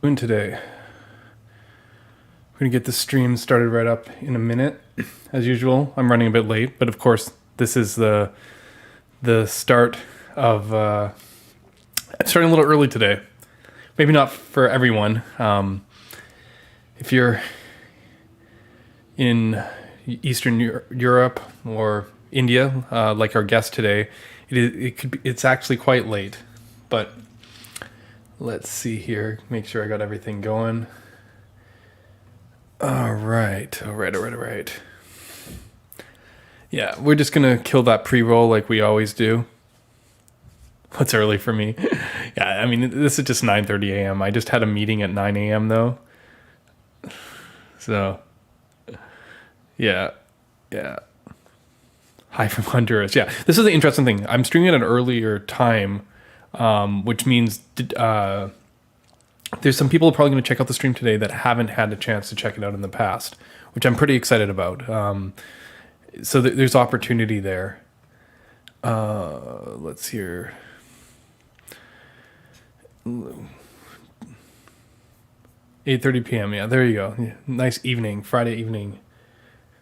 Doing today. We're going to get the stream started right up in a minute. As usual, I'm running a bit late, but of course, this is the start of... starting a little early today. Maybe not for everyone. If you're in Eastern Europe or India, like our guest today, it's actually quite late. But let's see here. Make sure I got everything going. All right. Yeah, we're just going to kill that pre-roll like we always do. What's early for me? Yeah, I mean, this is just 9:30 a.m. I just had a meeting at 9 a.m. though. So, yeah. Hi from Honduras. Yeah, this is the interesting thing. I'm streaming at an earlier time, which means there's some people probably going to check out the stream today that haven't had a chance to check it out in the past, which I'm pretty excited about. So there's opportunity there. Let's hear. 8:30 p.m. Yeah, there you go. Yeah, nice evening, Friday evening.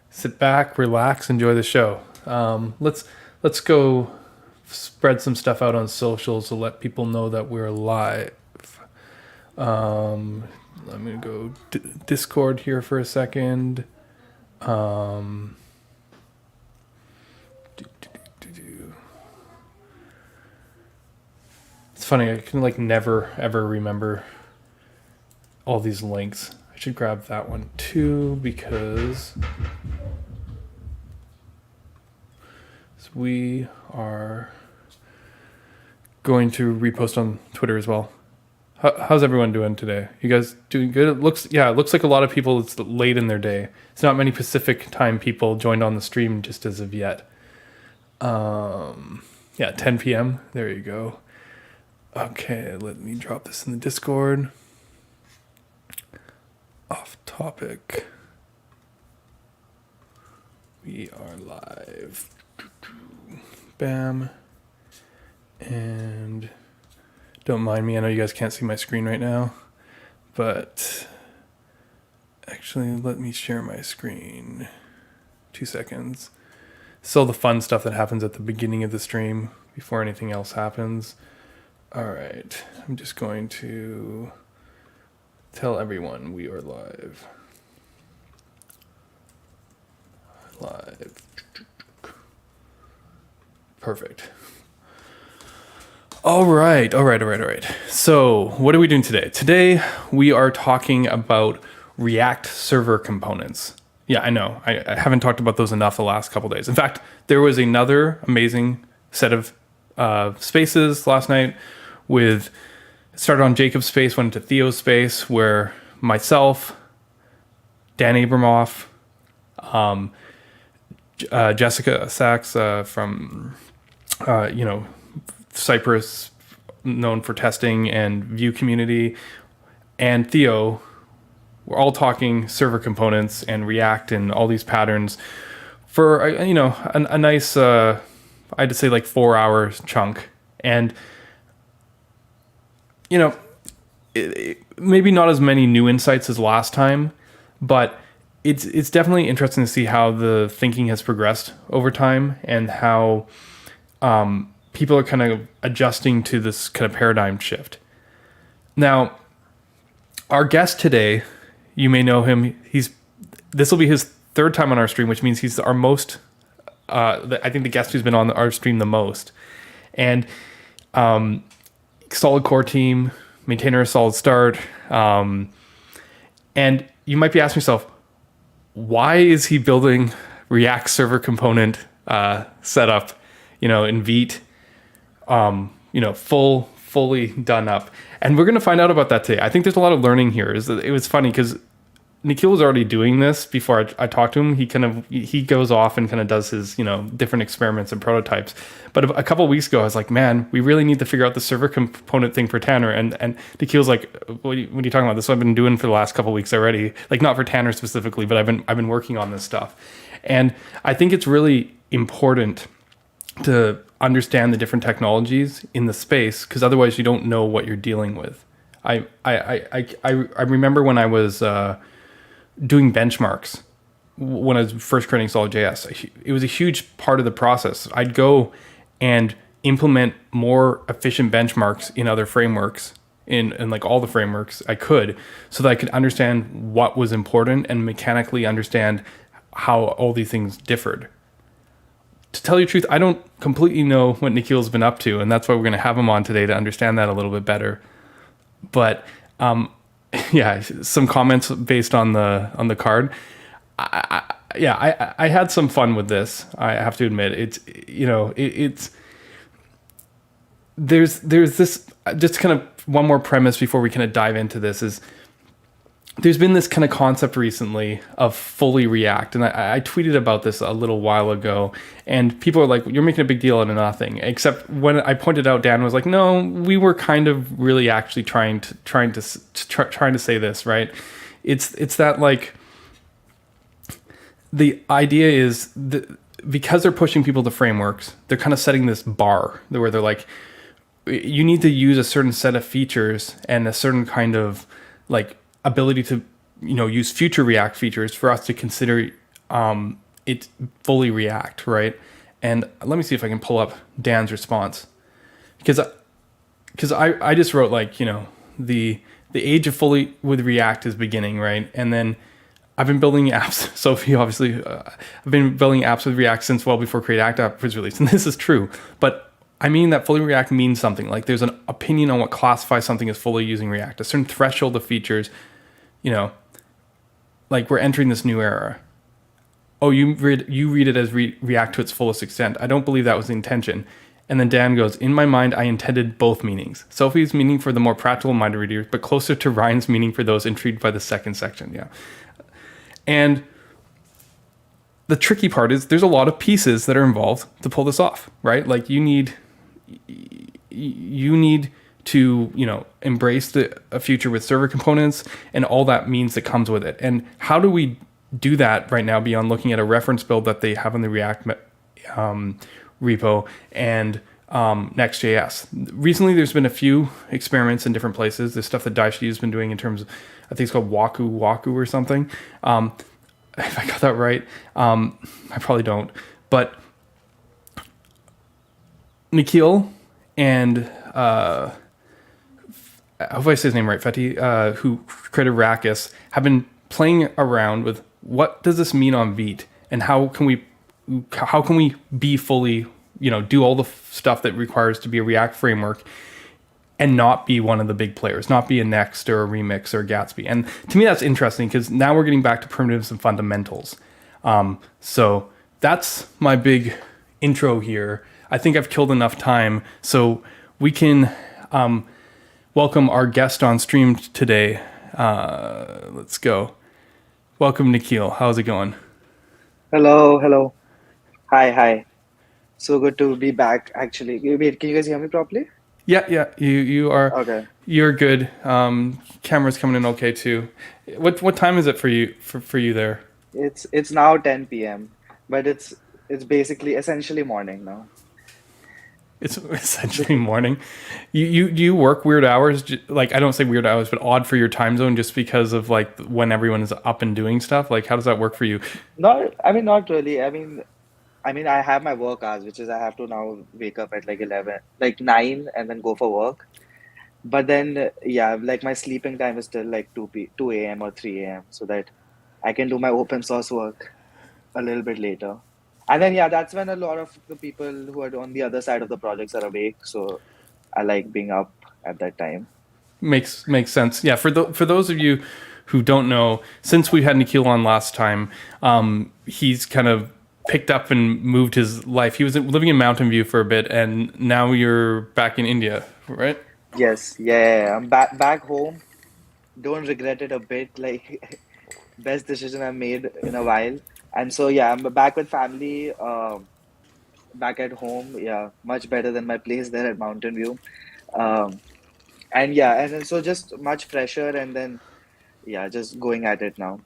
Sit back, relax, enjoy the show. Let's go spread some stuff out on socials to let people know that we're live. I'm gonna go Discord here for a second. It's funny, I can never ever remember all these links. I should grab that one too because we are going to repost on Twitter as well. How's everyone doing today? You guys doing good? It looks like a lot of people, it's late in their day. It's not many Pacific time people joined on the stream just as of yet. 10 p.m. There you go. Okay, let me drop this in the Discord. Off topic. We are live. Bam. And don't mind me. I know you guys can't see my screen right now, but actually let me share my screen. 2 seconds. It's all the fun stuff that happens at the beginning of the stream before anything else happens. All right, I'm just going to tell everyone we are live. Perfect. All right. So what are we doing today? Today we are talking about React server components. Yeah, I know. I haven't talked about those enough the last couple days. In fact, there was another amazing set of spaces last night with, it started on Jacob's space, went into Theo's space, where myself, Dan Abramov, Jessica Sachs from, Cypress, known for testing and Vue community, and Theo, we're all talking server components and React and all these patterns for, a nice, I'd say 4 hours chunk. And, maybe not as many new insights as last time, but it's definitely interesting to see how the thinking has progressed over time and how people are kind of adjusting to this kind of paradigm shift. Now, our guest today, you may know him. This will be his third time on our stream, which means he's our most, I think the guest who's been on our stream the most. And Solid Core Team, maintainer of SolidStart. And you might be asking yourself, why is he building React server component setup, in Vite, fully done up? And we're going to find out about that today. I think there's a lot of learning here. It was funny because Nikhil was already doing this before I talked to him. He goes off and kind of does his, different experiments and prototypes. But a couple of weeks ago, I was like, man, we really need to figure out the server component thing for Tanner. And Nikhil's like, what are you talking about? This is what I've been doing for the last couple of weeks already. Not for Tanner specifically, but I've been working on this stuff. And I think it's really important to understand the different technologies in the space, because otherwise you don't know what you're dealing with. I remember when I was doing benchmarks when I was first creating SolidJS. It was a huge part of the process. I'd go and implement more efficient benchmarks in other frameworks, in like all the frameworks I could, so that I could understand what was important and mechanically understand how all these things differed. To tell you the truth, I don't completely know what Nikhil's been up to, and that's why we're going to have him on today to understand that a little bit better. But yeah, some comments based on the card. I had some fun with this. I have to admit, it's there's this, just kind of one more premise before we kind of dive into this, is there's been this kind of concept recently of fully React, and I tweeted about this a little while ago, and people are like, you're making a big deal out of nothing. Except when I pointed out, Dan was like, no, we were kind of really actually trying to say this, right? It's that, like, the idea is that because they're pushing people to frameworks, they're kind of setting this bar where they're like, you need to use a certain set of features and a certain kind of, like, ability to, use future React features for us to consider it fully React, right? And let me see if I can pull up Dan's response, because I just wrote, like, the age of fully with React is beginning, right? And then I've been building apps. Sophie, obviously, I've been building apps with React since well before Create Act App was released, and this is true. But I mean that fully React means something. Like, there's an opinion on what classifies something as fully using React, a certain threshold of features. Like, we're entering this new era. Oh, you read it as React to its fullest extent. I don't believe that was the intention. And then Dan goes, in my mind, I intended both meanings. Sophie's meaning for the more practical-minded readers, but closer to Ryan's meaning for those intrigued by the second section. Yeah. And the tricky part is there's a lot of pieces that are involved to pull this off, right? Like, you need to, embrace a future with server components and all that means that comes with it. And how do we do that right now beyond looking at a reference build that they have in the React repo and Next.js? Recently, there's been a few experiments in different places. There's stuff that Daishti has been doing in terms of, I think it's called Waku or something. If I got that right, I probably don't. But Nikhil and I hope I say his name right, Fethi, who created Rakis, have been playing around with what does this mean on Vite, and how can we be fully, do all the stuff that requires to be a React framework and not be one of the big players, not be a Next or a Remix or a Gatsby. And to me, that's interesting because now we're getting back to primitives and fundamentals. So that's my big intro here. I think I've killed enough time, so we can welcome our guest on stream today. Let's go. Welcome, Nikhil. How's it going? Hello. Hi. So good to be back, actually. Wait, can you guys hear me properly? Yeah. You are. Okay. You're good. Camera's coming in okay too. What time is it for you there? It's now 10 p.m., but it's basically essentially morning now. It's essentially morning. You work weird hours, like, I don't say weird hours, but odd for your time zone, just because of, like, when everyone is up and doing stuff. Like, how does that work for you? Not really. I have my work hours, which is I have to now wake up at like 11, like 9, and then go for work. But then, yeah, like my sleeping time is still like 2 a.m. or 3 a.m. so that I can do my open source work a little bit later. And then, yeah, that's when a lot of the people who are on the other side of the projects are awake. So I like being up at that time. Makes sense. Yeah, for those of you who don't know, since we had Nikhil on last time, he's kind of picked up and moved his life. He was living in Mountain View for a bit, and now you're back in India, right? Yes, yeah, I'm back home. Don't regret it a bit. Like, best decision I've made in a while. And so, yeah, I'm back with family, back at home. Yeah, much better than my place there at Mountain View. Um, and yeah, and then so just much fresher, and then yeah, just going at it now.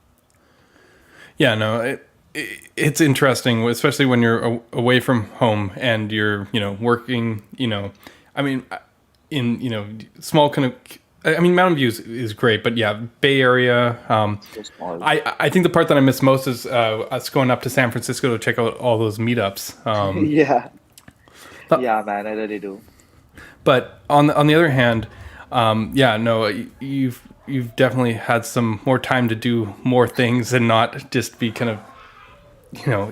Yeah, no, it's interesting, especially when you're away from home and you're, working, I mean, in, small kind of I mean, Mountain View is great, but yeah, Bay Area. So small. I think the part that I miss most is us going up to San Francisco to check out all those meetups. Yeah, But yeah, man, I really do. but on the other hand, yeah, no, you've definitely had some more time to do more things and not just be kind of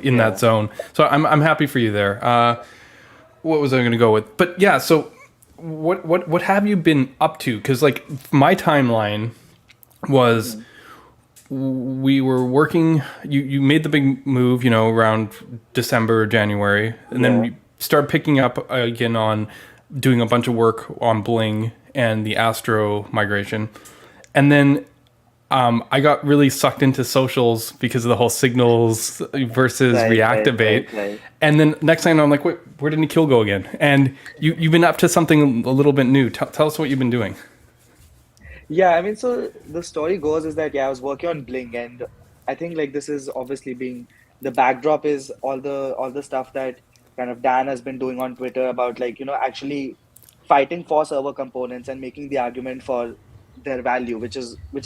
in that Yeah. zone. So I'm happy for you there. What was I going to go with? But yeah, so what have you been up to? Because like my timeline was Hmm. we were working. You made the big move, around December, January, and then Yeah. you start picking up again on doing a bunch of work on Bling and the Astro migration, and then I got really sucked into socials because of the whole Signals versus Right, right, Reactivate. right, right. And then next thing I know, I'm like, wait, where did Nikhil go again? And you've been up to something a little bit new. Tell us what you've been doing. Yeah, I mean, so the story goes is that yeah, I was working on Bling, and I think like this is obviously being the backdrop is all the stuff that kind of Dan has been doing on Twitter about like actually fighting for server components and making the argument for their value, which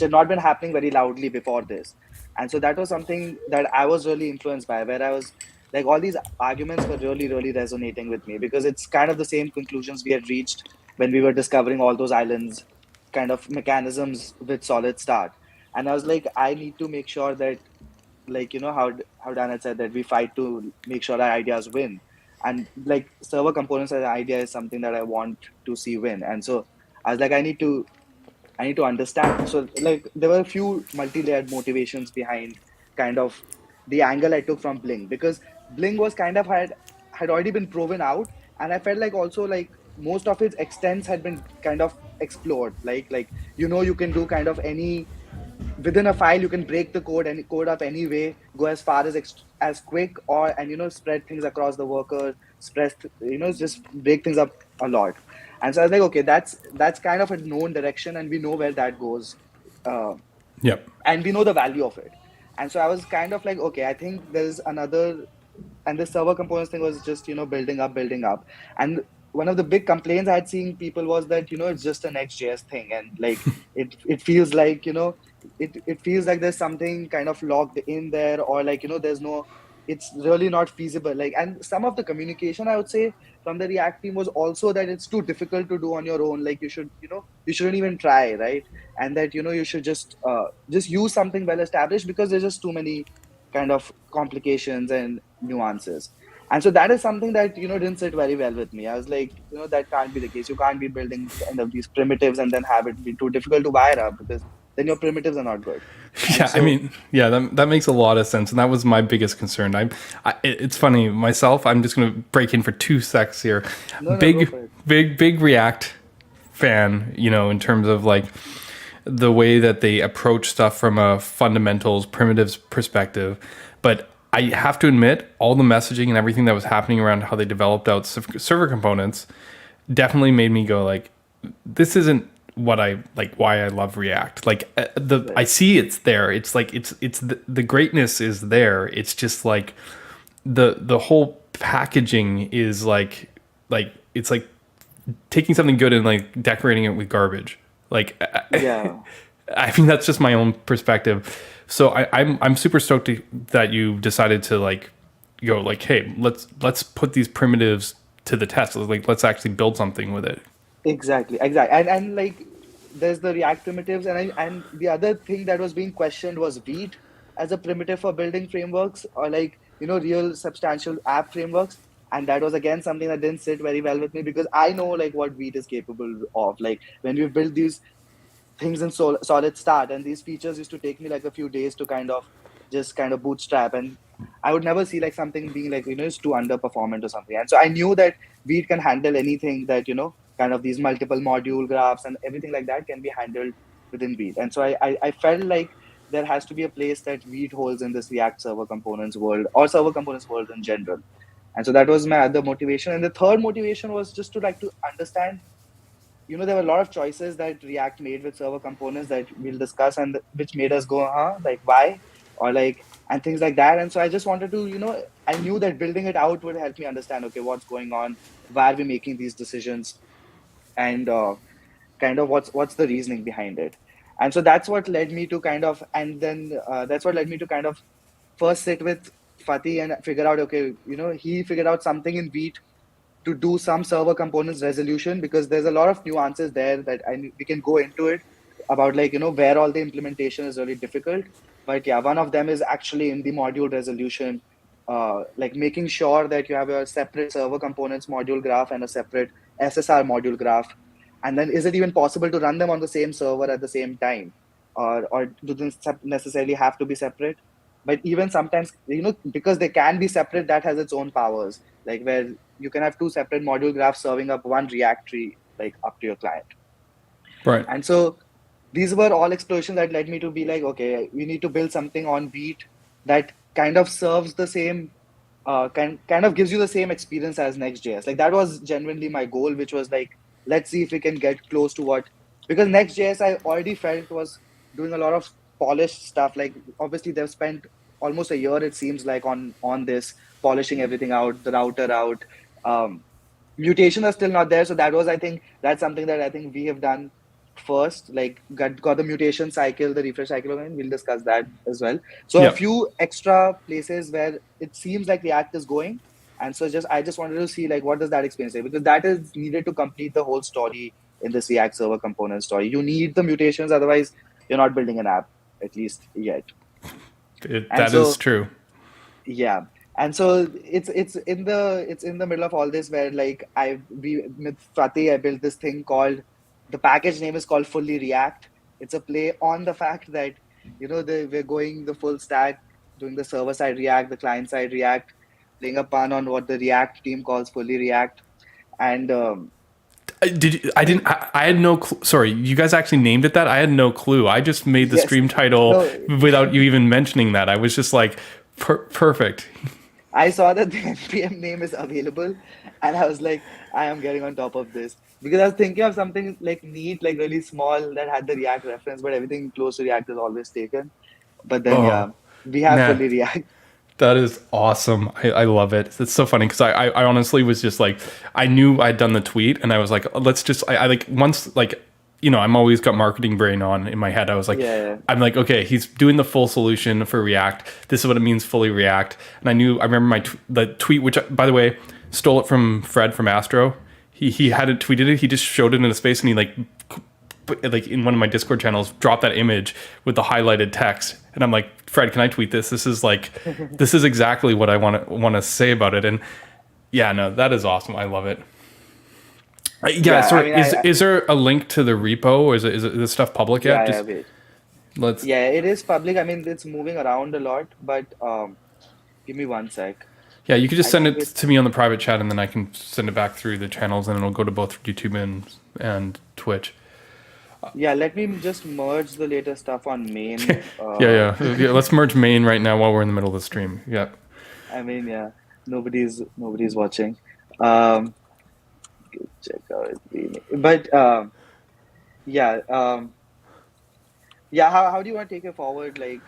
had not been happening very loudly before this. And so that was something that I was really influenced by, where I was like all these arguments were really, really resonating with me because it's kind of the same conclusions we had reached when we were discovering all those islands kind of mechanisms with SolidStart. And I was like, I need to make sure that, like, how Dan had said that we fight to make sure our ideas win. And like server components as an idea is something that I want to see win. And so I was like, I need to understand. So like there were a few multi-layered motivations behind kind of the angle I took from Bling because Bling was kind of had already been proven out, and I felt like also like most of its extents had been kind of explored. Like you can do kind of any within a file you can break the code and code up anyway, go as far as quick or and spread things across the worker, spread just break things up a lot. And so I was like, okay, that's kind of a known direction and we know where that goes, uh, Yep. and we know the value of it. And so I was kind of like, okay, I think there's another, and the server components thing was just building up. And one of the big complaints I had seen people was that it's just an XJS thing, and like it feels like it feels like there's something kind of locked in there, or like there's no, it's really not feasible. Like, and some of the communication I would say from the React team was also that it's too difficult to do on your own. Like you shouldn't even try, right? And that you should just use something well established because there's just too many kind of complications and nuances. And so that is something that didn't sit very well with me. I was like, that can't be the case. You can't be building kind of these primitives and then have it be too difficult to wire up because then your primitives are not good. And Yeah, I so mean, yeah, that makes a lot of sense, and that was my biggest concern. It's funny myself. I'm just going to break in for 2 secs here. no, no, go Big, for it. big React fan. In terms of like the way that they approach stuff from a fundamentals primitives perspective, but I have to admit, all the messaging and everything that was happening around how they developed out server components definitely made me go like, this isn't what I like. Why I love React. Like I Right. see it's there. It's like it's the greatness is there. It's just like the whole packaging is like it's like taking something good and like decorating it with garbage. Like Yeah. I mean that's just my own perspective. So I'm super stoked that you decided to like go like, hey, let's put these primitives to the test. Like let's actually build something with it. Exactly. And like there's the React primitives, and the other thing that was being questioned was Vite as a primitive for building frameworks or like real substantial app frameworks. And that was again something that didn't sit very well with me because I know like what Vite is capable of. Like when we build these things in SolidStart, and these features used to take me like a few days to kind of just kind of bootstrap, and I would never see like something being like it's too underperformant or something. And so I knew that Vite can handle anything that kind of these multiple module graphs and everything like that can be handled within Vite. And so I felt like there has to be a place that Vite holds in this React server components world or server components world in general. And so that was my other motivation. And the third motivation was just to like to understand, there were a lot of choices that React made with server components that we'll discuss, and which made us go, huh, like why, or like, and things like that. And so I just wanted to, I knew that building it out would help me understand, okay, what's going on, why are we making these decisions, and kind of what's the reasoning behind it. And so that's what led me to kind of, and then that's what led me to kind of first sit with Fatih and figure out, okay, he figured out something in Vite to do some server components resolution, because there's a lot of nuances there that we can go into it about, like, where all the implementation is really difficult. But yeah, one of them is actually in the module resolution, like making sure that you have a separate server components module graph and a separate SSR module graph. And then is it even possible to run them on the same server at the same time? Or do they necessarily have to be separate? But even sometimes, because they can be separate, that has its own powers, like where you can have two separate module graphs serving up one React tree, like up to your client. Right. And so these were all explorations that led me to be like, okay, we need to build something on Vite that kind of serves the same, kind of gives you the same experience as Next.js. Like that was genuinely my goal, which was like, let's see if we can get close to what, because Next.js I already felt was doing a lot of polished stuff. Like obviously they've spent almost a year, it seems like, on this, polishing everything out, the router out. Mutation are still not there. So that was, I think, that's something that I think we have done first, like got the mutation cycle, the refresh cycle, and we'll discuss that as well. So a Yep. few extra places where it seems like React is going. And so I just wanted to see, like, what does that experience say? Because that is needed to complete the whole story in this React server component story. You need the mutations, otherwise you're not building an app, at least yet. And That is so true. yeah, and so it's in the middle of all this where, like, we with Fatih, I built this thing called, the package name is called Fully React. It's a play on the fact that we're going the full stack, doing the server side React, the client side React, playing a pun on what the React team calls Fully React. And I didn't. I had no. Sorry, you guys actually named it that. I had no clue. I just made the yes, stream title no, without you even mentioning that. I was just like, perfect. I saw that the npm name is available, and I was like, I am getting on top of this, because I was thinking of something like neat, like really small, that had the React reference, but everything close to React is always taken. But then, Oh yeah, we have man, Fully React. that is awesome. I love it. It's so funny because I honestly was just like, I knew I'd done the tweet and I was like, let's just, I like, once, like, I'm always got marketing brain on in my head. I was like, Yeah, I'm like, okay, he's doing the full solution for React. This is what it means, fully React. And I remember the tweet, which, by the way, stole it from Fred from Astro. He hadn't tweeted it. He just showed it in a space and he like in one of my Discord channels, dropped that image with the highlighted text. And I'm like, Fred, can I tweet this? This is exactly what I want to say about it. And yeah, no, that is awesome. I love it. Yeah, yeah. I sorry. mean, Is there a link to the repo, or is this stuff public yet? yeah, Just wait. let's. Yeah, it is public. I mean, it's moving around a lot, but give me one sec. Yeah, you could just I send think it it's to me on the private chat, and then I can send it back through the channels, and it'll go to both YouTube and Twitch. yeah. Let me just merge the latest stuff on main. Yeah. Let's merge main right now while we're in the middle of the stream. Yeah. I mean, yeah, nobody's watching. Um, check out but yeah, yeah. How do you want to take it forward? Like,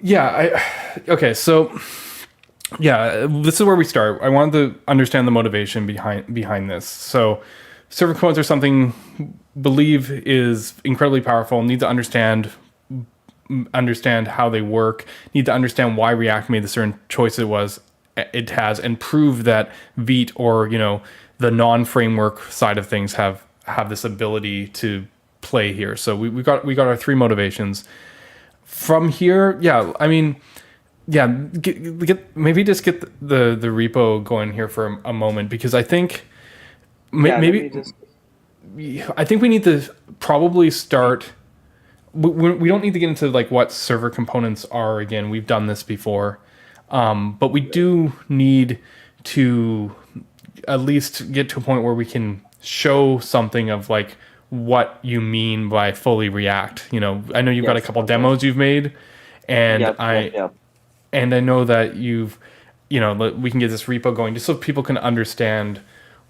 Yeah. Okay. So yeah, this is where we start. I wanted to understand the motivation behind this. So server codes are something believe is incredibly powerful. Need to understand how they work. Need to understand why React made the certain choice it has, and prove that Vite, or the non-framework side of things have this ability to play here. So we got our three motivations. From here, yeah, I mean, yeah, maybe just get the repo going here for a moment, because I think yeah. Let maybe me just. I think we need to probably start. We don't need to get into like what server components are again. We've done this before, but we do need to at least get to a point where we can show something of like what you mean by fully React. I know you've got a Yes. couple Okay. demos you've made, and Yep. Yep. Yep. I know that we can get this repo going just so people can understand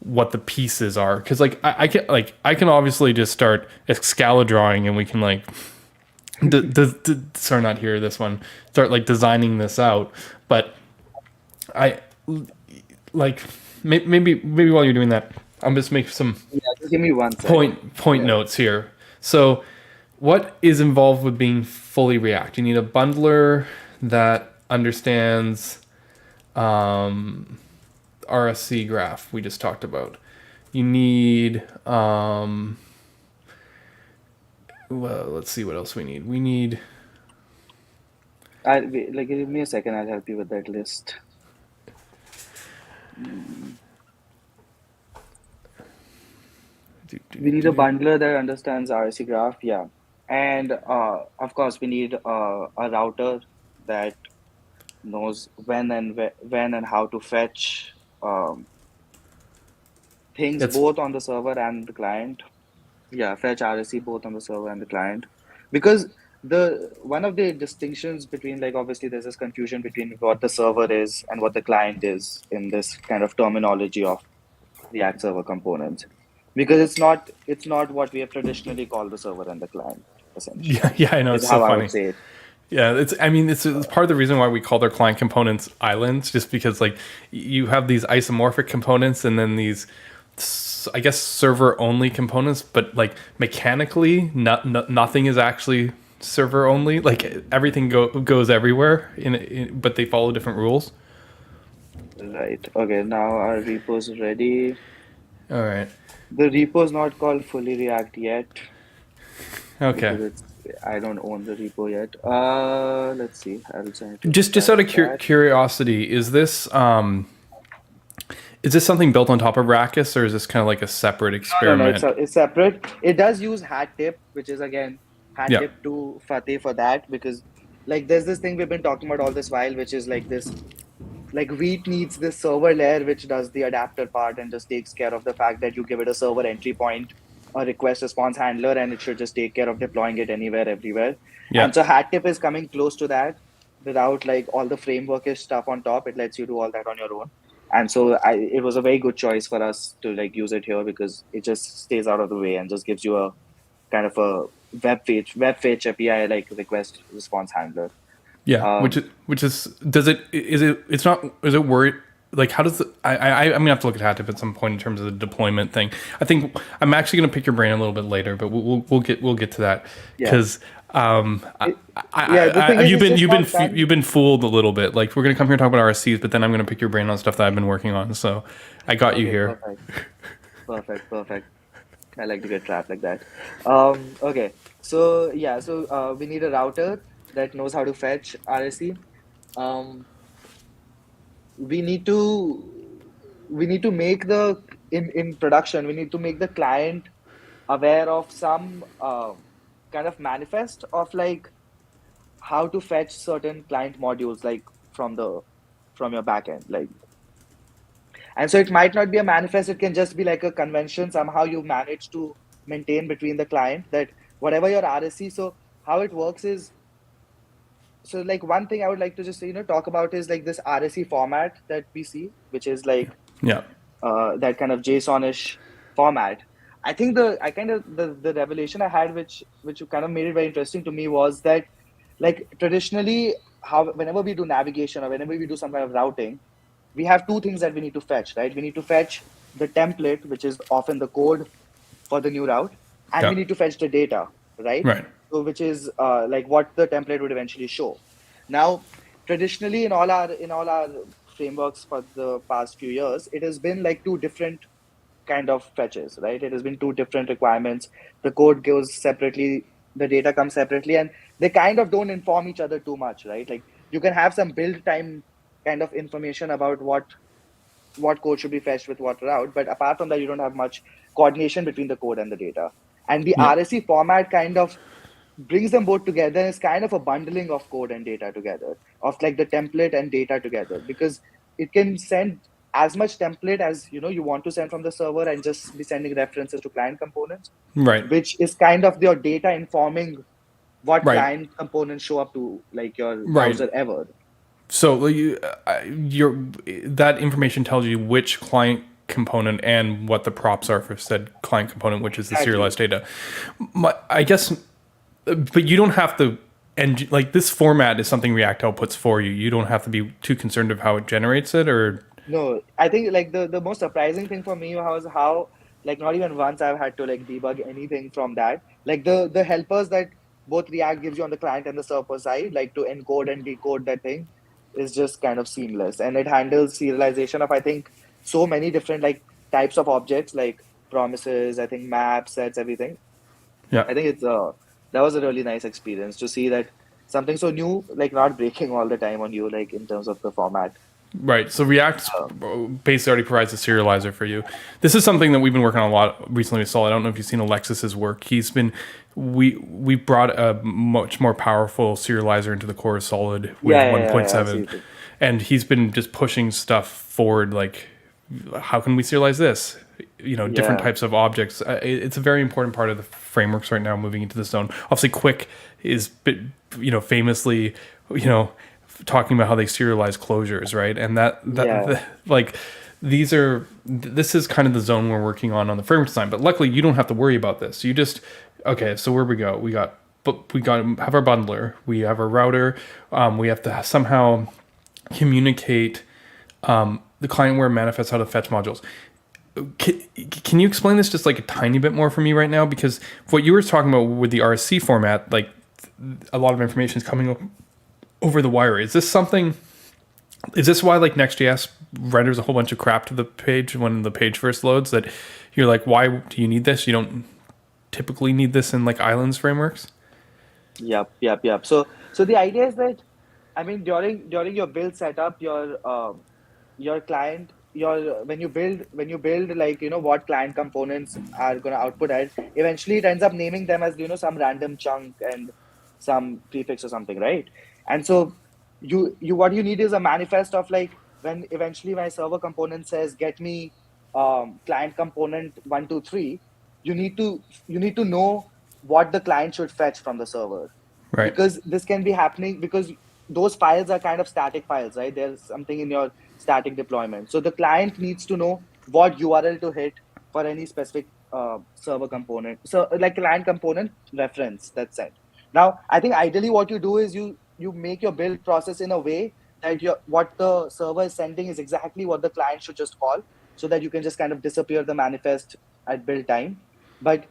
what the pieces are, because like I can obviously just start Scala drawing and we can like sorry, not here, this one, start like designing this out. But I like maybe while you're doing that, I'm just making some Yeah, just give me 1 second. point Yeah. notes here. So, what is involved with being fully React? You need a bundler that understands RSC graph we just talked about. You need well, let's see what else we need. We need Like, give me a second. I'll help you with that list. We need a bundler that understands RSC graph. Yeah, and of course we need a router that knows when and how to fetch um, things it's both on the server and the client. Yeah, fetch RSC both on the server and the client. Because the one of the distinctions between, like, obviously there's this confusion between what the server is and what the client is in this kind of terminology of React server components. Because it's not what we have traditionally called the server and the client, essentially, yeah, I know, is it's so how I would funny. say it. Yeah, it's part of the reason why we call their client components islands, just because like you have these isomorphic components and then these, I guess, server only components, but like mechanically, nothing is actually server only. Like everything goes everywhere, but they follow different rules. Right. Okay, now our repo is ready. All right. The repo is not called fully React yet Okay. because I don't own the repo yet. Let's see. I'll try to Just out type of that. curiosity, is this something built on top of Rakus, or is this kind of like a separate No, it's experiment? it's separate. It does use hat tip, which is again hat Yeah. tip to Fateh for that, because like there's this thing we've been talking about all this while, which is like this, like Vite needs this server layer which does the adapter part and just takes care of the fact that you give it a server entry point, a request response handler, and it should just take care of deploying it anywhere, everywhere. Yeah. And so hat tip is coming close to that without like all the frameworkish stuff on top. It lets you do all that on your own. And so it was a very good choice for us to like use it here because it just stays out of the way and just gives you a kind of a web fetch API like request response handler. Yeah, Um, which is does it is it it's not is it worried like how does I'm gonna have to look at Hatip at some point in terms of the deployment thing. I think I'm actually gonna pick your brain a little bit later, but we'll get to that yeah. because It, yeah, the thing is, it's just not done. you've been fooled a little bit. Like we're gonna come here and talk about RSCs, but then I'm gonna pick your brain on stuff that I've been working on. So I got you Okay, here. perfect. I like to get trapped like that. Okay, so yeah, so we need a router that knows how to fetch RSC. Um, we need to make the in production. We need to make the client aware of some kind of manifest of like how to fetch certain client modules, like from the from your backend, like. And so it might not be a manifest, it can just be like a convention. Somehow you manage to maintain between the client that whatever your RSC. So how it works is, so like one thing I would like to just talk about is like this RSC format that we see, which is like Yeah. that kind of JSON-ish format. I think the revelation I had, which kind of made it very interesting to me, was that like traditionally, how whenever we do navigation or whenever we do some kind of routing, we have two things that we need to fetch, right? We need to fetch the template, which is often the code for the new route, and we Yeah. need to fetch the data, right? Right. So which is like what the template would eventually show. Now, traditionally in all our frameworks for the past few years, it has been like two different kind of fetches, right? It has been two different requirements. The code goes separately, the data comes separately, and they kind of don't inform each other too much, right? Like you can have some build time kind of information about what code should be fetched with what route, but apart from that, you don't have much coordination between the code and the data. And the Yeah. RSC format kind of brings them both together. It's kind of a bundling of code and data together, of like the template and data together, because it can send as much template as you want to send from the server and just be sending references to client components, Right. which is kind of your data informing what Right. client components show up to like your Right. browser ever. So your that information tells you which client component and what the props are for said client component, which is the Exactly. serialized data. I guess, but you don't have to. Like this format is something React outputs for you. You don't have to be too concerned of how it generates it, or No, I think like the most surprising thing for me was how like not even once I've had to like debug anything from that. Like the helpers that both React gives you on the client and the server side, like to encode and decode that thing, is just kind of seamless. And it handles serialization of I think so many different like types of objects like promises, I think maps, sets, everything. Yeah. I think it's that was a really nice experience to see that something so new, like not breaking all the time on you, like in terms of the format. Right. So React basically already provides a serializer for you. This is something that we've been working on a lot recently with Sol. I don't know if you've seen Alexis's work. We brought a much more powerful serializer into the core of Solid with Yeah, I see 1.7, it. and he's been just pushing stuff forward. Like, how can we serialize this? Different Yeah. types of objects. It's a very important part of the frameworks right now moving into the zone. Obviously, Quick is, famously, you know, talking about how they serialize closures, right? And Yeah. like this is kind of the zone we're working on the framework design. But luckily, you don't have to worry about this. You just okay. So where we go, we got have our bundler, we have our router, we have to somehow communicate the client where manifests how to fetch modules. Can you explain this just like a tiny bit more for me right now? Because what you were talking about with the RSC format, like a lot of information is coming over the wire. Is this something? Is this why like Next.js renders a whole bunch of crap to the page when the page first loads? That you're like, why do you need this? You don't typically need this in like islands frameworks. Yep. So the idea is that I mean during your build setup, your client your when you build like what client components are gonna output at, eventually it ends up naming them as some random chunk and some prefix or something, right? And so you what you need is a manifest of like when eventually my server component says get me client component 123, you need to know what the client should fetch from the server, Right. because this can be happening because those files are kind of static files, right? There's something in your static deployment. So the client needs to know what URL to hit for any specific server component. So like client component reference that's sent. Now, I think ideally what you do is you make your build process in a way that what the server is sending is exactly what the client should just call, so that you can just kind of disappear the manifest at build time. But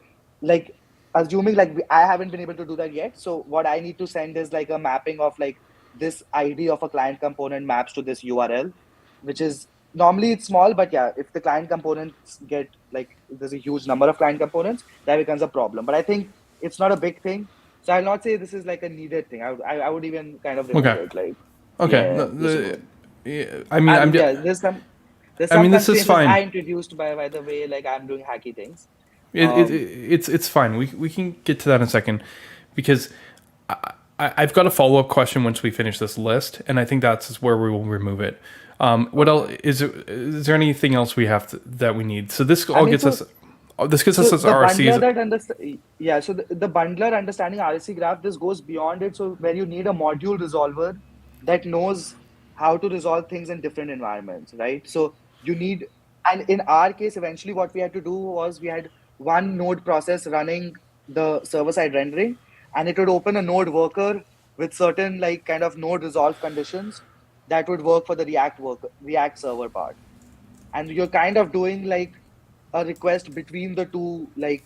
like assuming like I haven't been able to do that yet. So what I need to send is like a mapping of like this ID of a client component maps to this URL, which is normally it's small, but yeah, if the client components get like there's a huge number of client components, that becomes a problem. But I think it's not a big thing. So I'll not say this is like a needed thing. I would even kind of remove Okay. it. Like, Okay. yeah, just remove it. Yeah, I mean, And yeah, there's I some mean, this is constraints that I fine. introduced by the way like I'm doing hacky things. Um, It's fine. We can get to that in a second, because I've got a follow up question once we finish this list, and I think that's where we will remove it. What else okay. is there anything else we have that we need? So this I all mean, gets us. This gets us so as the bundler RCs. that understand, yeah. So the bundler understanding RSC graph, this goes beyond it. So where you need a module resolver that knows how to resolve things in different environments, right? So you need, and in our case, eventually what we had to do was we had one node process running the server side rendering, and it would open a node worker with certain like kind of node resolve conditions that would work for the React server part. And you're kind of doing like a request between the two like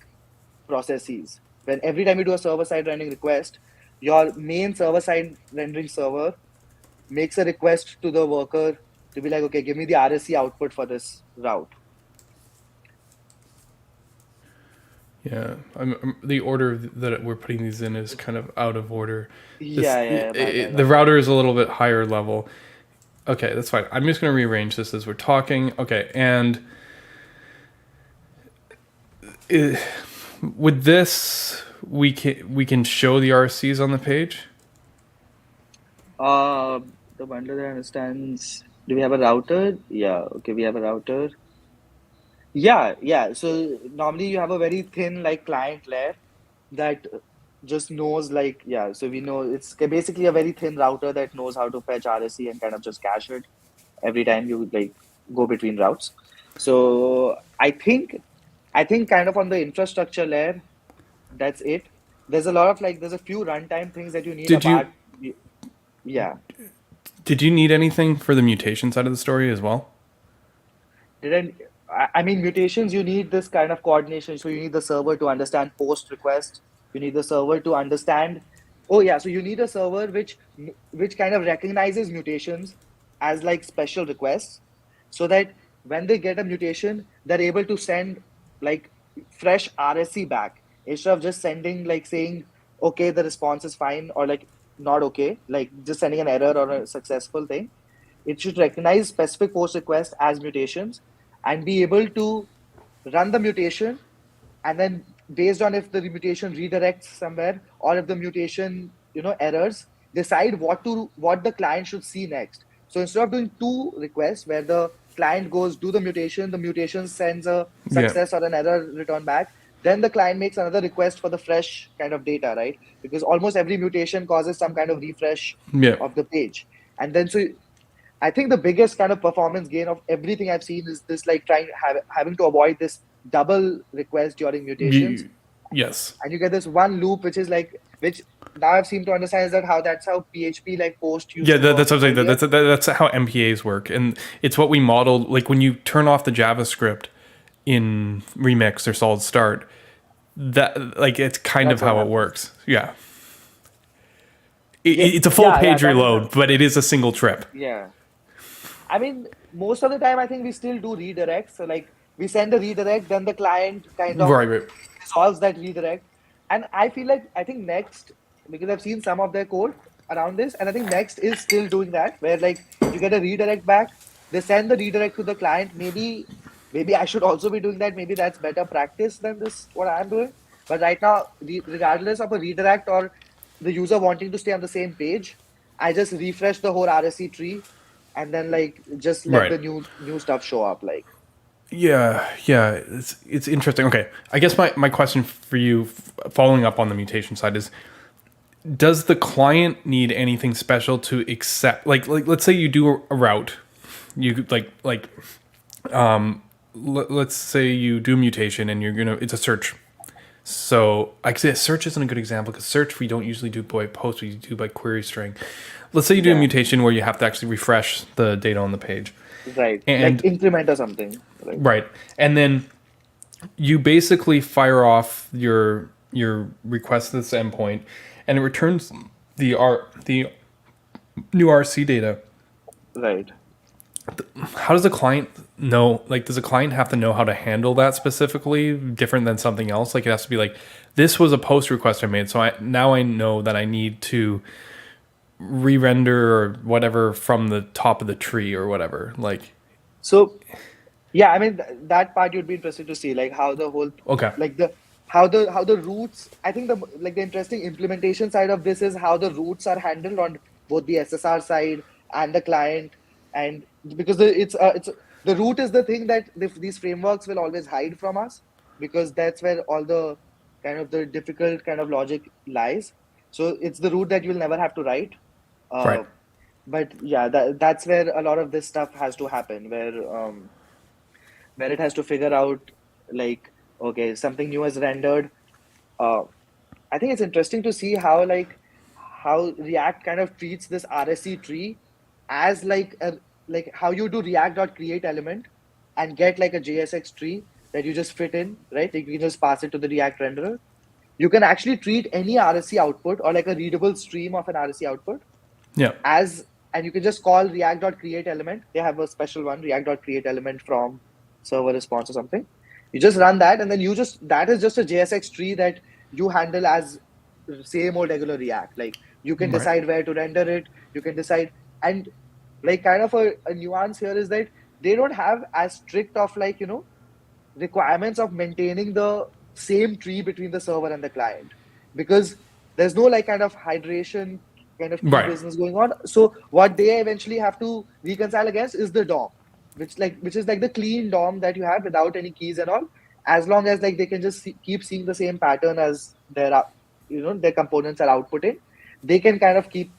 processes. When every time you do a server side rendering request, your main server side rendering server makes a request to the worker to be like, okay, give me the RSC output for this route. Yeah, the order that we're putting these in is kind of out of order. My bad, The my bad. router is a little bit higher level. Okay, that's fine. I'm just going to rearrange this as we're talking. Okay, and it, with this, we can show the RCs on the page. Uh, the bundler that understands. Do we have a router? Yeah, okay, we have a router. Yeah. So normally you have a very thin like client layer that just knows like yeah. So we know it's basically a very thin router that knows how to fetch RSC and kind of just cache it every time you like go between routes. So I think kind of on the infrastructure layer, that's it. There's a lot of like there's a few runtime things that you need Did you apart. Yeah. did you need anything for the mutation side of the story as well? didn't I mean mutations, you need this kind of coordination. So you need the server to understand post request. You need the server to understand. Oh yeah, so you need a server which kind of recognizes mutations as like special requests, so that when they get a mutation, they're able to send like fresh RSC back instead of just sending like saying, okay, the response is fine, or like not okay, like just sending an error or a successful thing. It should recognize specific post requests as mutations and be able to run the mutation, and then based on if the mutation redirects somewhere or if the mutation errors, decide what the client should see next. So instead of doing two requests where the client goes do the mutation sends a Yeah. success or an error return back, then the client makes another request for the fresh kind of data, right? Because almost every mutation causes some kind of refresh Yeah. of the page. And then so I think the biggest kind of performance gain of everything I've seen is this, like having to avoid this double request during mutations, Yes. and you get this one loop, which now I've seemed to understand is that that's how PHP like post used Yeah, to work that's what I'm saying. earlier. That's how MPAs work, and it's what we modeled. Like when you turn off the JavaScript in Remix or SolidStart, that like it's kind of That's what how it happens. works. Yeah, Yeah, it's a full yeah, page that is reload, but it is a single trip. yeah. I mean, most of the time, I think we still do redirects. So, like, we send a redirect, then the client kind of Right, right. resolves that redirect. And I feel like, I think Next, because I've seen some of their code around this, and I think Next is still doing that, where like you get a redirect back, they send the redirect to the client. Maybe I should also be doing that. Maybe that's better practice than this, what I'm doing. But right now, regardless of a redirect or the user wanting to stay on the same page, I just refresh the whole RSC tree and then like just let Right. the new stuff show up. Like, Yeah, it's interesting. Okay, I guess my question for you, following up on the mutation side, is does the client need anything special to accept? Like let's say you do a route, you let's say you do mutation and it's a search. So I could say search isn't a good example because search we don't usually do by post, we do by query string. Let's say you do a yeah, mutation where you have to actually refresh the data on the page. right. Like And increment or something. Right. right. And then you basically fire off your request to this endpoint and it returns the new RC data. Right. How does the client know, like does the client have to know how to handle that specifically different than something else? Like it has to be like this was a post request I made, so I know that I need to re-render or whatever from the top of the tree or whatever. Like So yeah, I mean that part you'd be interested to see, like how the whole okay. like the how the roots. I think the interesting implementation side of this is how the roots are handled on both the SSR side and the client, and because it's the root is the thing that these frameworks will always hide from us, because that's where all the kind of the difficult kind of logic lies. So it's the root that you'll never have to write. Right. Uh, but yeah, that's where a lot of this stuff has to happen, where it has to figure out like, okay, something new is rendered. uh, I think it's interesting to see how React kind of treats this RSC tree as like how you do React.create element and get like a JSX tree that you just fit in, right? Like you can just pass it to the React renderer. You can actually treat any RSC output or like a readable stream of an RSC output Yeah. as, and you can just call React.create element. They have a special one, React.create element from server response or something. You just run that, and then that is just a JSX tree that you handle as same old regular React. Like you can Right. decide where to render it. You can decide, and like kind of a nuance here is that they don't have as strict of like requirements of maintaining the same tree between the server and the client, because there's no like kind of hydration kind of key Right. business going on. So what they eventually have to reconcile against is the DOM, which is like the clean DOM that you have without any keys and all. As long as like they can just keep seeing the same pattern as their components are outputting, they can kind of keep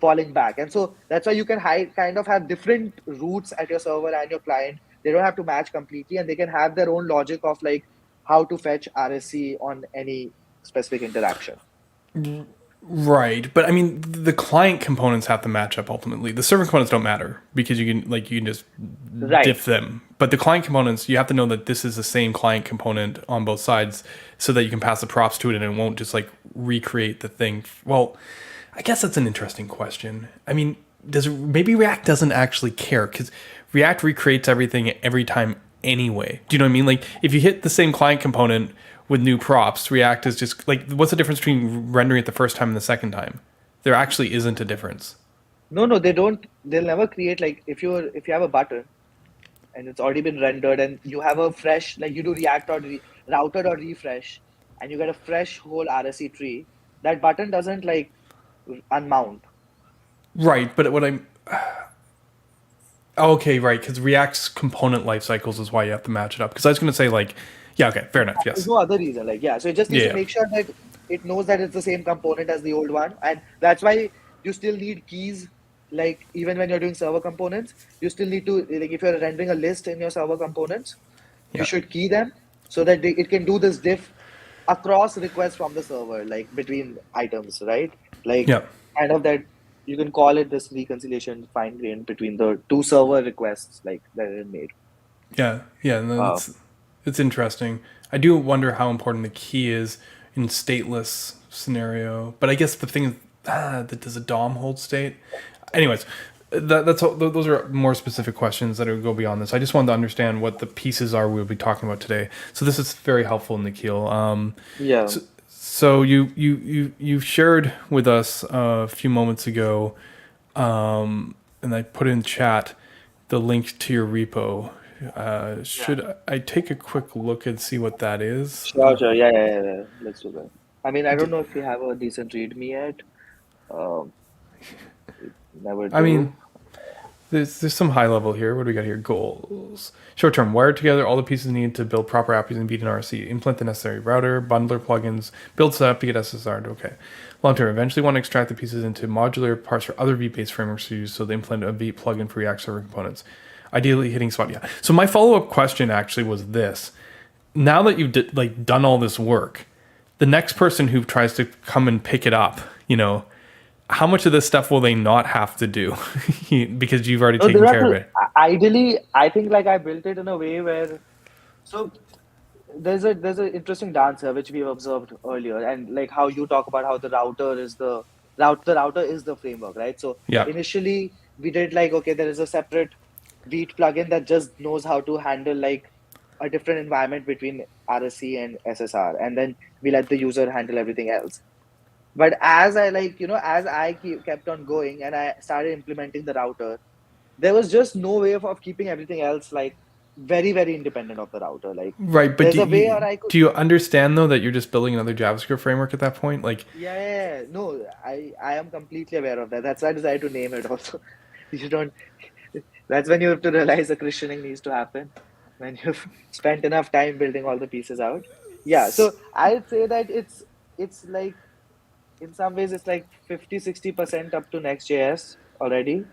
falling back. And so that's why you can kind of have different routes at your server and your client. They don't have to match completely, and they can have their own logic of like how to fetch RSC on any specific interaction. Right, but I mean, the client components have to match up ultimately. The server components don't matter because you can just Right. diff them. But the client components, you have to know that this is the same client component on both sides, so that you can pass the props to it and it won't just like recreate the thing. Well, I guess that's an interesting question. I mean, does maybe React doesn't actually care because React recreates everything every time anyway. Do you know what I mean? Like if you hit the same client component with new props, React is just like, what's the difference between rendering it the first time and the second time? There actually isn't a difference. No, no, they don't. They'll never create like if you have a button and it's already been rendered and you have a fresh like you do router or refresh and you get a fresh whole RSC tree. That button doesn't like unmount. Right, but what I'm okay, right, because React's component life cycles is why you have to match it up. Because I was going to say like, yeah, okay, fair enough, There's yes, no other reason. Like, yeah, so it just needs to yeah, make sure that it knows that it's the same component as the old one. And that's why you still need keys. Like, even when you're doing server components, you still need to, like, if you're rendering a list in your server components, you yeah, should key them so that it can do this diff across requests from the server, like between items, right? Like, yeah, kind of that you can call it this reconciliation fine grained between the two server requests, like, that are made. yeah, yeah. No, Uh, it's interesting. I do wonder how important the key is in stateless scenario, but I guess the thing is, that does a DOM hold state? Anyways, that's all, those are more specific questions that go beyond this. I just wanted to understand what the pieces are we'll be talking about today. So this is very helpful, Nikhil. yeah. So you shared with us a few moments ago, and I put in chat the link to your repo. Should I take a quick look and see what that is? Sure, sure. Yeah, yeah, yeah, yeah. Let's do that. I mean, I don't know if we have a decent README yet. Um, never I mean, do. there's some high level here. What do we got here? Goals. Short term, wired together all the pieces needed to build proper apps using Vite and RC. Implement the necessary router, bundler plugins, build setup to get SSR to okay. Long term, eventually want to extract the pieces into modular parts for other Vite based frameworks to use, so they implement a Vite plugin for React server components. Ideally hitting spot. Yeah. So my follow up question actually was this: now that you've done all this work, the next person who tries to come and pick it up, how much of this stuff will they not have to do because you've already No, taken there care of are it? ideally, I think like I built it in a way where so there's a interesting dance here which we've observed earlier, and like how you talk about how the router is the framework, right? So Yeah. initially we did like okay, there is a separate Vite plugin that just knows how to handle like a different environment between RSC and SSR, and then we let the user handle everything else. But as I like, as I kept on going and I started implementing the router, there was just no way of keeping everything else like very, very independent of the router. Like Right, but there's a way or I could, do you understand though that you're just building another JavaScript framework at that point? Like, yeah, yeah, yeah. No, I am completely aware of that. That's why I decided to name it also. You don't, that's when you have to realize the christening needs to happen when you've spent enough time building all the pieces out. Yeah, so I'd say that it's like in some ways it's like 50-60% up to Next.js already.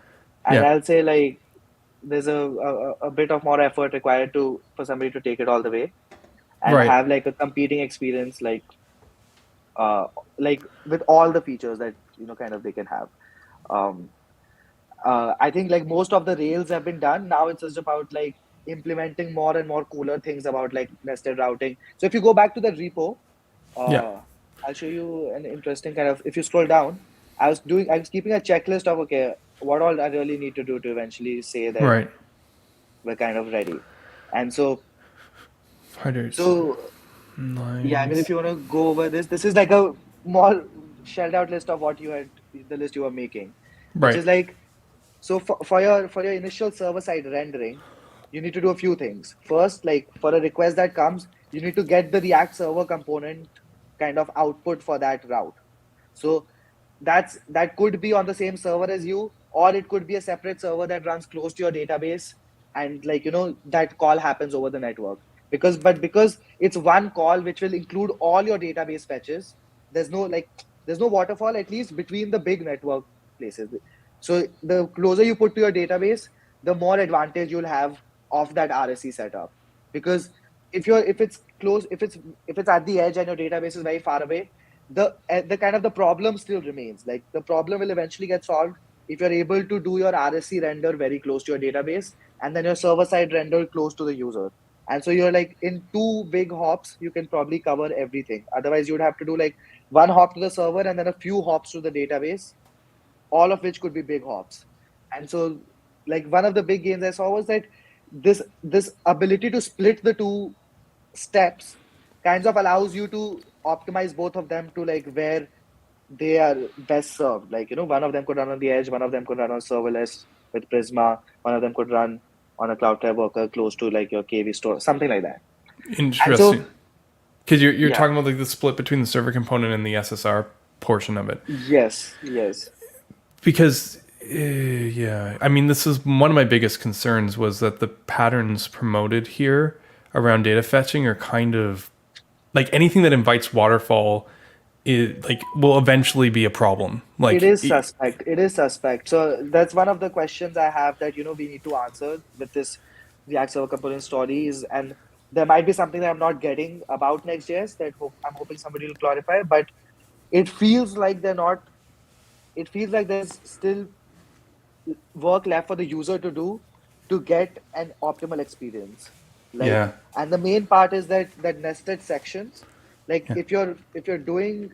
And yeah, I'll say like there's a bit of more effort required to for somebody to take it all the way and right, have like a competing experience uh like with all the features that kind of they can have. Um I think like most of the rails have been done. Now it's just about like implementing more and more cooler things about like nested routing. So if you go back to the repo, yeah, uh, I'll show you an interesting kind of. If you scroll down, I was keeping a checklist of okay, what all I really need to do to eventually say that right. we're kind of ready. And Fighters, so yeah, I mean, if lines, you want to go over this, this is like a more shelled out list of what the list you were making, which right, is like so for your initial server side rendering, you need to do a few things. First, like for a request that comes, you need to get the React server component kind of output for that route. So that could be on the same server as you, or it could be a separate server that runs close to your database, and like that call happens over the network. Because it's one call which will include all your database fetches. There's no waterfall at least between the big network places. So the closer you put to your database, the more advantage you'll have of that RSC setup. Because if it's close, if it's at the edge and your database is very far away, the kind of the problem still remains. Like the problem will eventually get solved if you're able to do your RSC render very close to your database and then your server side render close to the user. And so you're like in two big hops, you can probably cover everything. Otherwise, you would have to do like one hop to the server and then a few hops to the database, all of which could be big hops. And so, like one of the big gains I saw was that this ability to split the two steps kind of allows you to optimize both of them to like where they are best served. Like, one of them could run on the edge, one of them could run on serverless with Prisma, one of them could run on a Cloudflare worker close to like your KV store, something like that. And so, Interesting. Because you're yeah, talking about like the split between the server component and the SSR portion of it. yes. Because yeah, I mean, this is one of my biggest concerns was that the patterns promoted here around data fetching are kind of like anything that invites waterfall is like will eventually be a problem. It Like is suspect. It is suspect. So that's one of the questions I have that we need to answer with this React Server Component stories, and there might be something that I'm not getting about Next.js that I'm hoping somebody will clarify. But it feels like they're not. It feels like there's still work left for the user to do to get an optimal experience. Like, yeah, and the main part is that nested sections. Like yeah, if you're doing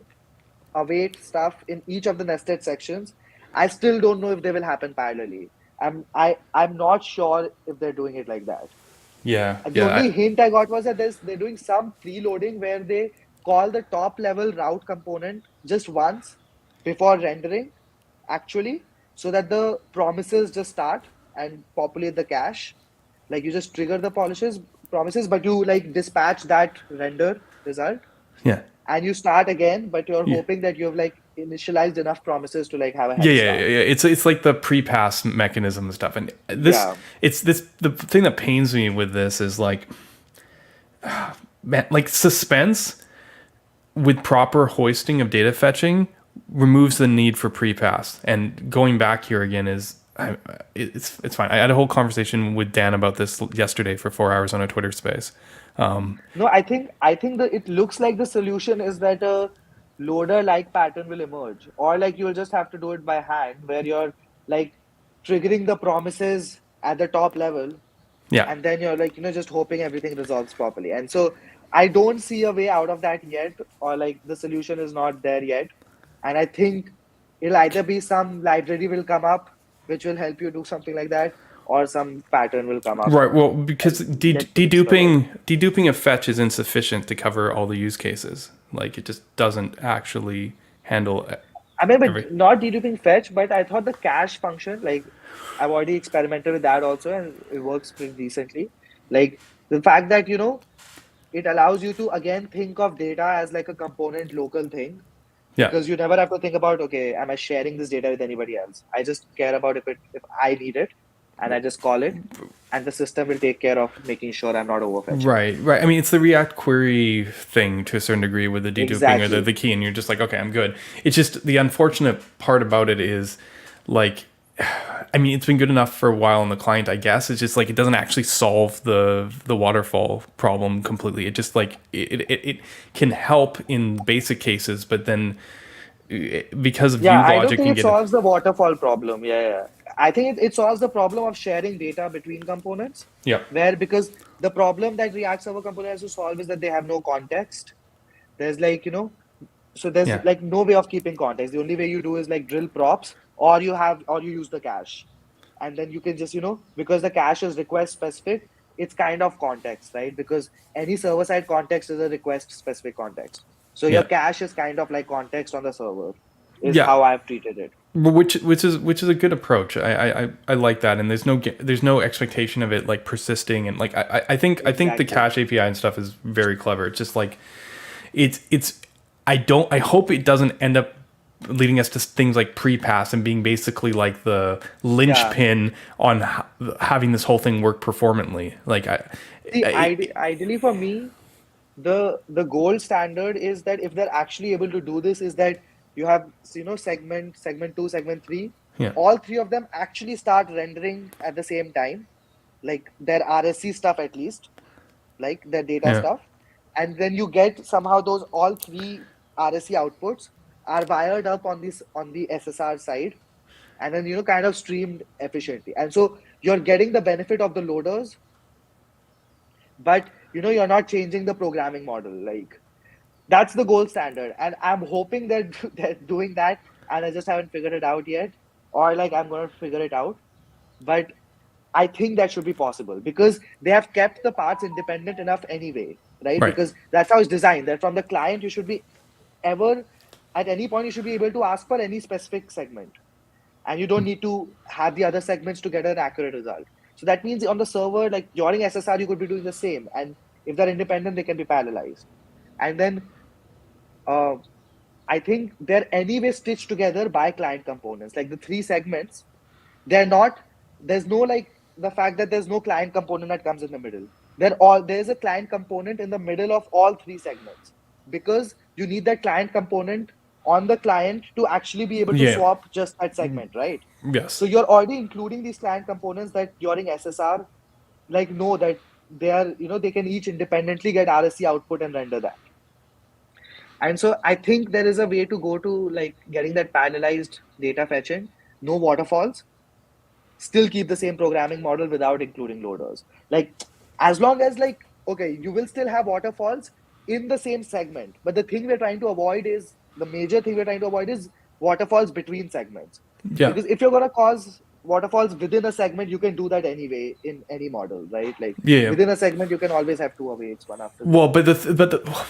await stuff in each of the nested sections, I still don't know if they will happen parallelly. I'm not sure if they're doing it like that. yeah, And the yeah. only hint I got was that they're doing some preloading where they call the top level route component just once before rendering, actually, so that the promises just start and populate the cache. Like you just trigger the promises, but you like dispatch that render result Yeah. and you start again, but you're Yeah. hoping that you've like initialized enough promises to like have a Yeah, head yeah, yeah, start. yeah. It's like the pre-pass mechanism and stuff. And this, Yeah. it's this. The thing that pains me with this is like, man, like suspense with proper hoisting of data fetching removes the need for pre-pass. And going back here again is, it's fine. I had a whole conversation with Dan about this yesterday for 4 hours on a Twitter space. No, I think that it looks like the solution is that a loader-like pattern will emerge, or like you'll just have to do it by hand, where you're like triggering the promises at the top level, Yeah, and then you're like just hoping everything resolves properly. And so I don't see a way out of that yet, or like the solution is not there yet. And I think it'll either be some library will come up which will help you do something like that, or some pattern will come up right. Well, because and get to discover. deduping a fetch is insufficient to cover all the use cases. Like it just doesn't actually handle I mean, every. but not deduping fetch, but I thought the cache function, like I've already experimented with that also, and it works pretty decently. Like the fact that, it allows you to again think of data as like a component local thing, Yeah, because you never have to think about, okay, am I sharing this data with anybody else? I just care about if I need it and I just call it, and the system will take care of making sure I'm not overfetching. right, right. I mean, it's the React query thing to a certain degree with the deduping or Exactly. the key, and you're just like, okay, I'm good. It's just the unfortunate part about it is, like, I mean, it's been good enough for a while on the client, I guess. It's just like it doesn't actually solve the waterfall problem completely. It just like it can help in basic cases, but then because of Yeah, view I don't logic think can it get solves the waterfall problem. Yeah. I think it solves the problem of sharing data between components, yeah, where because the problem that React Server component has to solve is that they have no context. There's like, so there's yeah, like no way of keeping context. The only way you do is like drill props, or you use the cache. And then you can just, because the cache is request specific, it's kind of context, right? Because any server side context is a request specific context. So your yeah. cache is kind of like context on the server, is Yeah, how I've treated it. which is a good approach. I like that, and there's no expectation of it like persisting, and like I think the Exactly. cache API and stuff is very clever. It's just like it's I hope it doesn't end up leading us to things like pre-pass and being basically like the Yeah. linchpin on having this whole thing work performantly. Like See, I ideally for me, the gold standard is that if they're actually able to do this, is that you have segment two, segment three, yeah, all three of them actually start rendering at the same time, like their RSC stuff at least, like their data yeah, stuff, and then you get somehow those all three. RSC outputs are wired up on the SSR side, and then kind of streamed efficiently. And so you're getting the benefit of the loaders, but you're not changing the programming model. Like that's the gold standard, and I'm hoping that they're doing that, and I just haven't figured it out yet, or like I'm gonna figure it out. But I think that should be possible because they have kept the parts independent enough anyway, right? Right. Because that's how it's designed. That from the client, you should be ever at any point you should be able to ask for any specific segment, and you don't need to have the other segments to get an accurate result. So that means on the server, like during SSR, you could be doing the same, and if they're independent, they can be parallelized. And then uh, I think they're anyway stitched together by client components. Like the three segments, they're not, there's no like the fact that there's no client component that comes in the middle. There's a client component in the middle of all three segments because you need that client component on the client to actually be able to Yeah. swap just that segment, right? Yes. So you're already including these client components that during SSR, like know that they are, they can each independently get RSC output and render that. And so I think there is a way to go to like getting that parallelized data fetching, no waterfalls, still keep the same programming model without including loaders. Like as long as like, okay, you will still have waterfalls in the same segment. But the thing we're trying to avoid is the major thing we're trying to avoid is waterfalls between segments. Yeah. Because if you're gonna cause waterfalls within a segment, you can do that anyway in any model, right? Like Yeah. within a segment, you can always have two awaits, one after the Well, other.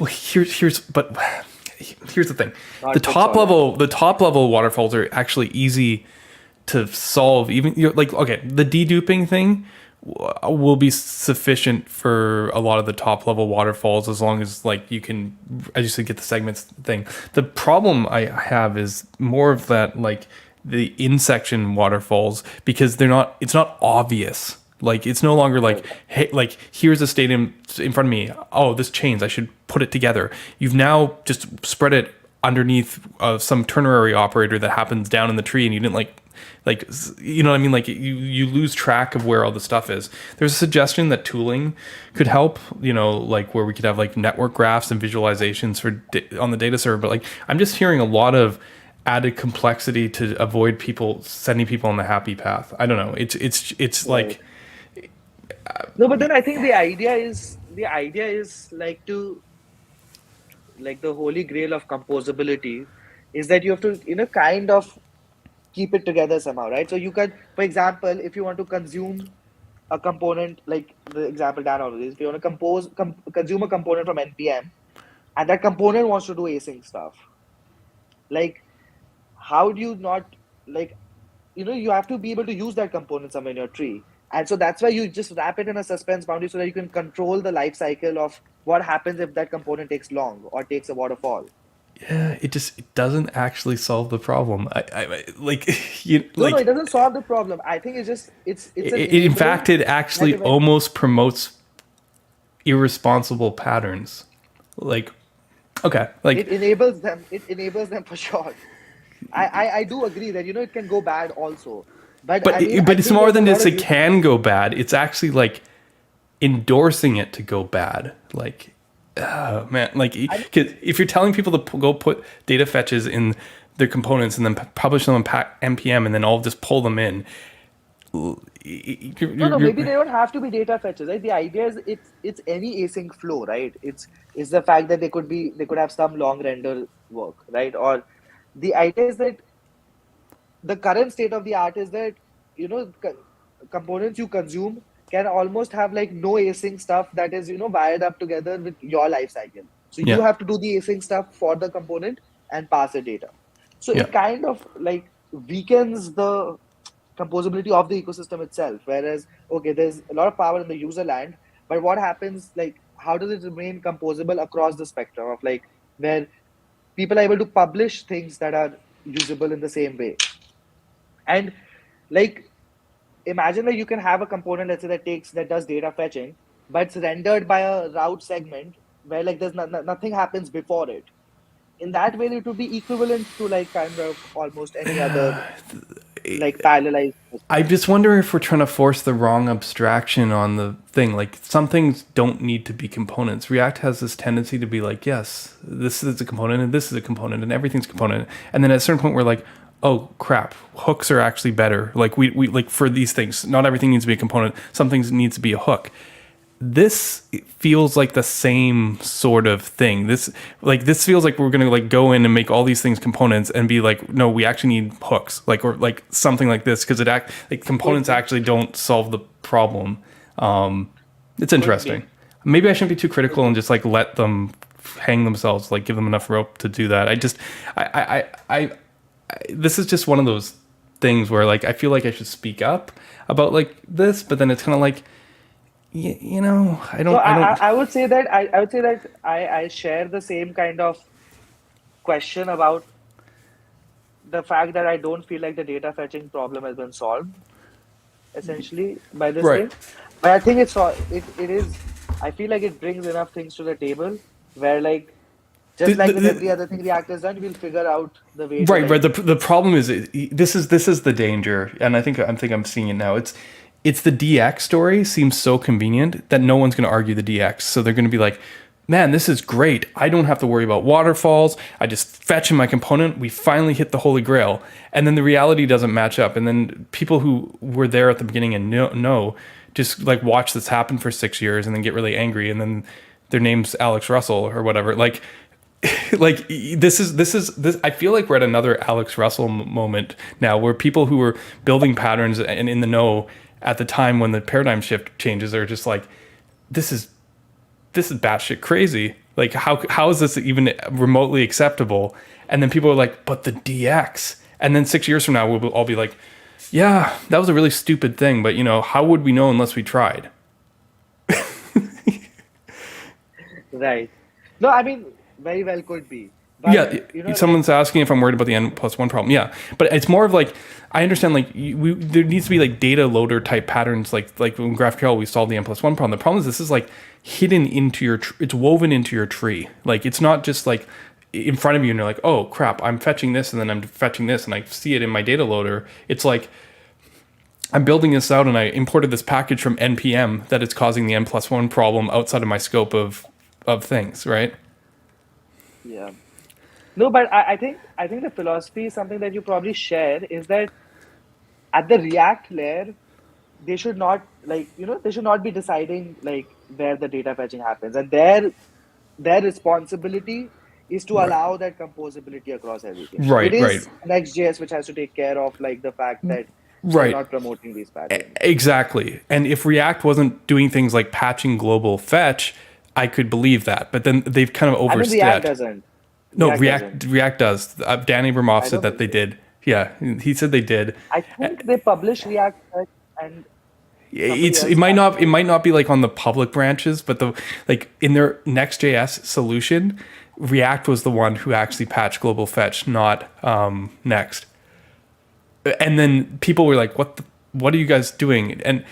here's the thing. Not The with top level waterfalls are actually easy to solve. Even like okay, the deduping thing will be sufficient for a lot of the top level waterfalls as long as like you can, as you said, get the segments thing. The problem I have is more of that like the in section waterfalls because it's not obvious. Like it's no longer like, hey, like here's a state in front of me. Oh, this chains. I should put it together. You've now just spread it underneath some ternary operator that happens down in the tree, and you didn't like you know what I mean? Like you lose track of where all the stuff is. There's a suggestion that tooling could help. Like where we could have like network graphs and visualizations on the data server. But like I'm just hearing a lot of added complexity to avoid sending people on the happy path. I don't know. It's Right. like. No, but then I think the idea is like the holy grail of composability is that you have to kind of keep it together somehow, right? So you can, for example, if you want to consume a component, like the example Dan always, if you want to consume a component from npm, and that component wants to do async stuff, like how do you not like you have to be able to use that component somewhere in your tree. And so that's why you just wrap it in a suspense boundary so that you can control the life cycle of what happens if that component takes long or takes a waterfall. Yeah, it doesn't actually solve the problem. I like No, it doesn't solve the problem. I think it's an in fact, enabling it actually almost promotes irresponsible patterns. Like, okay, like it enables them. It enables them for sure. I do agree that it can go bad also, but I mean I but it's think more there's a than lot just of it can go bad. It's actually like endorsing it to go bad. Like, oh man, like cause if you're telling people to go put data fetches in their components and then publish them on npm and then all just pull them in. No, maybe they don't have to be data fetches, right? The idea is it's any async flow, right? It's the fact that they could have some long render work, right? Or the idea is that the current state of the art is that components you consume can almost have like no async stuff that is wired up together with your life cycle. So you Yeah, have to do the async stuff for the component and pass the data. So yeah. it kind of like weakens the composability of the ecosystem itself. Whereas, okay, there's a lot of power in the user land, but what happens, like, how does it remain composable across the spectrum of like where people are able to publish things that are usable in the same way? And like, imagine that you can have a component, let's say that does data fetching, but it's rendered by a route segment where like there's nothing happens before it. In that way, it would be equivalent to like kind of almost any other like parallelized. I just wonder if we're trying to force the wrong abstraction on the thing. Like some things don't need to be components. React has this tendency to be like, yes, this is a component and this is a component and everything's a component. And then at a certain point we're like, oh crap, hooks are actually better. Like we like for these things, not everything needs to be a component. Some things needs to be a hook. This feels like the same sort of thing. This feels like we're gonna like go in and make all these things components and be like, no, we actually need hooks, like or like something like this because like components actually don't solve the problem. It's interesting. Maybe I shouldn't be too critical and just like let them hang themselves, like give them enough rope to do that. I this is just one of those things where like I feel like I should speak up about like this, but then it's kind of like. You know, I don't. I would say that I would say that I share the same kind of question about the fact that I don't feel like the data fetching problem has been solved essentially by this Right. thing. But I think it is. I feel like it brings enough things to the table where like just like with every other thing React has done, we'll figure out the way to Right. like, The problem is this is the danger, and I think I'm seeing it now. It's the DX story seems so convenient that no one's going to argue the DX. So they're going to be like, man, this is great. I don't have to worry about waterfalls. I just fetch in my component. We finally hit the holy grail. And then the reality doesn't match up. And then people who were there at the beginning and know just like watch this happen for 6 years and then get really angry. And then their name's Alex Russell or whatever. Like, like this is I feel like we're at another Alex Russell moment now where people who were building patterns and in the know at the time when the paradigm shift changes are just like, this is batshit crazy. Like how is this even remotely acceptable? And then people are like, but the DX. And then 6 years from now, we'll all be like, yeah, that was a really stupid thing. But you know, how would we know unless we tried? right. No, I mean, very well could be. But, Yeah, you know, someone's asking if I'm worried about the N+1 problem. Yeah, but it's more of like I understand like there needs to be like data loader type patterns like in GraphQL we solved the N+1 problem. The problem is this is like hidden into your it's woven into your tree. Like it's not just like in front of you and you're like, oh crap, I'm fetching this and then I'm fetching this and I see it in my data loader. It's like I'm building this out and I imported this package from npm that is causing the N+1 problem outside of my scope of things, right? yeah. No, but I think the philosophy is something that you probably share is that at the React layer, they should not like they should not be deciding like where the data fetching happens, and their responsibility is to Right. allow that composability across everything. It Right. is Next.js which has to take care of like the fact that they're Right. not promoting these patterns. Exactly. And if React wasn't doing things like patching global fetch, I could believe that. But then they've kind of I mean, React overstepped. doesn't. No, React doesn't. React does. Dan Abramov I said don't that they believe it. did. Yeah, he said they did. I think they publish React and somebody It else might not patches. be like on the public branches, but the like in their Next.js solution, React was the one who actually patched global fetch, not Next. And then people were like, what are you guys doing?" And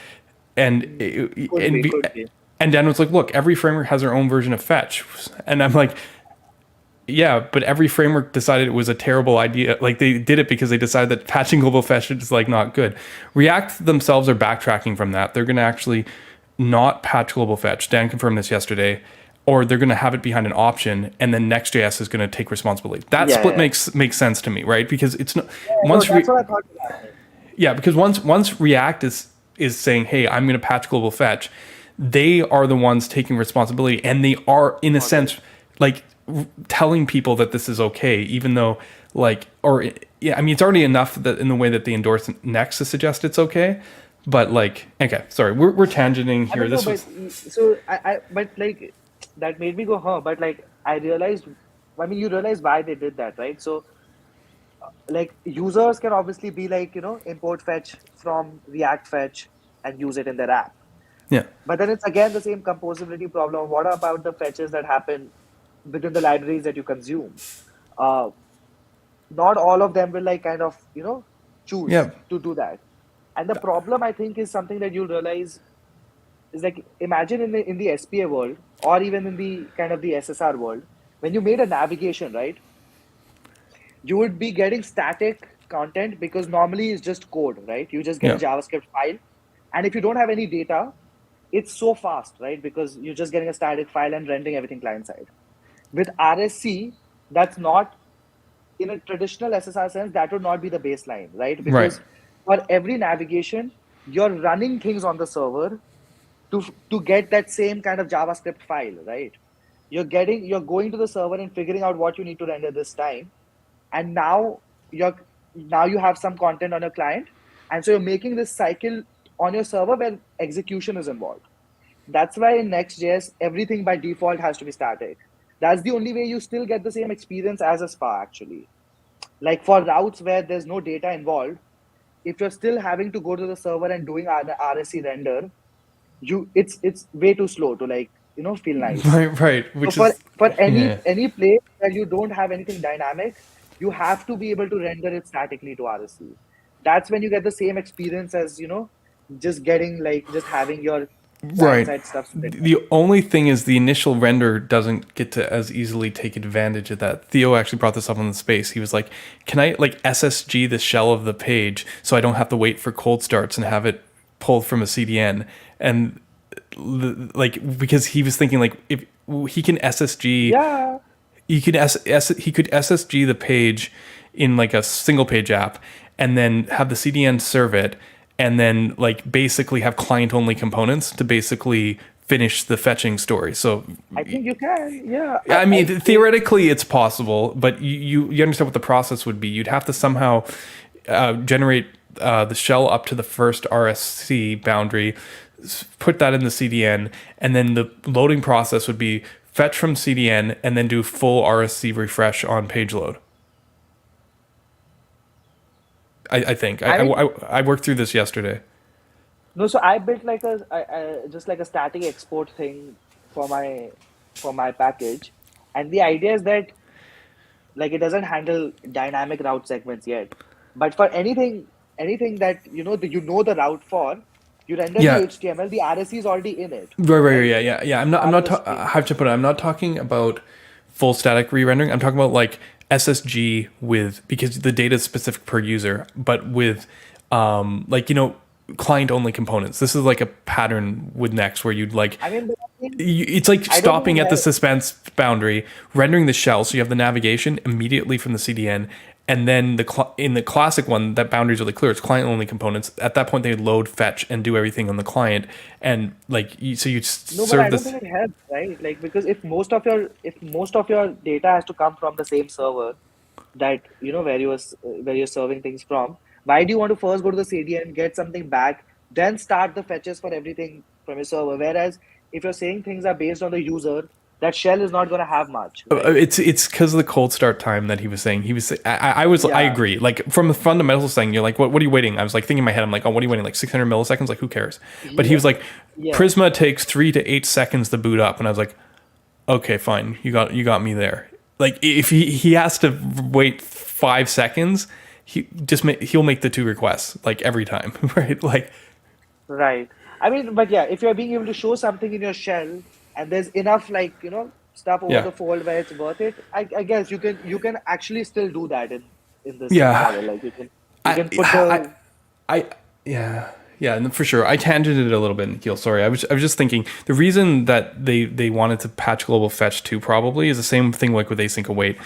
Could be, could be. and Dan was like, "Look, every framework has their own version of fetch," and I'm like, "Yeah, but every framework decided it was a terrible idea. Like they did it because they decided that patching global fetch is like not good." React themselves are backtracking from that. They're going to actually not patch global fetch. Dan confirmed this yesterday. Or they're going to have it behind an option, and then Next.js is going to take responsibility. That Yeah, split yeah. makes sense to me, right? Because it's not No, once that's what I thought. yeah, because once React is saying, "Hey, I'm going to patch global fetch," they are the ones taking responsibility, and they are in a sense like telling people that this is okay, even though like or yeah, I mean it's already enough that in the way that they endorse Next to suggest it's okay, but like okay, sorry, we're tangenting I here. mean, no, This but was so but like that made me go, huh? But like I realized, I mean, you realize why they did that, right? So like users can obviously be like, import fetch from React fetch and use it in their app. yeah. But then it's again the same composability problem. What about the fetches that happen within the libraries that you consume? Uh, Not all of them will like kind of, choose Yeah, to do that. And the problem I think is something that you'll realize is like imagine in the SPA world or even in the kind of the SSR world, when you made a navigation, right? You would be getting static. content because normally it's just code, right? You just get a Yeah. JavaScript file. And if you don't have any data, it's so fast, right? Because you're just getting a static file and rendering everything client side. With RSC, that's not in a traditional SSR sense, that would not be the baseline, right? Right. Because for every navigation, you're running things on the server to get that same kind of JavaScript file, right? You're going to the server and figuring out what you need to render this time, and you're now you have some content on your client, and so you're making this cycle on your server where execution is involved. That's why in Next.js, everything by default has to be static. That's the only way you still get the same experience as a SPA, actually. Like for routes where there's no data involved, if you're still having to go to the server and doing RSC render, it's way too slow to feel nice. Right. So Which is, for yeah. any place where you don't have anything dynamic, you have to be able to render it statically to RSC. That's when you get the same experience as just having your client Right. side stuff split up. The only thing is the initial render doesn't get to as easily take advantage of that. Theo actually brought this up on the space. He was like, "Can I like SSG the shell of the page so I don't have to wait for cold starts and have it pulled from a CDN?" And like because he was thinking like if he can SSG, Yeah, he could he could SSG the page in like a single page app and then have the CDN serve it and then like basically have client only components to basically finish the fetching story. So I think you can. Yeah, I mean I think theoretically it's possible, but you understand what the process would be. You'd have to somehow generate the shell up to the first RSC boundary, put that in the CDN, and then the loading process would be fetch from CDN and then do full RSC refresh on page load. I think I mean I worked through this yesterday. no. So I built like just like a static export thing for my package, and the idea is that like it doesn't handle dynamic route segments yet, but for anything that you know the route for, you render the Yeah, HTML. The RSC is already in it, right, right? yeah. Part I'm of not. the I stream. have to put it. I'm not talking about full static re-rendering. I'm talking about like SSG with because the data is specific per user, but with like client only components. This is like a pattern with Next where you'd like I mean, but I think it's like I don't think stopping it at the has. suspense boundary, rendering the shell, so you have the navigation immediately from the CDN, and then in the classic one, that boundary is really clear. It's client only components. At that point, they load, fetch, and do everything on the client, and like so you No, but serve I don't this. think it helps, right? Like because if most of your data has to come from the same server that where you're serving things from, why do you want to first go to the CDN, get something back, then start the fetches for everything from your server? Whereas if you're saying things are based on the user, that shell is not going to have much, right? It's because of the cold start time that he was saying. He was I Yeah, agree. Like from the fundamentals thing, you're like, what are you waiting? I was like thinking in my head, I'm like, oh, what are you waiting? Like 600 milliseconds? Like who cares? But he yeah, was like, yeah. Prisma takes 3 to 8 seconds to boot up, and I was like, okay, fine, you got me there. Like if he has to wait 5 seconds, he'll make the two requests like every time, right? Like Right. I mean, but yeah, if you're being able to show something in your shell and there's enough stuff over yeah, the fold where it's worth it, I guess you can actually still do that in this yeah. model. Like you I can put I the I yeah. Yeah, for sure. I tangented it a little bit, Nikhil. Sorry. I was just thinking the reason that they wanted to patch global fetch too probably is the same thing like with async await.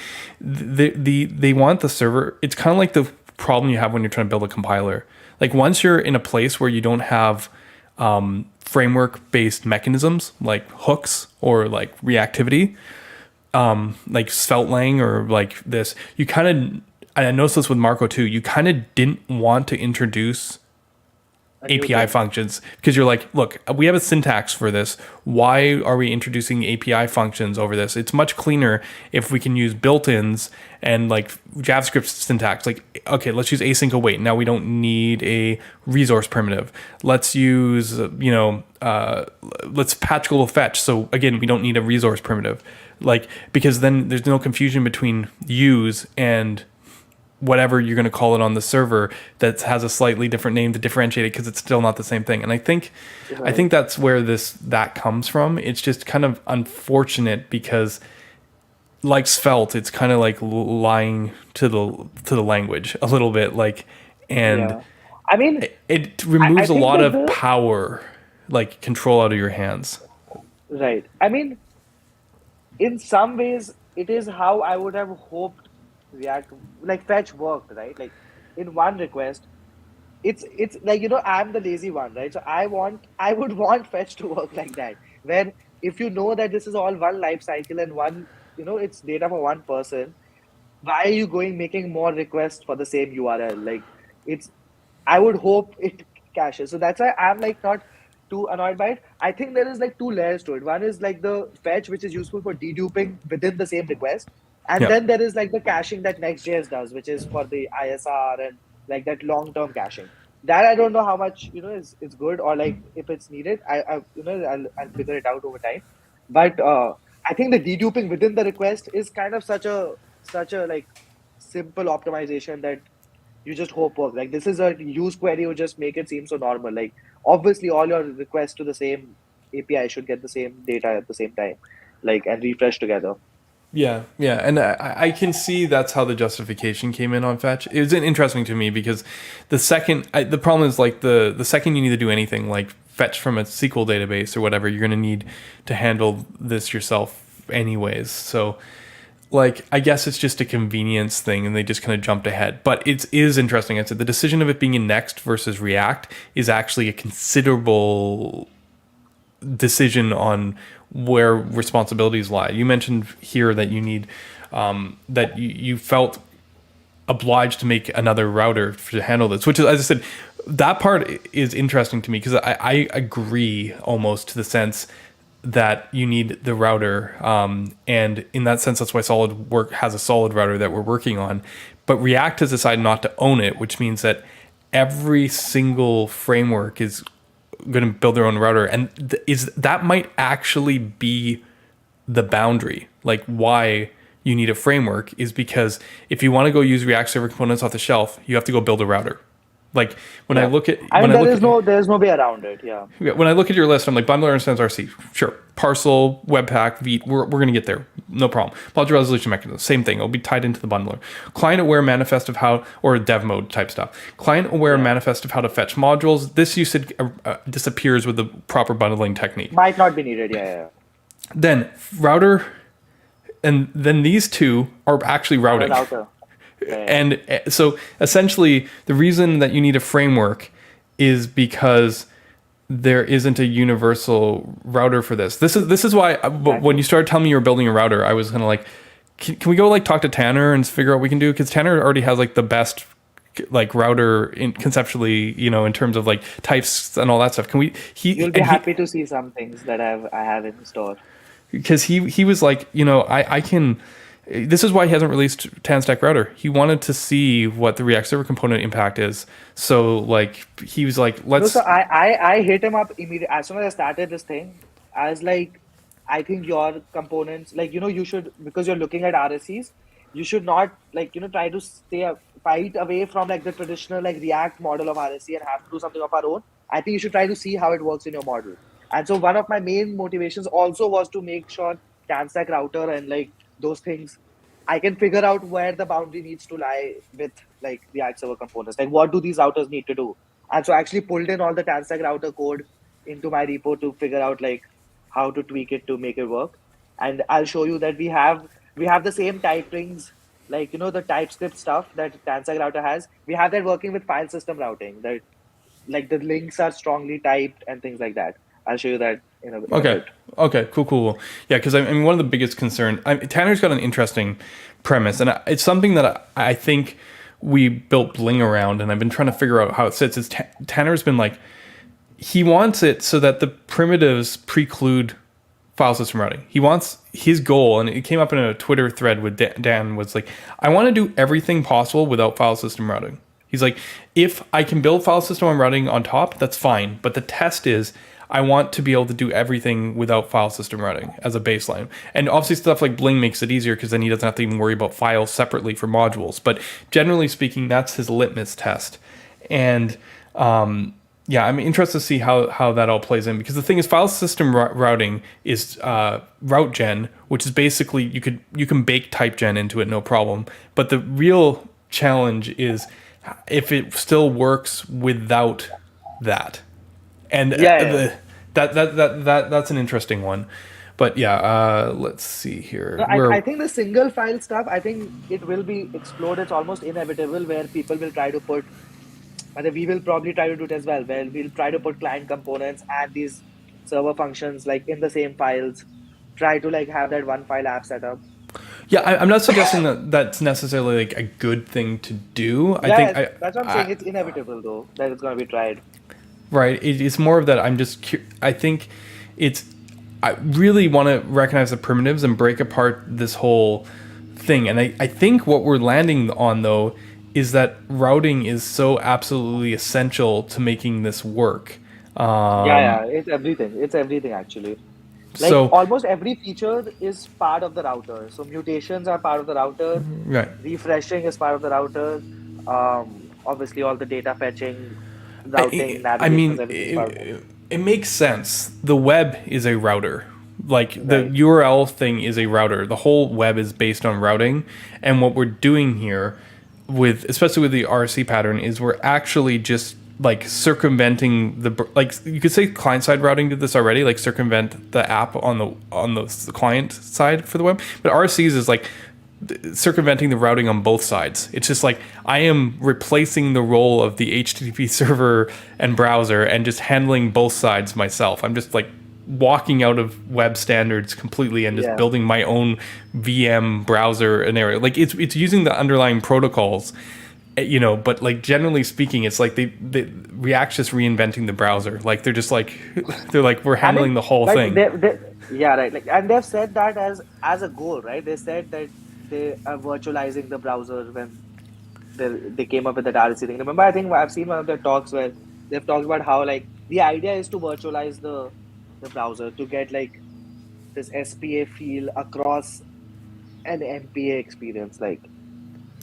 They want the server. It's kind of like the problem you have when you're trying to build a compiler. Like once you're in a place where you don't have framework based mechanisms like hooks or like reactivity, like Svelte lang or like this, you kind of, and I noticed this with Marco too, you kind of didn't want to introduce a new API thing. functions because you're like, look, we have a syntax for this. Why are we introducing API functions over this? It's much cleaner if we can use built-ins and like JavaScript syntax. Like, okay, let's use async await. Now we don't need a resource primitive. Let's use, let's patch global fetch. So again, we don't need a resource primitive. Like, because then there's no confusion between use and whatever you're going to call it on the server that has a slightly different name to differentiate it because it's still not the same thing. And I think Right. that's where that comes from. It's just kind of unfortunate because like Svelte, it's kind of like lying to the language a little bit, like, and Yeah. I mean, it I removes a think lot that of power, like control out of your hands. right. I mean, in some ways, it is how I would have hoped React, like fetch worked, right? Like in one request, it's like I'm the lazy one, right? So I would want fetch to work like that, where if you know that this is all one life cycle and one, it's data for one person, why are you going making more requests for the same URL? Like it's I would hope it caches. So that's why I'm like not too annoyed by it. I think there is like two layers to it. One is like the fetch, which is useful for deduping within the same request. And Yeah. then there is like the caching that Next.js does, which is for the ISR and like that long-term caching. That I don't know how much, is good or like if it's needed. I'll figure it out over time. But I think the deduping within the request is kind of such a like simple optimization that you just hope of. Like this is a use query, you just make it seem so normal. Like obviously all your requests to the same API should get the same data at the same time, like and refresh together. Yeah, yeah, and I can see that's how the justification came in on fetch. It was interesting to me because the problem is like the second you need to do anything like fetch from a SQL database or whatever, you're going to need to handle this yourself anyways. So like I guess it's just a convenience thing, and they just kind of jumped ahead. But it is interesting. I said the decision of it being in Next versus React is actually a considerable decision on where responsibilities lie. You mentioned here that you need that you felt obliged to make another router to handle this, which is, as I said, that part is interesting to me because I agree almost to the sense that you need the router, and in that sense, that's why Solid Work has a solid router that we're working on. But React has decided not to own it, which means that every single framework is going to build their own router, and is that might actually be the boundary. Like why you need a framework is because if you want to go use React Server components off the shelf, you have to go build a router. Like when I Yeah. look at I when mean I look at there's no way around it. Yeah. when I look at your list, I'm like bundler understands RC, sure. Parcel, Webpack, Vite, we're gonna get there, no problem. Module resolution mechanism, same thing. It'll be tied into the bundler. Client aware manifest of how, or dev mode type stuff. Client aware Yeah. manifest of how to fetch modules. This usage disappears with the proper bundling technique. Might not be needed. Yeah, yeah. Then router, and then these two are actually And a routing. router. Yeah, yeah. And so essentially, the reason that you need a framework is because there isn't a universal router for this. This is why when you started telling me you were building a router, I was kind of like, can we go like talk to Tanner and figure out what we can do? Because Tanner already has like the best like router in conceptually, in terms of like types and all that stuff. Can we? You'll be happy to see some things that I have in store. Because he was like, I can. This is why he hasn't released TanStack Router. He wanted to see what the React Server component impact is. So like he was like, No, let's. so I hit him up immediately as soon as I started this thing. I was like, I think your components, like you should, because you're looking at RSCs, you should not like try to fight away from like the traditional like React model of RSC and have to do something of our own. I think you should try to see how it works in your model. And so one of my main motivations also was to make sure TanStack Router and like those things, I can figure out where the boundary needs to lie with like React Server components. Like what do these routers need to do? And so I actually pulled in all the TanStack router code into my repo to figure out like how to tweak it to make it work. And I'll show you that we have the same type rings, like the TypeScript stuff that TanStack router has. We have that working with file system routing. That like the links are strongly typed and things like that. I'll show you that in a Okay. bit. Okay. Cool. Yeah, because I mean, one of the biggest concern. Tanner's got an interesting premise, and it's something that I think we built Bling around, and I've been trying to figure out how it sits. Is Tanner's been like, he wants it so that the primitives preclude file system routing. He wants his goal, and it came up in a Twitter thread with Dan was like, I want to do everything possible without file system routing. He's like, if I can build file system routing on top, that's fine. But the test is I want to be able to do everything without file system routing as a baseline. And obviously stuff like Bling makes it easier because then he doesn't have to even worry about files separately for modules. But generally speaking, that's his litmus test. And Yeah, I'm interested to see how that all plays in, because the thing is, file system routing is route gen, which is basically you can bake type gen into it, no problem. But the real challenge is if it still works without that, and Yeah, yeah. that's an interesting one. But yeah, let's see here. No, I Where think the single file stuff, I think it will be explode. It's almost inevitable where people will try to put, and we will probably try to do it as well, where we'll try to put client components and these server functions like in the same files, try to like have that one file app setup. yeah, I'm not suggesting that that's necessarily like a good thing to do. I Yeah, think yeah, that's what I'm saying. It's inevitable though that it's gonna be tried. right. It's more of that. I think it's. I really want to recognize the primitives and break apart this whole thing. And I think what we're landing on though is that routing is so absolutely essential to making this work. Yeah, yeah, it's everything. It's everything actually. Like So almost every feature is part of the router. So mutations are part of the router. right. Refreshing is part of the router. Obviously, all the data fetching, routing, I navigations, mean, everything is part of it. it makes sense. The web is a router. Like the Right. URL thing is a router. The whole web is based on routing. And what we're doing here with, especially with the RC pattern, is we're actually just like circumventing like you could say client side routing did this already, like circumvent the app on the client side for the web. But RCs is like circumventing the routing on both sides. It's just like I am replacing the role of the HTTP server and browser and just handling both sides myself. I'm just like walking out of web standards completely and just Yeah. building my own VM browser and area. Like it's using the underlying protocols, but like generally speaking, it's like they React's just reinventing the browser. Like they're just like they're like we're I mean, handling the whole like thing. yeah, right. Like, and they've said that as a goal, right? They said that they are virtualizing the browser when they came up with that RC thing. Remember, I think I've seen one of their talks where they've talked about how like the idea is to virtualize the browser to get like this SPA feel across an MPA experience. Like,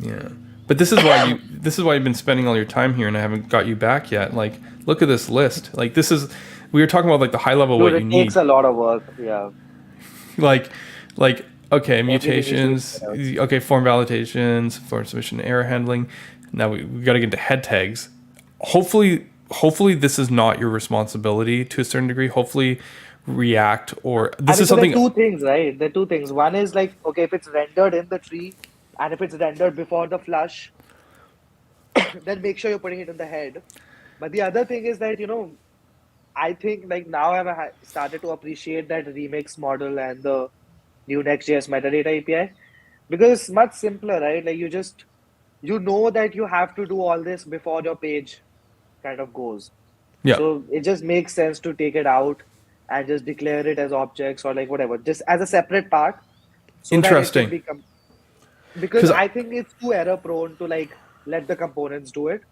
Yeah. But this is why you've been spending all your time here and I haven't got you back yet. Like look at this list. Like this is we were talking about like the high level dude, what you it takes need. a lot of work. Yeah, Like okay, everything needs to be mutations, figured out. okay, form validations, form submission error handling. Now we got to get into head tags. Hopefully this is not your responsibility to a certain degree. Hopefully React or I this mean, is so there are something two things, right? There are two things. One is like, okay, if it's rendered in the tree and if it's rendered before the flush, then make sure you're putting it in the head. But the other thing is that, I think like now I've started to appreciate that remix model and the new Next.js metadata API because it's much simpler, right? Like you know that you have to do all this before your page kind of goes. yeah, So it just makes sense to take it out and just declare it as objects or like whatever, just as a separate part so that it can interesting. become because Cuz I think it's too error prone to like let the components do it,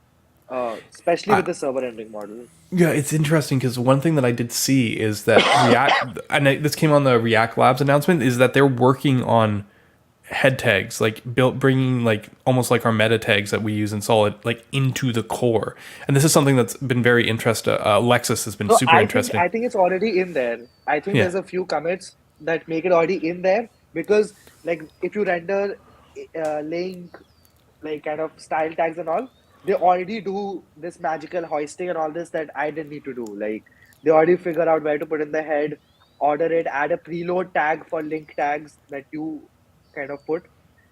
especially with I the server rendering model. Yeah, it's interesting because one thing that I did see is that React, and this came on the React Labs announcement, is that they're working on head tags, like bringing like almost like our meta tags that we use in Solid, like into the core. And this is something that's been very interesting. Lexus has been No, super I think interesting. I think it's already in there. I think Yeah, there's a few commits that make it already in there because like if you render link like kind of style tags and all, they already do this magical hoisting and all this that I didn't need to do. Like they already figure out where to put in the head, order it, add a preload tag for link tags that you kind of put.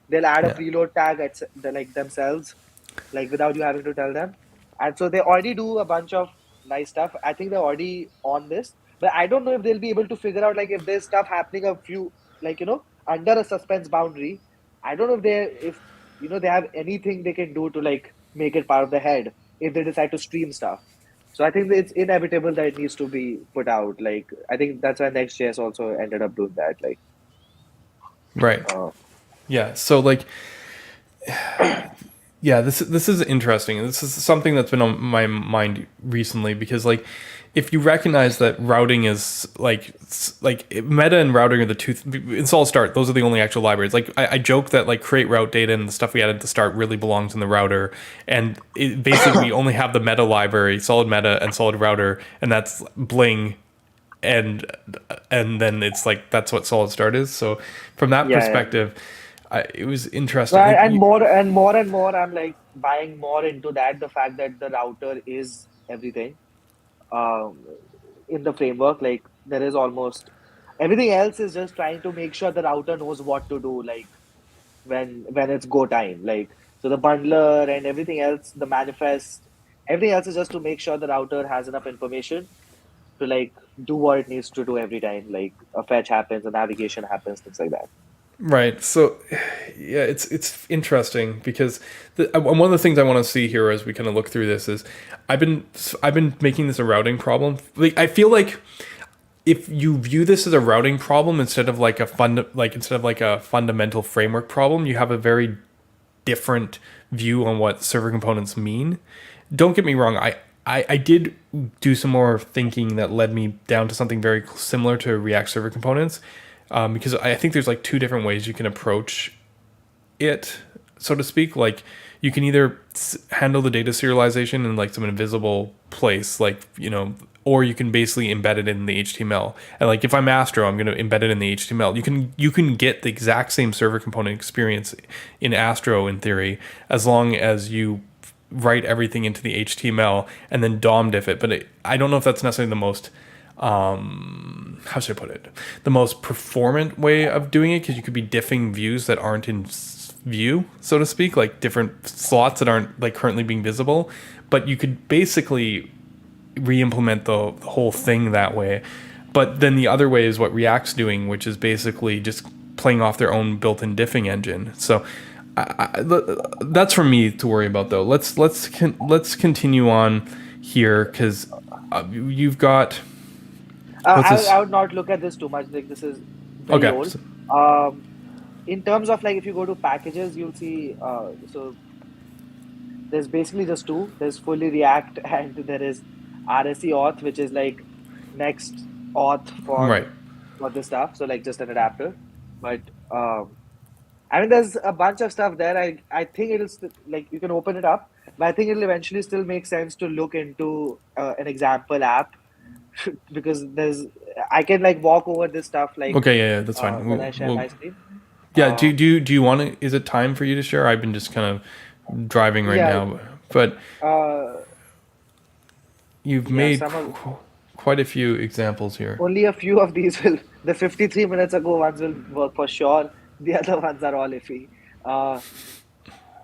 They'll add a yeah, preload tag at like themselves, like without you having to tell them. And so they already do a bunch of nice stuff. I think they're already on this, but I don't know if they'll be able to figure out like if there's stuff happening a few like under a suspense boundary. I don't know if they have anything they can do to like make it part of the head if they decide to stream stuff. So I think that it's inevitable that it needs to be put out. Like I think that's why Next.js also ended up doing that. Like, right. uh, Yeah, so like Yeah, this is interesting. This is something that's been on my mind recently because like if you recognize that routing is like meta and routing are the two in SolidStart, those are the only actual libraries. Like I joke that like create route data and the stuff we added to start really belongs in the router, and basically we only have the meta library, solid meta and solid router, and that's Bling, and then it's like that's what SolidStart is. So from that Yeah, yeah. perspective, it was So interesting. Like and more, I'm like buying more into that, the fact that the router is everything um, in the framework. Like there is almost everything else is just trying to make sure the router knows what to do, like when it's go time. Like so the bundler and everything else, the manifest, everything else is just to make sure the router has enough information to like do what it needs to do every time. Like a fetch happens, a navigation happens, things like that. right. So, yeah, it's interesting because one of the things I want to see here as we kind of look through this is I've been I've been making this a routing problem. Like I feel like if you view this as a routing problem instead of like a fundamental framework problem, you have a very different view on what server components mean. Don't get me wrong, I did do some more thinking that led me down to something very similar to React server components, because I think there's like two different ways you can approach it, so to speak. Like you can either handle the data serialization in like some invisible place, like or you can basically embed it in the HTML. And like if I'm Astro, I'm going to embed it in the HTML. You can get the exact same server component experience in Astro in theory, as long as you write everything into the HTML and then DOM diff it. But I don't know if that's necessarily the most how should I put it? The most performant way of doing it, because you could be diffing views that aren't in view, so to speak, like different slots that aren't like currently being visible. But you could basically re-implement the whole thing that way. But then the other way is what React's doing, which is basically just playing off their own built-in diffing engine. So that's for me to worry about, though. Let's continue on here because you've got what's this? I would not look at this too much. Like this is very Okay, old. so, Um, in terms of like if you go to packages, you'll see. So there's basically just two. There's fully React and there is RSE Auth, which is like next auth right. for this stuff. So like just an adapter. But I mean, there's a bunch of stuff there. I think like you can open it up, but I think it'll eventually still make sense to look into an example app because I can like walk over this stuff like Okay, yeah, that's fine. when I share my screen. Yeah. Um, Do you want to? Is it time for you to share? I've been just kind of driving right yeah, now, but uh, you've yeah. made quite a few examples here. Only a few of these will. The 53 minutes ago ones will work for sure. The other ones are all iffy.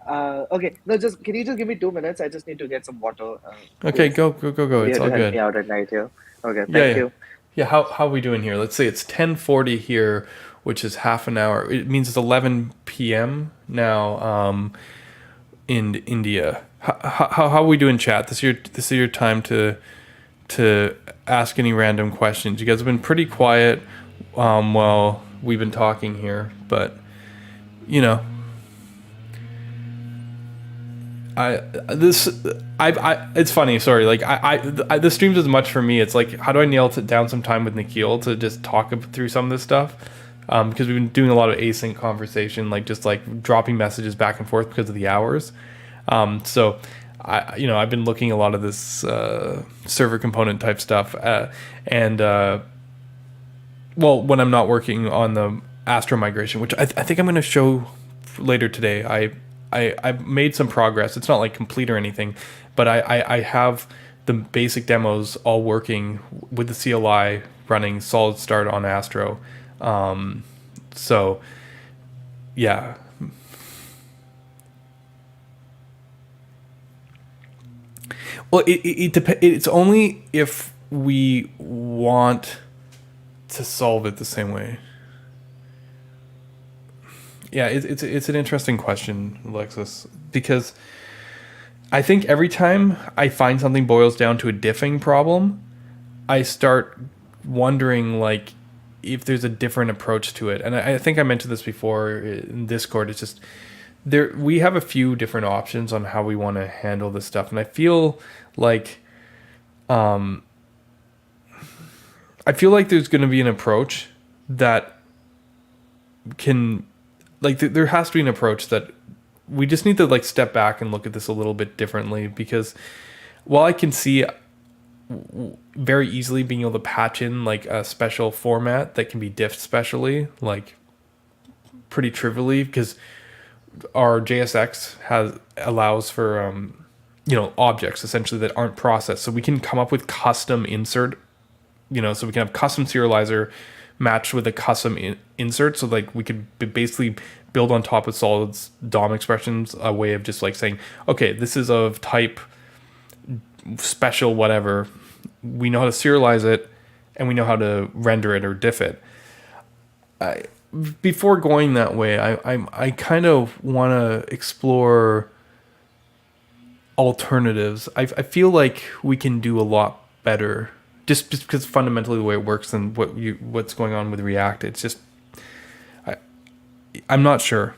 Uh, okay, no, just can you just give me 2 minutes? I just need to get some water. Okay, Please. go. Somebody It's had all to help me good. out at night here. Okay, Yeah, thank yeah, you. yeah. How are we doing here? Let's say it's 10:40 here, which is half an hour. It means it's 11 p.m. now in India. How are we doing, chat? This is your time to ask any random questions. You guys have been pretty quiet while we've been talking here, but you know, I this I it's funny. Sorry, like the streams as much for me. It's like how do I nail down some time with Nikhil to just talk through some of this stuff. Because we've been doing a lot of async conversation, like just like dropping messages back and forth because of the hours. So I've been looking a lot of this server component type stuff, and well, when I'm not working on the Astro migration, which I think I'm going to show later today. I've made some progress. It's not like complete or anything, but I have the basic demos all working with the CLI running SolidStart on Astro. So yeah. Well, it's only if we want to solve it the same way. Yeah, it's an interesting question, Alexis, because I think every time I find something boils down to a diffing problem, I start wondering like if there's a different approach to it. And I think I mentioned this before in Discord. It's just we have a few different options on how we want to handle this stuff, and like I feel like there's going to be an approach that can there has to be an approach that we just need to like step back and look at this a little bit differently, because while I can see very easily being able to patch in like a special format that can be diffed specially, like pretty trivially, because our JSX allows for objects essentially that aren't processed, so we can come up with custom insert, so we can have custom serializer matched with a custom insert, so like we could basically build on top of Solid's DOM expressions a way of just like saying, okay, this is of type special whatever, we know how to serialize it and we know how to render it or diff it. Before going that way, I kind of want to explore alternatives. I feel like we can do a lot better just because fundamentally the way it works and what's going on with React. It's just I'm not sure.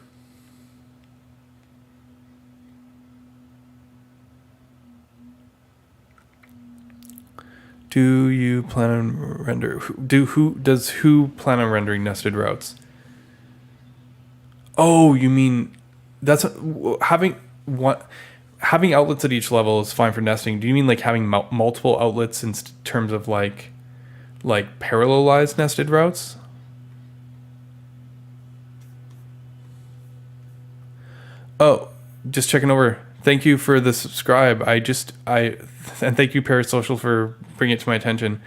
Do you plan on who plan on rendering nested routes? Oh, you mean that's having outlets at each level is fine for nesting. Do you mean like having multiple outlets in terms of like parallelized nested routes? Oh, just checking over. Thank you for the subscribe. And thank you Parasocial for bringing it to my attention.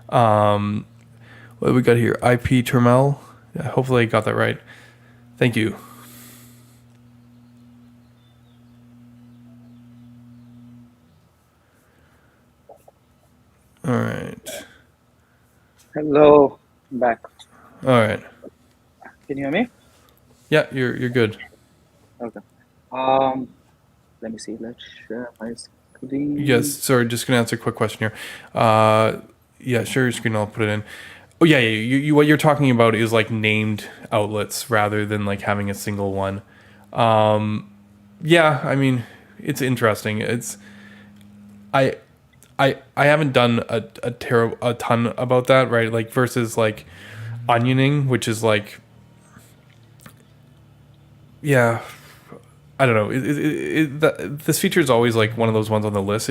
What do we got here? IP Termel. Hopefully I got that right. Thank you. All right. Hello, back. All right. Can you hear me? Yeah, you're good. Okay. Let me see. Let's share my screen. Yes. Sorry, just gonna answer a quick question here. Yeah, share your screen. I'll put it in. Oh yeah, you what you're talking about is like named outlets rather than like having a single one. Yeah, I mean, it's interesting. I haven't done a ton about that, right? Like versus like onioning, which is like, yeah, I don't know. This feature is always like one of those ones on the list.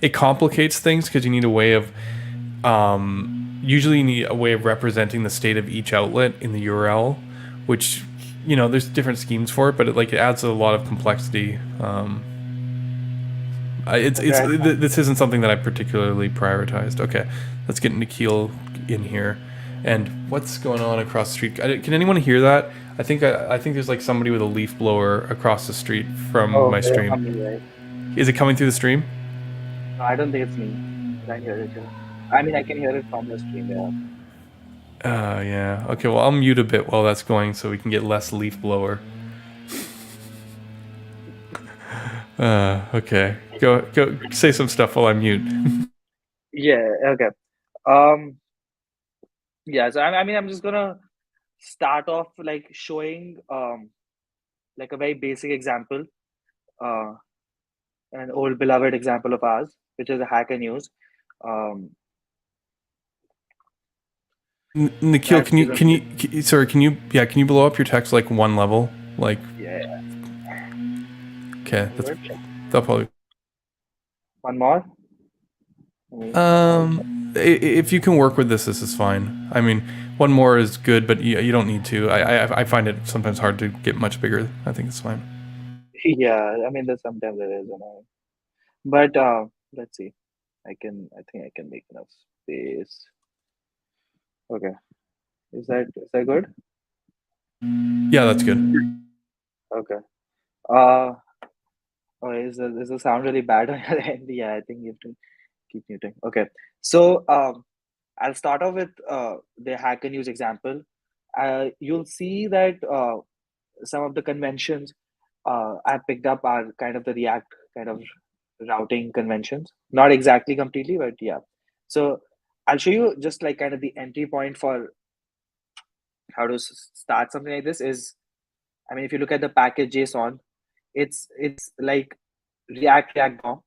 It complicates things because you need a way of usually you need a way of representing the state of each outlet in the URL, which there's different schemes for it, but it adds a lot of complexity. This isn't something that I particularly prioritized. Okay, let's get Nikhil in here. And what's going on across the street? Can anyone hear that? I think there's like somebody with a leaf blower across the street from my stream. Me, right? Is it coming through the stream? No, I don't think it's me. I hear it. I mean, I can hear it from the stream. Yeah. Yeah. Okay. Well, I'll mute a bit while that's going so we can get less leaf blower. Okay. Go say some stuff while I mute. Yeah. Okay. Yeah. So I'm just gonna start off like showing like a very basic example, an old beloved example of ours, which is a Hacker News. Nikhil, can you blow up your text like one level? Like, yeah. Okay, that'll probably. One more. If you can work with this is fine. I mean, one more is good, but you don't need to. I find it sometimes hard to get much bigger. I think it's fine. Yeah, I mean, sometimes there is, but let's see. I think I can make enough space. Okay, is that good? Yeah, that's good. Okay. Is the sound really bad on your end? Yeah, I think you have to keep muting. Okay, so I'll start off with the Hacker News example. You'll see that some of the conventions I picked up are kind of the React kind of routing conventions. Not exactly completely, but yeah. So I'll show you just like kind of the entry point for how to start something like this is I mean, if you look at the package JSON, it's like React DOM.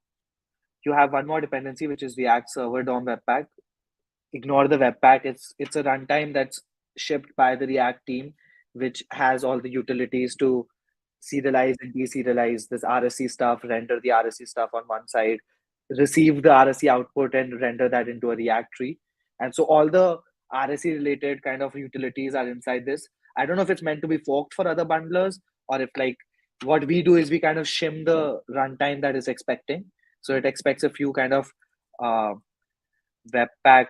You have one more dependency, which is React Server DOM Webpack. Ignore the Webpack. It's a runtime that's shipped by the React team, which has all the utilities to serialize and deserialize this RSC stuff, render the RSC stuff on one side, receive the RSC output and render that into a React tree. And so all the RSC related kind of utilities are inside this. I don't know if it's meant to be forked for other bundlers, or if like what we do is we kind of shim the runtime that is expecting. So it expects a few kind of uh, Webpack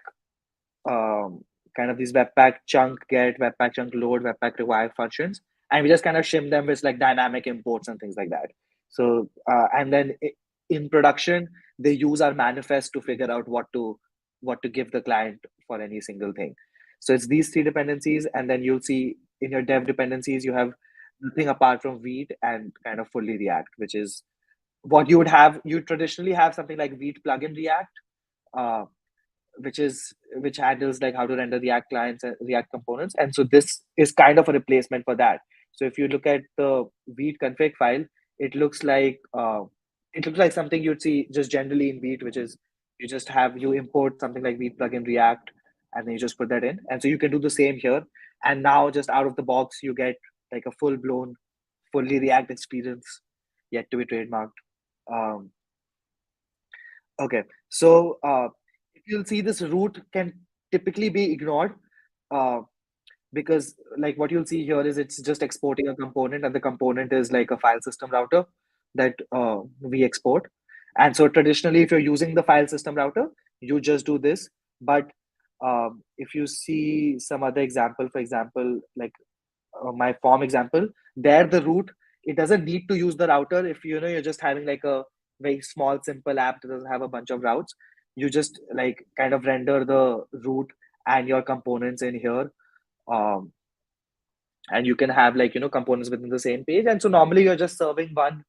kind of these Webpack chunk get, Webpack chunk load, Webpack require functions, and we just kind of shim them with like dynamic imports and things like that. So and then in production, they use our manifest to figure out what to give the client for any single thing. So it's these three dependencies, and then you'll see in your dev dependencies you have nothing apart from Vite and kind of fully React, which is what you would have. You traditionally have something like Vite plugin React, uh, which handles like how to render React clients and React components. And so this is kind of a replacement for that. So if you look at the Vite config file, it looks like something you'd see just generally in Vite, which is you import something like Vite plugin React, and then you just put that in. And so you can do the same here. And now just out of the box, you get like a full blown, fully React experience, yet to be trademarked. Um, okay, so you'll see this root can typically be ignored uh, because like what you'll see here is it's just exporting a component, and the component is like a file system router that we export. And so traditionally, if you're using the file system router, you just do this. But if you see some other example, for example, like my form example, there the root, it doesn't need to use the router. If you're just having like a very small simple app that doesn't have a bunch of routes, you just like kind of render the root and your components in here, um, and you can have like components within the same page. And so normally you're just serving one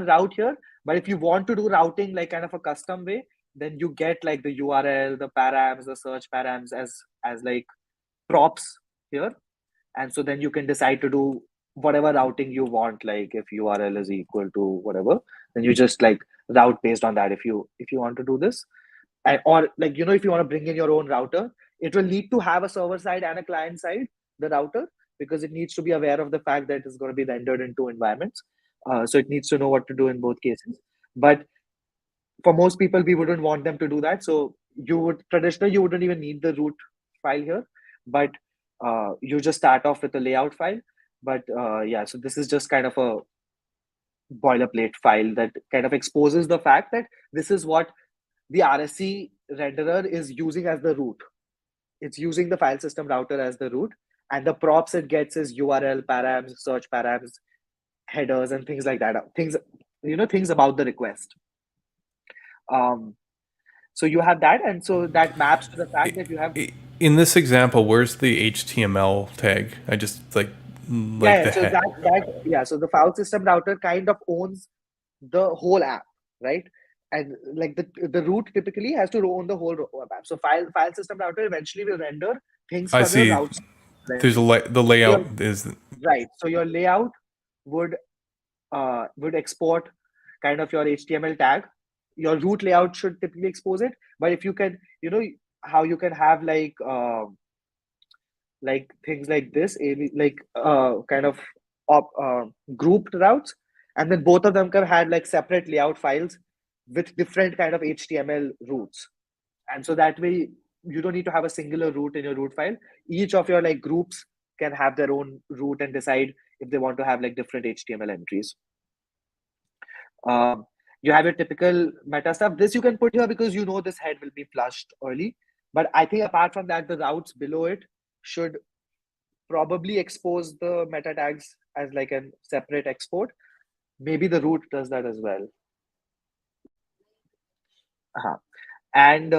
route here, but if you want to do routing like kind of a custom way, then you get like the URL, the params, the search params as like props here. And so then you can decide to do whatever routing you want. Like if URL is equal to whatever, then you just like route based on that. If you want to do this, or like if you want to bring in your own router, it will need to have a server side and a client side, the router, because it needs to be aware of the fact that it's going to be rendered in two environments. So it needs to know what to do in both cases. But for most people, we wouldn't want them to do that. So you wouldn't even need the root file here, but you just start off with a layout file. But yeah, so this is just kind of a boilerplate file that kind of exposes the fact that this is what the RSC renderer is using as the root. It's using the file system router as the root, and the props it gets is URL params, search params, headers, and things like that. Things about the request. So you have that, and so that maps to the fact that you have. In this example, where's the HTML tag? I just like the So head. so the file system router kind of owns the whole app, right? And like the root typically has to own the whole web app. So file system router eventually will render things I for the see. routes. There's the Your, layout is right. So your layout would export kind of your HTML tag. Your root layout should typically expose it, but if you can, how you can have like things like this, like kind of grouped routes, and then both of them can have like separate layout files with different kind of HTML roots, and so that way you don't need to have a singular root in your root file. Each of your like groups can have their own root and decide if they want to have like different HTML entries. Um, you have your typical meta stuff. This you can put here because this head will be flushed early. But I think apart from that, the routes below it should probably expose the meta tags as like a separate export. Maybe the root does that as well. Uh-huh. And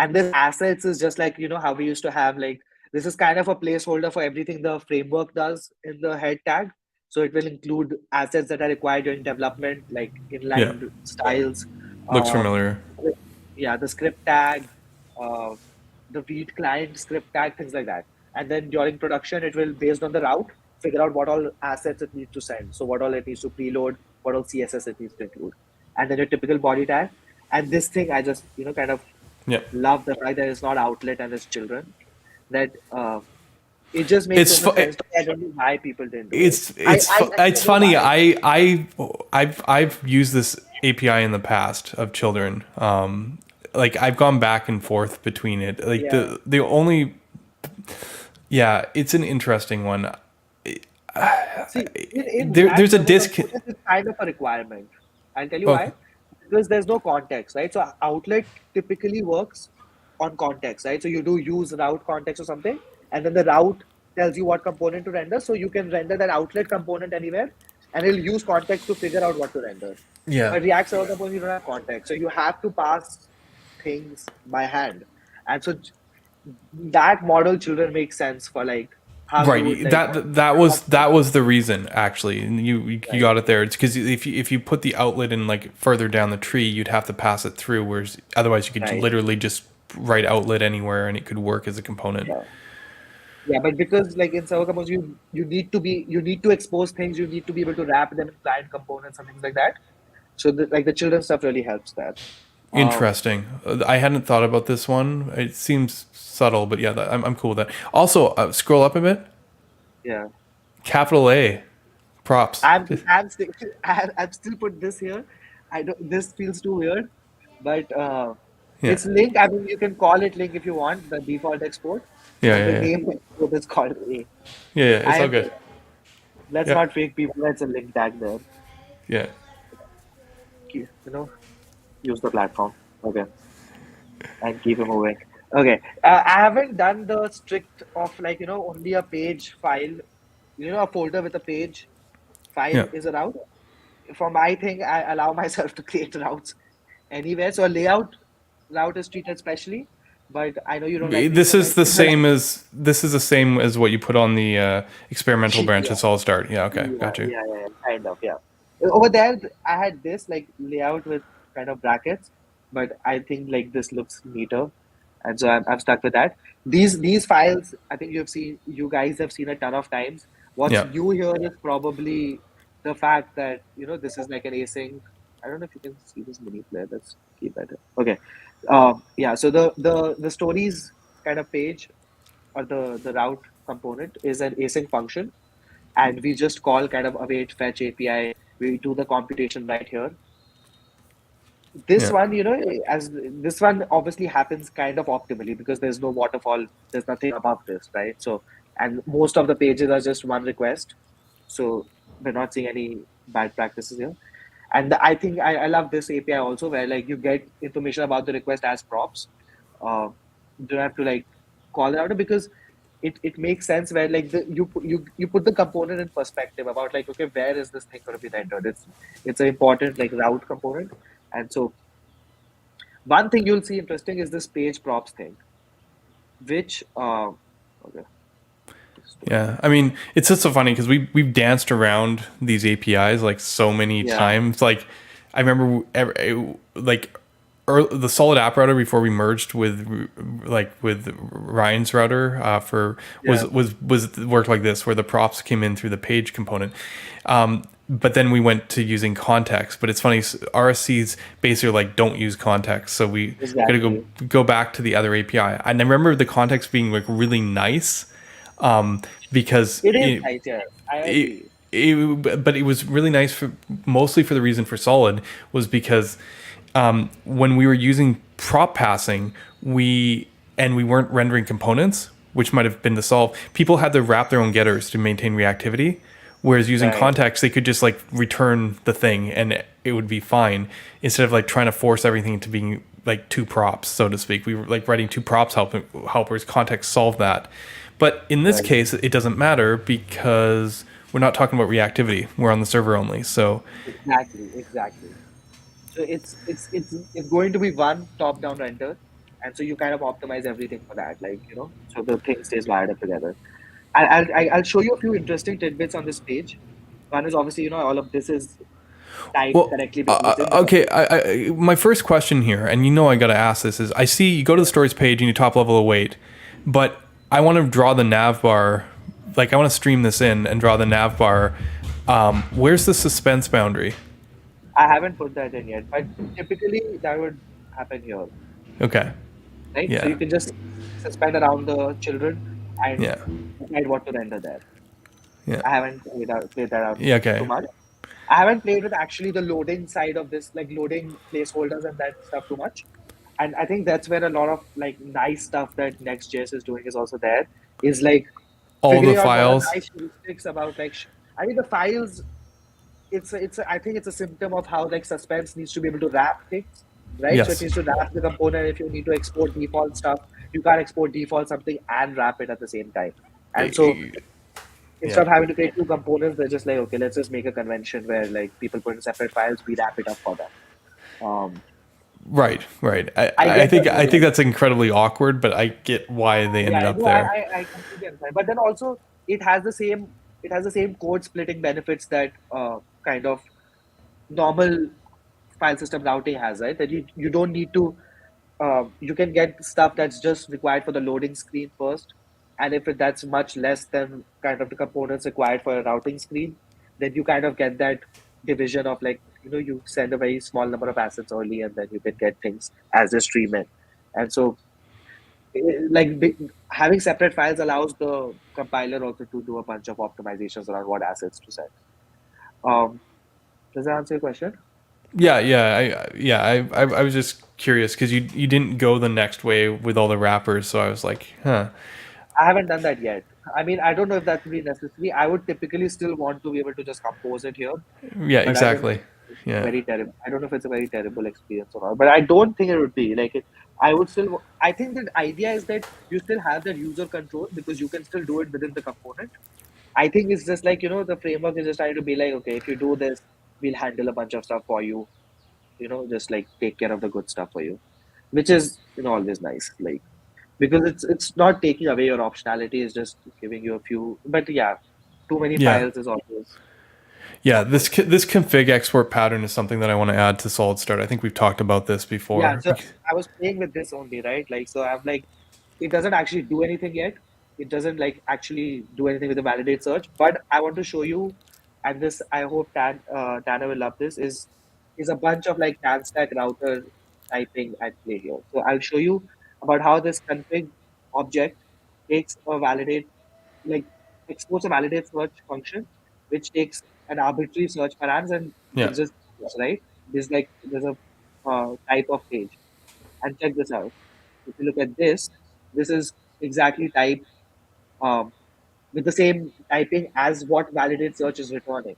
this assets is just like how we used to have like this is kind of a placeholder for everything the framework does in the head tag. So it will include assets that are required during development, like yeah. inline styles. Looks Uh, familiar. yeah, the script tag, uh, the Vite client script tag, things like that. And then during production, it will based on the route. figure out what all assets it needs to send. So what all it needs to preload, what all CSS it needs to include, and then your typical body tag. And this thing, I just kind of Yeah. love the fact that it's not outlet and it's children. That it just makes so It's much sense to me. I don't know why people didn't do it. I it's know funny. why. I've used this API in the past of children. Like I've gone back and forth between it. Like Yeah. the only yeah, it's an interesting one. See, in that There's a server disc. component, it's kind of a requirement. I'll tell you Okay. why. Because there's no context, right? So outlet typically works on context, right? So you do use route context or something, and then the route tells you what component to render. So you can render that outlet component anywhere, and it'll use context to figure out what to render. Yeah. But React server component, you don't have context. So you have to pass things by hand. And so that model children makes sense for like how you would Right. like That was the reason actually. And you right. got it there. It's because if you put the outlet in like further down the tree, you'd have to pass it through. Whereas otherwise, you could Right. literally just write outlet anywhere and it could work as a component. Yeah. Yeah, but because like in server components, you need to expose things, you need to be able to wrap them in client components and things like that. So the children stuff really helps that. Um, Interesting. I hadn't thought about this one. It seems subtle, but yeah, I'm cool with that. Also, scroll up a bit. yeah, Capital A, props. I'm still I'm still put this here. I don't. This feels too weird, but Yeah. it's link. I mean, you can call it link if you want the default export, Yeah, but yeah, the yeah. name export is called A. Yeah, yeah, it's all I good. let's Yeah, not fake people. Let's a link tag there. yeah, Use the platform. Okay. And keep it moving. Okay. I haven't done the strict of like, only a page file, a folder with a page file yeah. is a route. For my thing, I allow myself to create routes anywhere. So a layout route is treated specially, but I know you don't like This people is like the same as what you put on the experimental branch yeah, at SolidStart. Yeah, okay, yeah, got you. yeah, yeah, kind of, yeah. Over there, I had this like layout with kind of brackets, but I think like this looks neater, and so I'm stuck with that. These files, I think you guys have seen a ton of times. What's Yeah, new here is probably the fact that this is like an async. I don't know if you can see this mini player. Let's keep that. Okay, yeah. So the stories kind of page or the route component is an async function, and we just call kind of await fetch API. We do the computation right here. This yeah, one, as this one obviously happens kind of optimally because there's no waterfall, there's nothing above this, right? So, and most of the pages are just one request, so we're not seeing any bad practices here. And I think I love this API also, where like you get information about the request as props. You don't have to like call it out because it makes sense where like you put the component in perspective about like, okay, where is this thing going to be rendered? It's an important like route component. And so one thing you'll see interesting is this page props thing, which okay. yeah. I mean, it's just so funny because we've danced around these APIs like so many Yeah, times. Like, I remember like the Solid app router before we merged with Ryan's router yeah, was worked like this, where the props came in through the page component. But then we went to using context. But it's funny, RSCs basically like don't use context, so we got to exactly. go back to the other API. And I remember the context being like really nice, because It is nice, yeah. I it, agree. but it was really nice for mostly for the reason for Solid was because when we were using prop passing, we weren't rendering components, which might have been the solve. People had to wrap their own getters to maintain reactivity, whereas using Right. context, they could just like return the thing and it would be fine instead of like trying to force everything to being like two props, so to speak. We were like writing two props helpers. Context solved that, but in this Right. case, it doesn't matter because we're not talking about reactivity. We're on the server only, so Exactly. Exactly. So it's going to be one top-down render, and so you kind of optimize everything for that, like so the thing stays wired up together. I'll show you a few interesting tidbits on this page. One is obviously all of this is typed well, correctly because it's in the okay. document. My first question here, and I got to ask this, is I see you go to the stories page and you top level await, but I want to draw the nav bar like I want to stream this in and draw the nav bar. Where's the suspense boundary? I haven't put that in yet, but typically that would happen here, Okay. right? So Yeah. you can just suspend around the children and Yeah. decide what to render there. Yeah. I haven't played that out Yeah. too Okay. much. I haven't played with actually the loading side of this, like loading placeholders and that stuff too much. And I think that's where a lot of like nice stuff that Next.js is doing is also there. Is like All the figuring out what are files. nice heuristics about like. I mean, the files. I think it's a symptom of how like suspense needs to be able to wrap things, right? So it Yes. needs to wrap the component. If you need to export default stuff, you can't export default something and wrap it at the same time. And so instead Yeah. of having to create two components, they're just like, okay, let's just make a convention where like people put in separate files, we wrap it up for them. Right. Right. I, I I get the think I think idea. that's incredibly awkward, but I get why they ended Yeah, up no, there. I completely understand. But then also it has the same code splitting benefits that kind of normal file system routing has, right? That you don't need to you can get stuff that's just required for the loading screen first, and if that's much less than kind of the components required for a routing screen, then you kind of get that division of like you send a very small number of assets early, and then you can get things as they stream in, and so having separate files allows the compiler also to do a bunch of optimizations around what assets to send. Um, does that answer your question? Yeah, I was just curious because you didn't go the next way with all the wrappers, so I was like, huh. I haven't done that yet. I mean, I don't know if that would be necessary. I would typically still want to be able to just compose it here, Yeah, but I don't know exactly. if it's Yeah. very terrible. I don't know if it's a very terrible experience or not. But I don't think it would be like it. I would still. I think the idea is that you still have that user control because you can still do it within the component. I think it's just like the framework is just trying to be like, okay, if you do this, we'll handle a bunch of stuff for you. Just like take care of the good stuff for you, which is always nice. Like because it's not taking away your optionality, it's just giving you a few. But yeah, too many Yeah. files is always Yeah, not good. this config export pattern is something that I want to add to SolidStart. I think we've talked about this Yeah, before. so I was playing with this only, right? Like, so I'm like, it doesn't actually do anything yet. It doesn't like actually do anything with the validate search. But I want to show you, and this I hope Tana will love this. Is a bunch of like tan stack router typing at play here. So I'll show you about how this config object takes a validate like exports a validate search function, which takes an arbitrary search params and Yeah. gives us right. There's a type of page. And check this out. If you look at this, this is exactly typed um, with the same typing as what validate search is returning.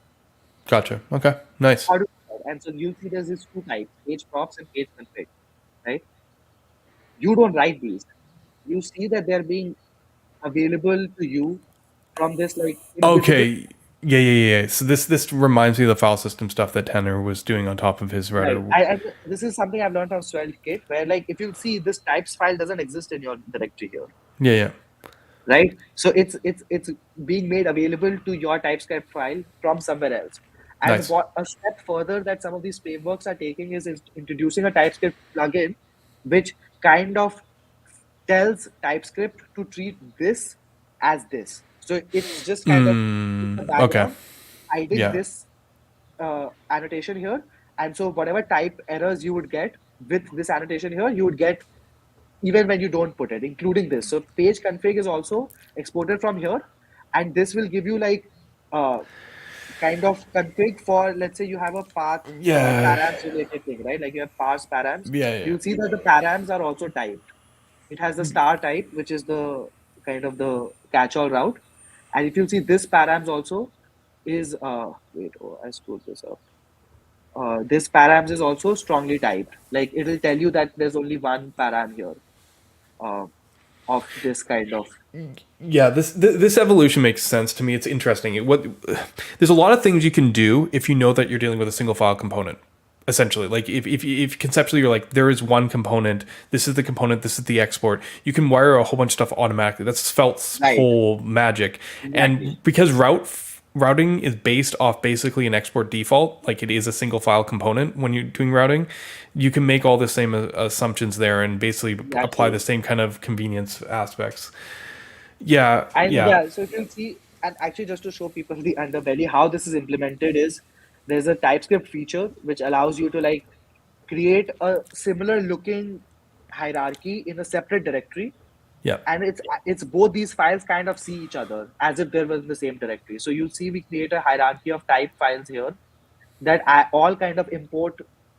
Gotcha. Okay. Nice. How do you do that? And so you'll see there's these two types, page props and page config, right? You don't write these. You see that they're being available to you from this like invisible. Okay. Yeah. So this reminds me of the file system stuff that Tanner was doing on top of his Right. router. This is something I've learned from Svelte Kit, where like if you see this types file doesn't exist in your directory here. Yeah. Right? So it's being made available to your TypeScript file from somewhere else. And Nice. what a step further that some of these frameworks are taking is introducing a TypeScript plugin, which kind of tells TypeScript to treat this as this. So it's just kind of in the Okay. background hiding Yeah. this annotation here. And so whatever type errors you would get with this annotation here, you would get even when you don't put it, including this. So page config is also exported from here, and this will give you like kind of config for, let's say you have a path Yeah. params related thing, right? Like you have parse params. Yeah. You'll see that the params are also typed. It has the star type, which is the kind of the catch-all route. And if you see this params also is I screwed this up. This params is also strongly typed. Like it'll tell you that there's only one param here. Uh, of this kind of Yeah, this evolution makes sense to me. It's interesting. There's a lot of things you can do if you know that you're dealing with a single file component. Essentially, like if conceptually you're like there is one component, this is the component, this is the export. You can wire a whole bunch of stuff automatically. That's Svelte's right, whole magic. exactly. And because routing is based off basically an export default, like it is a single file component when you're doing routing, you can make all the same assumptions there and basically apply Exactly. the same kind of convenience aspects. Yeah, And yeah, yeah, so if you'll see, and actually just to show people the underbelly, how this is implemented is there's a TypeScript feature which allows you to like create a similar looking hierarchy in a separate directory. yeah, And it's both these files kind of see each other as if they were in the same directory. So you'll see we create a hierarchy of type files here that all kind of import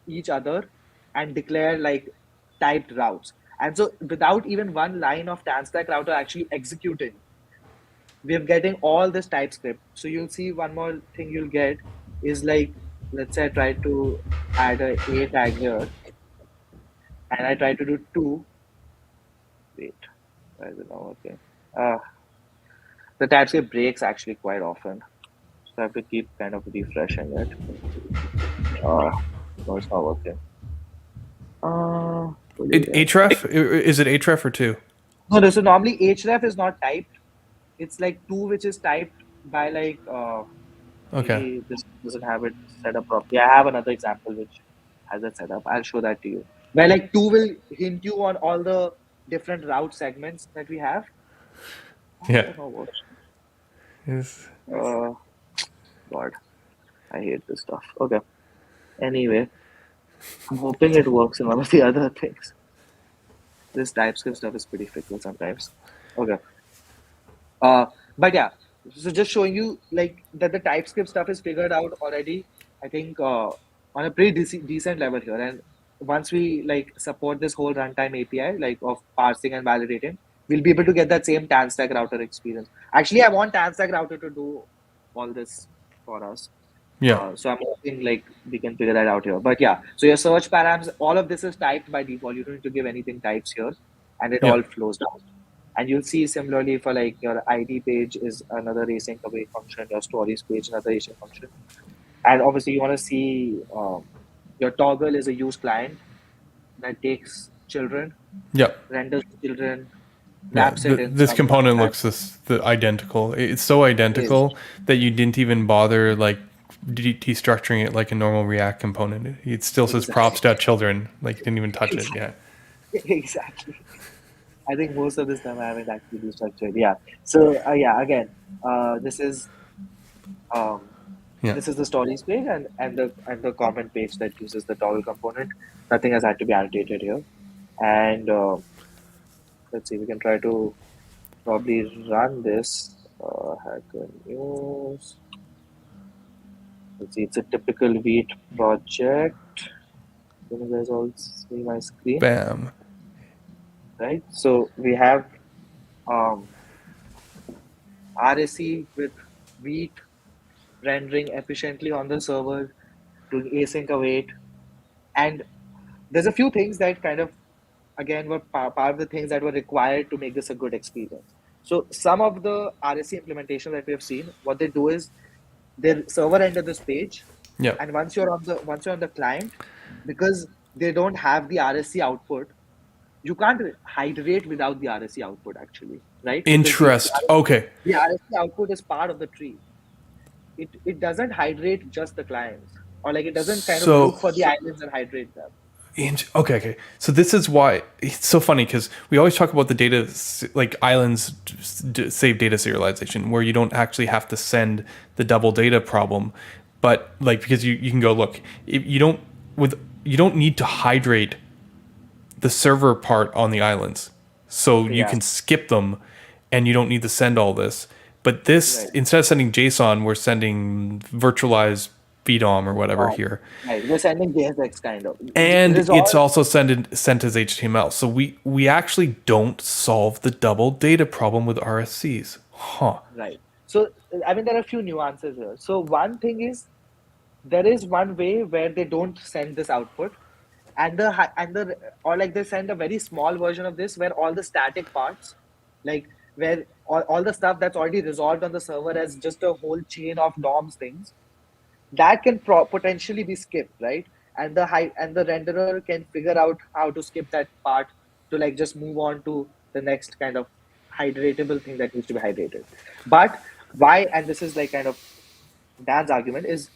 each other and declare like typed routes. And so without even one line of TanStack router actually executing, we're getting all this TypeScript. So you'll see one more thing you'll get is like, let's say I try to add a tag here and I try to do two. Wait, why is it not working? The TypeScript breaks actually quite often. So I have to keep kind of refreshing it. No, it's not working. href, is it href or 2? No, so normally href is not typed. It's like two, which is typed by like Okay. maybe this doesn't have it set up properly. I have another example which has it set up. I'll show that to you. Where like two will hint you on all the different route segments that we have. I Yeah. don't know what. Is God, I hate this stuff. Okay. Anyway, I'm hoping it works in one of the other things. This TypeScript stuff is pretty fickle sometimes. Okay. But yeah, so just showing you like that the TypeScript stuff is figured out already. I think on a pretty decent level here. And once we like support this whole runtime API, like of parsing and validating, we'll be able to get that same TanStack router experience. Actually, I want TanStack router to do all this for us. yeah, So I'm hoping like we can figure that out here. But yeah, so your search params, all of this is typed by default. You don't need to give anything types here, and it yeah, all flows down. And you'll see similarly for like your ID page is another async await function, your stories page another async function, and obviously you want to see your toggle is a use client that takes children, yeah, renders children, yeah. wraps it in This some component format. looks identical. It's so Is identical that you didn't even bother like destructuring it like a normal React component. It still says exactly props.children. Like you didn't even touch it. Yeah, exactly. I think most of this time I haven't actually restructured. Yeah. So yeah, again, this is um, yeah, this is the stories page and the comment page that uses the toggle component. Nothing has had to be annotated here. And let's see, we can try to probably run this. Hacker news. Let's see, it's a typical Vite project. Can you guys all see my screen? bam. Right. So we have um, RSE with Vite rendering efficiently on the server, doing async await, and there's a few things that kind of again were part of the things that were required to make this a good experience. So some of the RSC implementation that we have seen, what they do is they server render this page, Yeah. and once you're on the client, because they don't have the RSC output, you can't hydrate without the RSC output actually, right? Because the Okay. the RSC output is part of the tree. It doesn't hydrate just the clients, or like it doesn't kind of look So for the islands and hydrate them. Okay, okay. So this is why it's so funny because we always talk about the data, like islands save data serialization, where you don't actually have to send the double data problem, but like because you can go look, if you don't you don't need to hydrate the server part on the islands, so you Yeah, can skip them, and you don't need to send all this. But this, right. instead of sending JSON, we're sending virtualized VDOM or whatever Um, here, right. We're sending JSX kind of. and it's Resolve, also sent as HTML. So we actually don't solve the double data problem with RSCs. Huh. right. So, I mean, there are a few nuances here. So, one thing is there is one way where they don't send this output, and or like they send a very small version of this where all the static parts, like where all the stuff that's already resolved on the server as just a whole chain of DOMs things, that can potentially be skipped, right? And the renderer can figure out how to skip that part to like just move on to the next kind of hydratable thing that needs to be hydrated. But why? And this is like kind of Dan's argument is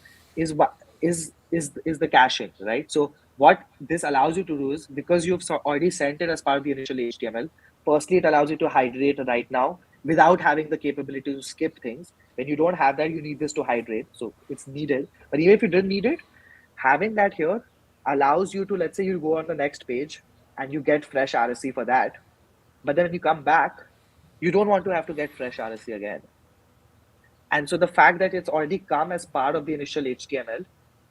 what is the caching, right? So what this allows you to do is because you've already sent it as part of the initial HTML. Firstly, it allows you to hydrate right now. without having the capability to skip things. When you don't have that, you need this to hydrate. So it's needed. But even if you didn't need it, having that here allows you to, let's say you go on the next page and you get fresh RSC for that. But then when you come back, you don't want to have to get fresh RSC again. And so the fact that it's already come as part of the initial HTML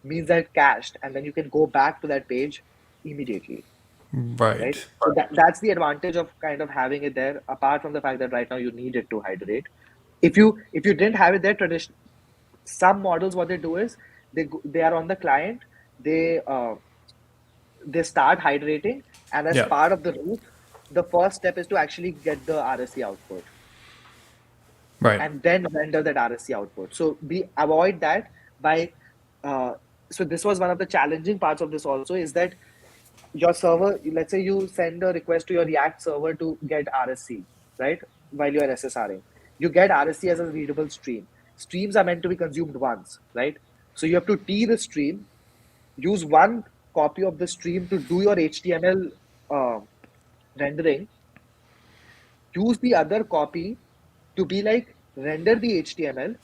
means that it's cached, and then you can go back to that page immediately. Right. Right. So that's the advantage of kind of having it there, apart from the fact that right now you need it to hydrate. If you didn't have it there, some models, what they do is they are on the client, they start hydrating, and as Yeah. part of the route, the first step is to actually get the RSC output Right. and then render that RSC output. So we avoid that by so this was one of the challenging parts of this also, is that your server, let's say you send a request to your React server to get RSC, right? While you're SSRing, you get RSC as a readable stream. Streams are meant to be consumed once, right? So you have to tee the stream, use one copy of the stream to do your HTML rendering, use the other copy to be like render the HTML.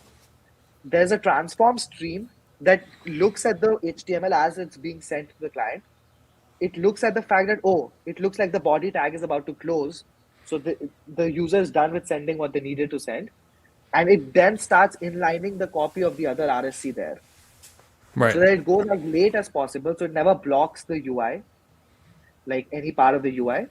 There's a transform stream that looks at the HTML as it's being sent to the client. It looks at the fact that, oh, it looks like the body tag is about to close. So the user is done with sending what they needed to send. And it then starts inlining the copy of the other RSC there. Right. So that it goes as late as possible. So it never blocks the UI, like any part of the UI.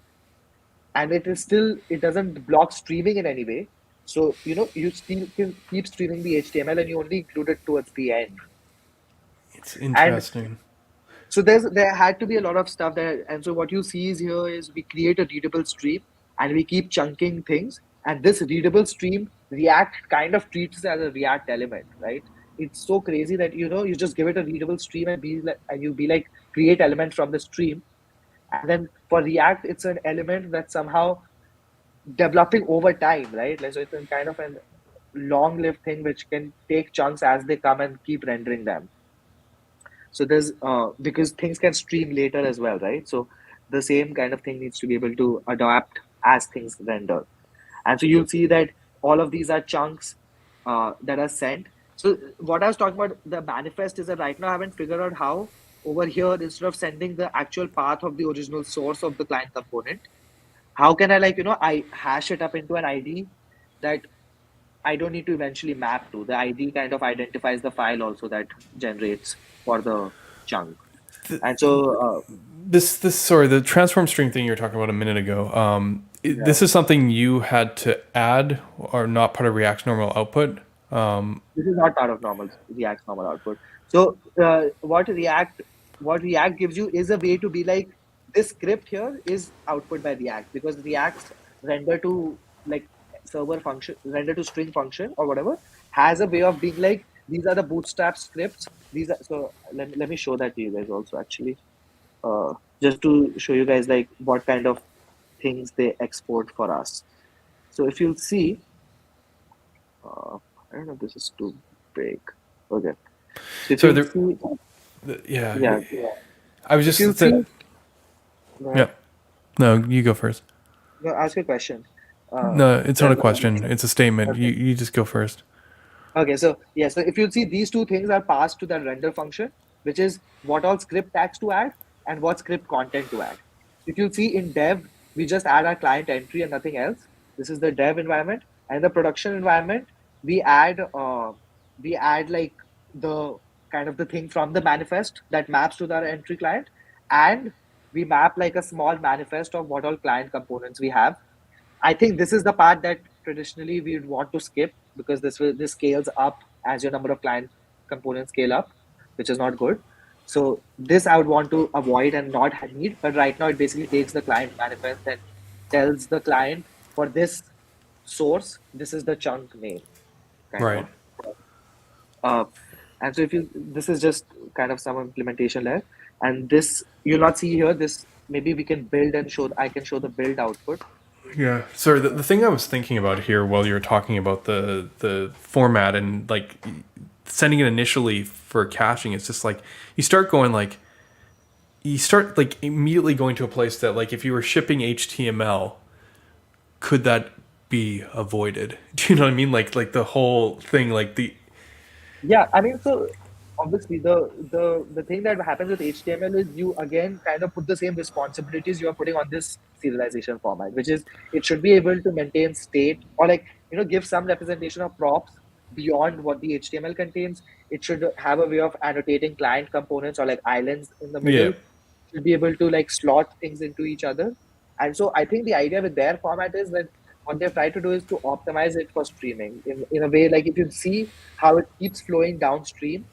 And it doesn't block streaming in any way. So, you still can keep streaming the HTML and you only include it towards the end. It's And interesting. so there had to be a lot of stuff there. And so what you see is here is we create a readable stream and we keep chunking things. And this readable stream, React kind of treats it as a React element, right? It's so crazy that, you just give it a readable stream and you be like, create element from the stream. And then for React, it's an element that's somehow developing over time, right? Like, so it's a kind of a long-lived thing which can take chunks as they come and keep rendering them. So there's because things can stream later as well, right? So the same kind of thing needs to be able to adapt as things render. And so you'll see that all of these are chunks that are sent. So what I was talking about, the manifest, is that right now I haven't figured out how over here, instead of sending the actual path of the original source of the client component, how can I I hash it up into an ID that I don't need to eventually map to. The ID kind of identifies the file also that generates for the chunk. And so, The transform string thing you were talking about a minute ago. yeah, This is something you had to add or not part of React's normal output. this is not part of React's normal output. So, what React gives you is a way to be like, this script here is output by React, because React's render to like server function, render to string function or whatever, has a way of being like, these are the bootstrap scripts. These are, so let me show that to you guys also, actually, just to show you guys like what kind of things they export for us. So if you'll see, I don't know if this is too big. Okay. So if So you'll there, see, yeah, yeah. I was If just you'll see, yeah. No, you go first. no, ask a question. No, it's not a Then, question. It's a statement. okay. You just go first. Okay, so yeah, so if you see, these two things are passed to the render function, which is what all script tags to add and what script content to add. If you see in dev, we just add our client entry and nothing else. This is the dev environment, and in the production environment, we add like the kind of the thing from the manifest that maps to the entry client, and we map like a small manifest of what all client components we have. I think this is the part that traditionally we would want to skip, because this scales up as your number of client components scale up, which is not good. So this I would want to avoid and not need. But right now it basically takes the client manifest and tells the client, for this source, this is the chunk name, kind Right. of. Uh, and so this is just kind of some implementation layer. And this you'll not see here. This maybe we can build and show. I can show the build output. Yeah. Sorry, the thing I was thinking about here while you were talking about the format and like sending it initially for caching, it's just like you start immediately going to a place that, like, if you were shipping HTML, could that be avoided. Do you know what I mean? Like the whole thing, like the Yeah, I mean, so obviously the thing that happens with HTML is you again kind of put the same responsibilities you are putting on this serialization format, which is it should be able to maintain state or like give some representation of props beyond what the HTML contains. It should have a way of annotating client components or like islands in the yeah. middle. Should be able to like slot things into each other. And so I think the idea with their format is that what they've tried to do is to optimize it for streaming in a way like if you see how it keeps flowing downstream,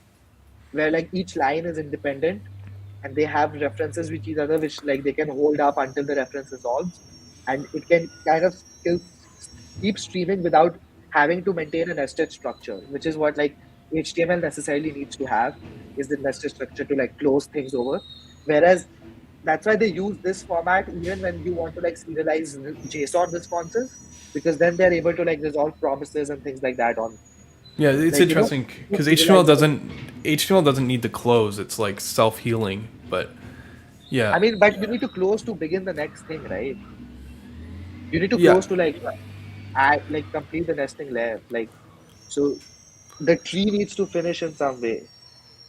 where like each line is independent and they have references with each other, which like they can hold up until the reference resolves, and it can kind of still keep streaming without having to maintain a nested structure, which is what like HTML necessarily needs to have is the nested structure to like close things over. Whereas that's why they use this format even when you want to like serialize JSON responses, because then they're able to like resolve promises and things like that on Yeah, it's like interesting because serialize HTML doesn't need to close. It's like self-healing, but yeah. I mean, but you need to close to begin the next thing, right? You need to Yeah. close to like add like complete the nesting layer. Like so the tree needs to finish in some way.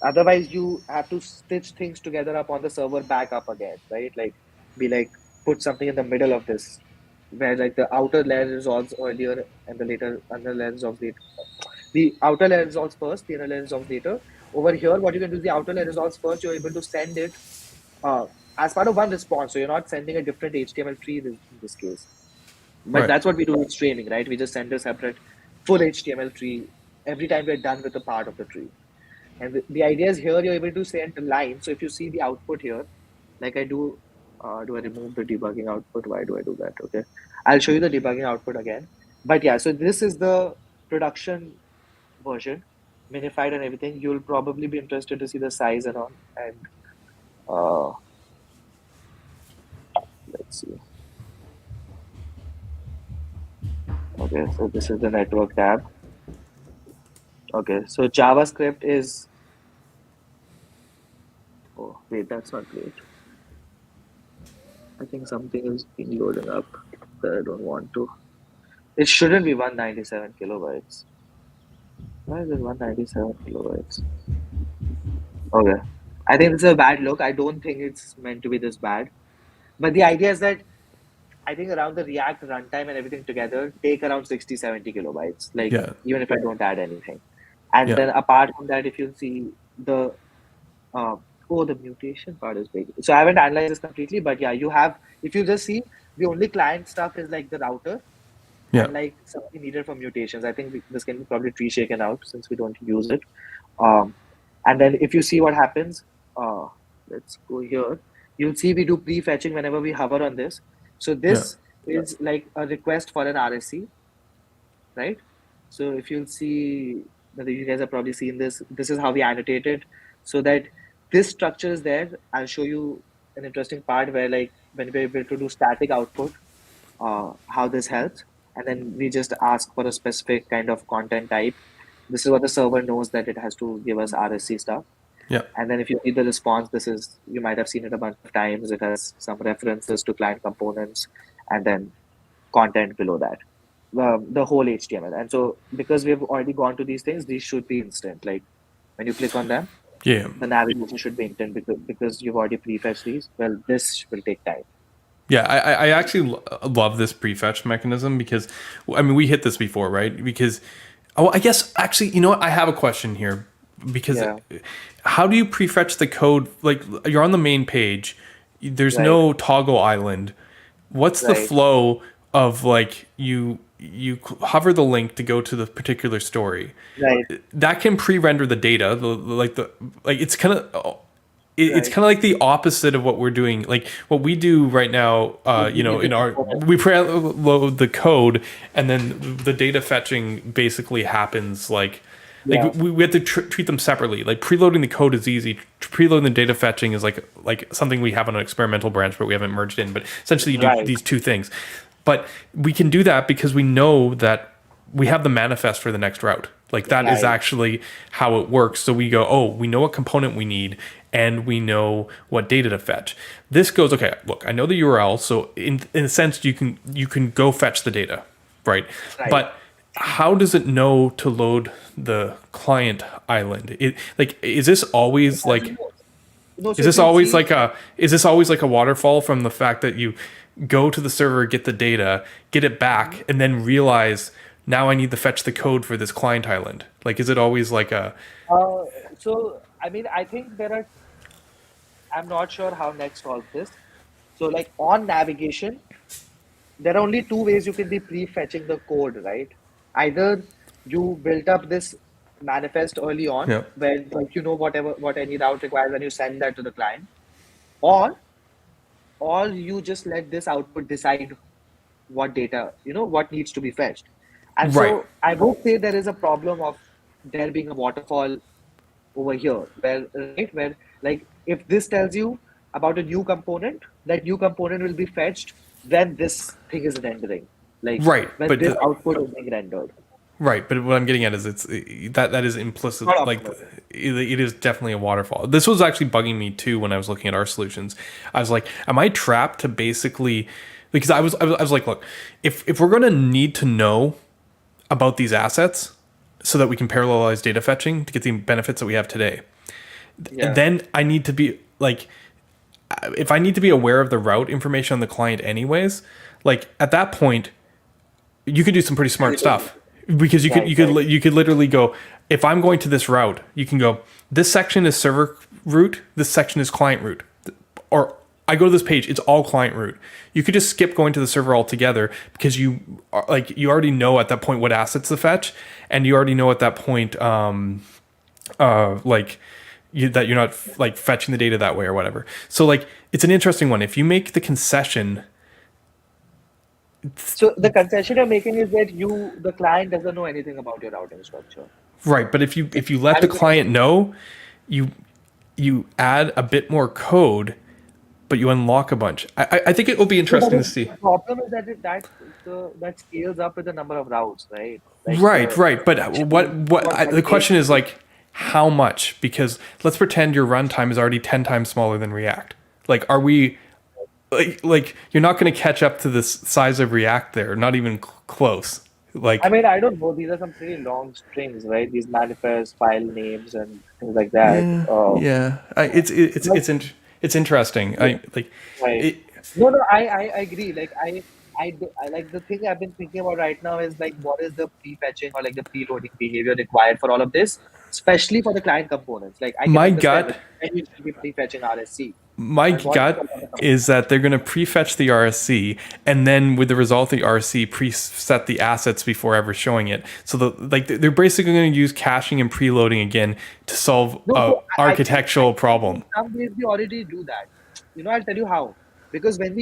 Otherwise you have to stitch things together up on the server back up again, right? Like be like put something in the middle of this where like the outer layer resolves earlier and the later inner layer resolves later. The outer layer resolves first, the inner layer resolves later. Over here, what you can do is the outer layer resolves first, you're able to send it uh, as part of one response. So you're not sending a different HTML tree in this case. But Right. that's what we do with streaming, right? We just send a separate full HTML tree every time we're done with a part of the tree. And the idea is here you're able to send a line. So if you see the output here, like I do I remove the debugging output? Why do I do that? Okay. I'll show you the debugging output again. But yeah, so this is the production version, minified and everything. You'll probably be interested to see the size and all. And uh, let's see. Okay, so this is the network tab. Okay, so JavaScript is. Oh, wait, that's not great. I think something is being loaded up that I don't want to. It shouldn't be 197 kilobytes. Why is it 197 kilobytes? Okay. I think it's a bad look. I don't think it's meant to be this bad. But the idea is that I think around the React runtime and everything together take around 60, 70 kilobytes. Like Yeah. even if I don't add anything. And Yeah. then apart from that, if you see the uh, the mutation part is big. So I haven't analyzed this completely, but yeah, you have if you just see the only client stuff is like the router Yeah. and like something needed for mutations. I think this can be probably tree shaken out since we don't use it. Um, and then if you see what happens, let's go here. You'll see we do prefetching whenever we hover on this. So Yeah. this is like a request for an RSC, right? So if you'll see, whether you guys have probably seen this, this is how we annotate it so that this structure is there. I'll show you an interesting part where like when we're able to do static output, how this helps. And then we just ask for a specific kind of content type. This is what the server knows that it has to give us RSC stuff. Yeah. And then if you see the response, this is, you might have seen it a bunch of times. It has some references to client components and then content below that, the whole HTML. And so because we've already gone to these things, these should be instant. Like when you click on them, Yeah. the navigation should be instant because you've already prefetched these. Well, this will take time. Yeah, I actually love this prefetch mechanism because, I mean, we hit this before, right? Because, oh, I guess actually, you know what? I have a question here because Yeah. how do you prefetch the code? Like, you're on the main page, there's Right. no toggle island. What's the Right. flow of like you hover the link to go to the particular story? Right. That can pre-render the data, like it's kind of it's Right. kind of like the opposite of what we're doing. Like what we do right now, you know, in our we preload the code, and then the data fetching basically happens Yeah. we have to treat them separately. Like preloading the code is easy. Preloading the data fetching is like something we have on an experimental branch, but we haven't merged in. But essentially, you do Right. these two things. But we can do that because we know that we have the manifest for the next route. Like that is Right. actually how it works. So we go, oh, we know what component we need and we know what data to fetch. This goes, okay, look, I know the URL. So in a sense, you can go fetch the data. right? Right. But how does it know to load the client island? Is this always It like doesn't know. No, is so if this you always see, like a waterfall from the fact that you go to the server, get the data, get it back, and then realize now I need to fetch the code for this client island? Like, is it always like a uh, so I mean, I think I'm not sure how Next solves this. So like on navigation, there are only two ways you can be pre-fetching the code, right? Either you built up this manifest early on, yeah? where like what any route requires, and you send that to the client, or you just let this output decide what data, what needs to be fetched. And Right, so I would say there is a problem of there being a waterfall over here, where like if this tells you about a new component, that new component will be fetched when this thing is rendering, like right, when but this output is being rendered. right, but what I'm getting at is that is It's not implicit. Like optimal. it is definitely a waterfall. This was actually bugging me too when I was looking at our solutions. I was like, am I trapped to basically? Because I was like, look, if we're gonna need to know about these assets so that we can parallelize data fetching to get the benefits that we have today, Yeah. then I need to be like, if I need to be aware of the route information on the client anyways, like at that point you could do some pretty smart stuff because you could Right, right. you could literally go, if I'm going to this route, you can go, this section is server route, this section is client route, or I go to this page, it's all client route. You could just skip going to the server altogether because you already know at that point what assets to fetch, and you already know at that point that you're not like fetching the data that way or whatever. So like it's an interesting one. If you make the concession, So the concession you're making is that the client doesn't know anything about your routing structure. right, but if you let That the is the client concession. know, you you add a bit more code, but you unlock a bunch. I think it will be No, but interesting to see. the problem is that that scales up with the number of routes, right? Like Right, right. But the question validation. is like how much? Because let's pretend your runtime is already 10 times smaller than React. Like, are we like you're not going to catch up to the size of React there? Not even close. I Like, mean, I don't know. These are some pretty long strings, right? These manifest file names and things like that. yeah, yeah. Like, It's interesting. yeah, right. It, No, no, I agree. Like I like the thing I've been thinking about right now is like what is the pre-fetching or like the preloading behavior required for all of this, especially for the client components. Like I can my understand gut that when you should be pre-fetching RSC, my but what gut for the is that they're going to prefetch the RSC and then with the result of the RSC preset the assets before ever showing it. So they're basically going to use caching and preloading again to solve No, a so I architectural think in problem. some ways we already do that. I'll tell you how. Because when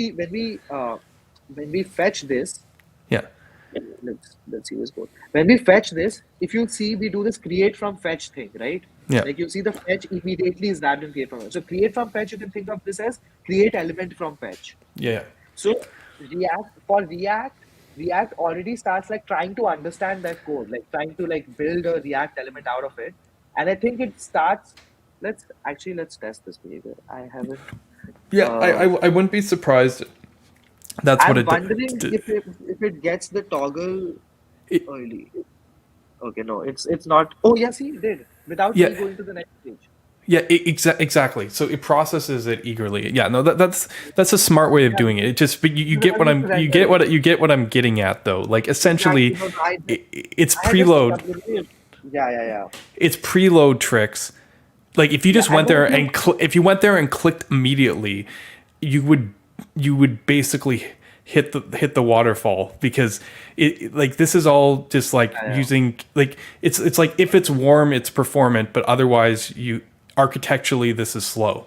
we fetch this, Yeah. let's see this code. When we fetch this, if you see, we do this create from fetch thing, right? Yeah. Like you see the fetch immediately is wrapped in create from fetch. So create from fetch, you can think of this as create element from fetch. Yeah. So React already starts like trying to understand that code, like trying to like build a React element out of it. And I think it starts. Let's test this behavior. I haven't. Yeah, Uh, I wouldn't be surprised. That's what I'm it, wondering if it gets the toggle it early. Okay, no, it's not. Oh, yes, he did without yeah. me going to the next page. Yeah, exactly. So it processes it eagerly. Yeah, no, that's a smart way of Yeah, doing it. It just, but you because get I what need to I'm render it. you get what I'm getting at though. Like Exactly. essentially, No, no, it's I had just looked preload. up. Yeah, yeah, yeah. It's preload tricks. Like if you Yeah, just and went then there if you and if you went there and clicked immediately, you would basically hit the waterfall because it like this is all just like yeah, yeah. using like it's like if it's warm it's performant, but otherwise you architecturally this is slow.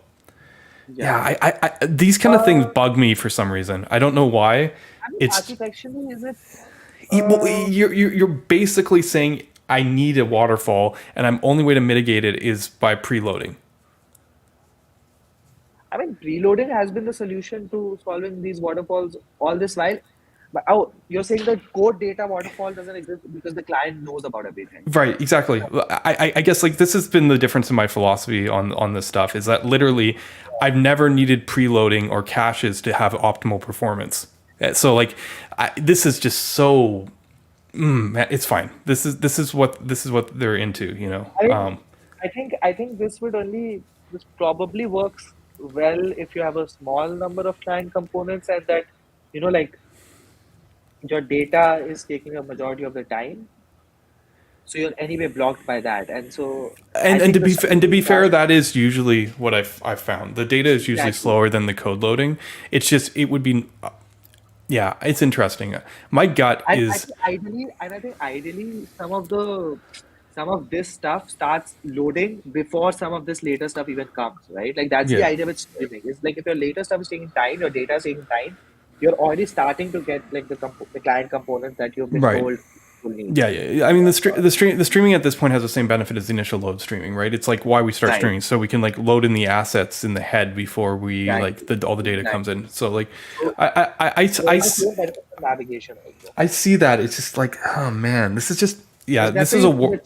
Yeah, Yeah. I these kind of things bug me for some reason. I don't know why. I mean, It's architecturally, is it? well, Uh, you're basically saying I need a waterfall, and I'm only way to mitigate it is by preloading. I mean, preloading has been the solution to solving these waterfalls all this while. But you're saying the code data waterfall doesn't exist because the client knows about everything. Right, exactly. I guess like this has been the difference in my philosophy on this stuff is that literally I've never needed preloading or caches to have optimal performance. So like this is just so Man, it's fine. This is what they're into, you know. I mean, I think this probably works well if you have a small number of client components and that, like your data is taking a majority of the time, so you're anyway blocked by that. And so I And think to the be streaming fair, part, that is usually what I've found. The data is usually exactly. slower than the code loading. It's just it would be yeah, it's interesting. My gut And I is think ideally, some of this stuff starts loading before some of this later stuff even comes, right? Like that's the yeah, idea with streaming. It's like if your later stuff is taking time, your data is taking time, you're already starting to get like the client components that you've been right. told will need. Yeah, yeah. I mean, the streaming at this point has the same benefit as the initial load streaming, right? It's like why we start Right. streaming, so we can like load in the assets in the head before we like Exactly. all the data comes Exactly. in. So like, So I there are clear benefits of navigation also. I see that. It's just like, oh man, this is just yeah, Like this is a war.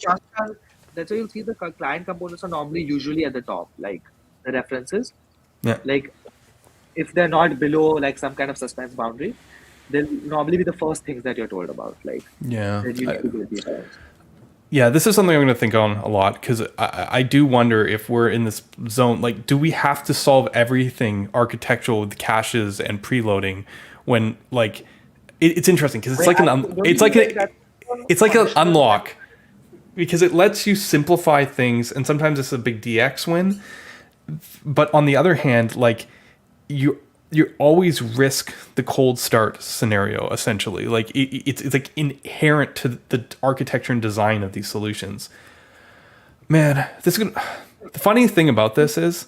that's why you'll see the client components are normally usually at the top, like the references. Yeah, Like if they're not below like some kind of suspense boundary, they'll normally be the first things that you're told about. Like yeah. then you need to build these things. Yeah, this is something I'm going to think on a lot because I do wonder if we're in this zone. Like, do we have to solve everything architectural with caches and preloading when like it's interesting because it's Wait, like don't you feel like that's a it's like an punishment that unlock because it lets you simplify things and sometimes it's a big DX win. But on the other hand, like you always risk the cold start scenario essentially. Like it's like inherent to the architecture and design of these solutions. Man, this is gonna, the funny thing about this is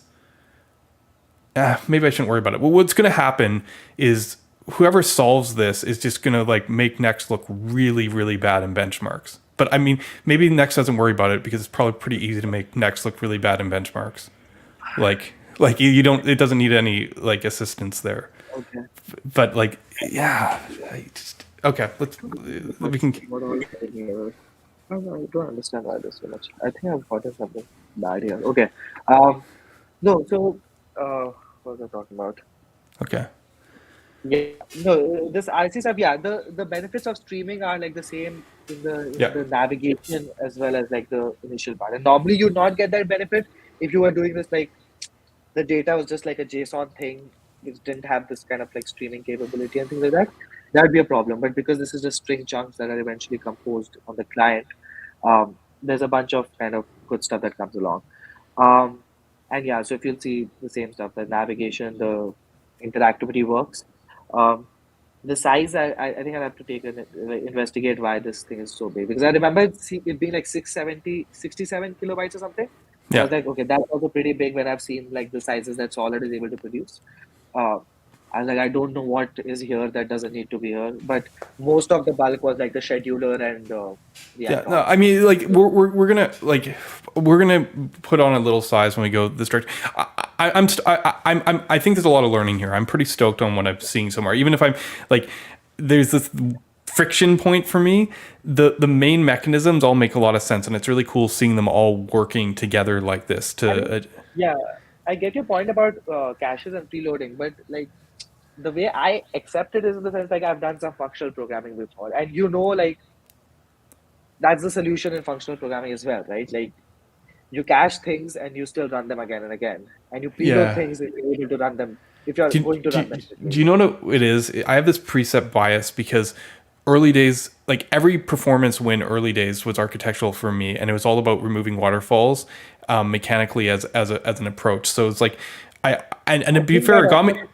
maybe I shouldn't worry about it. Well, what's going to happen is whoever solves this is just going to like make Next look really, really bad in benchmarks. But I mean, maybe Next doesn't worry about it because it's probably pretty easy to make Next look really bad in benchmarks. Like you don't, it doesn't need any like assistance there. okay. But like, yeah, I just, okay, we can, What are we saying here? I don't understand why this so much. I think I've gotten something bad here. Okay. Um, no, so what was I talking about? okay. Yeah, no, this RC stuff, yeah, the benefits of streaming are like the same in Yeah. the navigation as well as like the initial part. And normally you'd not get that benefit if you were doing this like the data was just like a JSON thing which didn't have this kind of like streaming capability and things like that. That'd be a problem. But because this is just string chunks that are eventually composed on the client, there's a bunch of kind of good stuff that comes along. Um, and yeah, so if you'll see the same stuff, the navigation, the interactivity works. Um, the size, I think I'll have to take an investigate why this thing is so big because I remember it being like 67 kilobytes or something. I Yeah. was like, okay, that's also pretty big when I've seen like the sizes that Solid is able to produce. Uh, I was like, I don't know what is here that doesn't need to be here, but most of the bulk was like the scheduler and the Yeah, no, I icons. mean, like we're gonna put on a little size when we go this direction. I think there's a lot of learning here. I'm pretty stoked on what I'm seeing so far. Even if I'm like, there's this friction point for me. The main mechanisms all make a lot of sense, and it's really cool seeing them all working together like this. I mean, To yeah, I get your point about caches and preloading, but like the way I accept it is in the sense like I've done some functional programming before, and like that's the solution in functional programming as well, right? Like you cache things and you still run them again and again, and you preload yeah, things if you're able to run them if you're do, going to do, run them quickly. do you know what it is? I have this preset bias because early days, like every performance win early days was architectural for me, and it was all about removing waterfalls mechanically as an approach. So it's like and to I be think fair, that also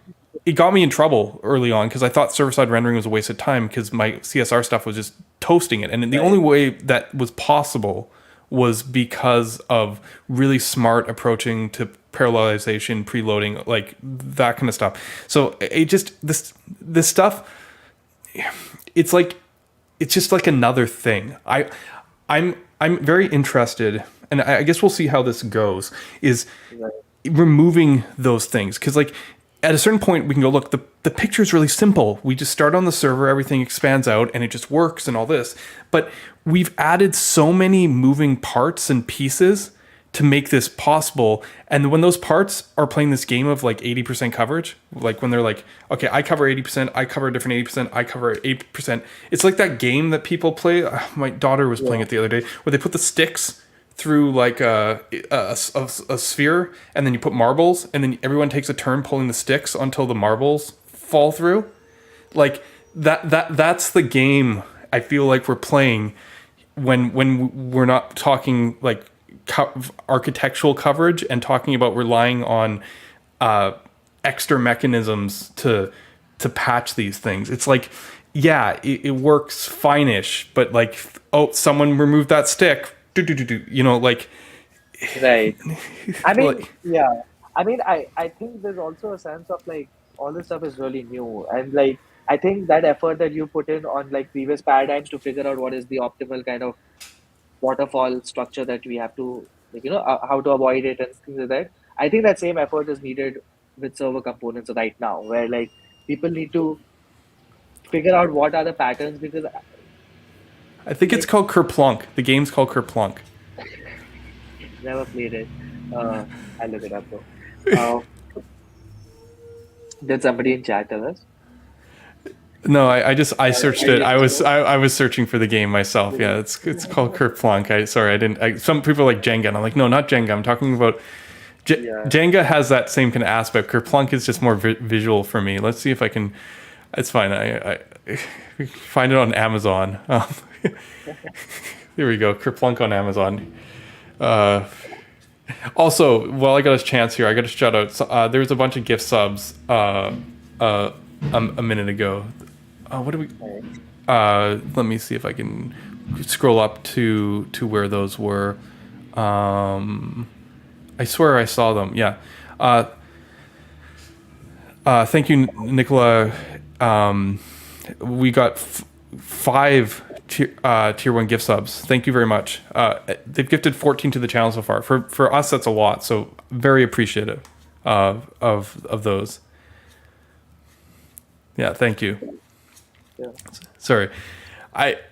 it got me in trouble early on because I thought server side rendering was a waste of time because my CSR stuff was just toasting it, and the only right. way that was possible was because of really smart approaching to parallelization, preloading, like that kind of stuff. So it just this stuff, it's like it's just like another thing. I'm very interested, and I guess we'll see how this goes. Is Right. removing those things because like at a certain point we can go look the picture is really simple, we just start on the server, everything expands out and it just works and all this, but we've added so many moving parts and pieces to make this possible. And when those parts are playing this game of like 80% coverage, like when they're like, okay, I cover 80%, I cover a different 80%, I cover 8%. It's like that game that people play. My daughter was playing it the other day, where they put the sticks through like a sphere, and then you put marbles, and then everyone takes a turn pulling the sticks until the marbles fall through. Like that's the game I feel like we're playing when we're not talking like architectural coverage and talking about relying on extra mechanisms to patch these things. It's like, yeah, it works fine-ish, but like, oh, someone removed that stick. Like, Right. I mean, like, yeah. I think there's also a sense of like all this stuff is really new, and like I think that effort that you put in on like previous paradigms to figure out what is the optimal kind of waterfall structure that we have to like how to avoid it and things like that. I think that same effort is needed with server components right now, where like people need to figure out what are the patterns because I think it's like called Kerplunk. The game's called Kerplunk. never played it. I'll look it up though. Uh, did somebody in chat tell us? No, I searched I it. guess so. I was searching for the game myself. Yeah, it's called Kerplunk. I didn't. Some people are like Jenga, and I'm like, no, not Jenga. I'm talking about Yeah. Jenga has that same kind of aspect. Kerplunk is just more visual for me. Let's see if I can. It's fine. I find it on Amazon. Here we go. Kerplunk on Amazon. Also, while I got a chance here, I got to shout out. There was a bunch of gift subs a minute ago. What do we? Let me see if I can scroll up to where those were. I swear I saw them. Yeah. Thank you, Nicola. We got 5 tier 1 gift subs. Thank you very much. They've gifted 14 to the channel so far. For us, that's a lot. So very appreciative of those. Yeah, thank you. Yeah. Sorry,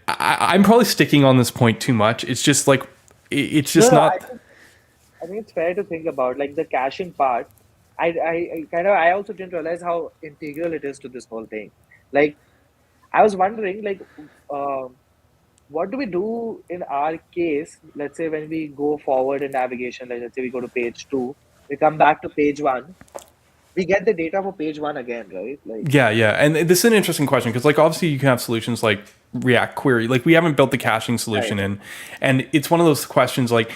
I'm probably sticking on this point too much. It's just like it's No, just no, not. I think it's fair to think about like the caching part. I also didn't realize how integral it is to this whole thing. Like I was wondering like what do we do in our case? Let's say when we go forward in navigation, like let's say we go to page 2, we come back to page 1, we get the data for page 1 again, right? Like Yeah, and this is an interesting question because, like, obviously you can have solutions like React Query. Like, we haven't built the caching solution right, in, and it's one of those questions like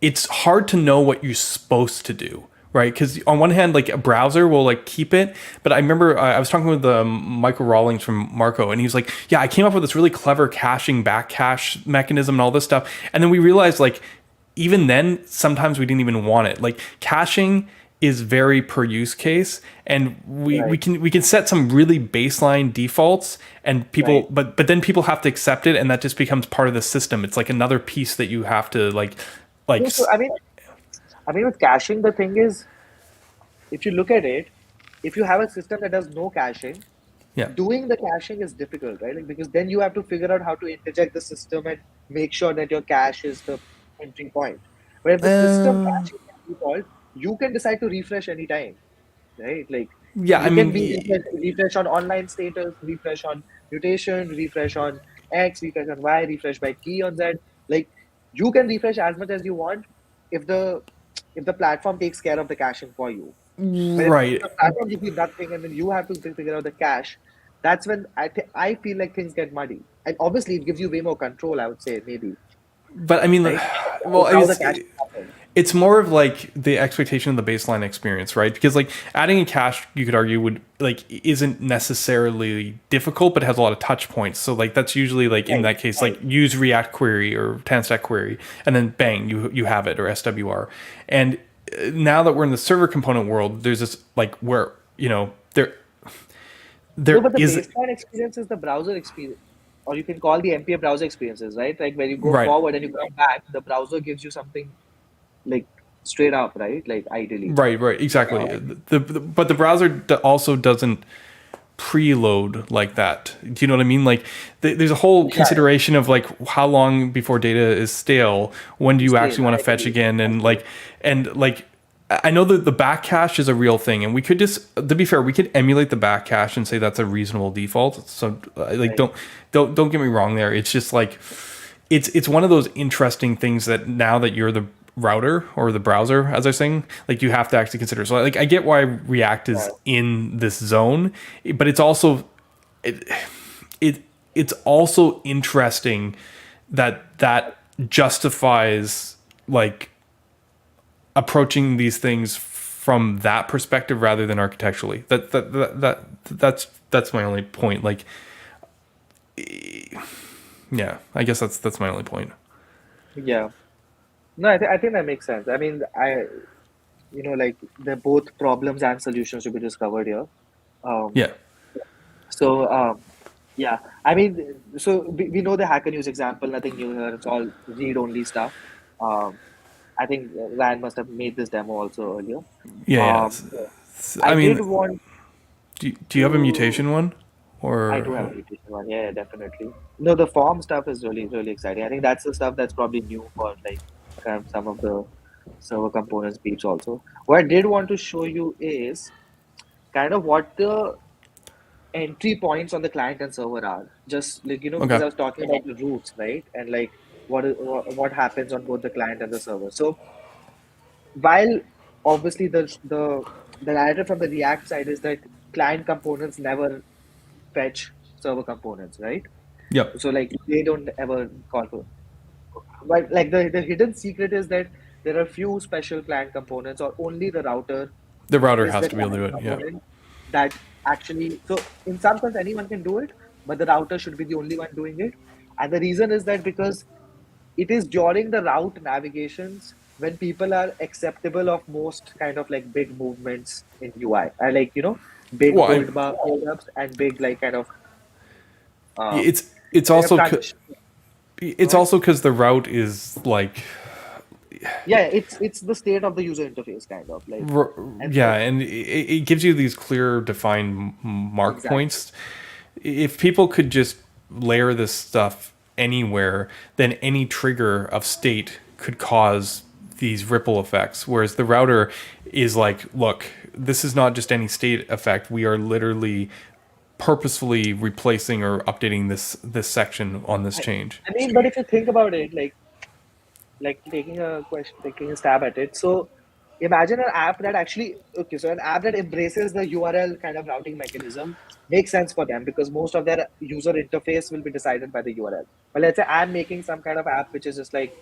it's hard to know what you're supposed to do, right? Because on one hand, like a browser will like keep it, but I remember I was talking with Michael Rawlings from Marco, and he was like, "Yeah, I came up with this really clever caching, back cache mechanism, and all this stuff." And then we realized, like, even then, sometimes we didn't even want it. Like caching is very per use case, and we right, can set some really baseline defaults, and people right. but then people have to accept it, and that just becomes part of the system. It's like another piece that you have to like No, so I mean with caching, the thing is, if you look at it, if you have a system that does no caching, yeah. doing the caching is difficult, right? Like, because then you have to figure out how to interject the system and make sure that your cache is the entry point. But if the system Uh, caching by default, you can decide to refresh anytime, right? Like yeah, I you can be mean, refresh on online status, refresh on mutation, refresh on X, refresh on Y, refresh by key on Z. Like you can refresh as much as you want if the platform takes care of the caching for you. But if right. the platform gives you nothing and then you have to figure out the cache, that's when I feel like things get muddy. And obviously, it gives you way more control. I would say maybe But I mean, right well, how the cache happens. it's more of like the expectation of the baseline experience, right? Because like adding a cache, you could argue would like isn't necessarily difficult, but has a lot of touch points. So like that's usually like in Right, that case, like right. use React Query or TanStack Query, and then bang, you have it, or SWR. And now that we're in the server component world, there's this like where No, there but the is baseline experience is the browser experience, or you can call the MPA browser experiences, right? Like when you go right. forward and you come back, the browser gives you something like straight up, right? Like ideally. Right, exactly. Uh, But the browser also doesn't. preload like that. Do you know what I mean? Like there's a whole Yeah, consideration of like how long before data is stale. When do you still, actually want I to fetch agree. again? I agree. And like I know that the back cache is a real thing, and we could just, to be fair, we could emulate the back cache and say that's a reasonable default. So like Right. don't get me wrong there. It's just like it's one of those interesting things that now that you're the router or the browser, as I was saying, like you have to actually consider. So like I get why React is Yeah. in this zone, but it's also it, it's also interesting that justifies like approaching these things from that perspective rather than architecturally. That's my only point. Like, yeah, I guess that's my only point. Yeah. No, I think that makes sense. I mean, like they're both problems and solutions to be discovered here. Um, Yeah. so, yeah, I mean, so we know the Hacker News example, nothing new here. It's all read-only stuff. Um, I think Ryan must have made this demo also earlier. Yeah, yeah. Um, I I did mean, want do you have a to. mutation one I do or have a mutation one. Yeah, yeah, definitely. No, the form stuff is really, really exciting. I think that's the stuff that's probably new for like kind of some of the server components beats also. What I did want to show you is kind of what the entry points on the client and server are. Just like, because okay? I was talking about the routes, right? And like what happens on both the client and the server. So while obviously the narrative from the React side is that client components never fetch server components, right? Yep. So like they don't ever call for. But like the hidden secret is that there are few special client components, or only the router The router is has the to be able to client do it. Yeah. component that actually. So in some sense, anyone can do it, but the router should be the only one doing it. And the reason is that because it is during the route navigations when people are acceptable of most kind of like big movements in UI, and like big Well, hold ups and big like kind of um, it's kind of also transition. Go it's ahead. also because the route is like Yeah, it's the state of the user interface kind of like, and yeah, and it gives you these clear defined mark exactly. points. If people could just layer this stuff anywhere, then any trigger of state could cause these ripple effects. Whereas the router is like, look, this is not just any state effect. We are literally purposefully replacing or updating this section on this I, change. I mean, but if you think about it, like taking a stab at it. So imagine an app that actually, okay, so an app that embraces the URL kind of routing mechanism makes sense for them because most of their user interface will be decided by the URL. But let's say I'm making some kind of app which is just like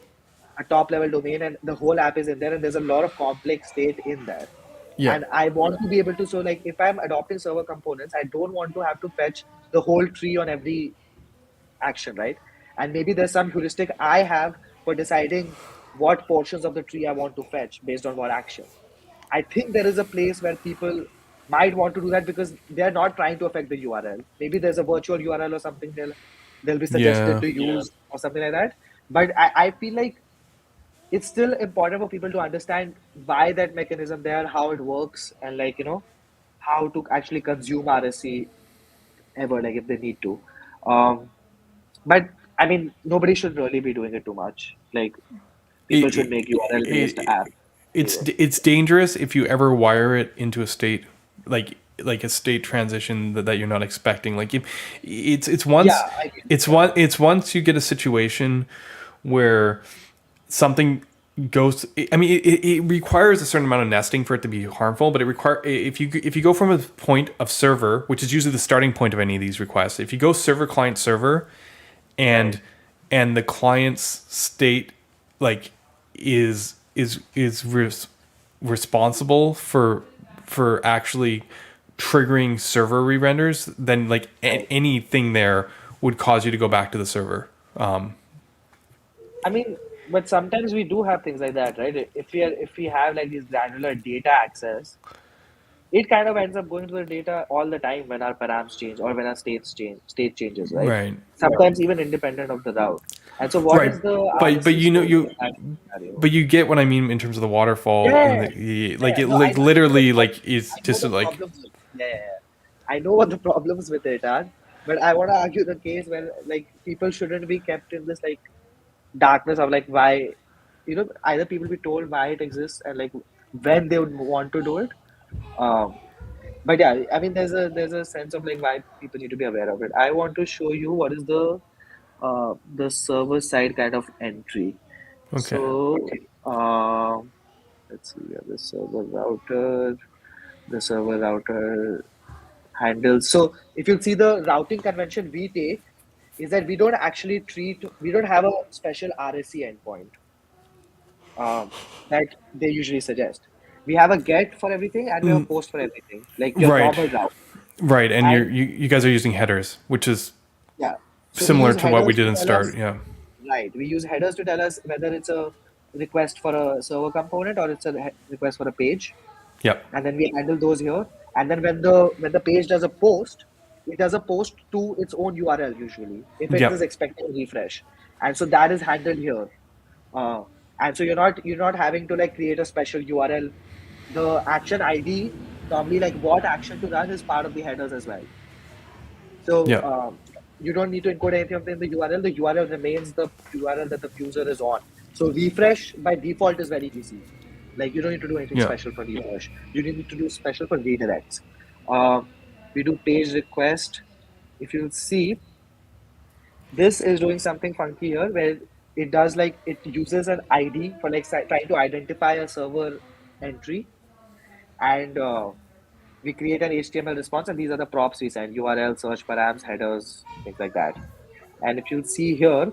a top level domain and the whole app is in there and there's a lot of complex state in there. Yeah. And I want to be able to, so like if I'm adopting server components, I don't want to have to fetch the whole tree on every action, right? And maybe there's some heuristic I have for deciding what portions of the tree I want to fetch based on what action. I think there is a place where people might want to do that because they're not trying to affect the URL. Maybe there's a virtual URL or something they'll be suggested Yeah. to use or something like that. But I feel like it's still important for people to understand why that mechanism there, how it works, and like how to actually consume RSC ever, like if they need to. Um, but I mean, nobody should really be doing it too much. Like people should It, make URL based it, app anyway. it's dangerous if you ever wire it into a state like a state transition that you're not expecting. Like if it's Yeah, once I get it. Yeah, it's once you get a situation where something goes. I mean, it requires a certain amount of nesting for it to be harmful, but it require if you go from a point of server, which is usually the starting point of any of these requests. If you go server client server, right. and the client's state like is responsible for actually triggering server re-renders, then like Right. anything there would cause you to go back to the server. I mean, but sometimes we do have things like that, right? If we have like this granular data access, it kind of ends up going to the data all the time when our params change or when our state changes, right? Right. Sometimes even independent of the route. And so, what Right. is the But RSC you know story you in that scenario? but you get what I mean in terms of the waterfall and Yeah, the like yeah. it No, I like know the literally problem. like is I know just the like problem. Yeah, yeah, yeah. I know what the problems with it are, but I want to argue the case where like people shouldn't be kept in this like darkness of like why, either people be told why it exists and like when they would want to do it. Um, but yeah, I mean, there's a sense of like why people need to be aware of it. I want to show you what is the server side kind of entry. Okay. So let's see, we have the server router handles. So if you see the routing convention we take is that we don't have a special RSC endpoint that they usually suggest. We have a get for everything and we have a post for everything, like your Right. normal route. Right. And And you guys are using headers, which is yeah, so we similar use to what we headers did to in tell Start. us, Yeah. right? We use headers to tell us whether it's a request for a server component or it's a request for a page, Yep. and then we handle those here. And then when the page does a post, it does a post to its own URL usually if it is Yep. expecting a refresh, and so that is handled here. Uh, and so you're not having to like create a special URL. The action ID normally like what action to run is part of the headers as well. So Yep. you don't need to encode anything in the URL. The URL remains the URL that the user is on. So refresh by default is very easy. Like you don't need to do anything Yeah. special for refresh. You need to do special for redirects. Uh, we do page request. If you see, this is doing something funky here where it does like it uses an ID for like trying to identify a server entry, and we create an HTML response, and these are the props we send: URL, search params, headers, things like that. And if you'll see here,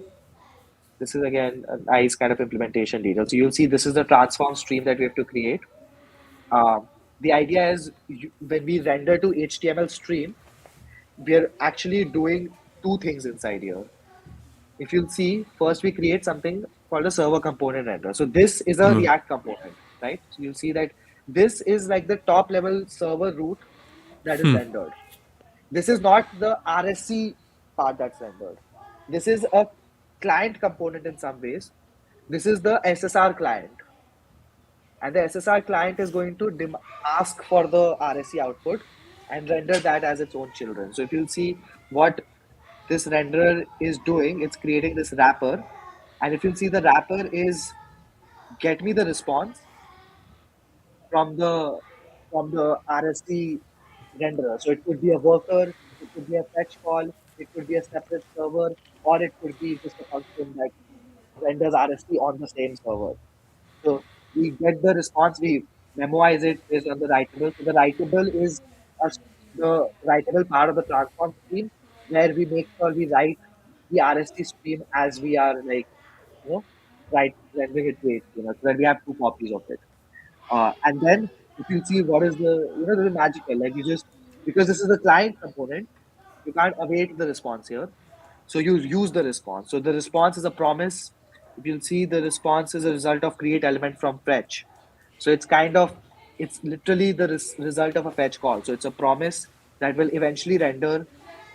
this is again a nice kind of implementation detail. So you'll see this is the transform stream that we have to create. The idea is when we render to HTML stream, we're actually doing two things inside here. If you'll see, first we create something called a server component render. So this is a React component, right? So you'll see that this is like the top level server root that is rendered. This is not the RSC part that's rendered. This is a client component in some ways. This is the SSR client. And the SSR client is going to ask for the RSC output and render that as its own children. So if you'll see what this renderer is doing, it's creating this wrapper. And if you'll see, the wrapper is get me the response from the RSC renderer. So it could be a worker, it could be a fetch call, it could be a separate server, or it could be just a function that renders RSC on the same server. So we get the response, we memorize it based on the writable. So the writable is a, the writable part of the transform stream where we make sure we write the RST stream as we are like, you know, rendering it to HTML. So that we have two copies of it. And then if you see what is the magical, like you just, because this is the client component, you can't await the response here. So you use the response. So the response is a promise. If you'll see, the response is a result of create element from fetch. So it's literally the result of a fetch call. So it's a promise that will eventually render,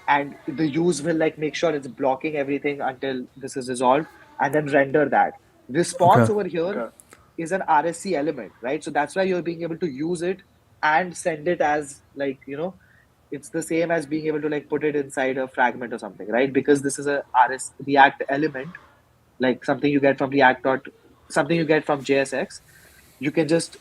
and the use will like make sure it's blocking everything until this is resolved, and then render that. Response Okay. over here is an RSC element, right? So that's why you're being able to use it and send it as like, it's the same as being able to like put it inside a fragment or something, right? Because this is a RS React element, like something you get from JSX. You can just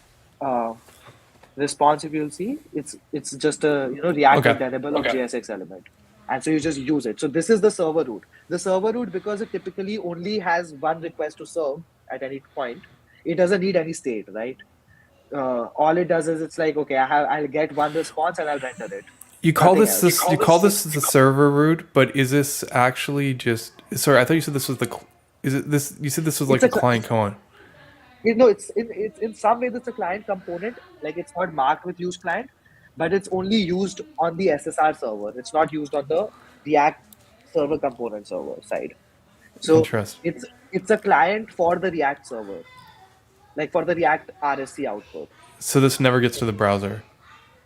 response, if you'll see, it's just a React Okay. indelible of JSX element, and so you just use it. So this is the server root. The server root, because it typically only has one request to serve at any point, it doesn't need any state, right? All it does is it's like, okay, I'll get one response and I'll render it, You call nothing this else. this you call this the server root, but is this actually just? Sorry, I thought you said this was the. Is it this? You said this was like It's a a client colon. it's in some ways it's a client component, like it's not marked with use client, but it's only used on the SSR server. It's not used on the React server component server side. So Interesting. it's a client for the React server, like for the React RSC output. So this never gets to the browser.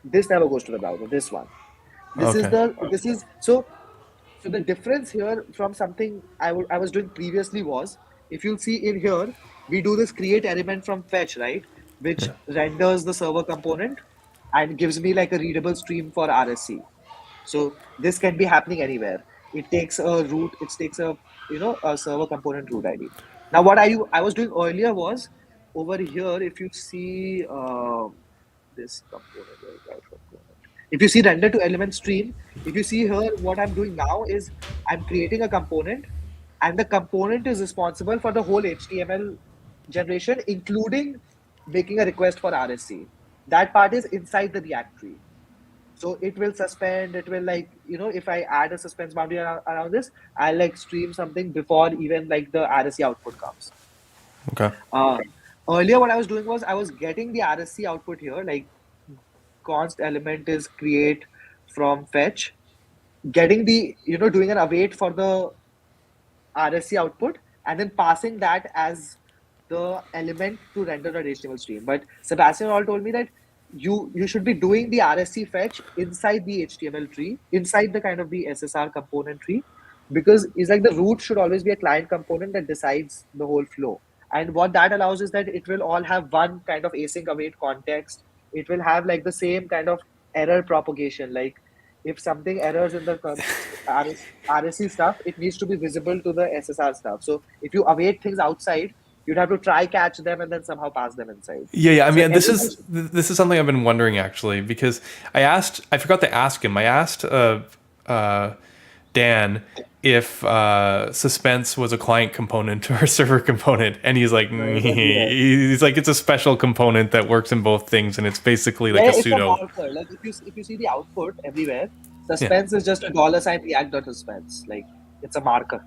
This never goes to the browser. This one. Okay. This is so the difference here from something I was doing previously was, if you'll see in here, we do this create element from fetch, right? Which Yeah. renders the server component and gives me like a readable stream for RSC. So this can be happening anywhere. It takes a root, it takes a a server component root ID. Now what I was doing earlier was over here, if you see this component, where is that component? If you see render to element stream, if you see here, what I'm doing now is I'm creating a component, and the component is responsible for the whole HTML generation, including making a request for RSC. That part is inside the React tree. So it will suspend, it will like, if I add a suspense boundary around this, I'll like stream something before even like the RSC output comes. Okay. Earlier, what I was doing was I was getting the RSC output here, like const element is create from fetch, getting the, doing an await for the RSC output, and then passing that as the element to render the HTML stream. But Sebastian all told me that you should be doing the RSC fetch inside the HTML tree, inside the kind of the SSR component tree, because it's like the root should always be a client component that decides the whole flow. And what that allows is that it will all have one kind of async await context. It will have like the same kind of error propagation. Like if something errors in the RSC stuff, it needs to be visible to the SSR stuff. So if you await things outside, you'd have to try catch them and then somehow pass them inside. Yeah. I So mean, everything. this is something I've been wondering actually, because I forgot to ask him. I asked Dan if suspense was a client component or a server component, and he's like, No, it doesn't work. he's like, it's a special component that works in both things, and it's basically like Yeah, a it's a pseudo. marker. Like if you see the output everywhere, Yeah. suspense is just a dollar sign React.suspense. Like it's a marker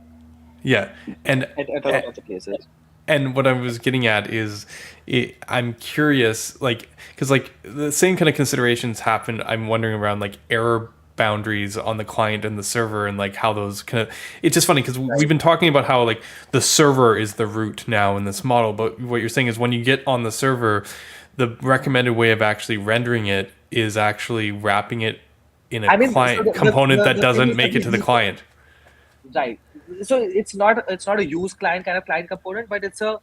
Yeah. And at a lot of the places. and what I was getting at is, I'm curious, like, because like the same kind of considerations happen. I'm wondering around like error boundaries on the client and the server, and like how those kind of. It's just funny because we've been talking about how like the server is the root now in this model, but what you're saying is when you get on the server, the recommended way of actually rendering it is actually wrapping it in a I mean, so client component that the thing doesn't is that make it to the client. right. So it's not a use client kind of client component, but it's a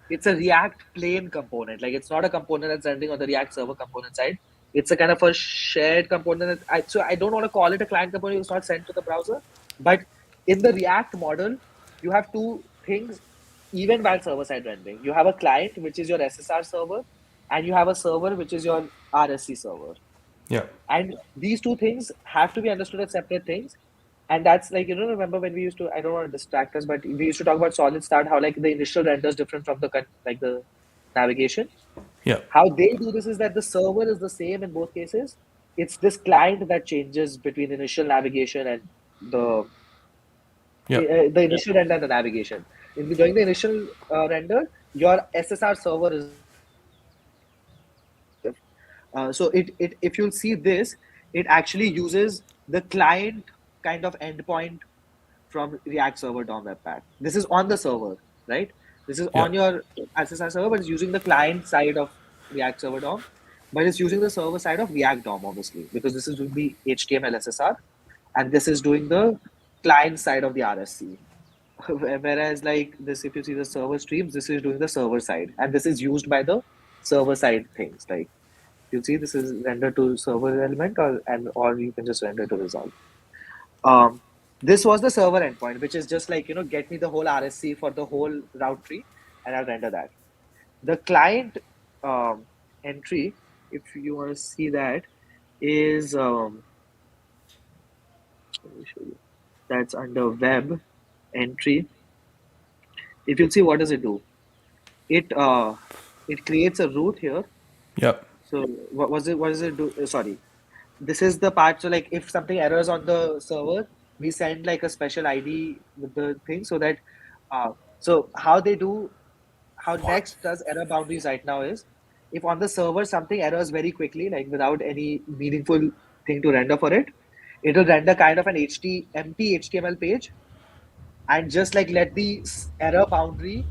React plain component. Like it's not a component that's rendering on the React server component side. It's a kind of a shared component. So I don't want to call it a client component. It's not sent to the browser. But in the React model, you have two things, even while server side rendering. You have a client, which is your SSR server, and you have a server, which is your RSC server. Yeah. And these two things have to be understood as separate things. And that's like, remember when we used to, I don't want to distract us, but we used to talk about SolidStart, how like the initial render is different from the navigation. Yeah. How they do this is that the server is the same in both cases. It's this client that changes between initial navigation and the Yeah. the initial render and the navigation. During the initial render, your SSR server is so it if you'll see this, it actually uses the client kind of endpoint from React Server DOM Webpack. This is on the server, right? This is Yeah. on your SSR server, but it's using the client side of React Server DOM, but it's using the server side of React DOM, obviously, because this is doing the HTML SSR, and this is doing the client side of the RSC. Whereas like this, if you see the server streams, this is doing the server side, and this is used by the server side things. Like you see, this is render to server element, or you can just render to result. Um, this was the server endpoint, which is just like, get me the whole RSC for the whole route tree, and I'll render that. The client entry, if you want to see that, is let me show you. That's under web entry. If you see, what does it do? It creates a root here. Yep. So what does it do? Sorry, this is the part. So like if something errors on the server, we send like a special ID with the thing, so that so how Next does error boundaries right now is, if on the server something errors very quickly, like without any meaningful thing to render for it, it'll render kind of an empty HTML page, and just like let the error boundary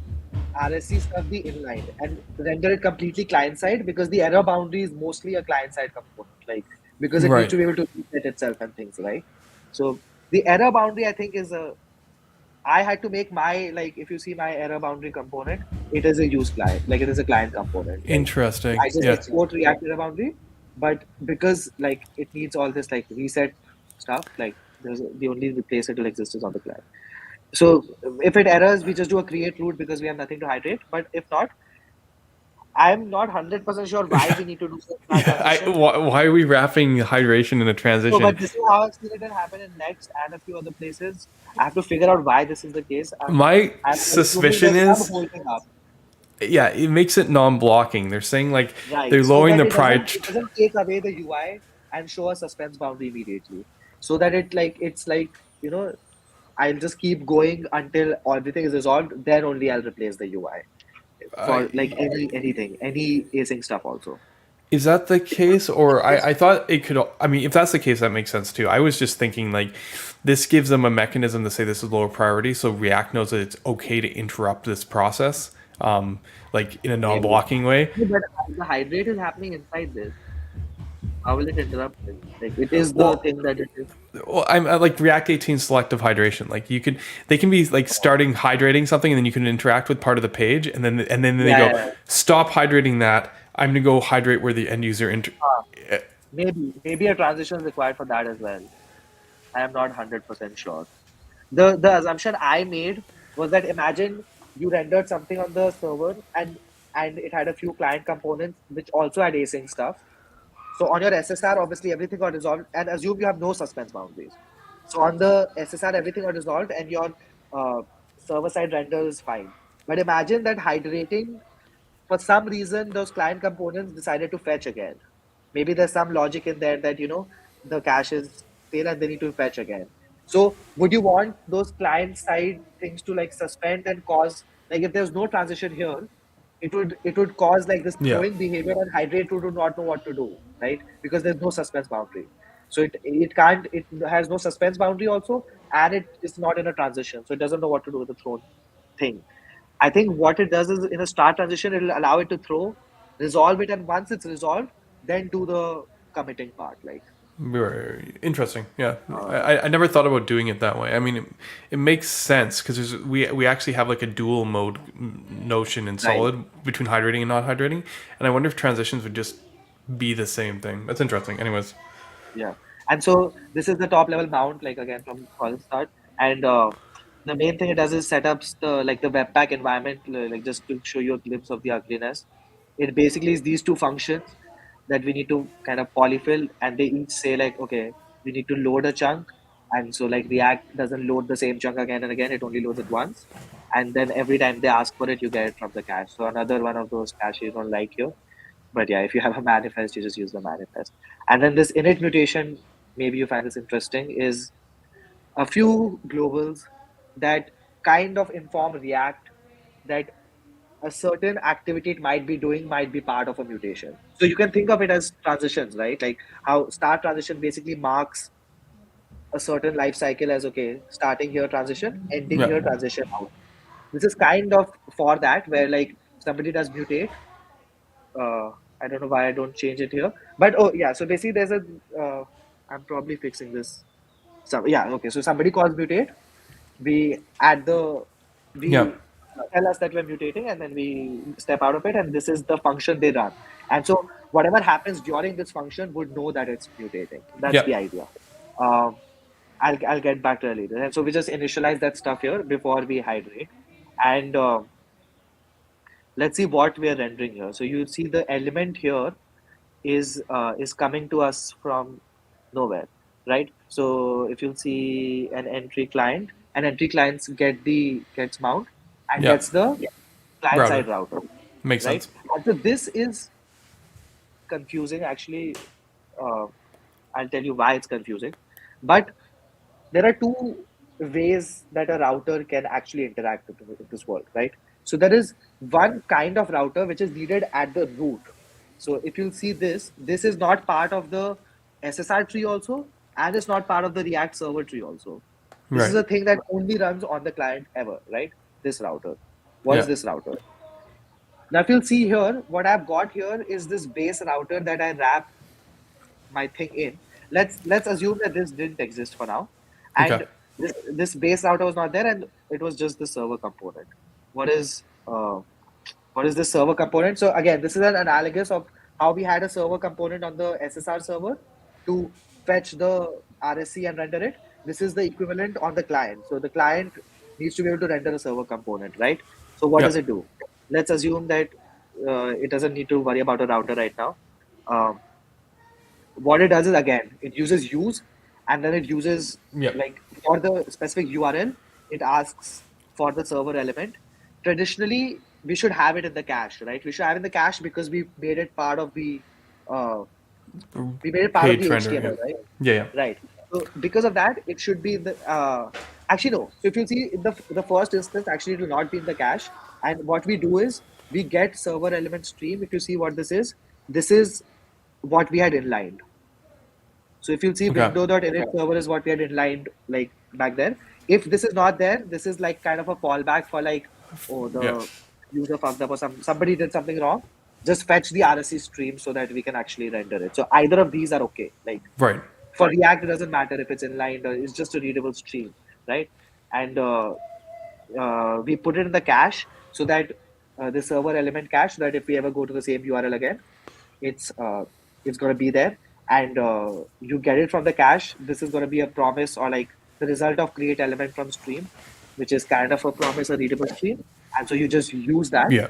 RSC stuff be inlined and render it completely client side, because the error boundary is mostly a client side component, like because it needs Right. to be able to reset itself and things, right? So the error boundary, I think, I had to make my, like, if you see my error boundary component, it is a use client, like it is a client component. Like Interesting. I just Yeah. export React error boundary, but because like it needs all this like reset stuff. Like the only place it will exist is on the client. So if it errors, we just do a create root because we have nothing to hydrate. But if not, I'm not 100% sure why we need to do that Yeah, transition. why are we wrapping hydration in a No, transition? but this is how I've seen it happen in Next and a few other places. I have to figure out why this is the case. My I'm assuming suspicion there's some is, holding up, yeah, it makes it non-blocking. They're saying like right? they're So lowering that the it price. doesn't take away the UI and show a suspense boundary immediately. So that it's like, you know, I'll just keep going until everything is resolved. Then only I'll replace the UI for like anything, any async stuff also. Is that the case? Or I thought it could, I mean, if that's the case, that makes sense too. I was just thinking like this gives them a mechanism to say this is lower priority. So React knows that it's okay to interrupt this process, like in a Maybe. non-blocking way. No, but the hydrate is happening inside this. How will it interrupt it? Like it is the Well, thing that it is. well, I like React 18 selective hydration. Like you could, they can be like starting hydrating something, and then you can interact with part of the page, and then they Yeah, go yeah, yeah. stop hydrating that. I'm gonna go hydrate where the end user Maybe a transition is required for that as well. I am not 100% sure. The assumption I made was that imagine you rendered something on the server and it had a few client components which also had async stuff. So on your SSR, obviously everything got resolved, and assume you have no suspense boundaries. So on the SSR, everything got resolved, and your uh, server side render is fine. But imagine that hydrating, for some reason, those client components decided to fetch again. Maybe there's some logic in there that the cache is stale and they need to fetch again. So would you want those client side things to like suspend and cause, like, if there's no transition here, it would cause like this yeah. throwing behavior, and hydrate would not know what to do, right? Because there's no suspense boundary. So it has no suspense boundary also, and it is not in a transition, so it doesn't know what to do with the thrown thing. I think what it does is in a start transition, it'll allow it to throw, resolve it, and once it's resolved, then do the committing part. Like, Very interesting. Yeah, uh, I never thought about doing it that way. I mean, it makes sense because we actually have like a dual mode notion in right, Solid between hydrating and not hydrating, and I wonder if transitions would just be the same thing. That's interesting. Anyways, yeah. And so this is the top level mount, like again from SolidStart, and the main thing it does is set up the Webpack environment, like just to show you a glimpse of the ugliness. It basically is these two functions that we need to kind of polyfill, and they each say like, okay, we need to load a chunk, and so like React doesn't load the same chunk again and again; it only loads it once, and then every time they ask for it, you get it from the cache. So another one of those caches you don't like here. But yeah, if you have a manifest, you just use the manifest. And then this init mutation, maybe you find this interesting, is a few globals that kind of inform React that a certain activity it might be doing might be part of a mutation. So you can think of it as transitions, right? Like how start transition basically marks a certain life cycle as, okay, starting here transition, ending yeah, here transition out. This is kind of for that, where like somebody does mutate. I don't know why I don't change it here, but oh yeah. So basically, there's a. I'm probably fixing this. Yeah, okay. So somebody calls mutate. We add the yeah, we tell us that we're mutating, and then we step out of it, and this is the function they run. And so whatever happens during this function would know that it's mutating. That's yeah, the idea. Um, I'll get back to it later. And so we just initialize that stuff here before we hydrate, and let's see what we are rendering here. So you see the element here is coming to us from nowhere, right? So if you'll see an entry clients gets mount and yeah. gets the client Router side router, makes right? sense. And so this is confusing actually. Uh, I'll tell you why it's confusing, but there are two ways that a router can actually interact with this world, right? So there is one kind of router which is needed at the root. So if you'll see this is not part of the SSR tree also, and it's not part of the React server tree also. This is Right. a thing that only runs on the client ever, right? This router. What is Yeah. this router? Now, if you'll see here, what I've got here is this base router that I wrap my thing in. Let's assume that this didn't exist for now, Okay. and this base router was not there, and it was just the server component. What is uh, what is this server component? So again, this is an analogous of how we had a server component on the SSR server to fetch the RSC and render it. This is the equivalent on the client. So the client needs to be able to render a server component, right? So what Yeah. does it do? Let's assume that it doesn't need to worry about a router right now. Um, what it does is, again, it uses use, and then it uses, Yeah. like, for the specific URL, it asks for the server element. Traditionally, we should have it in the cache, right? We should have it in the cache because uh, we made it part of Page the render. Yeah. HTML, right? Yeah. Yeah. Right. So because of that, it should be in the actually no. So if you see in the first instance, actually it will not be in the cache. And what we do is we get server element stream. If you see what this is what we had inlined. So if you see Okay. window.init server is what we had inlined like back there. If this is not there, this is like kind of a fallback for like, oh, Yeah. the user fucked up or somebody did something wrong. Just fetch the RSC stream so that we can actually render it. So either of these are okay. Like Right. for React, it doesn't matter if it's inlined or it's just a readable stream, right? And we put it in the cache so that the server element cache, so that if we ever go to the same URL again, it's uh, it's going to be there, and you get it from the cache. This is going to be a promise, or like the result of create element from stream, which is kind of a promise, a readable stream, and so you just use that. Yeah.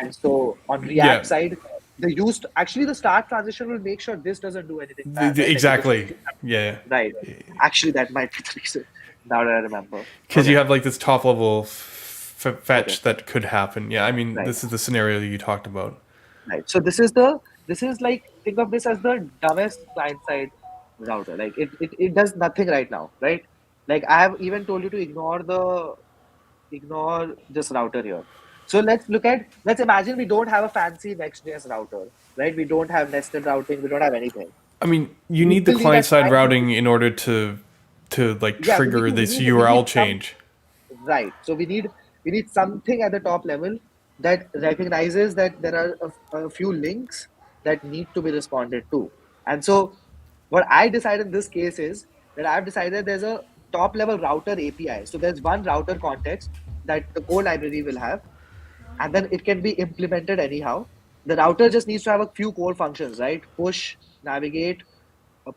And so on React Yeah. side, the start transition will make sure this doesn't do anything bad, right? Like it just, Exactly. Yeah. right. Actually, that might be the reason. Now that I remember. Because you Okay. have like this top level Okay. fetch that could happen. Yeah. I mean, Right. this is the scenario that you talked about. Right. So this is like, think of this as the dumbest client side router. Like it does nothing right now, right? Like I have even told you to ignore this router here. So let's imagine we don't have a fancy Next.js router, right? We don't have nested routing, we don't have anything. I mean, you We need the still need client at side times, routing in order to like yeah, trigger this we URL need some. change. Right. So we need something at the top level that recognizes that there are a few links that need to be responded to. And so what I decided in this case is that I've decided there's a top level router API. So there's one router context that the core library will have, and then it can be implemented anyhow. The router just needs to have a few core functions, right? Push, navigate,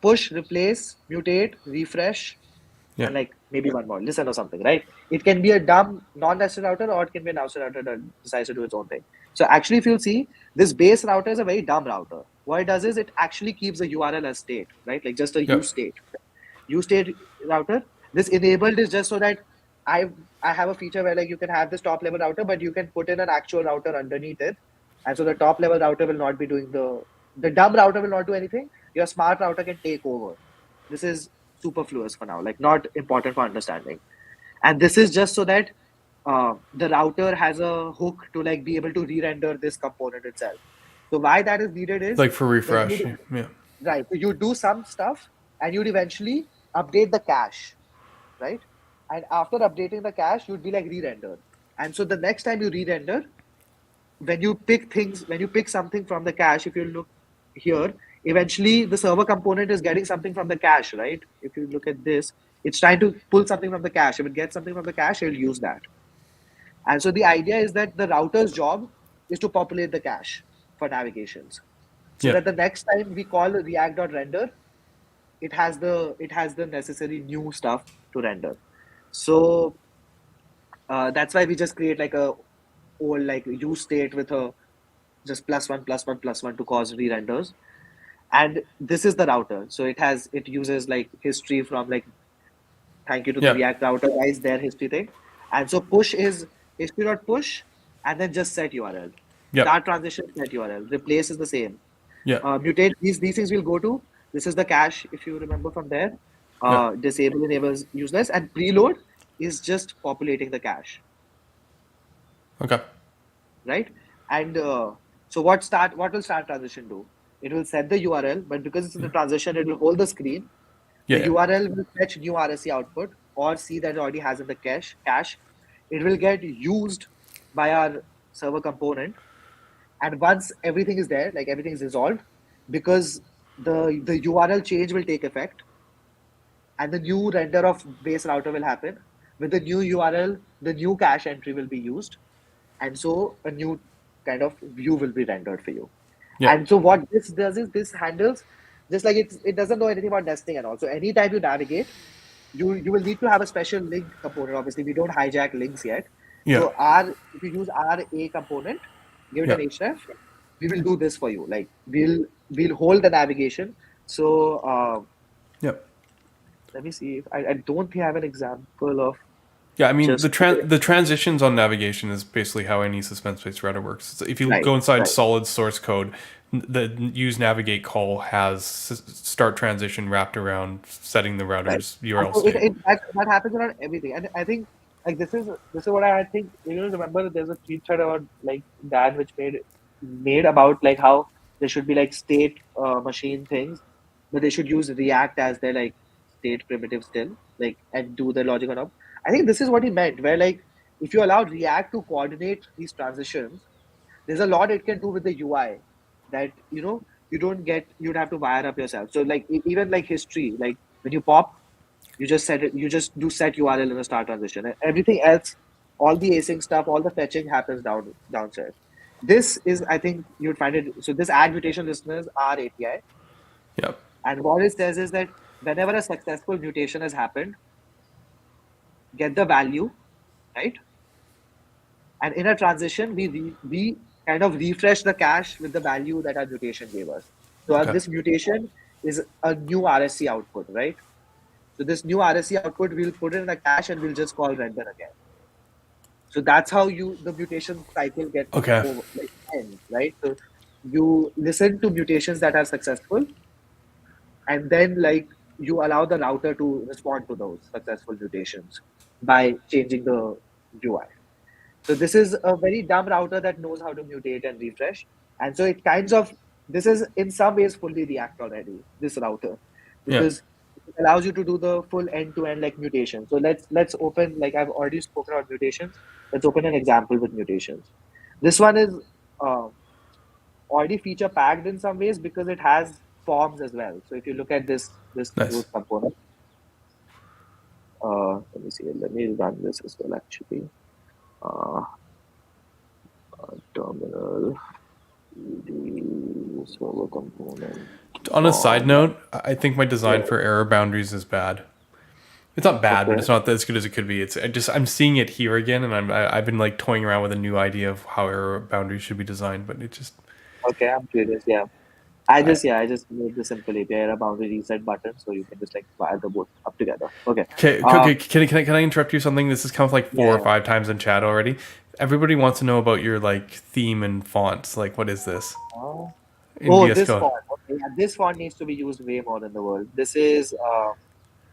push, replace, mutate, refresh, Yeah. and like maybe one more, listen or something, right? It can be a dumb non-nested router, or it can be a nested router that decides to do its own thing. So actually, if you'll see, this base router is a very dumb router. What it does is it actually keeps the URL as state, right? Like just a Yeah. use state. Use state router. This enabled is just so that I I have a feature where like you can have this top level router, but you can put in an actual router underneath it, and so the top level router will not be doing the dumb router will not do anything. Your smart router can take over. This is superfluous for now, like not important for understanding. And this is just so that the router has a hook to like be able to re-render this component itself. So why that is needed is Like for that refresh. Yeah. right, so you do some stuff and you'd eventually update the cache, right? And after updating the cache, you'd be like re-render. And so the next time you re-render, when you pick something from the cache, if you look here, eventually the server component is getting something from the cache, right? If you look at this, it's trying to pull something from the cache. If it gets something from the cache, it'll use that. And so the idea is that the router's job is to populate the cache for navigations. So Yeah. that the next time we call react.render, it has the necessary new stuff to render. So that's why we just create like a old like use state with a just +1 +1 +1 to cause re-renders. And this is the router. So it uses like history from like, thank you to the Yeah. React router guys, their history thing. And so push is history.push, and then just set URL. Yeah. Start transition, set URL. Replace is the same. Yeah. Mutate, these things will go to. This is the cache, if you remember from there. Yeah. Disable enables useless, and preload is just populating the cache, Okay. right? And so what will start transition do? It will set the URL, but because it's in the transition, it will hold the screen. The Yeah. URL will fetch new RSC output or see that it already has in the cache. It will get used by our server component. And once everything is there, like everything is resolved, because the URL change will take effect, and the new render of base router will happen. With the new URL, the new cache entry will be used, and so a new kind of view will be rendered for you. Yeah. And so what this does is this handles just like it doesn't know anything about nesting and all. So anytime you navigate, you will need to have a special link component. Obviously, we don't hijack links yet. Yeah. So if you use our A component, give it Yeah. an href, we will do this for you. Like we'll hold the navigation. So Yeah. let me see if I don't think I have an example of Yeah, I mean just the transitions on navigation is basically how any suspense-based router works. So if you right, go inside right. solid source code, the use navigate call has start transition wrapped around setting the Right. router's URL So state. that happens around everything, and I think like this is what I think. Remember there's a tweet thread about like Dan which made about like how there should be like state machine things, but they should use React as their like state primitive still, like and do the logic on up. I think this is what he meant, where like if you allow React to coordinate these transitions, there's a lot it can do with the UI that you don't get. You'd have to wire up yourself. So like even like history, like when you pop, you just set it. You just do set URL in a start transition, and everything else, all the async stuff, all the fetching happens downstairs. This is, I think, you'd find it. So this add mutation listeners are API, Yeah. and what it says is that whenever a successful mutation has happened, get the value, right? And in a transition, we kind of refresh the cache with the value that our mutation gave us. So Okay. this mutation is a new RSC output, right? So this new RSC output, we'll put it in a cache and we'll just call render again. So that's how the mutation cycle gets Okay. ends, right? So you listen to mutations that are successful, and then like you allow the router to respond to those successful mutations by changing the UI. So this is a very dumb router that knows how to mutate and refresh. And so it kinds of, this is in some ways fully React already, this router, Yeah. because it allows you to do the full end-to-end like mutation. So let's open, like I've already spoken about mutations. Let's open an example with mutations. This one is already feature packed in some ways because it has forms as well. So if you look at this Nice. component, let me see, let me run this as well actually. Terminal server component. On a side note, I think my design for error boundaries is bad. It's not bad, but Okay. it's not as good as it could be. I'm seeing it here again, and I've been like toying around with a new idea of how error boundaries should be designed, but it just Okay, I'm curious. Yeah. I just made the simple API a boundary reset button so you can just like wire the both up together. Okay. Okay. Can I interrupt you something? This has come up like four or Yeah. five times in chat already. Everybody wants to know about your like theme and fonts. Like, what is this in Oh, VS this Code? font. Okay, yeah, this font needs to be used way more in the world. This is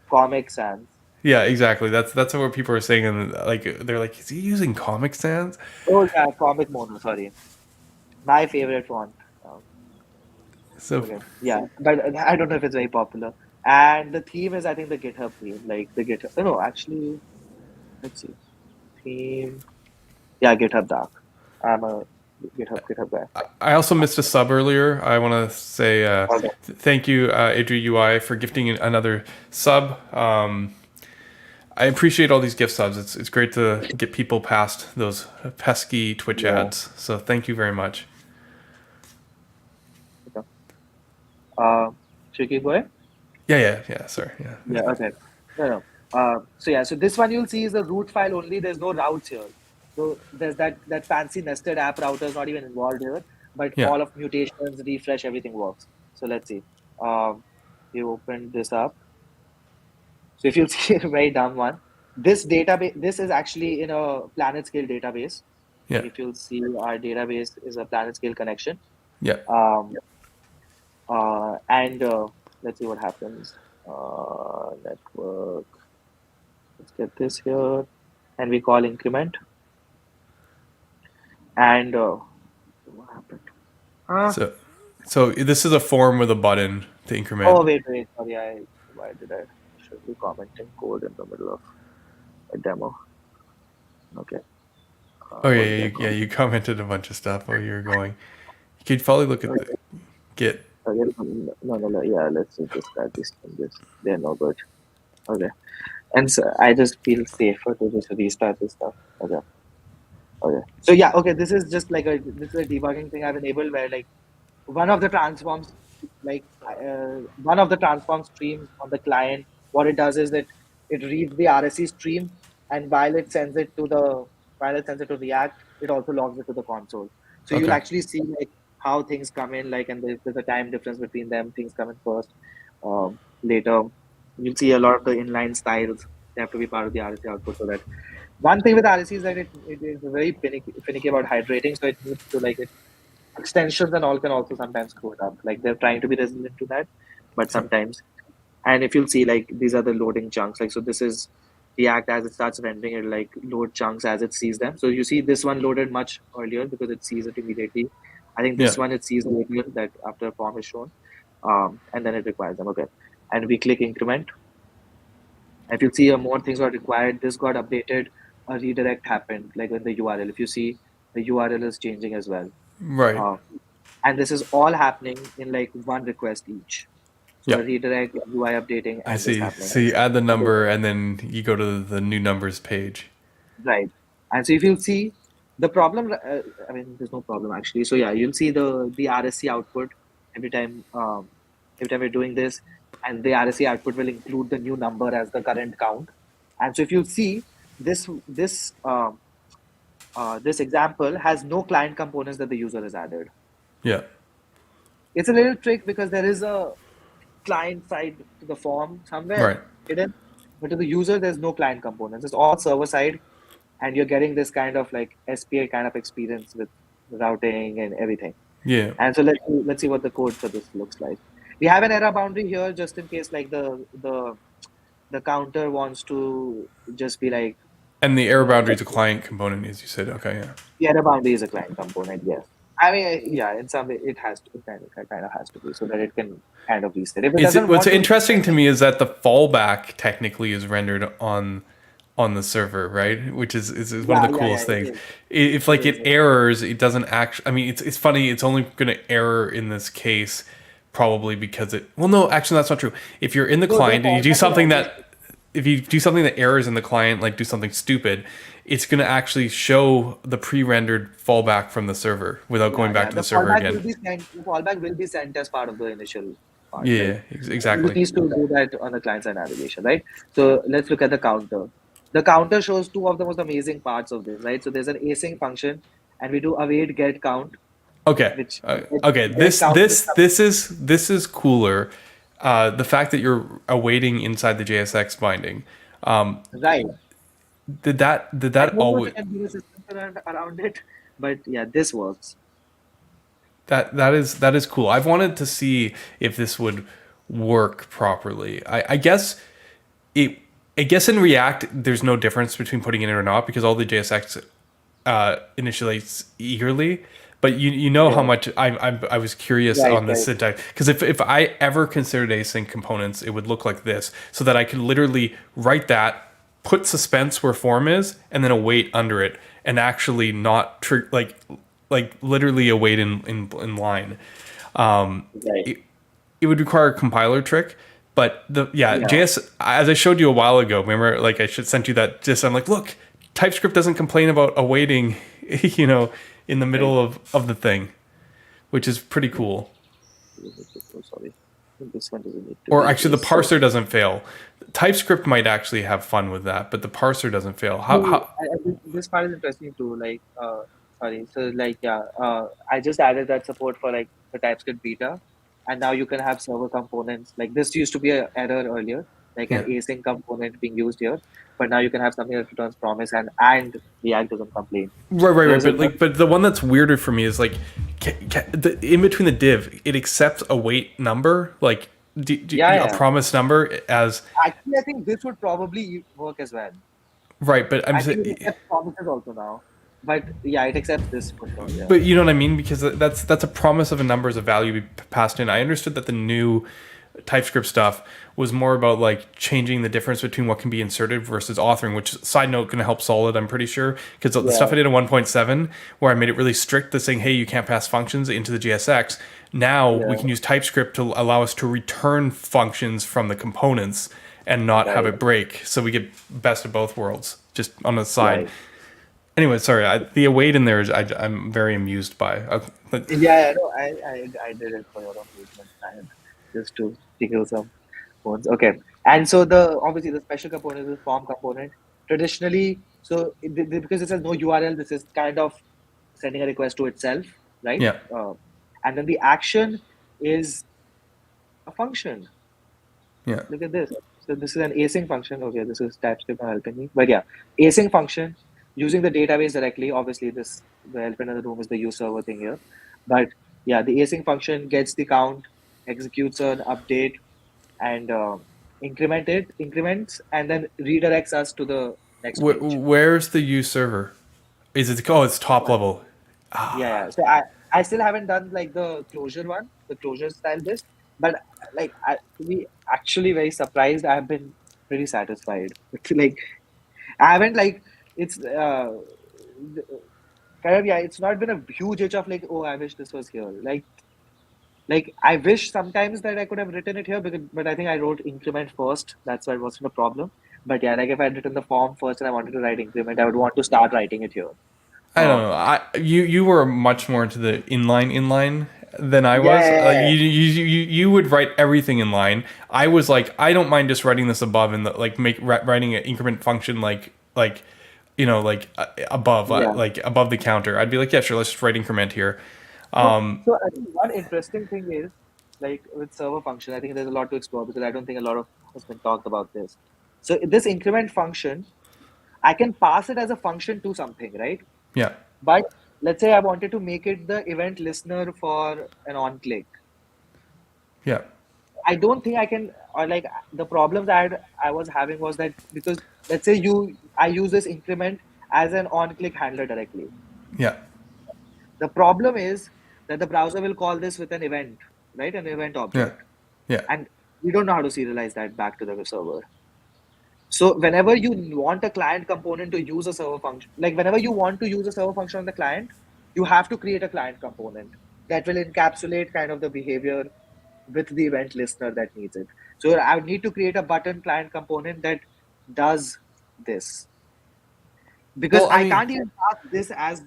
Comic Sans. Yeah, exactly. That's what people are saying, and like they're like, is he using Comic Sans? Oh yeah, Comic Mono. Sorry, my favorite font. So Okay, yeah, but I don't know if it's very popular. And the theme is, I think, the GitHub theme, like the GitHub. No, actually, let's see. Theme. Yeah, GitHub Dark. I'm a GitHub guy. I also missed a sub earlier. I want to say Okay. thank you, Adri UI, for gifting another sub. I appreciate all these gift subs. It's great to get people past those pesky Twitch Yeah. ads. So thank you very much. Should we keep going? Yeah. Sorry. Yeah. Yeah, okay. No. So yeah, so this one you'll see is the root file only. There's no routes here. So there's that fancy nested app router is not even involved here, but Yeah. all of mutations, refresh, everything works. So let's see. You open this up. So if you'll see a very dumb one, this database, this is actually in a planet scale database. Yeah. If you'll see, our database is a planet scale connection. Yeah. And let's see what happens. Network. Let's get this here, and we call increment. And what happened? So this is a form with a button to increment. Oh wait. Sorry, why did I should be commenting code in the middle of a demo? Okay. Oh yeah. You commented a bunch of stuff while you were going. You could probably look at the Git. No. Yeah, let's just start this. They're no good. Okay. And so I just feel safer to just restart this stuff. Okay. So yeah, okay. This is just like this is a debugging thing I've enabled where like one of the transforms like one of the transform streams on the client, what it does is that it reads the RSC stream, and while it sends it to React, it also logs it to the console. So you'll Okay. actually see like how things come in, like, and there's a time difference between them. Things come in first, later. You'll see a lot of the inline styles. They have to be part of the RSC output, so that one thing with RSC is that it is very finicky about hydrating, so it needs to like it extensions and all can also sometimes screw it up. Like they're trying to be resilient to that, but Yep. sometimes. And if you'll see, like these are the loading chunks. Like so, this is React as it starts rendering, it like load chunks as it sees them. So you see this one loaded much earlier because it sees it immediately. I think Yeah. this one it sees later that after a form is shown, and then it requires them. Okay, and we click increment. If you see more things are required, this got updated. A redirect happened, like when the URL. If you see, the URL is changing as well. Right. Uh, and this is all happening in like one request each. So a Yep. redirect, UI updating, I and this see. happening. So you add the Okay, number and then you go to the new numbers page. right. And so if you'll see the problem, I mean, there's no problem actually. So yeah, you'll see the RSC output every time every time we're doing this, and the RSC output will include the new number as the current count. And so if you see this example has no client components that the user has added. Yeah. It's a little trick because there is a client side to the form somewhere Right. hidden, but to the user, there's no client components. It's all server side, and you're getting this kind of like SPA kind of experience with routing and everything. Yeah. And so let's see what the code for this looks like. We have an error boundary here just in case like the counter wants to just be like And the error boundary is a client component, as you said. Okay. Yeah. the error boundary is a client component. Yes. I mean, yeah, in some way it has to, it kind of has to be so that it can kind of reset. If it Is it doesn't what's want to interesting reset, to me is that the fallback technically is rendered on the server, right? Which is one of the yeah, coolest it things. is. If It like is. it errors, it doesn't actually. I mean, it's funny. It's only going to error in this case, probably because it. Well, no, actually, that's not true. If you're in the No, the client and you do fallback is something always that, if you do something that errors in the client, like do something stupid, it's going to actually show the pre-rendered fallback from the server without going back yeah. to the server again. The fallback will be sent as part of the initial part, right? Yeah, You exactly. need to do that on the client side navigation, right? So let's look at the counter. The counter shows two of the most amazing parts of this, right? So there's an async function, and we do await get count, Okay. which Okay. get count is This is cooler. The fact that you're awaiting inside the JSX binding. Um, right. did I that don't know if always you can do a system around it, but yeah, this works. that is cool. I've wanted to see if this would work properly. I guess it. I guess in React, there's no difference between putting it in or not because all the JSX initializes eagerly. But you know how Yeah. much I was curious Right, on this right. syntax because if I ever considered async components, it would look like this, so that I could literally write that, put suspense where form is, and then await under it, and actually not like literally await in line. Right. It, it would require a compiler trick. But Yeah. JS, as I showed you a while ago, remember, like I should sent you that. Just I'm like, look, TypeScript doesn't complain about awaiting, you know, in the Right. middle of the thing, which is pretty cool. Oh, sorry. This one doesn't need to Or be actually, the this. So, parser doesn't fail. TypeScript might actually have fun with that, but the parser doesn't fail. no, How this part is interesting too. Like, sorry. So, like, yeah, I just added that support for like the TypeScript beta, and now you can have server components. Like this used to be an error earlier, like an yeah. async component being used here, but now you can have something that returns promise and React doesn't complain. So Right. there's a But the one that's weirder for me is like, in between the div, it accepts a weight number, like yeah, a yeah. promise number as Actually, I think this would probably work as well. right. But I'm I think it saying. accepts promises also now. But yeah, it accepts this for sure. Yeah. But you know what I mean, because that's a promise of a number as a value be passed in. I understood that the new TypeScript stuff was more about like changing the difference between what can be inserted versus authoring. Which, side note, going to help Solid, I'm pretty sure, because the stuff Yeah. I did in 1.7, where I made it really strict, to saying, hey, you can't pass functions into the JSX. Now we Yeah. can use TypeScript to allow us to return functions from the components and not have Right. it break. So we get best of both worlds, just on the side. Right. Anyway, sorry. The await in there is I'm very amused by. But Yeah, no, I did it for your amusement and just to tickle some bones. Okay, and so the obviously the special component is the form component. Traditionally, so because it says no URL, this is kind of sending a request to itself, right? yeah, Uh, and then the action is a function. yeah. Look at this. So this is an async function. Okay, this is TypeScript not helping me, but yeah, async function using the database directly. Obviously, this the elephant in the room is the use server thing here, but yeah, the async function gets the count, executes an update, and increments, and then redirects us to the next page. Where's the use server? Is it? Oh, it's top level. Yeah, yeah. So I still haven't done like the closure one, the closure style list, but like to be actually very surprised, I have been pretty satisfied. Like I haven't like it's kind of yeah, it's not been a huge itch of like, oh, I wish this was here. Like I wish sometimes that I could have written it here, because but I think I wrote increment first. That's why it wasn't a problem. But yeah, like if I had written the form first and I wanted to write increment, I would want to start writing it here. I don't Um, know. You were much more into the inline than I yeah, was. yeah, yeah, yeah. You would write everything in line. I was like, I don't mind just writing this above and like writing an increment function like above Yeah. like above the counter. I'd be like, yeah, sure, let's just write increment here. So I think one interesting thing is like with server function, I think there's a lot to explore because I don't think a lot of has been talked about this. So this increment function, I can pass it as a function to something, right? Yeah, But let's say I wanted to make it the event listener for an on click. yeah, I don't think I can, or like the problems I was having was that because let's say I use this increment as an on click handler directly. yeah, The problem is that the browser will call this with an event, right? An event yeah, object. yeah. And we don't know how to serialize that back to the server. So whenever you want a client component to use a server function, like whenever you want to use a server function on the client, you have to create a client component that will encapsulate kind of the behavior with the event listener that needs it. So I would need to create a button client component that does this, because Well, I can't even pass this as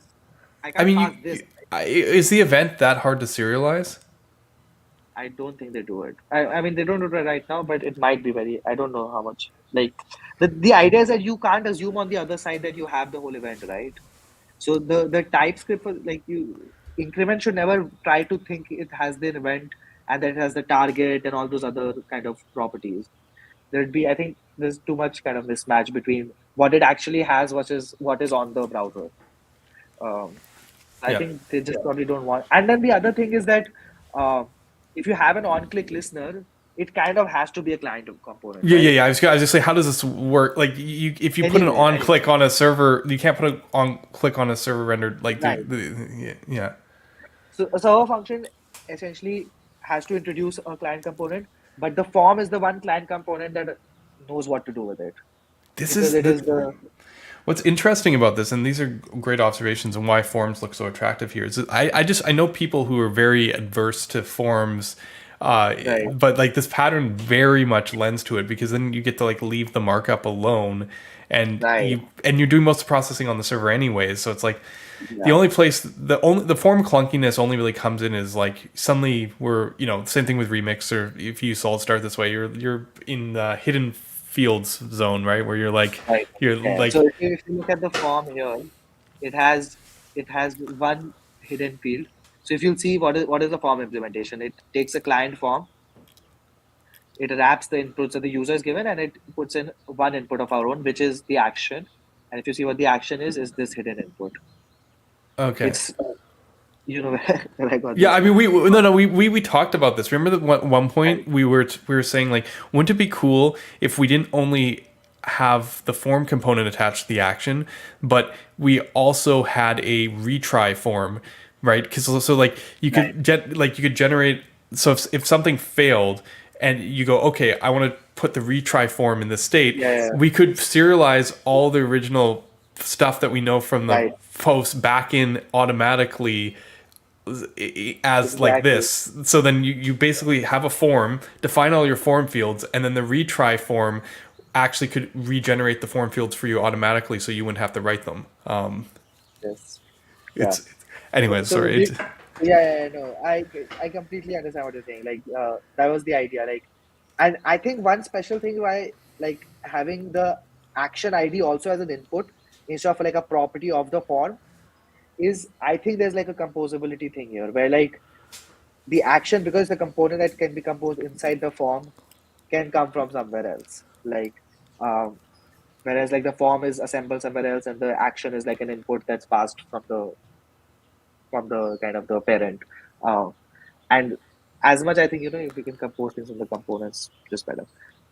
I I can't mean, pass this. is the event that hard to serialize? I don't think they do it. I mean, they don't do it right now, but it might be very. I don't know how much. Like the idea is that you can't assume on the other side that you have the whole event, right? So the TypeScript like you increment should never try to think it has the event and that it has the target and all those other kind of properties. There'd be I think there's too much kind of mismatch between what it actually has versus what is on the browser. Um, I Yeah. think they just probably don't want. And then the other thing is that uh, if you have an on-click listener, it kind of has to be a client component, Yeah, yeah, right? yeah. I was just say, how does this work? Like, if you put an Anyway, on right, click on a server, you can't put an on click on a server rendered like right. yeah, So a server function essentially has to introduce a client component, but the form is the one client component that knows what to do with it This because is it the is the what's interesting about this, and these are great observations and why forms look so attractive here. Is that I know people who are very adverse to forms. right, But like this pattern very much lends to it because then you get to like leave the markup alone and right, you're doing most of the processing on the server anyways, so it's like the yeah, only place the form clunkiness only really comes in is like suddenly we're same thing with Remix, or if you use SolidStart this way, you're in the hidden fields zone, right, where right. you're Yeah. like So if you look at the form here, it has it has one hidden field. So if you'll see what is the form implementation, it takes a client form, it wraps the inputs that the user is given, and it puts in one input of our own, which is the action. And if you see what the action is this hidden input. okay. It's where I got Yeah, this I mean, from. we talked about this. Remember that one Right, point we were saying like, wouldn't it be cool if we didn't only have the form component attached to the action, but we also had a retry form, right? Because so like right. you could generate. So if something failed and you go, okay, I want to put the retry form in this state, Yeah, yeah, we could serialize all the original stuff that we know from the right. post back in automatically as like Exactly. this. So then you basically have a form, define all your form fields, and then the retry form actually could regenerate the form fields for you automatically, so you wouldn't have to write them. Yes. Yeah. It's anyways, So sorry. It's no, I completely understand what you're saying. Like, that was the idea. Like, and I think one special thing why like having the action ID also as an input instead of like a property of the form is I think there's like a composability thing here where like the action because the component that can be composed inside the form can come from somewhere else. Like, um, whereas like the form is assembled somewhere else and the action is like an input that's passed from the kind of the parent. Uh, and as much I think if we can compose things in the components, just better.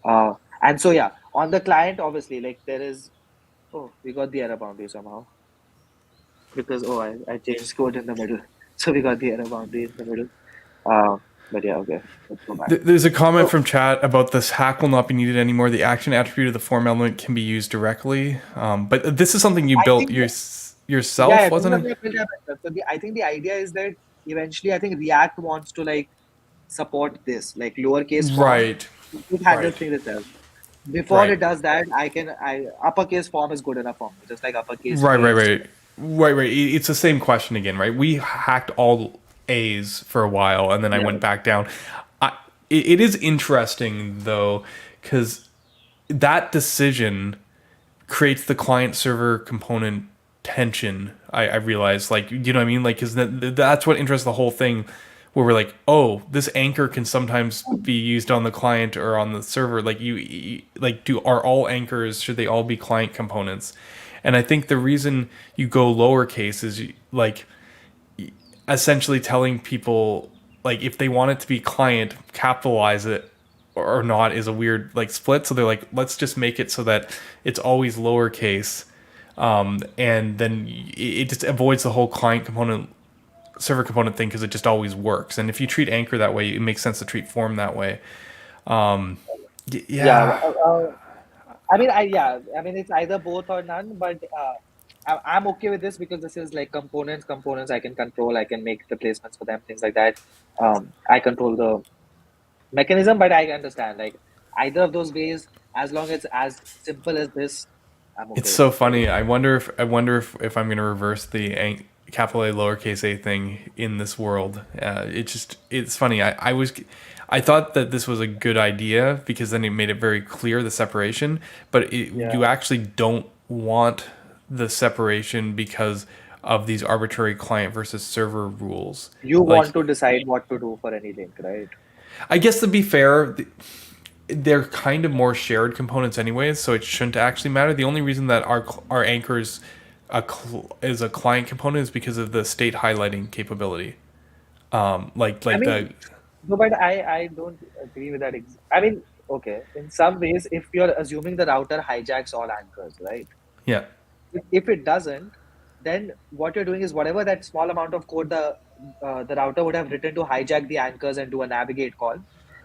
Uh, and so yeah, on the client, obviously, like there is. Oh, we got the error boundary somehow because I changed code in the middle, so we got the error boundary in the middle. Uh, but yeah, okay, let's go back. There's a comment So from chat about this hack will not be needed anymore. The action attribute of the form element can be used directly. But this is something you I built think yourself, this is wasn't it? something I built up myself. So I think the idea is that eventually I think React wants to like support this like lowercase form. Right, It handles right, things itself. Before right, it does that, I uppercase form is good enough for me. Just like uppercase right, right, is. right, right. It's the same question again, right? We hacked all A's for a while, and then I Yeah. went back down. It is interesting though, because that decision creates the client server component tension. I realize, like, you know what I mean, like, because that's what interests the whole thing, where we're like, oh, this anchor can sometimes be used on the client or on the server. Like, like, are all anchors, should they all be client components? And I think the reason you go lowercase is like essentially telling people, like, if they want it to be client, capitalize it or not is a weird like split. So they're like, let's just make it so that it's always lowercase, and then it just avoids the whole client component server component thing because it just always works. And if you treat anchor that way, it makes sense to treat form that way. Yeah. Yeah, I mean it's either both or none, but I'm okay with this because this is like components I can control. I can make replacements for them, things like that. I control the mechanism, but I understand like either of those ways, as long as it's as simple as this, I'm it's okay with so it. Like, funny. I wonder if I'm gonna reverse the capital A lowercase a thing in this world. It's funny. I thought that this was a good idea because then it made it very clear the separation, but you yeah, actually don't want the separation because of these arbitrary client versus server rules. you want Like, to decide what to do for any link, right? I guess to be fair, they're kind of more shared components anyways, so it shouldn't actually matter. The only reason that our anchors is a client component is because of the state highlighting capability. I Like mean, the no, but I don't agree with that. I mean, okay, in some ways, if you're assuming the router hijacks all anchors, right? yeah. If it doesn't, then what you're doing is whatever that small amount of code the router would have written to hijack the anchors and do a navigate call,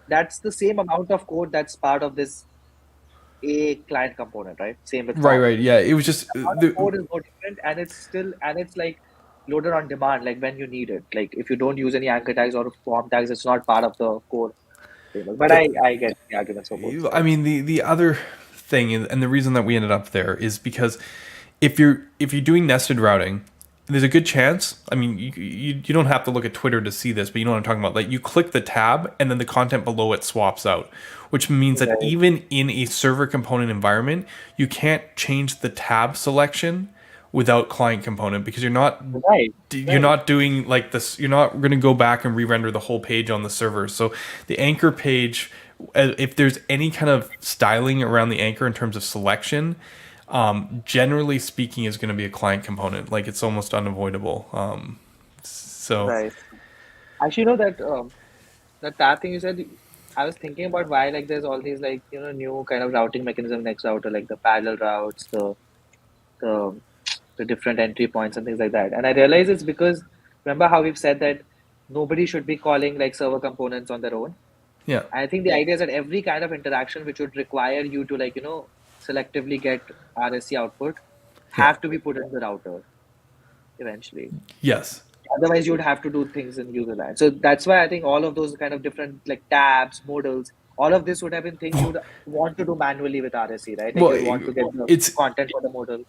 that's the same amount of code that's part of this a client component, right? Same with Right, form. right. Yeah, it was just Amount of code is no different, and it's like loaded on demand, like when you need it. Like if you don't use any anchor tags or form tags, it's not part of the core framework. But the I get the arguments for both I sides. mean the other thing and the reason that we ended up there is because if you're doing nested routing, there's a good chance. I mean, you don't have to look at Twitter to see this, but you know what I'm talking about. Like, you click the tab and then the content below it swaps out, which means that Right, even in a server component environment, you can't change the tab selection without client component because right, you're right. not doing like this. You're not going to go back and re-render the whole page on the server. So the anchor page, if there's any kind of styling around the anchor in terms of selection, generally speaking, is going to be a client component. Like, it's almost unavoidable. So Right. Actually, you know that that tab thing you said. I was thinking about why like there's all these like new kind of routing mechanism next router, like the parallel routes, the the different entry points and things like that. And I realize it's because remember how we've said that nobody should be calling like server components on their own. yeah, I think the idea is that every kind of interaction which would require you to like selectively get RSC output yeah, have to be put in the router eventually. yes. Otherwise, you would have to do things in user land. So that's why I think all of those kind of different like tabs, modals, all of this would have been things you'd want to do manually with RSC, right? Like Well, you'd want to get the it's content for the modal.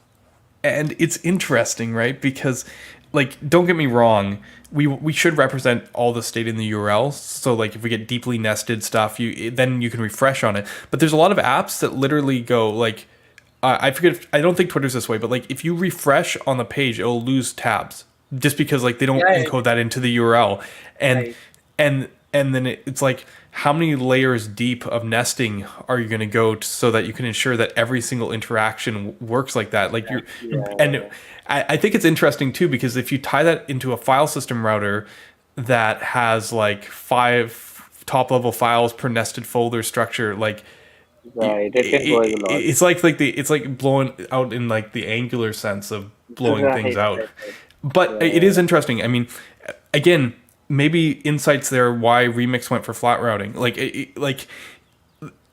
and it's interesting, right? Because, like, don't get me wrong, we should represent all the state in the URL. So, like, if we get deeply nested stuff, then you can refresh on it. But there's a lot of apps that literally go like, I forget. I don't think Twitter's this way, but like, if you refresh on the page, it'll lose tabs just because like they don't Yeah, encode that into the URL, and right. and then it's like, how many layers deep of nesting are you going to go so that you can ensure that every single interaction works like that? Like and Yeah. I think it's interesting too, because if you tie that into a file system router that has like 5 top level files per nested folder structure, like Right. It can go a lot. it's like blowing out in like the angular sense of blowing Right. things out. Right. But it Yeah. is interesting. I mean, again, maybe insights there why Remix went for flat routing. Like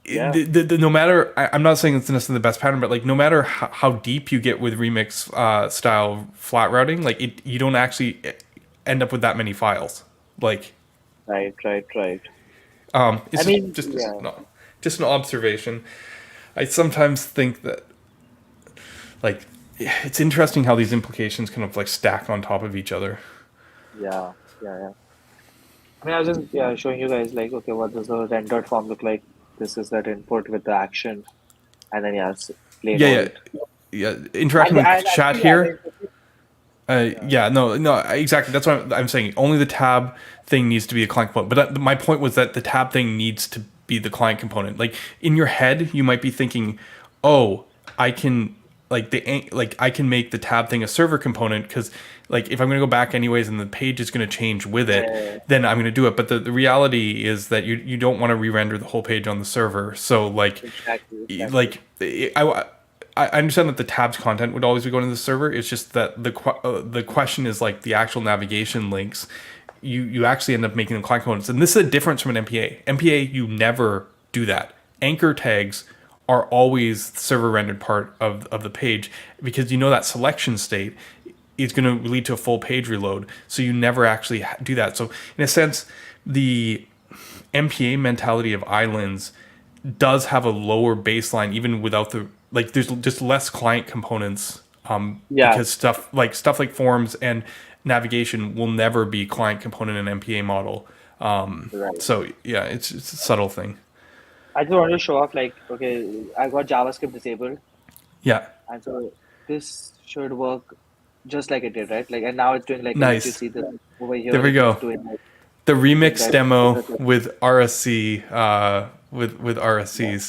Yeah. no matter, I'm not saying it's necessarily the best pattern, but like no matter how deep you get with Remix style flat routing, like you don't actually end up with that many files. Like Right. Right. Right. I it's mean, just yeah. no, just an observation. I sometimes think that like it's interesting how these implications kind of like stack on top of each other. Yeah. Yeah. I mean, I was just showing you guys like, okay, what does the rendered form look like? This is that input with the action, and then plain Yeah, yeah, old. yeah. Interacting with And chat actually, yeah, here. yeah, Yeah, no, no, exactly. That's what I'm saying. Only the tab thing needs to be a client component. But my point was that the tab thing needs to be the client component. Like in your head, you might be thinking, "Oh, I can I can make the tab thing a server component because like if I'm going to go back anyways and the page is going to change with it, yeah, then I'm going to do it." But the reality is that you don't want to re-render the whole page on the server. So exactly, exactly. like I understand that the tabs content would always be going to the server. It's just that the question is like the actual navigation links. You actually end up making them client components, and this is a difference from an MPA. MPA, you never do that. Anchor tags are always the server rendered part of the page, because you know that selection state is going to lead to a full page reload. So you never actually do that. So in a sense, the MPA mentality of islands does have a lower baseline even without the like. There's just less client components, Yeah, because stuff like forms and navigation will never be client component in an MPA model. right. So yeah, it's a subtle thing. I just wanted to show off, like, okay, I got JavaScript disabled, Yeah, and so this should work just like it did, right? Like, and now it's doing like if you nice. see this over here, There we it's go. doing like The doing remix that. demo with RSC, with Yeah. RSCs. And you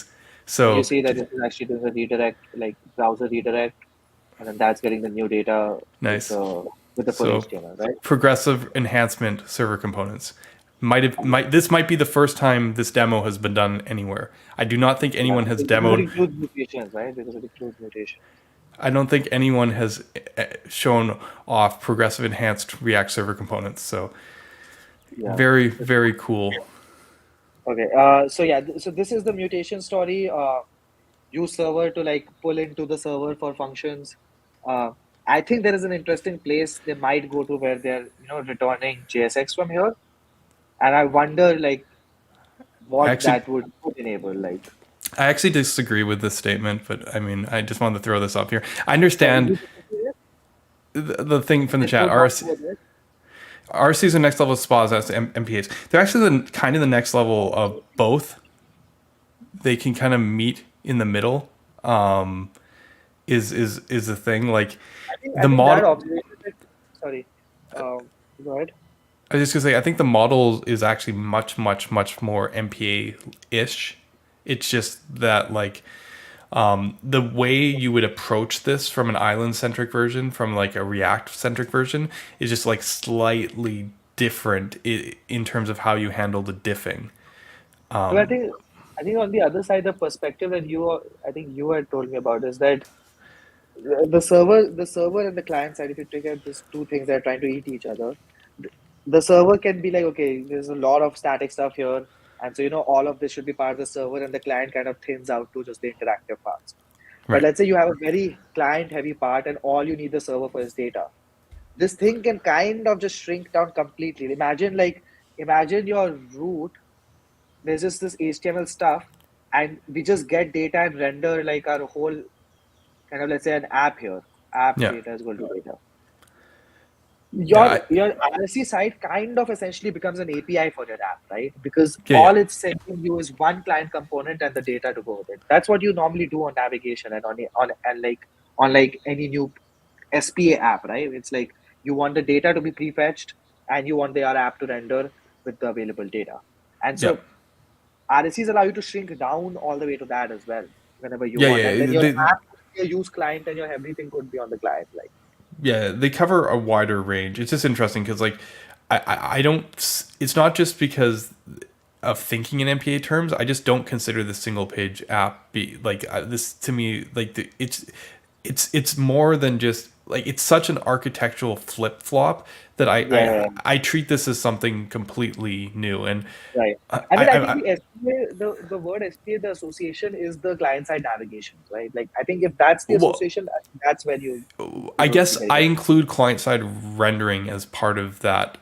So see that this is actually doing a redirect, like browser redirect, and then that's getting the new data nice. with the full So HTML, right? progressive enhancement server components. This might be the first time this demo has been done anywhere. I do not think Yeah, anyone has because it demoed. includes mutations, right? Because it includes mutations. I don't think anyone has shown off progressive enhanced React server components. So Yeah. very, very cool. Okay. So yeah. So this is the mutation story. Use server to like pull into the server for functions. Uh, I think there is an interesting place they might go to where they're returning JSX from here, and I wonder like I what actually that would enable. Like, I actually disagree with this statement, but I mean, I just wanted to throw this up here. I sorry, understand you disagree with it? the thing from the It chat. would not go there. RC is the next level of spas as MPAs. They're actually the kind of the next level of both. They can kind of meet in the middle. Um, is the thing like I the think that model? observation. Sorry. Go ahead. I was just gonna say I think the model is actually much more MPA ish. It's just that like the way you would approach this from an island centric version, from like a React centric version, is just like slightly different in terms of how you handle the diffing. So I think on the other side, the perspective that I think you had told me about is that the server and the client side, if you take out these two things that are trying to eat each other, the server can be like, okay, there's a lot of static stuff here, and so all of this should be part of the server, and the client kind of thins out to just the interactive parts. But Right. let's say you have a very client heavy part, and all you need the server for is data. This thing can kind of just shrink down completely. Imagine your root. There's just this HTML stuff, and we just get data and render like our whole kind of, let's say, an app here. app Yeah. data is equal to data. Yeah. Your RSC side kind of essentially becomes an API for your app, right? Because Yeah. all it's sending you is one client component and the data to go with it. That's what you normally do on navigation and on like any new SPA app, right? It's like you want the data to be prefetched and you want your app to render with the available data. And Yeah. so RSCs allow you to shrink down all the way to that as well, whenever you Yeah. want. And then Yeah. your app could be a use client and your everything could be on the client. Like, Yeah, they cover a wider range. It's just interesting because like I don't. It's not just because of thinking in MPA terms. I just don't consider the single page app be like this to me. Like it's more than just like it's such an architectural flip flop that yeah, I treat this as something completely new. And right. I think the SPA, the word SPA, the association is the client side navigation, right? Like, I think if that's the well, association, that's when I you would be guess very I good. include client side rendering as part of that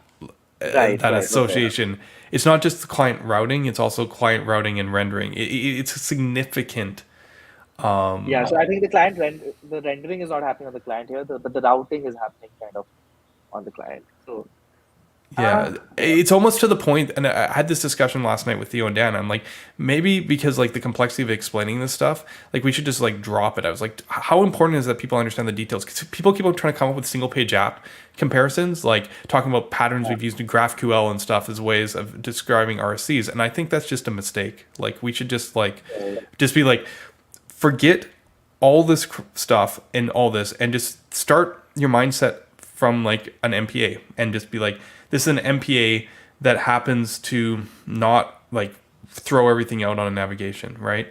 Right, that right, okay. association. It's not just the client routing; it's also client routing and rendering. It's a significant. Yeah, so I think the rendering is not happening on the client here, but the routing is happening kind of on the client. So, Yeah, yeah, it's almost to the point, and I had this discussion last night with Theo and Dan. I'm like, maybe because like the complexity of explaining this stuff, like we should just like drop it. I was like, how important is that people understand the details? Because people keep on trying to come up with single page app comparisons, like talking about patterns we've used in GraphQL and stuff as ways of describing RSCs, and I think that's just a mistake. Like we should just like, yeah, just be like, forget all this stuff and all this and just start your mindset from like an MPA and just be like, this is an MPA that happens to not like throw everything out on a navigation, right?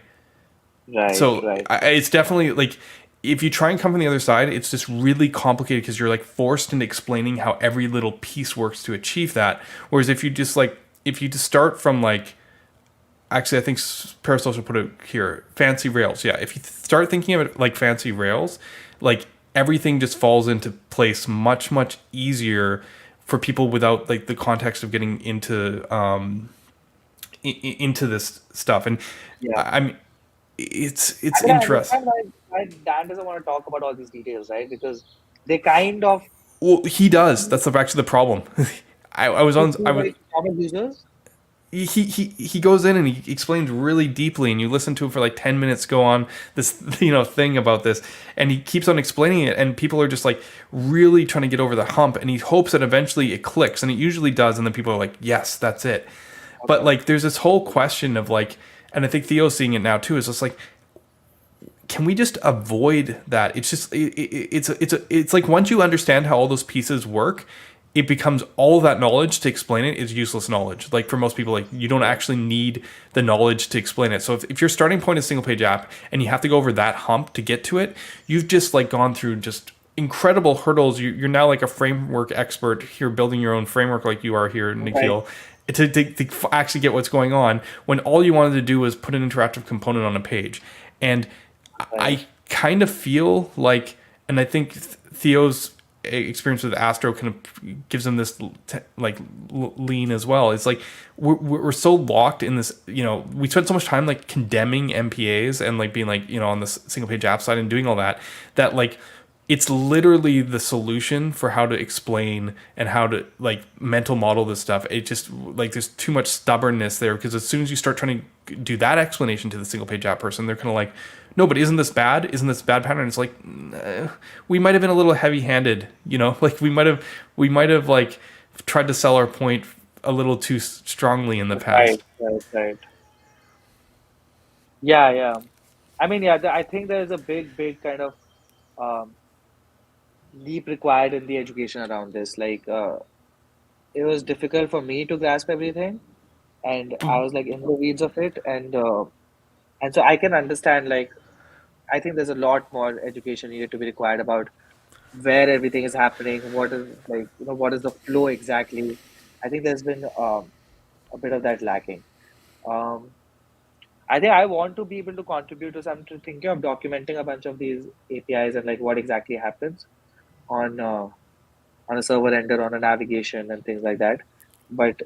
right, So right. it's definitely like if you try and come from the other side, it's just really complicated because you're like forced into explaining how every little piece works to achieve that. Whereas if you just start from like actually, I think Perils should put it here. Fancy Rails. Yeah. If you start thinking of it like fancy Rails, like everything just falls into place much, much easier for people without like the context of getting into this stuff. And Yeah. I mean, it's I mean, I interesting. understand why Dan doesn't want to talk about all these details, right? Because they kind of Well, he does. That's actually the problem. I was on. I was like common users. he goes in and he explains really deeply and you listen to him for like 10 minutes go on this thing about this and he keeps on explaining it and people are just like really trying to get over the hump and he hopes that eventually it clicks and it usually does and then people are like yes that's it but Okay. like there's this whole question of like and I think Theo's seeing it now too is just like can we just avoid that? It's just it's like once you understand how all those pieces work, it becomes all that knowledge to explain it is useless knowledge. Like for most people, like you don't actually need the knowledge to explain it. So if your starting point is single page app and you have to go over that hump to get to it, you've just like gone through just incredible hurdles. You're now like a framework expert here, building your own framework like you are here, Right. Nikhil. To actually get what's going on when all you wanted to do was put an interactive component on a page and Right. I kind of feel like, and I think Theo's experience with Astro kind of gives him this like lean as well. It's like we're so locked in this, we spent so much time like condemning MPAs and like being like, on the single page app side and doing all that, that like it's literally the solution for how to explain and how to like mental model this stuff. It just like there's too much stubbornness there because as soon as you start trying to do that explanation to the single page app person, they're kind of like, no, but isn't this bad? Isn't this bad pattern? It's like we might have been a little heavy handed, like we might have like tried to sell our point a little too strongly in the Right. past. Right. Right. Yeah. Yeah. I mean, yeah. I think there's a big kind of um, leap required in the education around this. Like, it was difficult for me to grasp everything, and I was like in the weeds of it, and so I can understand. Like, I think there's a lot more education needed to be required about where everything is happening, what is like, what is the flow exactly. I think there's been a bit of that lacking. Um, I think I want to be able to contribute to some to thinking of documenting a bunch of these APIs and like what exactly happens on on a server render, on a navigation and things like that. But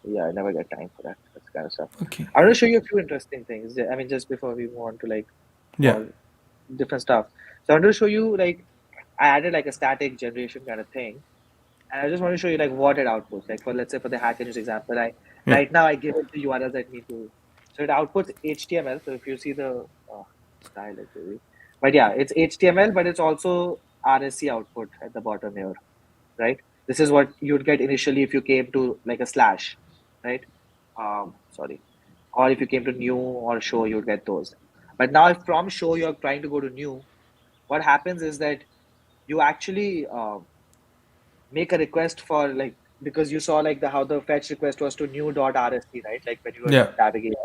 yeah, I never get time for that kind of stuff. Okay. I want to show you a few interesting things. I mean, just before we move on to like Yeah. more different stuff. So I want to show you like I added like a static generation kind of thing. And I just want to show you like what it outputs. Like for let's say for the hack news example, Yeah. right now I give it the URLs that need to. So it outputs HTML. So if you see the style, actually, but yeah, it's HTML, but it's also RSC output at the bottom here, right? This is what you'd get initially if you came to like a slash, right? Sorry, or if you came to new or show, you'd get those. But now, if from show you're trying to go to new, what happens is that you actually make a request for like because you saw like the how the fetch request was to new.rsc, right? Like when you were Yeah. navigating.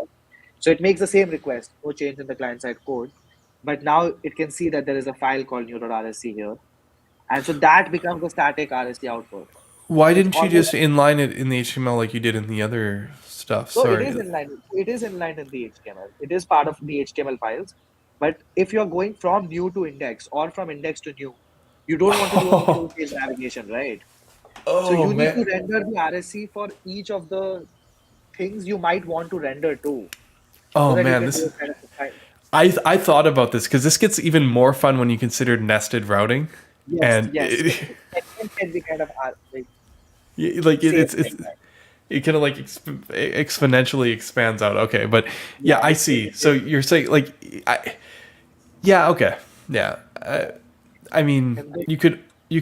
So it makes the same request, no change in the client side code. But now it can see that there is a file called new.rsc here. And so that becomes the static RSC output. Why So it's didn't you almost just inline it in the HTML like you did in the other stuff? so it Sorry. is inline. It is inline in the HTML. It is part of the HTML files. But if you're going from new to index or from index to new, you don't want to do any full Oh, page navigation, right? So oh you need man. to render the RSC for each of the things you might want to render to, so Oh that you man, can do this it kind of fine. I thought about this because this gets even more fun when you consider nested routing, Yes, and yes. Segment can be kind of like like same it's thing, right? it kind of like exponentially expands out. Okay, but yeah, Yeah, I see. So you're saying like, yeah, okay, yeah. I mean, and they, you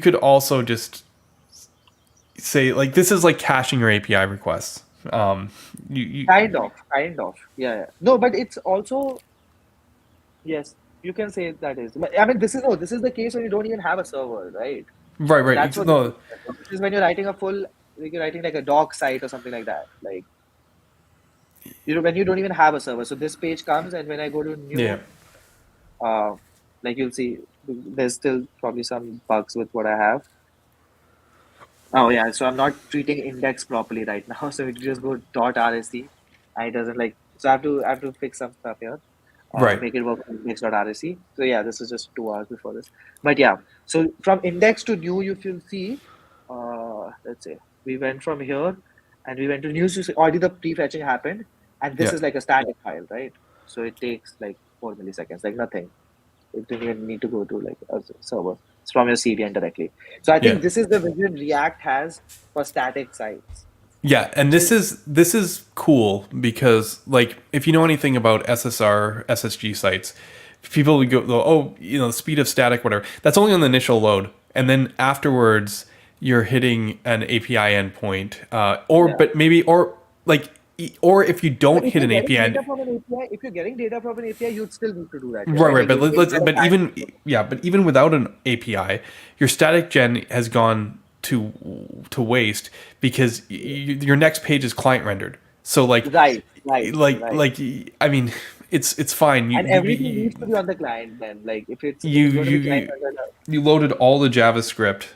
could also just say like this is like caching your API requests. You kind of, yeah, yeah. No, but it's also yes, you can say that is. But I mean, this is the case when you don't even have a server, right? right, right. That's what this is. No, This is when you're writing a full, like you're writing like a doc site or something like that. Like when you don't even have a server. So this page comes, and when I go to yeah, new, uh, like you'll see, there's still probably some bugs with what I have. Oh yeah, so I'm not treating index properly right now. So it just go dot RSC, and it doesn't like. So I have to fix some stuff here, right. make it work with index dot RSC. So yeah, this is just 2 hours before this. But yeah, so from index to new, you will see. Let's say we went from here, and we went to news. You see, already the prefetching happened, and this Yeah, is like a static file, right? So it takes like 4 milliseconds, like nothing. It didn't even need to go to like a server. It's from your CDN directly. So I yeah. think this is the vision React has for static sites, Yeah, and which is this is cool because like if you know anything about SSR SSG sites, people would go, oh, you know, the speed of static, whatever. That's only on the initial load, and then afterwards you're hitting an API endpoint, or yeah. but maybe or like or if you But don't if hit you're an getting API, data from an API, if you're getting data from an API, you'd still need to do that here, right, right? right. Like But you'll waste a lot of but time. even yeah, but even without an API, your static gen has gone to waste because your next page is client rendered. So Right, right, right. like I mean, it's fine. And everything needs to be on the client then. Like if You it's going to you be client you rendered, you loaded all the JavaScript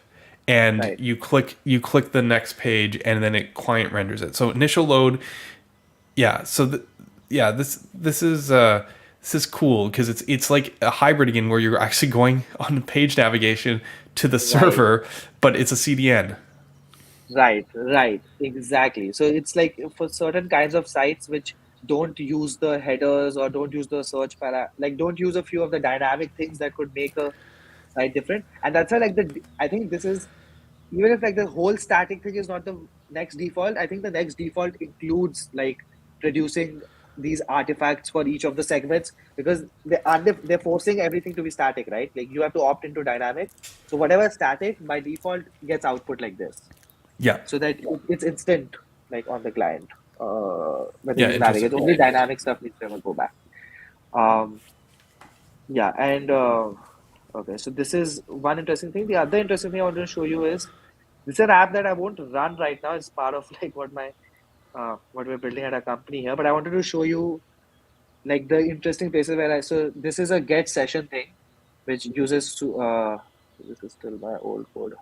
and right, you click the next page and then it client renders it. So initial load, yeah. So yeah, this is cool because it's like a hybrid again where you're actually going on page navigation to the right. server, but it's a CDN. Right, right, exactly. So it's like for certain kinds of sites which don't use the headers or don't use the search like don't use a few of the dynamic things that could make a site different. And that's why like I think this is even if like the whole static thing is not the next default, I think the next default includes like producing these artifacts for each of the segments because they're forcing everything to be static, right? Like you have to opt into dynamic. So whatever is static by default gets output like this Yeah, so that it's instant like on the client when yeah, you interesting. navigate. Only dynamic stuff needs to ever go back. Um, yeah, and okay, so this is one interesting thing. The other interesting thing I want to show you is this is an app that I won't run right now. It's part of like what we're building at our company here. But I wanted to show you like the interesting places where I so this is a get session thing which uses to this is still my old code.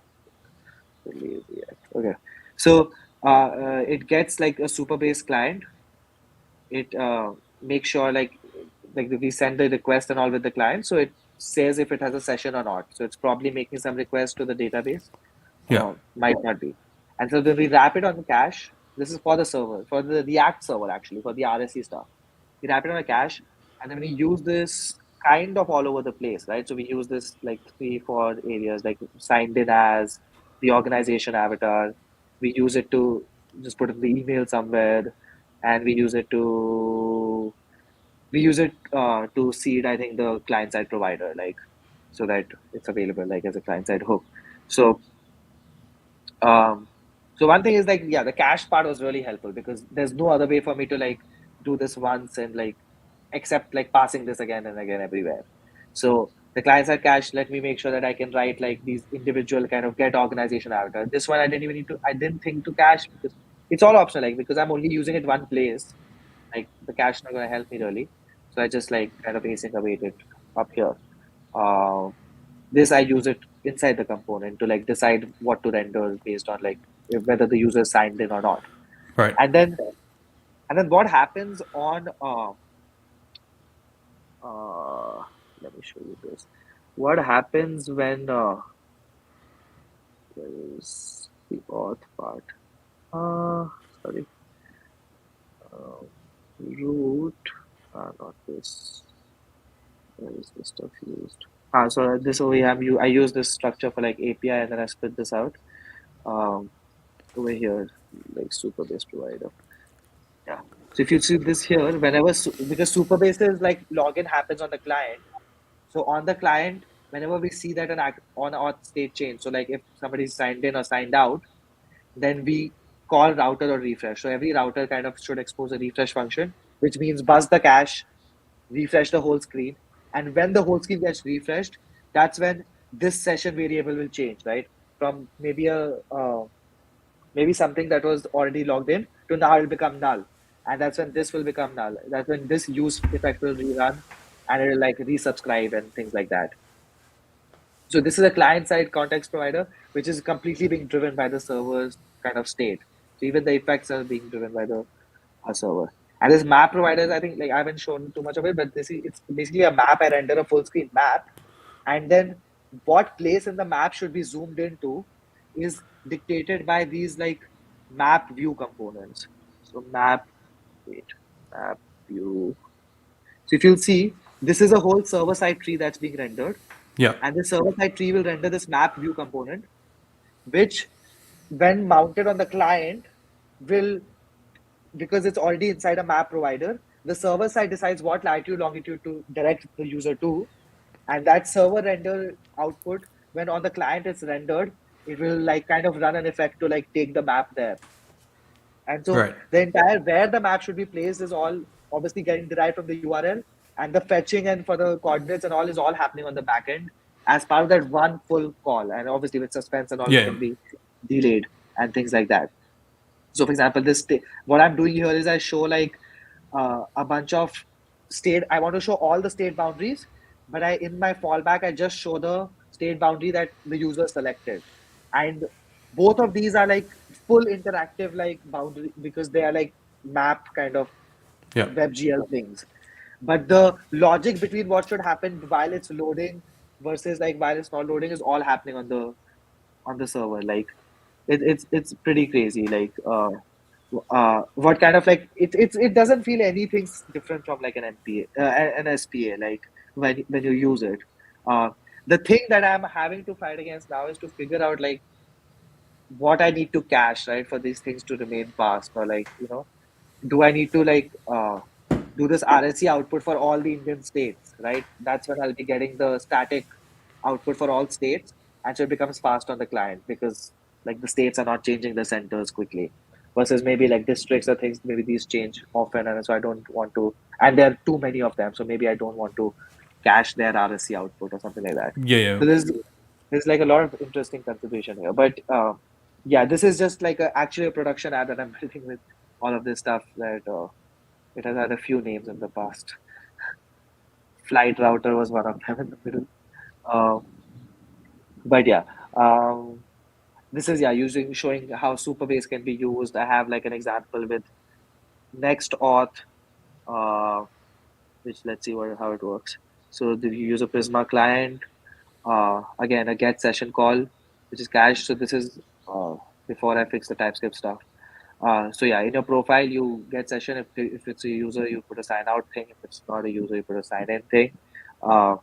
Lazy yet. Okay. So it gets like a super base client. It makes sure like we send the request and all with the client. So it says if it has a session or not. So it's probably making some request to the database. Yeah, Might not be. And so then we wrap it on the cache. This is for the server, for the React server actually, for the RSC stuff. We wrap it on a cache, and then we use this. kind of all over the place, right? So we use this like 3, 4 areas, like signed in as the organization avatar. We use it to just put in the email somewhere, and we use it to seed, I think, the client side provider, like so that it's available like as a client side hook. So um, so one thing is like, yeah, the cache part was really helpful because there's no other way for me to like do this once and like except like passing this again and again everywhere. So the client side cache let me make sure that I can write like these individual kind of get organization avatar. This one I didn't think to cache because it's all optional, like because I'm only using it one place, like the cache not gonna help me really. So I just like kind of async await it up here. Uh, this I use it inside the component to like decide what to render based on like whether the user signed in or not. Right. And then what happens on uh, let me show you this. What happens when where is the auth part? Sorry. Uh, root. Not this. Where is this stuff used? So this over here, I use this structure for like API and then I split this out. Um, over here, like Superbase provider. Yeah. So if you see this here, because Superbase is like login happens on the client. So on the client, whenever we see that on auth state change, so like if somebody signed in or signed out, then we call router or refresh. So every router kind of should expose a refresh function, which means buzz the cache, refresh the whole screen. And when the whole screen gets refreshed, that's when this session variable will change, right? From maybe something that was already logged in to now it'll become null. And that's when this will become null. That's when this use effect will rerun and it'll like resubscribe and things like that. So this is a client-side context provider, which is completely being driven by the server's kind of state. So even the effects are being driven by the server. And this map providers, I think, like I haven't shown too much of it, but it's basically a map. I render a full screen map, and then what place in the map should be zoomed into is dictated by these like map view components. So map view. So if you'll see, this is a whole server-side tree that's being rendered. Yeah. And the server-side tree will render this map view component, which when mounted on the client will, because it's already inside a map provider, the server side decides what latitude, longitude to direct the user to. And that server render output, when on the client it's rendered, it will like kind of run an effect to like take the map there. And so Right. the entire where the map should be placed is all obviously getting derived from the URL, and the fetching and for the coordinates and all is all happening on the back end as part of that one full call. And obviously with suspense and all, it Yeah. can be delayed and things like that. So, for example, what I'm doing here is I show like a bunch of state. I want to show all the state boundaries, but in my fallback I just show the state boundary that the user selected, and both of these are like full interactive like boundary because they are like map kind of Yeah. WebGL things. But the logic between what should happen while it's loading versus like while it's not loading is all happening on the server. Like it's pretty crazy. Like what kind of like it doesn't feel anything different from like an MPA, an SPA. Like when you use it, uh, the thing that I'm having to fight against now is to figure out like what I need to cache, right, for these things to remain fast, or like do I need to like do this RSC output for all the Indian states, right? That's when I'll be getting the static output for all states, and so it becomes fast on the client because like the states are not changing the centers quickly, versus maybe like districts or things. Maybe these change often, and so I don't want to. And there are too many of them, so maybe I don't want to cache their RSC output or something like that. Yeah. Yeah. So there's like a lot of interesting consideration here, but yeah, this is just like actually a production app that I'm building with all of this stuff that it has had a few names in the past. Flight router was one of them in the middle. Um, but yeah, um, this is using showing how Superbase can be used. I have like an example with next auth, uh, which let's see how it works. So you use a Prisma client, again a get session call, which is cached. So this is before I fix the TypeScript stuff. So yeah, in your profile, you get session. If it's a user, you put a sign out thing. If it's not a user, you put a sign in thing. Uh,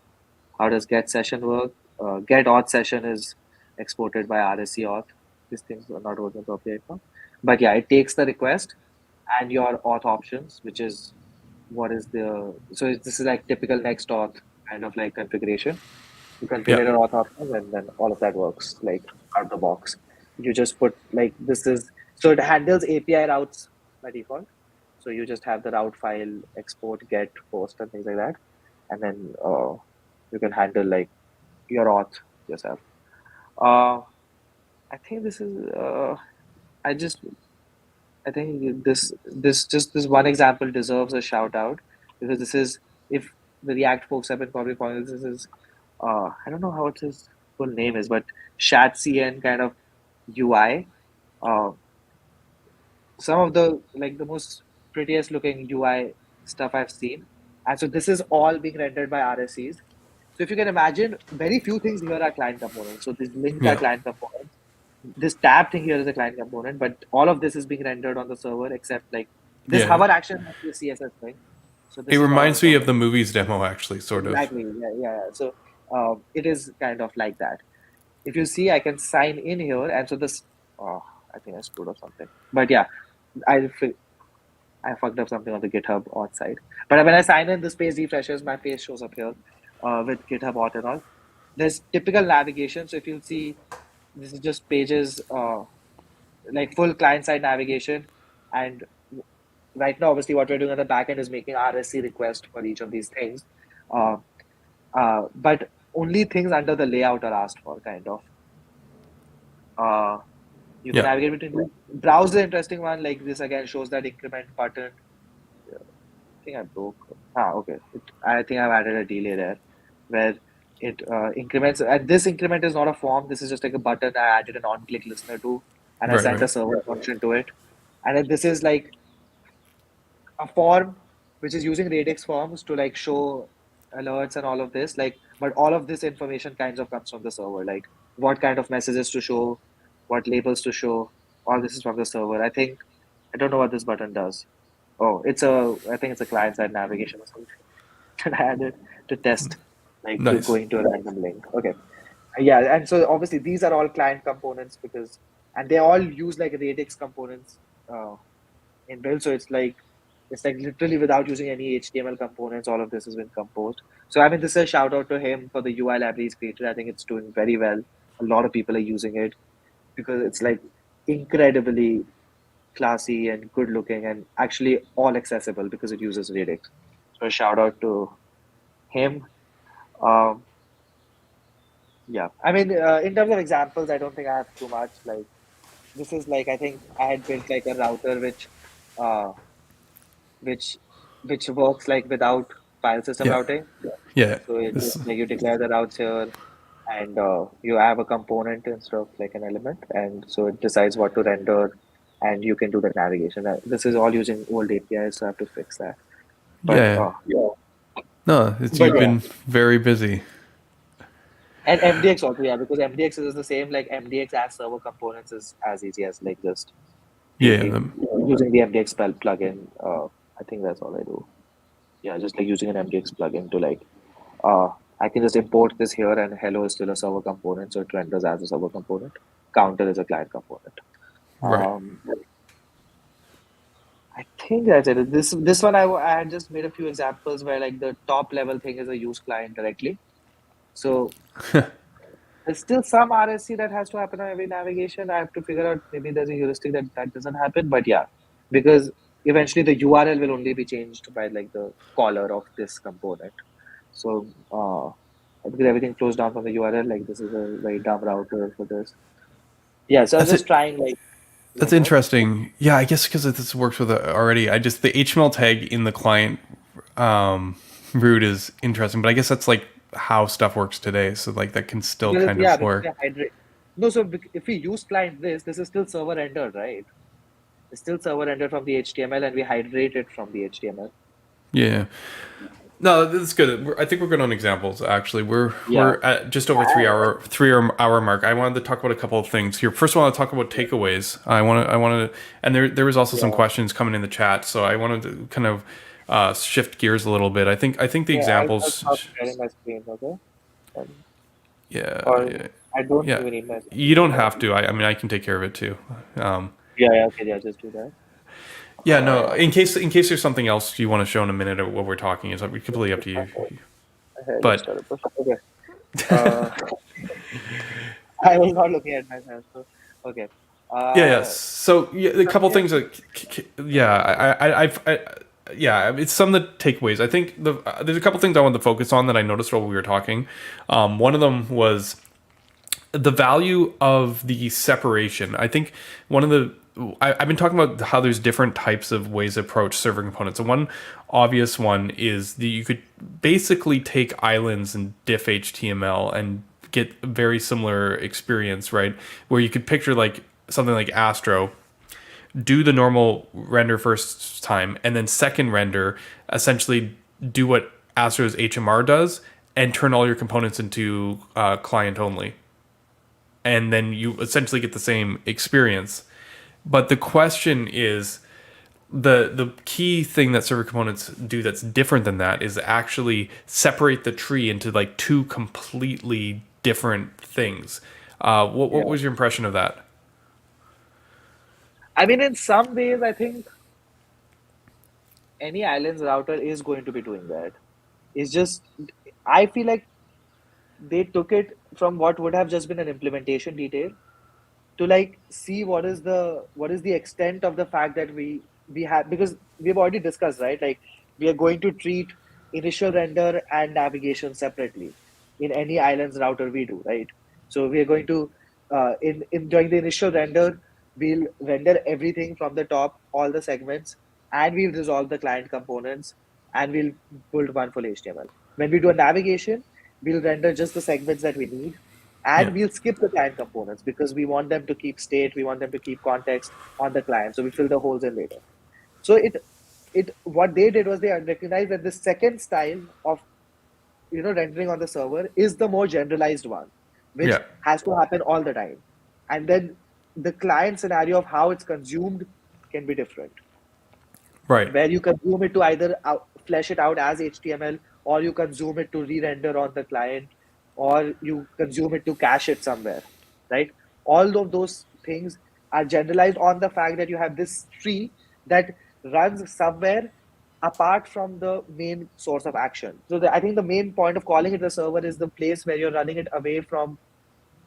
how does get session work? Get auth session is exported by RSC auth. These things are not working properly right now. But yeah, it takes the request and your auth options, which is what is the, so this is like typical next auth kind of like configuration. You Yeah. configure your auth options and then all of that works like out of the box. You just put like this is, so it handles API routes by default. So you just have the route file, export, get, post, and things like that. And then you can handle like your auth yourself. Uh, I think this is, I just, I think this one example deserves a shout out because this is, if the React folks have been probably calling this is, I don't know how what his full name is, but ShatCN kind of UI. Uh, some of the like the most prettiest looking UI stuff I've seen. And so this is all being rendered by RSCs. So if you can imagine, very few things here are client components. So these links are Yeah. client components. This tab thing here is a client component, but all of this is being rendered on the server except like this Yeah. hover action has the CSS thing. So It this is all on the reminds me server. of the movies demo, actually, sort of. Exactly. Yeah. So it is kind of like that. If you see, I can sign in here, and so this. Oh, I think I screwed up something. But yeah, I fi- I fucked up something on the GitHub auth side. But when I sign in, this page refreshes. My face shows up here with GitHub auth and all. There's typical navigation. So if you see, this is just pages like full client side navigation, and right now, obviously, what we're doing on the back end is making RSC request for each of these things. Uh, but only things under the layout are asked for, kind of. Uh, you can Yeah. navigate between them. Browse the interesting one, like this again shows that increment button. I think I broke. Okay. I think I've added a delay there where it increments. And this increment is not a form. This is just like a button I added an on-click listener to, and I Right. sent a Right. server function to it. And then this is like a form which is using radix forms to like show alerts and all of this, like, but all of this information kinds of comes from the server, like what kind of messages to show, what labels to show, all this is from the server. I don't know what this button does. Oh, I think it's a client side navigation or something that I added to test, like to Nice. going to a random link. Okay. Yeah, and so obviously these are all client components because, and they all use like radix components uh, in build. So it's like literally without using any HTML components, all of this has been composed. So I mean, this is a shout out to him for the UI library he's created. I think it's doing very well. A lot of people are using it because it's like incredibly classy and good looking and actually all accessible because it uses Radix. So a shout out to him. Um, yeah, I mean, in terms of examples, I don't think I have too much. Like this is like I think I had built like a router uh, which which works like without file system Yeah. routing. Yeah. So it This. just like you declare the routes here, and you have a component instead of like an element, and so it decides what to render, and you can do the navigation. This is all using old APIs, so I have to fix that. But Yeah. No, it's but you've yeah, been very busy. and MDX also, yeah, because MDX is the same. Like MDX as server components is as easy as like just Yeah. taking using the MDX spell plugin. I think that's all I do. Yeah, just like using an MDX plugin to like I can just import this here, and hello is still a server component, so it renders as a server component. Counter is a client component. Right. Um, I think that's it. This one I had just made a few examples where like the top level thing is a use client directly. So there's still some RSC that has to happen on every navigation. I have to figure out maybe there's a heuristic that that doesn't happen, but yeah, because eventually the URL will only be changed by like the caller of this component. So because everything flows down from the URL, like this is a very dumb router for this. Yeah, so I was That's just it. trying like, yeah, That's go ahead. interesting. Yeah, I guess because this works with it already. I just the HTML tag in the client root is interesting, but I guess that's like how stuff works today. So like that can still Because kind yeah, of because work. they hydrate. No, so if we use client this is still server rendered, right? It's still server rendered from the HTML, and we hydrate it from the HTML. Yeah. No, that's good. I think we're good on examples. Actually, Yeah. we're at just over 3 hour mark. I wanted to talk about a couple of things here. First, I want to talk about takeaways. I wanted, and there was also some Yeah. questions coming in the chat, so I wanted to kind of shift gears a little bit. I think the Yeah, I'll examples. stop sharing my screen, okay? Um, Yeah, or yeah, I don't yeah. even need my You screen. don't have to. I mean, I can take care of it too. Um, Yeah, okay, yeah, just do that. yeah, no. In case there's something else you want to show in a minute of what we're talking, it's completely up to you. I just But started. Okay. Uh, I was not looking at myself. So, okay. yeah, yeah. Uh, So yeah, a so couple yeah, things that, yeah, yeah, it's some of the takeaways. I think there's a couple things I wanted to focus on that I noticed while we were talking. One of them was the value of the separation. I think one of the I've been talking about how there's different types of ways to approach server components. And one obvious one is that you could basically take islands and diff HTML and get a very similar experience, right? Where you could picture like something like Astro, do the normal render first time, and then second render essentially do what Astro's HMR does and turn all your components into client only, and then you essentially get the same experience. But the question is, the key thing that server components do that's different than that is actually separate the tree into like two completely different things. What yeah. was your impression of that? I mean, in some ways, I think any islands router is going to be doing that. It's just, I feel like they took it from what would have just been an implementation detail to like see what is the extent of the fact that we have, because we've already discussed, right, like we are going to treat initial render and navigation separately in any islands router we do, right? So we are going to in during the initial render, we'll render everything from the top, all the segments, and we'll resolve the client components, and we'll build one full HTML. When we do a navigation, we'll render just the segments that we need, Yeah, and we'll skip the client components because we want them to keep state, we want them to keep context on the client, so we fill the holes in later. So it what they did was they recognized that the second style of rendering on the server is the more generalized one, which yeah, has to happen all the time, and then the client scenario of how it's consumed can be different, right. where you consume it to either flesh it out as HTML, or you consume it to re-render on the client, or you consume it to cache it somewhere, right? All of those things are generalized on the fact that you have this tree that runs somewhere apart from the main source of action. So I think the main point of calling it a server is the place where you're running it away from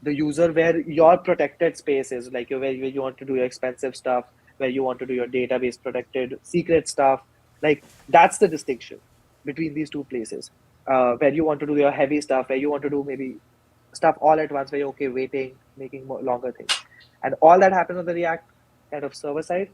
the user, where your protected space is, like where you want to do your expensive stuff, where you want to do your database protected secret stuff. Like that's the distinction between these two places, where you want to do your heavy stuff, where you want to do maybe stuff all at once, where you're okay waiting, making more, longer things, and all that happens on the React kind of server side.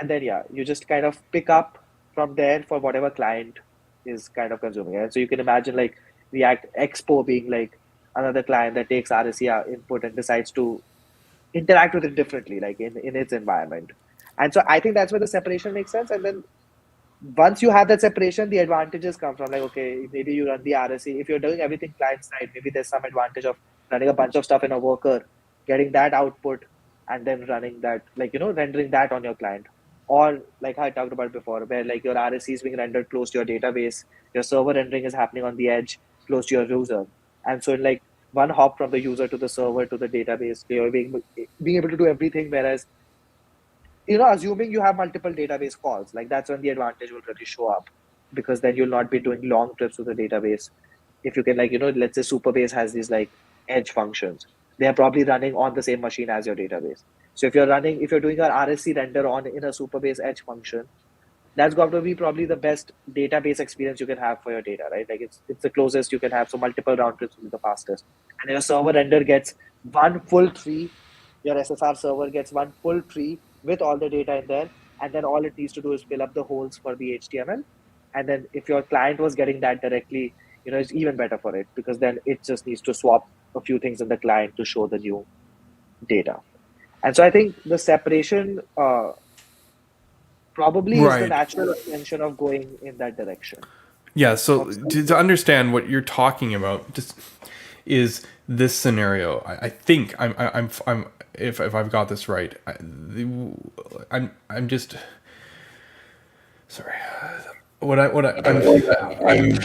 And then yeah, you just kind of pick up from there for whatever client is kind of consuming it. And so you can imagine like React Expo being like another client that takes RSC input and decides to interact with it differently, like in its environment. And so I think that's where the separation makes sense. And then once you have that separation, the advantages come from like, okay, maybe you run the RSC. If you're doing everything client side, maybe there's some advantage of running a bunch of stuff in a worker, getting that output, and then running that, like, rendering that on your client. Or like I talked about before, where like your RSC is being rendered close to your database, your server rendering is happening on the edge, close to your user. And so in like one hop from the user to the server to the database, you're being able to do everything. Whereas assuming you have multiple database calls, like that's when the advantage will really show up, because then you'll not be doing long trips to the database. If you can, like, let's say Superbase has these like edge functions, they are probably running on the same machine as your database. So if you're doing an RSC render on in a Superbase edge function, that's got to be probably the best database experience you can have for your data, right? Like it's the closest you can have. So multiple round trips will be the fastest. And your server render gets one full tree. Your SSR server gets one full tree with all the data in there. And then all it needs to do is fill up the holes for the HTML. And then if your client was getting that directly, it's even better for it, because then it just needs to swap a few things in the client to show the new data. And so I think the separation probably is the Right. natural extension of going in that direction Yeah, so of to understand what you're talking about, just is this scenario. I think I'm if I've got this right, I'm just sorry. I'm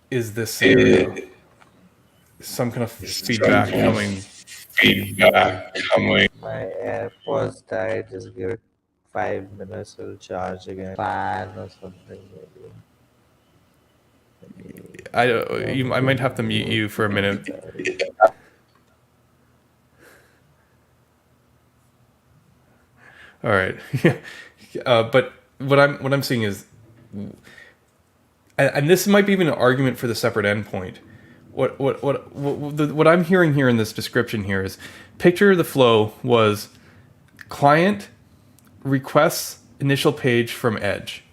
is this scenario some kind of feedback coming? My AirPods died. Just give it 5 minutes. It'll charge again. Fan or something maybe. I might have to mute you for a minute. All right. But what I'm seeing is, and this might be even an argument for the separate endpoint. What I'm hearing here in this description here is, picture the flow was client requests initial page from edge,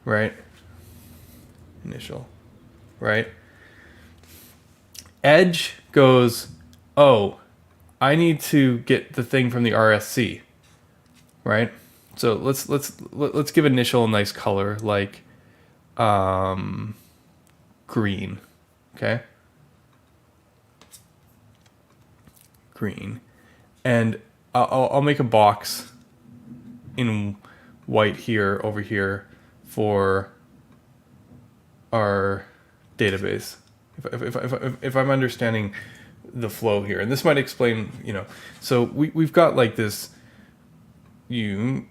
right? Initial, right? Edge goes, oh, I need to get the thing from the RSC, right? So let's give initial a nice color like green, okay? Green, and I'll make a box in white here over here for our database. If I'm understanding the flow here, and this might explain, so we've got like this and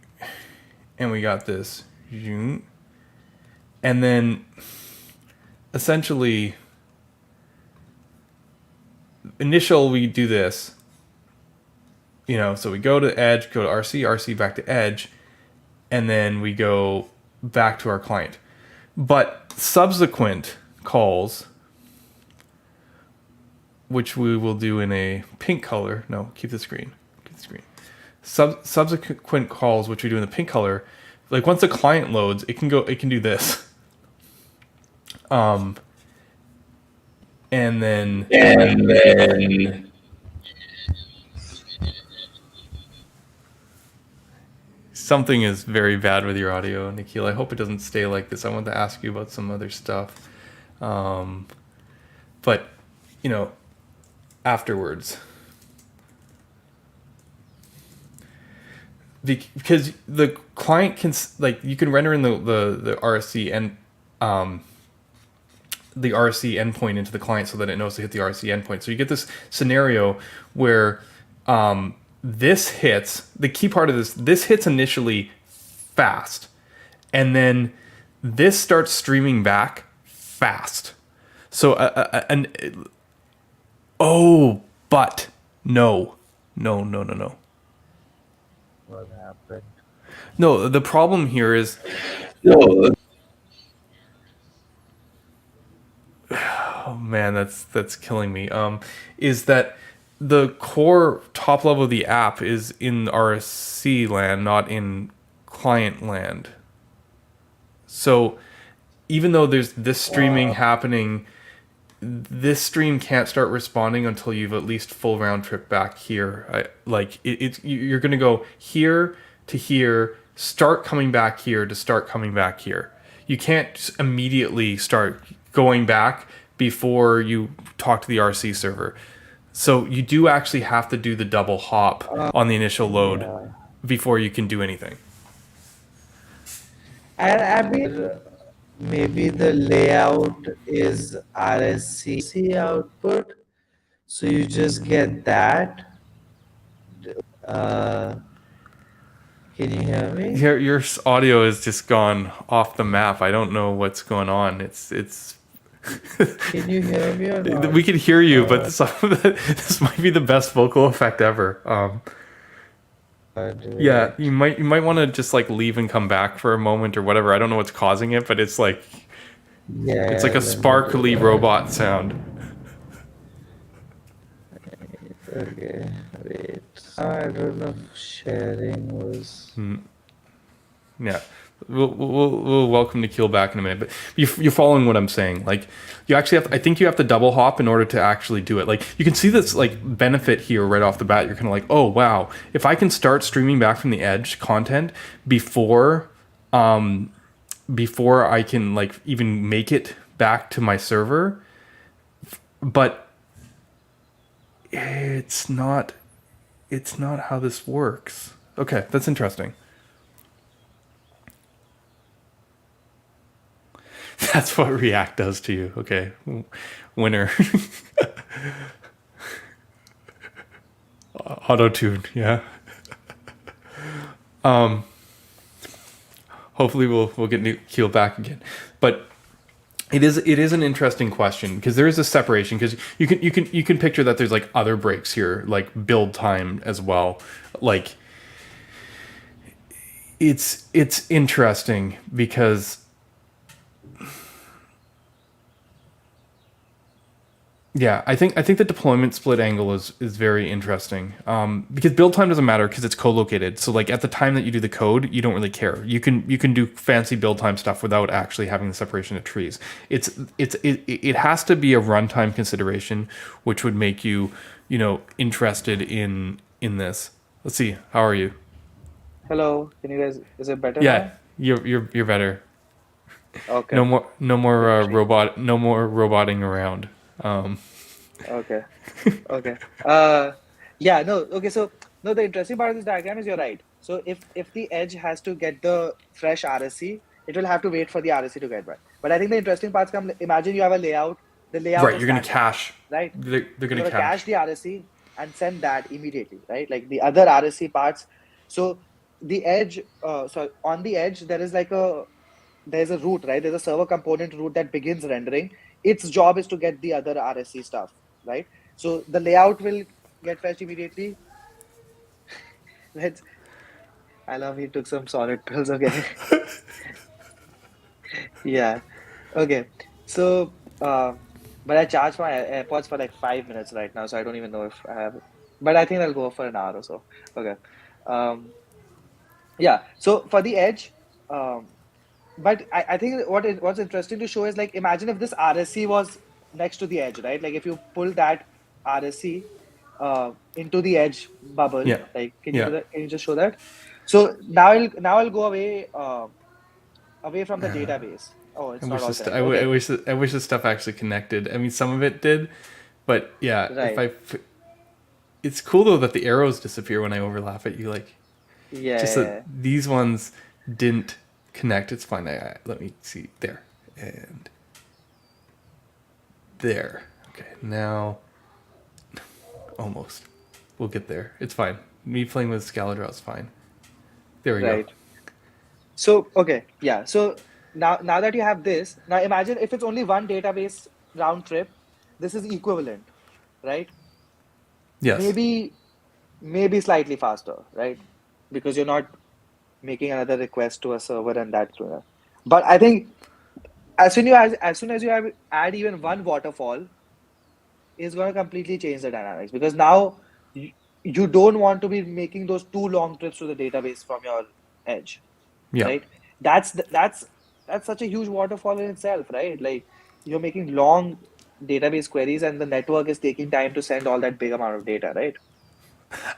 we got this and then essentially initial we do this, so we go to edge, go to RC back to edge, and then we go back to our client. But subsequent calls, which we will do in a pink color. No, keep the screen. Subsequent calls, which we do in the pink color, like once the client loads, it can do this. And then something is very bad with your audio, Nikhil. I hope it doesn't stay like this. I want to ask you about some other stuff. But, afterwards. Because the client can, you can render in the RSC and the RSC endpoint into the client so that it knows to hit the RSC endpoint. So you get this scenario where this hits, the key part of this hits initially fast, and then this starts streaming back fast. So, but no. What happened? No, the problem here is, oh man, that's killing me. Is that the core top level of the app is in RSC land, not in client land. So even though there's this streaming happening, this stream can't start responding until you've at least full round trip back here. You're going to go here to here, start coming back here to start coming back here. You can't just immediately start going back before you talk to the RC server. So you do actually have to do the double hop on the initial load before you can do anything. And I mean, maybe the layout is RSC output, so you just get that. Can you hear me? Your audio has just gone off the map. I don't know what's going on. It's. Can you hear me or not? We can hear you, but this might be the best vocal effect ever. Yeah, you might want to just leave and come back for a moment or whatever. I don't know what's causing it, but it's like it's like a sparkly robot sound. Okay, wait. I don't know if sharing was. Yeah, we'll welcome Nikhil back in a minute. But you're following what I'm saying. You actually have. I think you have to double hop in order to actually do it. You can see this benefit here right off the bat. You're kind of oh wow, if I can start streaming back from the edge content before I can even make it back to my server, but It's not. It's not how this works. Okay, that's interesting. That's what React does to you. Okay, winner. Auto tune. Yeah. Hopefully we'll get Nikhil back again, but it is an interesting question because there is a separation because you can picture that there's like other breaks here like build time as well. Like it's interesting because yeah, I think the deployment split angle is very interesting because build time doesn't matter because it's co-located. So like at the time that you do the code, you don't really care. You can do fancy build time stuff without actually having the separation of trees. It has to be a runtime consideration, which would make you interested in this. Let's see. How are you? Hello, can you guys, is it better Yeah, now? you're better. Okay, No more roboting around. Um, okay, okay. Yeah, no, okay, so no, the interesting part of this diagram is you're right. So if the edge has to get the fresh RSC, it will have to wait for the RSC to get back. But I think the interesting parts come, imagine you have a layout, the layout right, is you're gonna static, cache. right? They're You're gonna gonna cache cache. the RSC and send that immediately, right? Like the other RSC parts. So the edge, so on the edge, there's a root, right? There's a server component root that begins rendering. Its job is to get the other RSC stuff, right? So the layout will get fetched immediately. Let's. I love he took some solid pills. Okay, yeah, okay. So, but I charged my AirPods for like 5 minutes right now, so I don't even know if I have. But I think I'll go for an hour or so. Okay. Um, yeah. So for the edge, um, but I think what's interesting to show is like imagine if this RSC was next to the edge, right? Like if you pull that RSC into the edge bubble, Yeah, like can you do yeah. that? Can you just show that? So now I'll go away from the database. Oh, I it's not wish all this. connected. Okay, I wish this stuff actually connected. I mean, some of it did, but yeah. right. It's cool though that the arrows disappear when I overlap it. You like Yeah, just yeah, that yeah. these ones didn't connect. It's fine. Let me see there and there. Okay, now almost. We'll get there. It's fine. Me playing with Scaladra is fine. There we go. Right. So okay, yeah. So now that you have this, now imagine if it's only one database round trip, this is equivalent, right? Yes. Maybe slightly faster, right? Because you're not making another request to a server and that. But I think as soon as you add even one waterfall, is going to completely change the dynamics because now you don't want to be making those two long trips to the database from your edge, Yeah. right? That's such a huge waterfall in itself, right? Like you're making long database queries and the network is taking time to send all that big amount of data, right?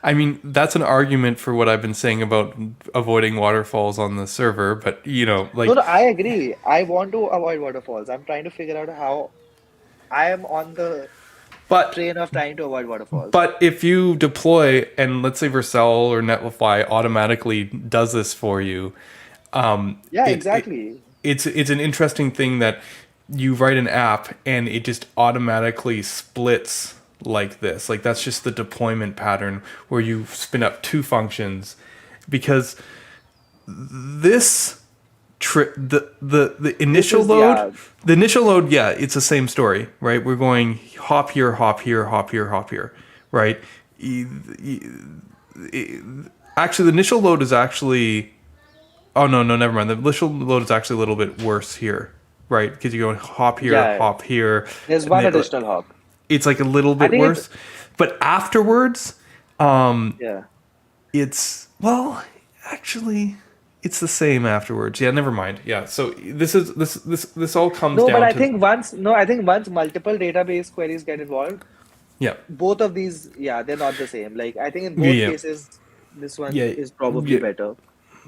I mean, that's an argument for what I've been saying about avoiding waterfalls on the server, but No, like, no, I agree. I want to avoid waterfalls. I'm trying to figure out how I am on the but train of trying to avoid waterfalls. But if you deploy and let's say Vercel or Netlify automatically does this for you, Yeah, it exactly. it's an interesting thing that you write an app and it just automatically splits like this. Like that's just the deployment pattern where you spin up two functions because this the This initial is, load yeah, yeah, it's the same story, right? We're going hop here, hop here, hop here, hop here, right? E- e- Actually, the initial load is actually, oh no, never mind, the initial load is actually a little bit worse here, right? Because you're going yeah. hop here, There's and one additional hop. it's like a little I bit think it's, worse, but afterwards yeah. it's, well, actually, it's the same afterwards. Yeah, never mind. Yeah, so this all comes No, but down I to, think once multiple database queries get involved, yeah, both of these, yeah, they're not the same. Like I think in both yeah, cases, this one yeah, is probably yeah, better.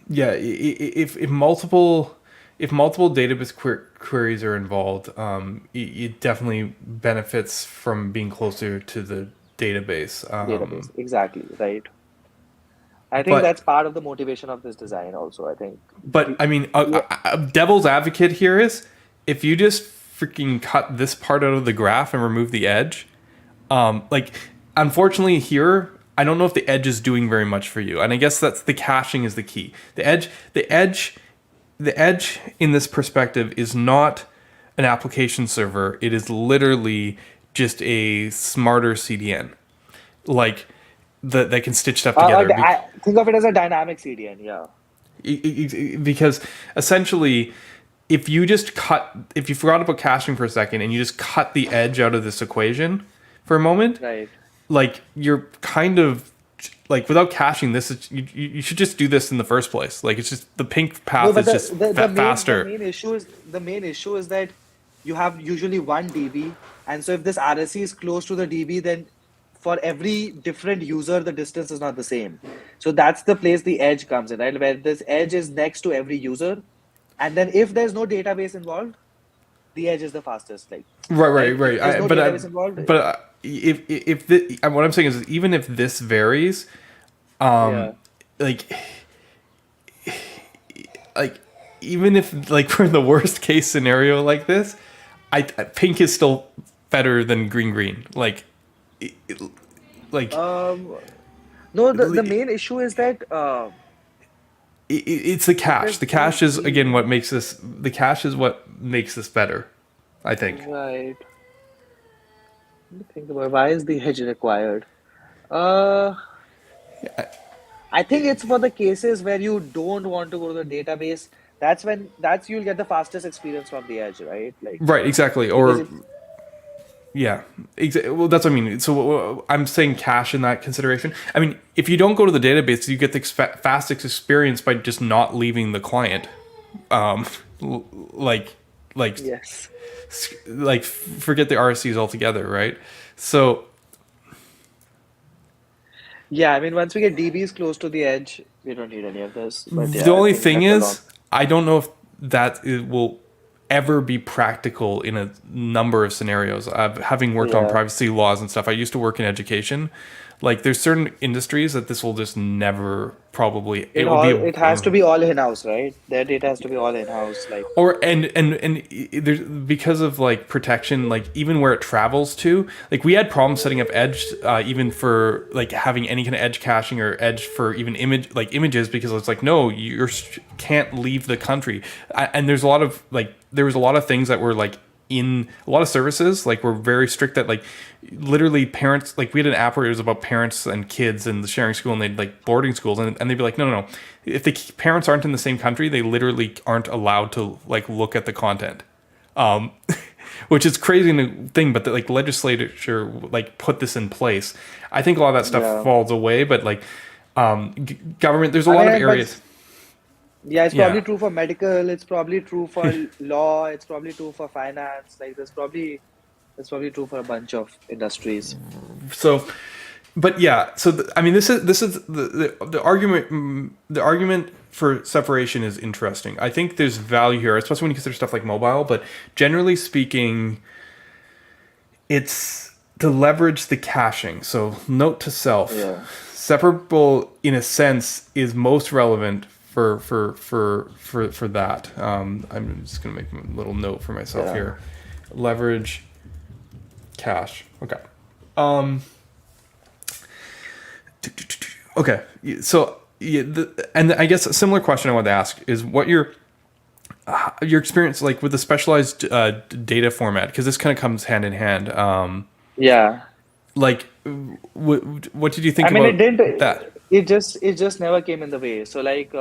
yeah. If multiple database queries are involved, it definitely benefits from being closer to the database. database. Exactly, right. I think But that's part of the motivation of this design also. I think but we, I mean, yeah, a devil's advocate here is if you just freaking cut this part out of the graph and remove the edge, like unfortunately here, I don't know if the edge is doing very much for you, and I guess that's the caching is the key. The edge in this perspective is not an application server. It is literally just a smarter CDN, like that can stitch stuff together. I think of it as a dynamic CDN. Yeah, Because essentially, if you forgot about caching for a second and you just cut the edge out of this equation for a moment, right. like you're kind of like without caching this is you should just do this in the first place. Like it's just the pink No, path but is just the faster. main issue is that you have usually one DB, and so if this RSC is close to the DB, then for every different user, the distance is not the same. So that's the place the edge comes in, right? Where this edge is next to every user, and then if there's no database involved, the edge is the fastest. Like, Right, right, right? If right. there's no database involved, If what I'm saying is even if this varies, yeah. like like even if like for the worst case scenario like this, pink is still better than green. Like Um, no, the main issue is that it's the if cache. there's The no cache is again what DB, makes this. The cache is what makes this better, I think. right? Let me think about why is the edge required? Uh, I think it's for the cases where you don't want to go to the database. That's you'll get the fastest experience from the edge, right? Like Right, exactly. because Or it's yeah, well, that's what I mean. So I'm saying cache in that consideration. I mean, if you don't go to the database, you get the fastest experience by just not leaving the client. Um, l- like, like, yes. forget the RSCs altogether, right? So Yeah, I mean once we get DBs close to the edge, we don't need any of this. But the yeah, I only think thing that's a long. is, I don't know if it will ever be practical in a number of scenarios. Having worked on Yeah. privacy laws and stuff, I used to work in education. Like, there's certain industries that this will just never probably. It will be It has to be all in-house, right? Their data has to be all in-house. Like or there's because of like protection, like even where it travels to, like we had problems setting up edge, even for like having any kind of edge caching or edge for even images, because it's like no, you can't leave the country. And there's a lot of like there was a lot of things that were like in a lot of services like were very strict that like literally parents, like we had an app where it was about parents and kids and the sharing school, and they'd like boarding schools, and they'd be like no, if the parents aren't in the same country, they literally aren't allowed to like look at the content, um which is crazy in the thing, but the like legislature like put this in place. I think a lot of that stuff yeah. falls away, but like government, there's a I lot of mean, but areas. yeah, it's Yeah. probably true for medical, it's probably true for law, it's probably true for finance. Like it's probably true for a bunch of industries. So but yeah, so I mean, this is the argument. The argument for separation is interesting. I think there's value here, especially when you consider stuff like mobile. But generally speaking, it's to leverage the caching. So note to self: Yeah. separable in a sense is most relevant for that. I'm just gonna make a little note for myself Yeah. here. Leverage cache. Okay. Um, Okay, so yeah, and I guess a similar question I wanted to ask is what your experience like with the specialized data format, because this kind of comes hand in hand. Yeah. Like, what did you think I mean, about that? it just never came in the way. So like,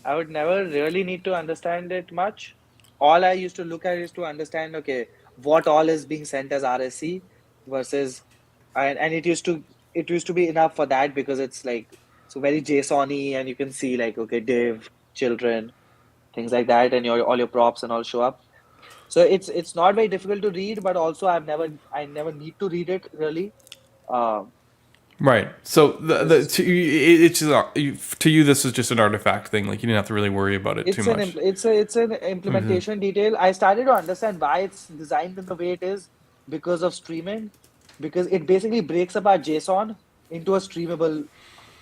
I would never really need to understand it much. All I used to look at is to understand, okay, what all is being sent as RSC versus, and it used to be enough for that because it's like, so very JSON-y and you can see like, okay, div, children, things like that, and all your props and all show up. So it's not very difficult to read, but also I never need to read it really. Um, Right. So the because it's just, to you this is just an artifact thing. Like you didn't have to really worry about it too much. it's an implementation detail. I started to understand why it's designed in the way it is because of streaming. because it basically breaks apart JSON into a streamable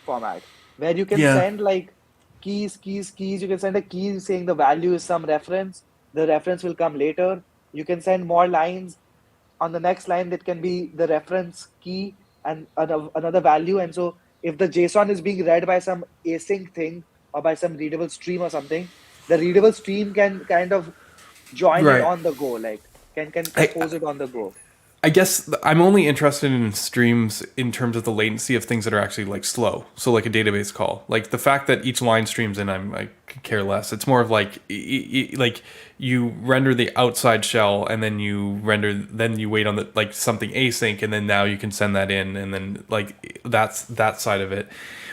format where you can Yeah. send like keys. You can send a key saying the value is some reference. The reference will come later. You can send more lines. On the next line, that can be the reference key and another value. And so if the JSON is being read by some async thing or by some readable stream or something, the readable stream can kind of join it Right. on the go, like can I compose it on the go. I guess I'm only interested in streams in terms of the latency of things that are actually like slow. So like a database call, like the fact that each line streams in, I could care less. It's more of like like you render the outside shell and then you wait on the like something async and then now you can send that in and then like that's that side of it,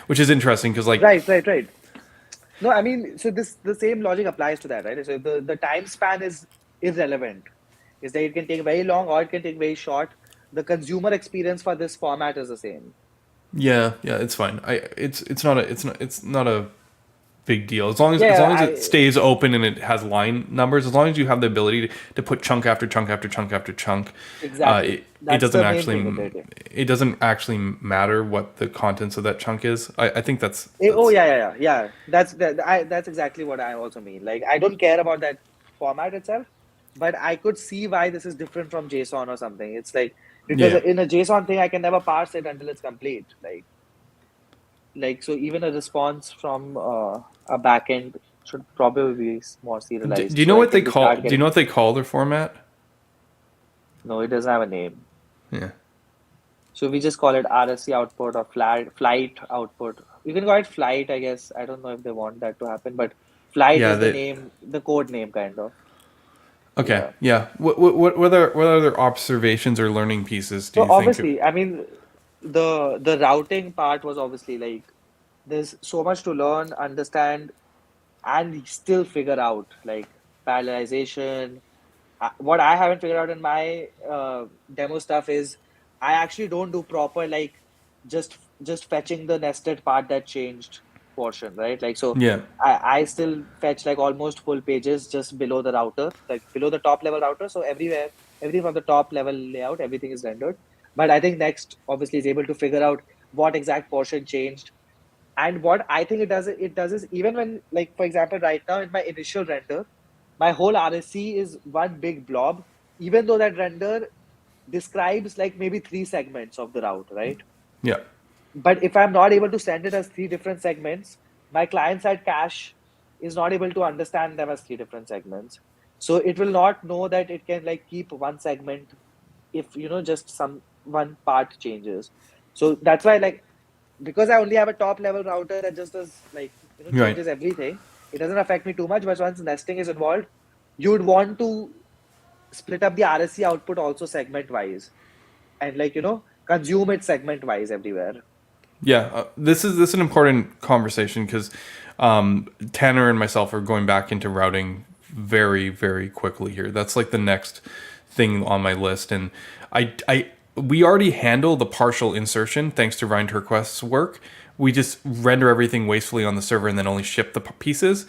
which is interesting because like Right. No, I mean, so this the same logic applies to that, right? So the time span is irrelevant. Is that it can take very long or it can take very short. The consumer experience for this format is the same. yeah, it's fine. It's not a big deal as Yeah, long as it I stays open and it has line numbers, as long as you have the ability to put chunk after chunk after chunk after chunk. exactly. It That's doesn't the main thing with actually it. matter what the contents of that chunk is. I think Oh that's yeah. That's exactly what I also mean. Like I don't care about that format itself, but I could see why this is different from JSON or something. It's like because yeah. in a JSON thing, I can never parse it until it's complete. Like so, even a response from a backend should probably be more serialized, Do you so know like what they if we call? start Do you getting know what they call their format? no, it doesn't have a name. Yeah, So we just call it RSC output or flight output. You can call it flight, I guess. I don't know if they want that to happen, but flight yeah. is the They name, the code name kind of. okay. Yeah. Yeah. What other observations or learning pieces do So you think? obviously, I mean, the routing part was obviously like there's so much to learn, understand, and still figure out like parallelization. What I haven't figured out in my demo stuff is I actually don't do proper like just fetching the nested part that changed portion, right? Like so Yeah. I still fetch like almost full pages just below the router, like below the top level router. So everywhere, everything from the top level layout, everything is rendered. But I think next obviously is able to figure out what exact portion changed. And what I think it does is even when like for example right now in my initial render my whole RSC is one big blob, even though that render describes like maybe three segments of the route, right? Yeah. But if I'm not able to send it as three different segments, my client side cache is not able to understand them as three different segments. So it will not know that it can like keep one segment if just some one part changes. So that's why like because I only have a top level router that just does like Right. changes everything, it doesn't affect me too much. But once nesting is involved, you'd want to split up the RSC output also segment wise and like consume it segment wise everywhere. Yeah, this is an important conversation because Tanner and myself are going back into routing very quickly here. That's like the next thing on my list, and we already handle the partial insertion thanks to Ryan Turquest's work. We just render everything wastefully on the server and then only ship the pieces.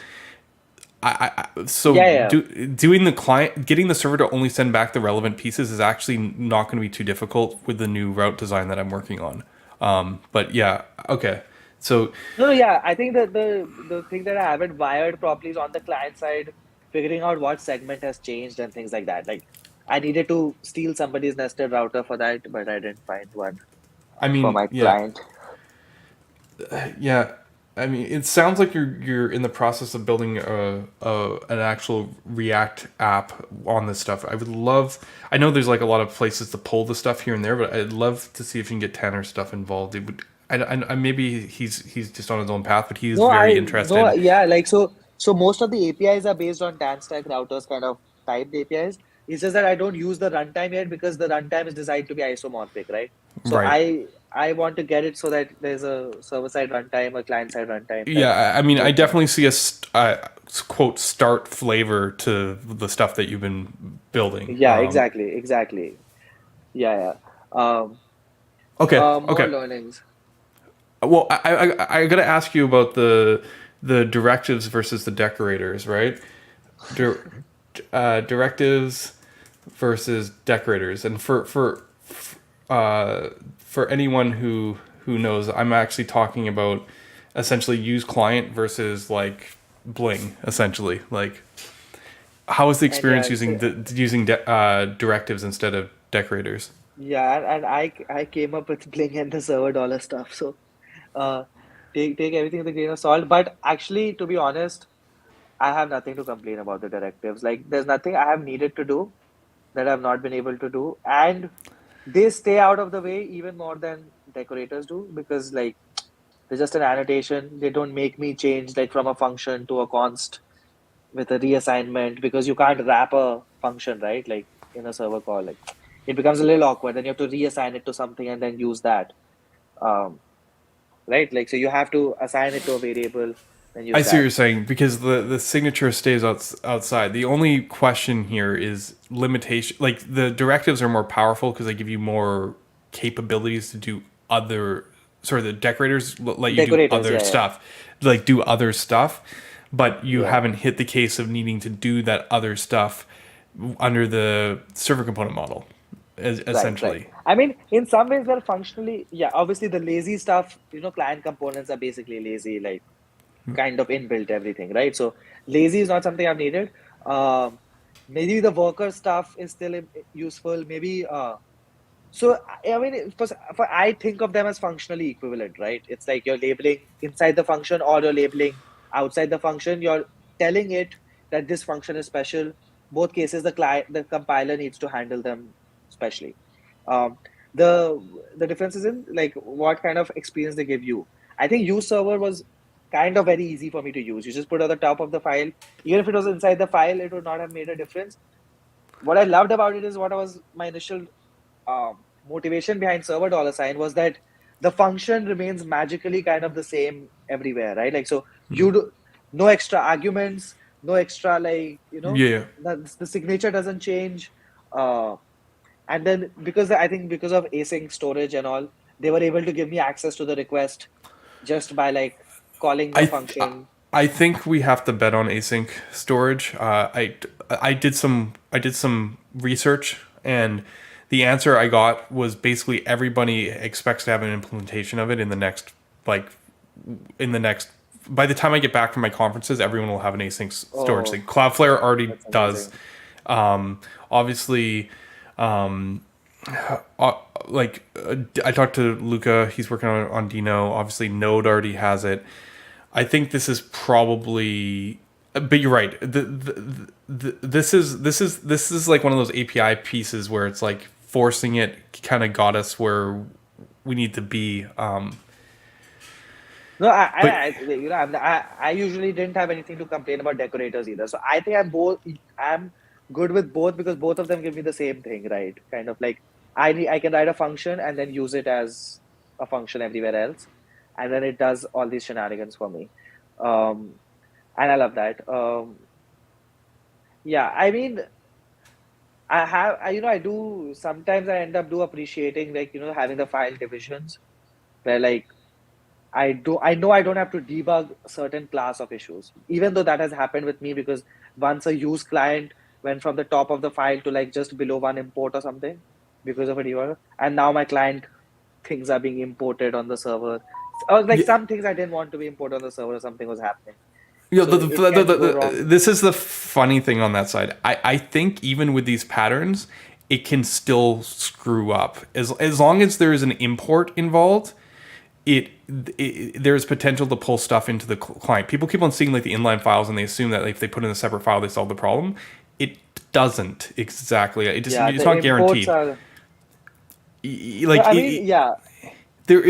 So Yeah. doing the client, getting the server to only send back the relevant pieces is actually not going to be too difficult with the new route design that I'm working on. But yeah, okay. So No, yeah. I think that the thing that I haven't wired properly is on the client side, figuring out what segment has changed and things like that. Like I needed to steal somebody's nested router for that, but I didn't find one I for mean, my yeah, client. yeah. I mean, it sounds like you're in the process of building an actual React app on this stuff. I would love. I know there's like a lot of places to pull the stuff here and there, but I'd love to see if you can get Tanner stuff involved. It would. Maybe he's just on his own path, but he is No, very no, interested. yeah, like so most of the APIs are based on tan stack routers kind of typed APIs. It's just that I don't use the runtime yet because the runtime is designed to be isomorphic, right? So Right. I want to get it so that there's a server side runtime, a client side runtime that Yeah, I mean, I both can. definitely see a quote start flavor to the stuff that you've been building. Yeah, exactly. Yeah. More Okay. learnings. Well, I got to ask you about the directives versus the decorators, right? Dir, directives versus decorators, and for for anyone who knows, I'm actually talking about essentially use client versus like Bling. Essentially, like how was the And experience yeah, using so, directives instead of decorators? yeah, and I came up with Bling and the server dollar stuff. So uh, take everything with a grain of salt. But actually, to be honest, I have nothing to complain about the directives. Like, there's nothing I have needed to do that I've not been able to do, and they stay out of the way even more than decorators do because like they're just an annotation. They don't make me change like from a function to a const with a reassignment because you can't wrap a function, right? Like in a server call, like it becomes a little awkward. Then you have to reassign it to something and then use that. Um, right? Like so you have to assign it to a variable, then I use see what that. you're saying because the signature stays outside. The only question here is limitation. Like the directives are more powerful because they give you more capabilities to do other. Sorry, the decorators let you do Decorators, other yeah, yeah, stuff, like do other stuff, but you yeah. haven't hit the case of needing to do that other stuff under the server component model, Right, right. essentially. I mean, in some ways, they're functionally, yeah, obviously the lazy stuff, client components are basically lazy, like kind of inbuilt everything, right? So lazy is not something I've needed. Um, Maybe the worker stuff is still useful. Maybe, so I mean, I think of them as functionally equivalent, right? It's like you're labeling inside the function or you're labeling outside the function. You're telling it that this function is special. Both cases, the compiler needs to handle them specially. Um, the the difference is in like what kind of experience they give you. I think use server was kind of very easy for me to use. You just put on the top of the file. Even if it was inside the file, it would not have made a difference. What I loved about it is what was my initial motivation behind server dollar sign was that the function remains magically kind of the same everywhere, right? Like, so you do no extra arguments, no extra, like, Yeah. the signature doesn't change. Uh, and then because I think because of async storage and all, they were able to give me access to the request just by like calling I the th- function. I think we have to bet on async storage. I did some research, and the answer I got was basically everybody expects to have an implementation of it in the next like in the next. By the time I get back from my conferences, everyone will have an async storage Oh, thing. Cloudflare already that's does. amazing. Obviously, uh, I talked to Luca. He's working on Dino. Obviously, Node already has it. I think this is probably, but you're right. This is like one of those API pieces where it's like forcing it kind of got us where we need to be. No, But I usually didn't have anything to complain about decorators either. So I think I'm good with both because both of them give me the same thing, right? Kind of like I can write a function and then use it as a function everywhere else, and then it does all these shenanigans for me. Um, and I love that. Yeah, I mean, I do sometimes I end up do appreciating like having the file divisions where like I know I don't have to debug a certain class of issues, even though that has happened with me because once a use client went from the top of the file to like just below one import or something because of a debugger, and now my client things are being imported on the server. Or like yeah, some things I didn't want to be imported on the server, or something was happening. you know, So it can go wrong. this is the funny thing on that side. I think even with these patterns, it can still screw up as long as there is an import involved. There's potential to pull stuff into the client. People keep on seeing like the inline files and they assume that if they put in a separate file, they solve the problem. It doesn't exactly. Yeah, It's the not imports guaranteed. are. No, Like I mean, yeah, there.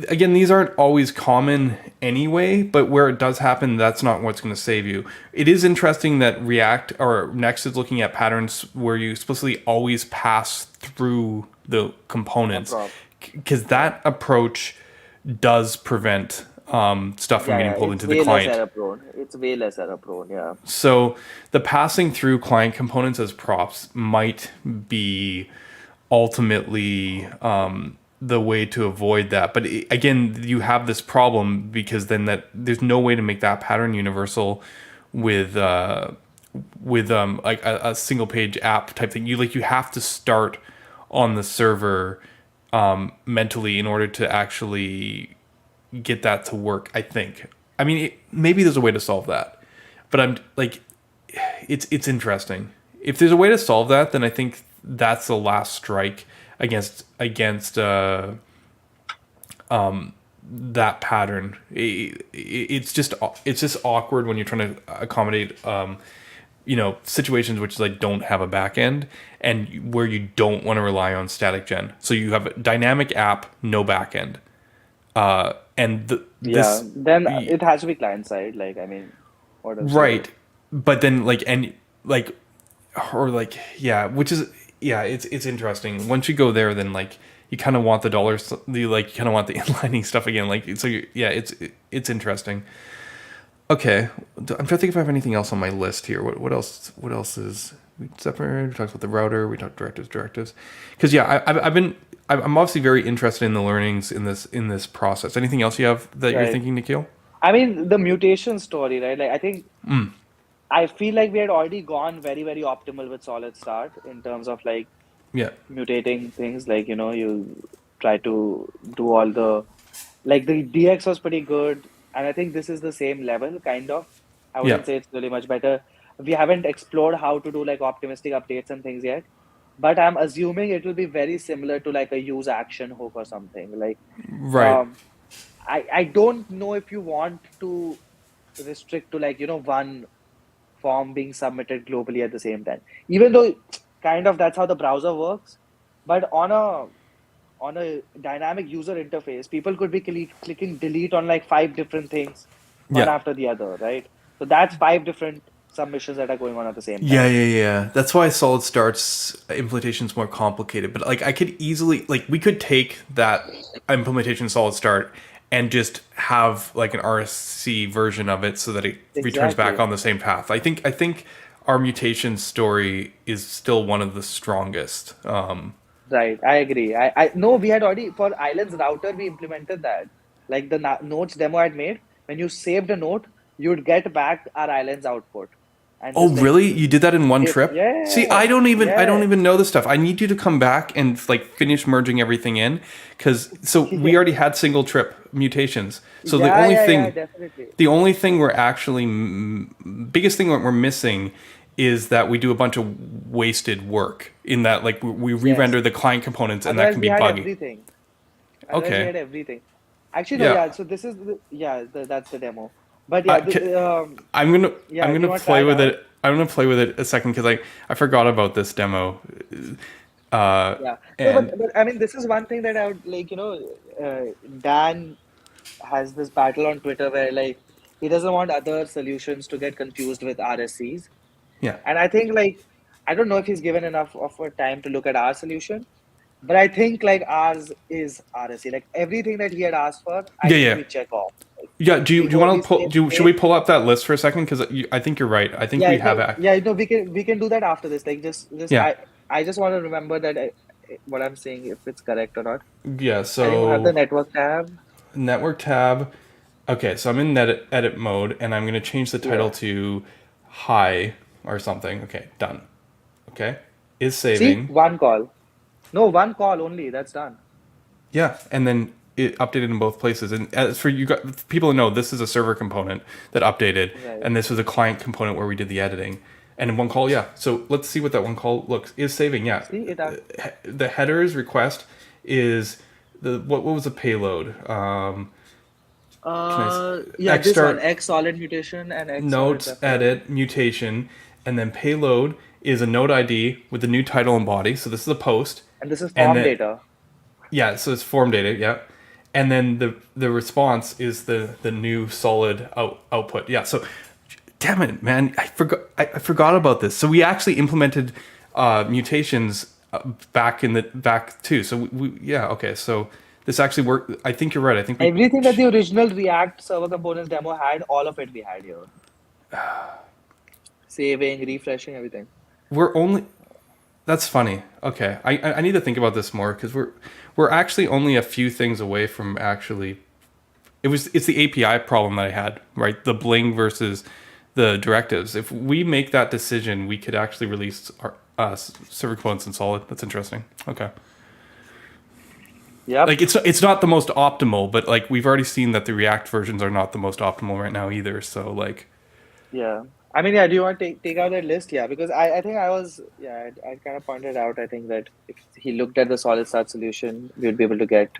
Again, these aren't always common anyway, but where it does happen, that's not what's going to save you. It is interesting that React or Next is looking at patterns where you explicitly always pass through the components, Abramov. because Yeah. that approach does prevent stuff from Yeah, getting yeah, pulled it's into the way less client. error prone. It's way less error prone. Yeah. So the passing through client components as props might be ultimately the way to avoid that. But again, you have this problem because then that there's no way to make that pattern universal with like a single page app type thing. You have to start on the server mentally in order to actually get that to work. I think. I mean, maybe there's a way to solve that, but I'm like, it's interesting. If there's a way to solve that, then I think that's the last strike against that pattern. It's just awkward when you're trying to accommodate situations which like don't have a back end and where you don't want to rely on static gen. So you have a dynamic app, no back end. Yeah, then it has to be client side. Like, I mean, what else? Right, but then which is it's interesting. Once you go there, then like you kind of want the dollars, you kind of want the inlining stuff again. Like so, it's interesting. Okay, I'm trying to think if I have anything else on my list here. What else? What else is we separated? We talked about the router. We talked directives. Because I'm obviously very interested in the learnings in this process. Anything else you have that you're thinking, Nikhil? I mean, the mutation story, right? Like, I think I feel like we had already gone very, very optimal with SolidStart in terms of like mutating things. Like, you try to do all the DX was pretty good. And I think this is the same level, kind of. I wouldn't say it's really much better. We haven't explored how to do like optimistic updates and things yet. But I'm assuming it will be very similar to like a use action hook or something. Like, Right. I don't know if you want to restrict to like, one form being submitted globally at the same time. Even though kind of that's how the browser works. But on a dynamic user interface, people could be clicking delete on like 5 different things, one after the other, right? So that's 5 different submissions that are going on at the same time. Yeah. That's why SolidStart's implementation is more complicated. But like, I could easily we could take that implementation SolidStart and just have like an RSC version of it so that it returns back on the same path. I think our mutation story is still one of the strongest. Right, I agree. I no, we had already for Islands router we implemented that. Like the notes demo I had made, when you saved a note, you'd get back our Islands output, and Oh, just like really? You did that in one trip? See, I don't even know this stuff. I need you to come back and like finish merging everything in we already had single trip mutations. So definitely. the only thing we're actually biggest thing we're missing is that we do a bunch of wasted work in that like we re-render the client components and that can be buggy. Everything. Okay. We had everything. Actually, no, yeah. So this is that's the demo. But yeah, I'm gonna play with it. I'm gonna play with it a second because I forgot about this demo. But I mean, this is one thing that I would like. Dan has this battle on Twitter where like he doesn't want other solutions to get confused with RSCs. Yeah. And I think like I don't know if he's given enough of a time to look at our solution, but I think like ours is RSC. Like everything that he had asked for, I think we check off. Yeah. Do you want to pull? Should we pull up that list for a second? Because I think you're right. I think we have. Yeah. No, we can do that after this. Like I just want to remember that what I'm saying if it's correct or not. Yeah. So I think we have the network tab. Network tab. Okay, so I'm in edit mode, and I'm going to change the title to hi or something. Okay, done. Okay, is saving. See, one call. No, one call only. That's done. Yeah, and then it updated in both places. And as for people to know, this is a server component that updated, and this was a client component where we did the editing. And in one call, So let's see what that one call looks is saving. Yeah, see, the headers request is what was the payload? This one, X solid mutation and X notes edit mutation, and then payload is a node ID with the new title and body. So this is a post, and this is form data. Yeah, so it's form data. Yeah, and then the response is the new solid output. Yeah, so damn it, man, I forgot about this. So we actually implemented mutations back too. So okay, so. This actually worked. I think you're right. I think everything that the original React server components demo had, all of it we had here. Saving, refreshing, everything. That's funny. Okay, I need to think about this more because we're actually only a few things away from actually. It's the API problem that I had, right? The bling versus the directives. If we make that decision, we could actually release server components in Solid. That's interesting. Okay. Yep. Like it's not the most optimal, but like we've already seen that the React versions are not the most optimal right now either. So like, Yeah. I mean, yeah, do you want to take out that list? Yeah, because I think I was, yeah, I kind of pointed out, I think that if he looked at the SolidStart solution, we would be able to get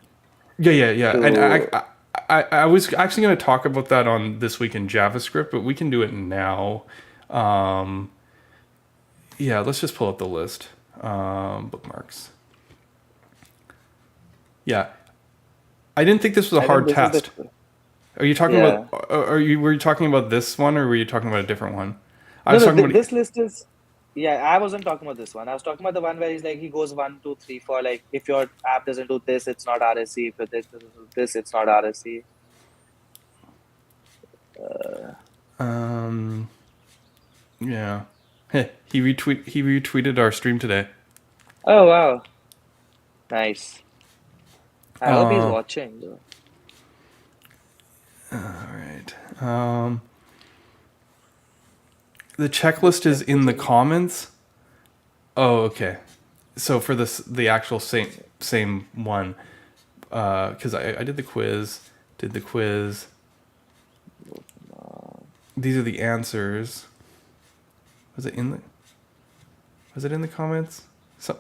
yeah. And to, I was actually going to talk about that on This Week in JavaScript, but we can do it now. Um, yeah, let's just pull up the list. Bookmarks. Yeah, I didn't think this was a I think hard this is the, test. Are you talking yeah. about? Were you talking about this one, or were you talking about a different one? I No, was no, talking about. this list is, yeah, I wasn't talking about this one. I was talking about the one where he's like, he goes 1, 2, 3, 4, like, if your app doesn't do this, it's not RSC. If it doesn't do this, it's not RSC. Um. Yeah. Heh, he retweeted our stream today. Oh, wow. Nice. I hope he's Uh, watching, though. all right. The checklist is in the comments. Oh, okay. So for the actual same one, because I did the quiz, These are the answers. Was it in the comments? So,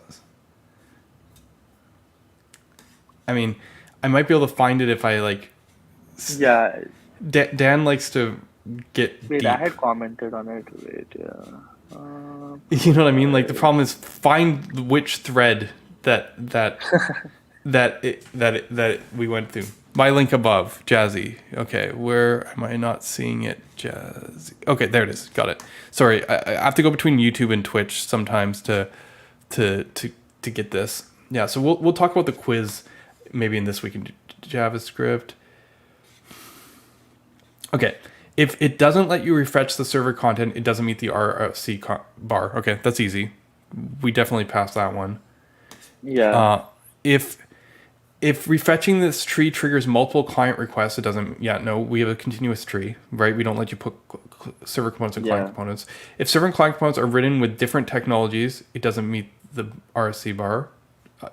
I mean, I might be able to find it if I like. Yeah. Dan likes to get Wait, deep. I had commented on it. Wait, yeah. You know what I mean? Like the problem is find which thread that we went through. My link above, Jazzy. Okay, where am I not seeing it? Jazzy. Okay, there it is. Got it. Sorry, I have to go between YouTube and Twitch sometimes to get this. Yeah, so we'll talk about the quiz maybe in This Week in JavaScript. Okay, if it doesn't let you refresh the server content, it doesn't meet the RFC bar. Okay, that's easy. We definitely passed that one. Yeah. If refetching this tree triggers multiple client requests, it doesn't. Yeah, no, we have a continuous tree, right? We don't let you put server components and client Yeah. components. If server and client components are written with different technologies, it doesn't meet the RSC bar.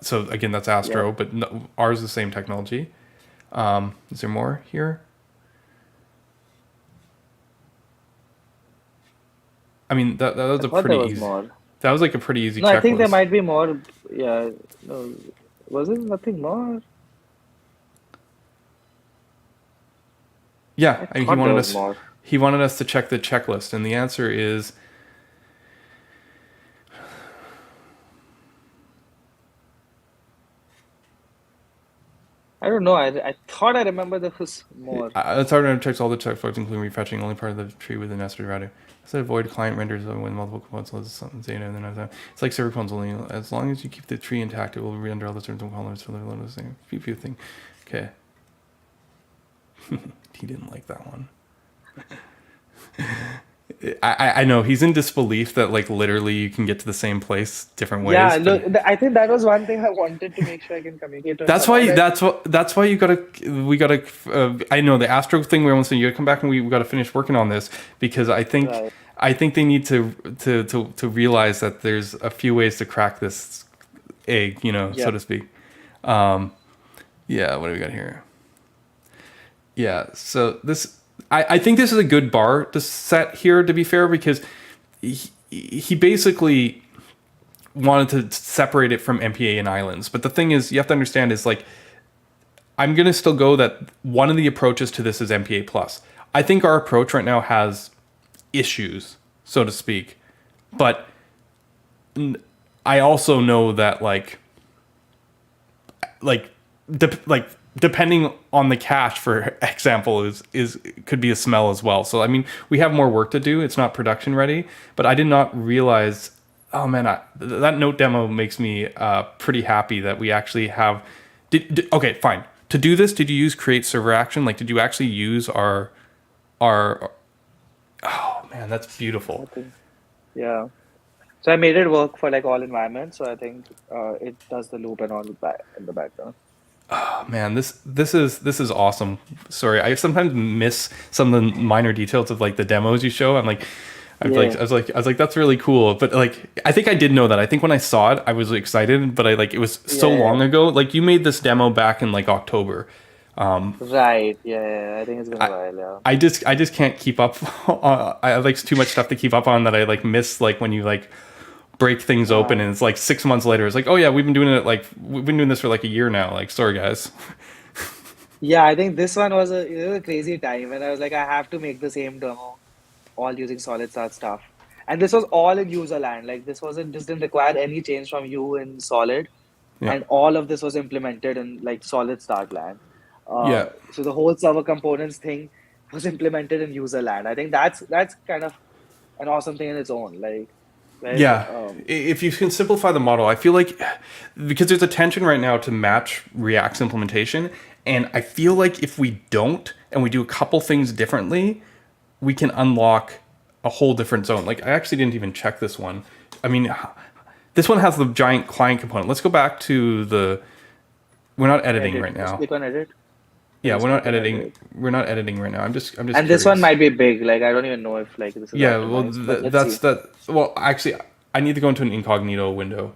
So again, that's Astro, Yeah. but no, ours is the same technology. Is there more here? I mean, that was I a thought there pretty was easy. more. That was like a pretty easy No, I think there checklist. might be more. Yeah. No, was it nothing more? Yeah, I I mean, thought there was more. he wanted us to check the checklist, and the answer is I don't know. I thought I remember there was more. it's hard to check all the checkboxes, including refetching only part of the tree with the nested router. So avoid client renders when multiple components loads something data, and then it's like server components only. As long as you keep the tree intact, it will render all the terms and columns for the load of the same few thing. Okay. He didn't like that one. I know he's in disbelief that like literally you can get to the same place different ways. Yeah, but look, I think that was one thing I wanted to make sure I can communicate to him that's somehow. why That, that's why we gotta. I know the Astro thing. We almost said you gotta come back and we gotta finish working on this because right. I think they need to realize that there's a few ways to crack this egg, so Yeah. to speak. Yeah, what do we got here? Yeah, so I think this is a good bar to set here, to be fair, because he basically wanted to separate it from MPA and islands. But the thing is, you have to understand is like, I'm going to still go that one of the approaches to this is MPA plus. I think our approach right now has issues, so to speak. But I also know that like depending on the cache, for example, is could be a smell as well. So I mean, we have more work to do. It's not production ready, but I did not realize. Oh man, that note demo makes me pretty happy that we actually have. Okay, fine. To do this, did you use create server action? Like, did you actually use our? Oh man, that's beautiful. I think, yeah. So I made it work for like all environments. So I think it does the loop and all in the background. Oh, man, this is awesome. Sorry, I sometimes miss some of the minor details of like the demos you show. I'm like, Yeah. I was like, that's really cool. But like, I think I did know that. I think when I saw it, I was excited, but I like, it was so Yeah, long yeah. ago. Like, you made this demo back in like October. Right. Yeah, yeah. I think it's been a I, while, yeah. I just can't keep up. I have like too much stuff to keep up on that I like miss. Like when you like break things open Uh, and it's like 6 months later, it's like, oh yeah, we've been doing this for like a year now. Like, sorry guys. yeah, I think this one was it was a crazy time, and I was like, I have to make the same demo, all using SolidStart stuff. And this was all in user land. Like this didn't require any change from you in Solid, Yeah. and all of this was implemented in like SolidStart land. Yeah. So the whole server components thing was implemented in user land. I think that's kind of an awesome thing in its own. Like, when Yeah. If you can simplify the model, I feel like because there's a tension right now to match React's implementation, and I feel like if we don't and we do a couple things differently, we can unlock a whole different zone. Like I actually didn't even check this one. I mean, this one has the giant client component. Let's go back to the. We're not editing edit, right just now. click on edit. Yeah, Just we're not click on editing. edit. We're not editing right now. I'm just And this one curious. might be big. Like, I don't even know if like this is Yeah, well, optimized, but let's that's see. that. Well, actually, I need to go into an incognito window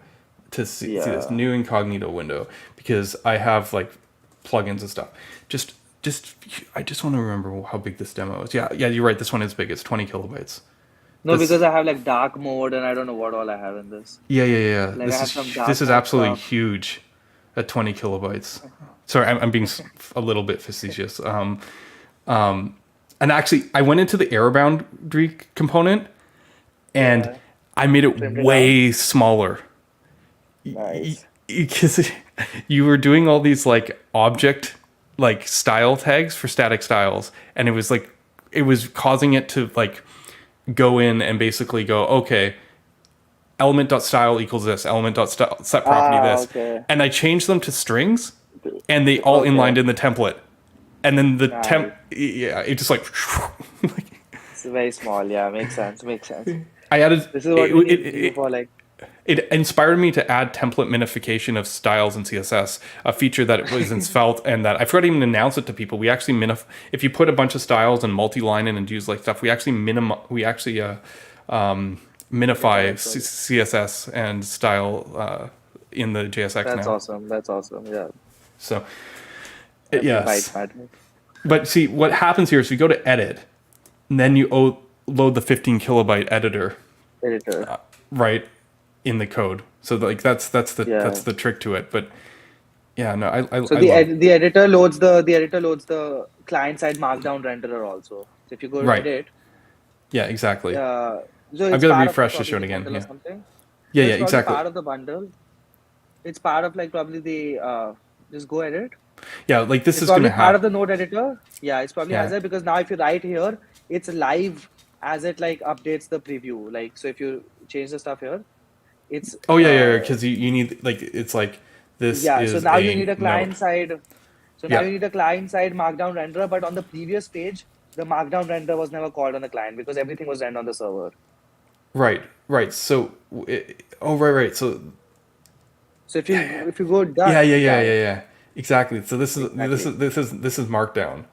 to see this Yeah. new incognito window because I have like plugins and stuff. Just, just, I just want to remember how big this demo is. Yeah, yeah, you're right. This one is big. It's 20 kilobytes. No, This, because I have like dark mode and I don't know what all I have in this. yeah, yeah, yeah. Like, I have some This dark is mode absolutely stuff. huge at 20 kilobytes. Sorry, I'm being a little bit facetious. And actually, I went into the error boundary component and Yeah. I made it Trimmed it down. way smaller Nice. because you were doing all these like object like style tags for static styles, and it was like it was causing it to like go in and basically go, okay, element.style equals this, element.style set property Ah, this, okay. and I changed them to strings, and they all Okay. inlined in the template, and then the temp, Nice. yeah, it just like, It's very small. Yeah, makes sense. Makes sense. I added This is what we need you for, like. it inspired me to add template minification of styles in CSS, a feature that was in Svelte, and that I forgot to even announce it to people. We actually if you put a bunch of styles and multi-line in and use like stuff, we actually minify Minimize it. CSS and style in the JSX That's now. awesome. That's awesome. Yeah. So Every yes, byte matters. but see what happens here is we go to edit, and then you load the 15 kilobyte editor Editor. right in the code. So like that's Yeah. the trick to it. But yeah, no, So I love the editor loads the client side markdown renderer also. So if you go to right. edit, Yeah, exactly. uh, so I've it's got to part of like refresh to probably show it the again. bundle or Yeah, something. yeah, So yeah, it's probably exactly. part of the bundle. It's part of like probably the just go edit. Yeah, like this It's is gonna probably part have. of the node editor. Yeah, it's probably has Yeah. that because now if you write here, it's live as it like updates the preview. Like so if you change the stuff here, it's Oh yeah, yeah, because you need like it's like this yeah. So is now you need a a node. client side. So now Yeah. you need a client side markdown renderer, but on the previous page, the markdown renderer was never called on the client because everything was rendered on the server. Right. Right. So. Oh right. Right. So. So Yeah. Yeah. if you go Yeah. done, Yeah. Yeah. yeah, Yeah. Yeah. Exactly. So exactly. this is markdown.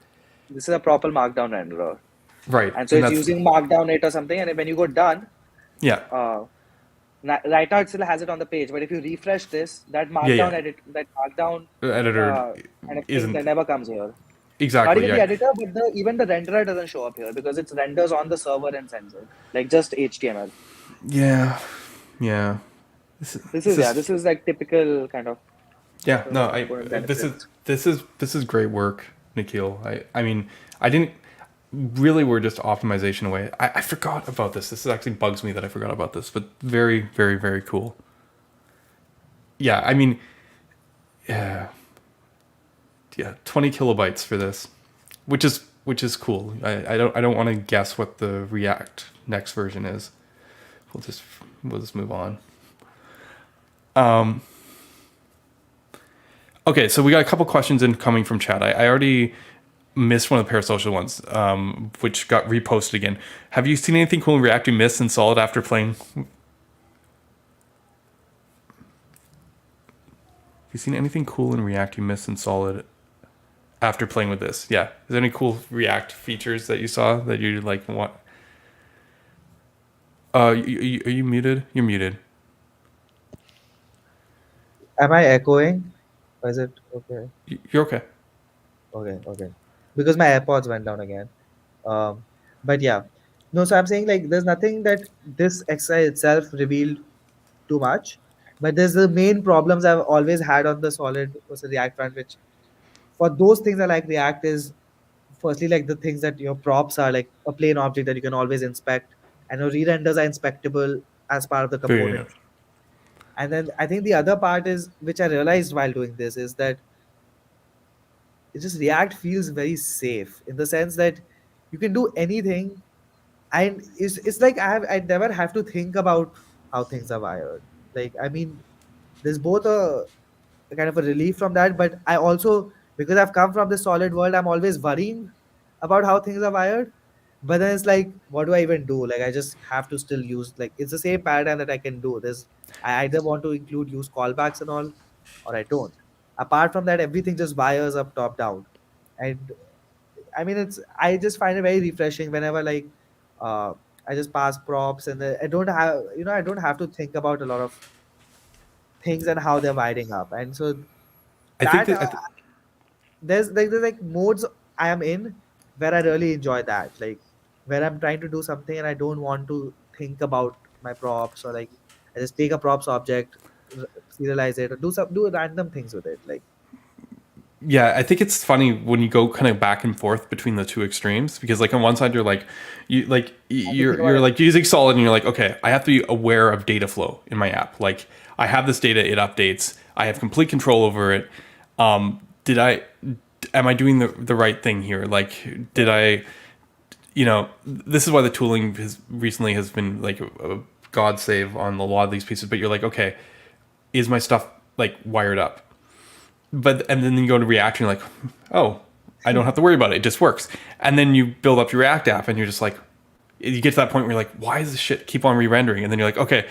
This is a proper markdown renderer. Right. And so And it's that's using Markdown 8 or something. And when you go done, yeah. uh, right now it still has it on the page. But if you refresh this, Yeah. Yeah. that Markdown The editor kind of thing that isn't never comes here. Not exactly. even the Yeah. editor, but even the renderer doesn't show up here because it's renders on the server and sends it, like just HTML. Yeah. Yeah. This is This is like typical kind of yeah. No. component benefits. This is great work, Nikhil. I mean I didn't really we're just optimization away. I forgot about this. This actually bugs me that I forgot about this, but very, very, very cool. Yeah, I mean, yeah, yeah, 20 kilobytes for this, which is cool. I don't want to guess what the React next version is. We'll just move on. Okay, so we got a couple questions incoming from chat. I already missed one of the parasocial ones, which got reposted again. Have you seen anything cool in React you missed in Solid after playing? Have you seen anything cool in React you missed in Solid after playing with this? Yeah. Is there any cool React features that you saw that you like want? Are you muted? You're muted. Am I echoing? Or is it okay? You're okay. Okay, okay. Because my AirPods went down again. Um, but yeah, no. So I'm saying like there's nothing that this exercise itself revealed too much, but there's the main problems I've always had on the Solid versus React front, which for those things I like React is firstly like the things that your props are like a plain object that you can always inspect, and your re-renders are inspectable as part of the Very component. And then I think the other part is which I realized while doing this is that it just React feels very safe in the sense that you can do anything, and it's like I never have to think about how things are wired. Like I mean, there's both a kind of a relief from that, but I also, because I've come from the solid world, I'm always worrying about how things are wired. But then it's like, what do I even do? Like I just have to still use, like it's the same pattern that I can do. There's I either want to include use callbacks and all, or I don't. Apart from that, everything just wires up top down. And I mean, I just find it very refreshing whenever like uh, I just pass props and I don't have, I don't have to think about a lot of things and how they're wiring up. And so I think that that there's like modes I am in where I really enjoy that, like where I'm trying to do something and I don't want to think about my props, or like I just take a props object, serialize it, or do random things with it. Like yeah, I think it's funny when you go kind of back and forth between the two extremes because like on one side I have to think about you're it. like using solid and you're like, okay, I have to be aware of data flow in my app. Like I have this data, it updates, I have complete control over it. Did I am I doing the right thing here? Like did I, this is why the tooling has been like a god save on a lot of these pieces, but you're like, okay, is my stuff like wired up? But and then you go to React and you're like, oh, I don't have to worry about it. It just works. And then you build up your React app and you're just like, you get to that point where you're like, why does this shit keep on re-rendering? And then you're like, okay,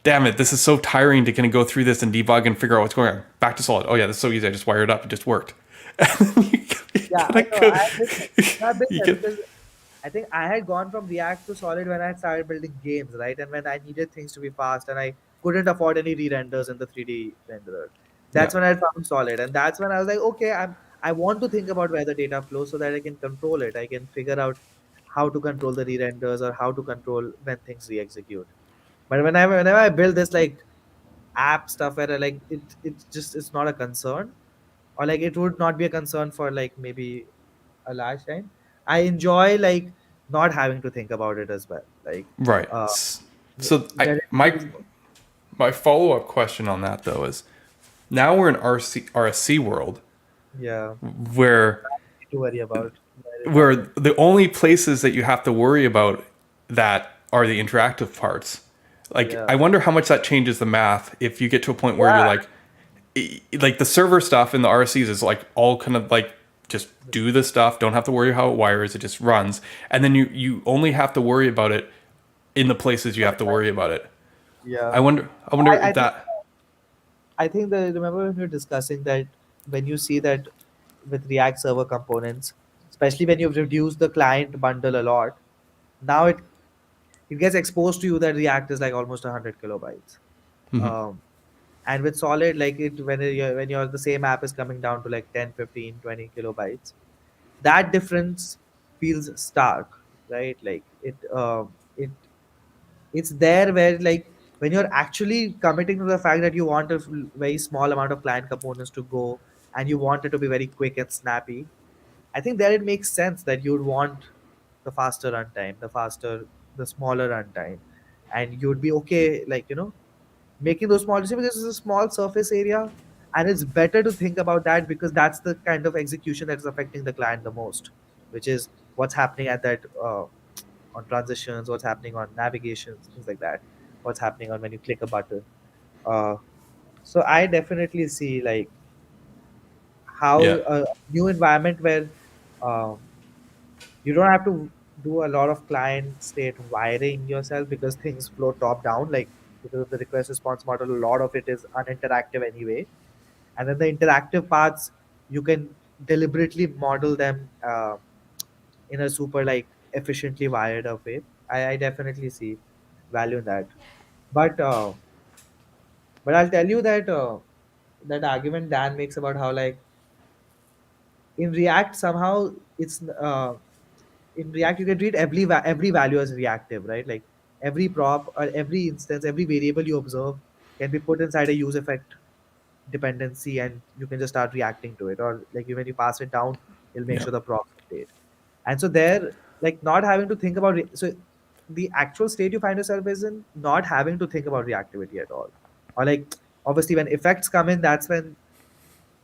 damn it, this is so tiring to kind of go through this and debug and figure out what's going on. Back to solid. Oh yeah, this is so easy. I just wired it up. It just worked. And then you Yeah, I gotta know. go. I've been You there get because I think I had gone from React to Solid when I started building games, right? And when I needed things to be fast and I couldn't afford any re-renders in the 3D renderer. yeah, That's when I found Solid. And that's when I was like, okay, I want to think about where the data flows so that I can control it. I can figure out how to control the re-renders or how to control when things re-execute. But whenever I build this like app stuff where I like it's just it's not a concern, or like it would not be a concern for like maybe a large time. I enjoy like not having to think about it as well. Like right. uh So I my directives, my follow up question on that though is now we're in RSC world yeah, where to worry about where environment. the only places that you have to worry about that are the interactive parts. Like, Yeah, I wonder how much that changes the math if you get to a point where you're yeah, like the server stuff in the RCs is like all kind of like just do the stuff, don't have to worry how it wires, it just runs, and then you only have to worry about it in the places you have to worry about it. yeah. I wonder I if think that that remember when we were discussing that when you see that with React server components, especially when you've reduced the client bundle a lot, now it gets exposed to you that React is like almost 100 kilobytes. Um, and with Solid, like it when you're the same app is coming down to like 10, 15, 20 kilobytes, that difference feels stark, right? Like it's there where like when you're actually committing to the fact that you want a very small amount of client components to go and you want it to be very quick and snappy, I think there it makes sense that you'd want the faster runtime, the smaller runtime, and you'd be okay, like making those small decisions because it's a small surface area, and it's better to think about that because that's the kind of execution that's affecting the client the most, which is what's happening at that on transitions, what's happening on navigations, things like that, what's happening on when you click a button. Uh, so I definitely see like how yeah. a new environment where um, you don't have to do a lot of client state wiring yourself because things flow top down, like because of the request response model, a lot of it is uninteractive anyway. And then the interactive parts, you can deliberately model them in a super like efficiently wired up way. I definitely see. value in that. But I'll tell you that that argument Dan makes about how like in React somehow it's in React you can treat every value as reactive, right? Like every prop or every instance, every variable you observe can be put inside a use effect dependency, and you can just start reacting to it. Or like when you pass it down, it'll make Yeah. sure the props update. And so there, like not having to think about so the actual state you find yourself is in not having to think about reactivity at all. Or like obviously when effects come in, that's when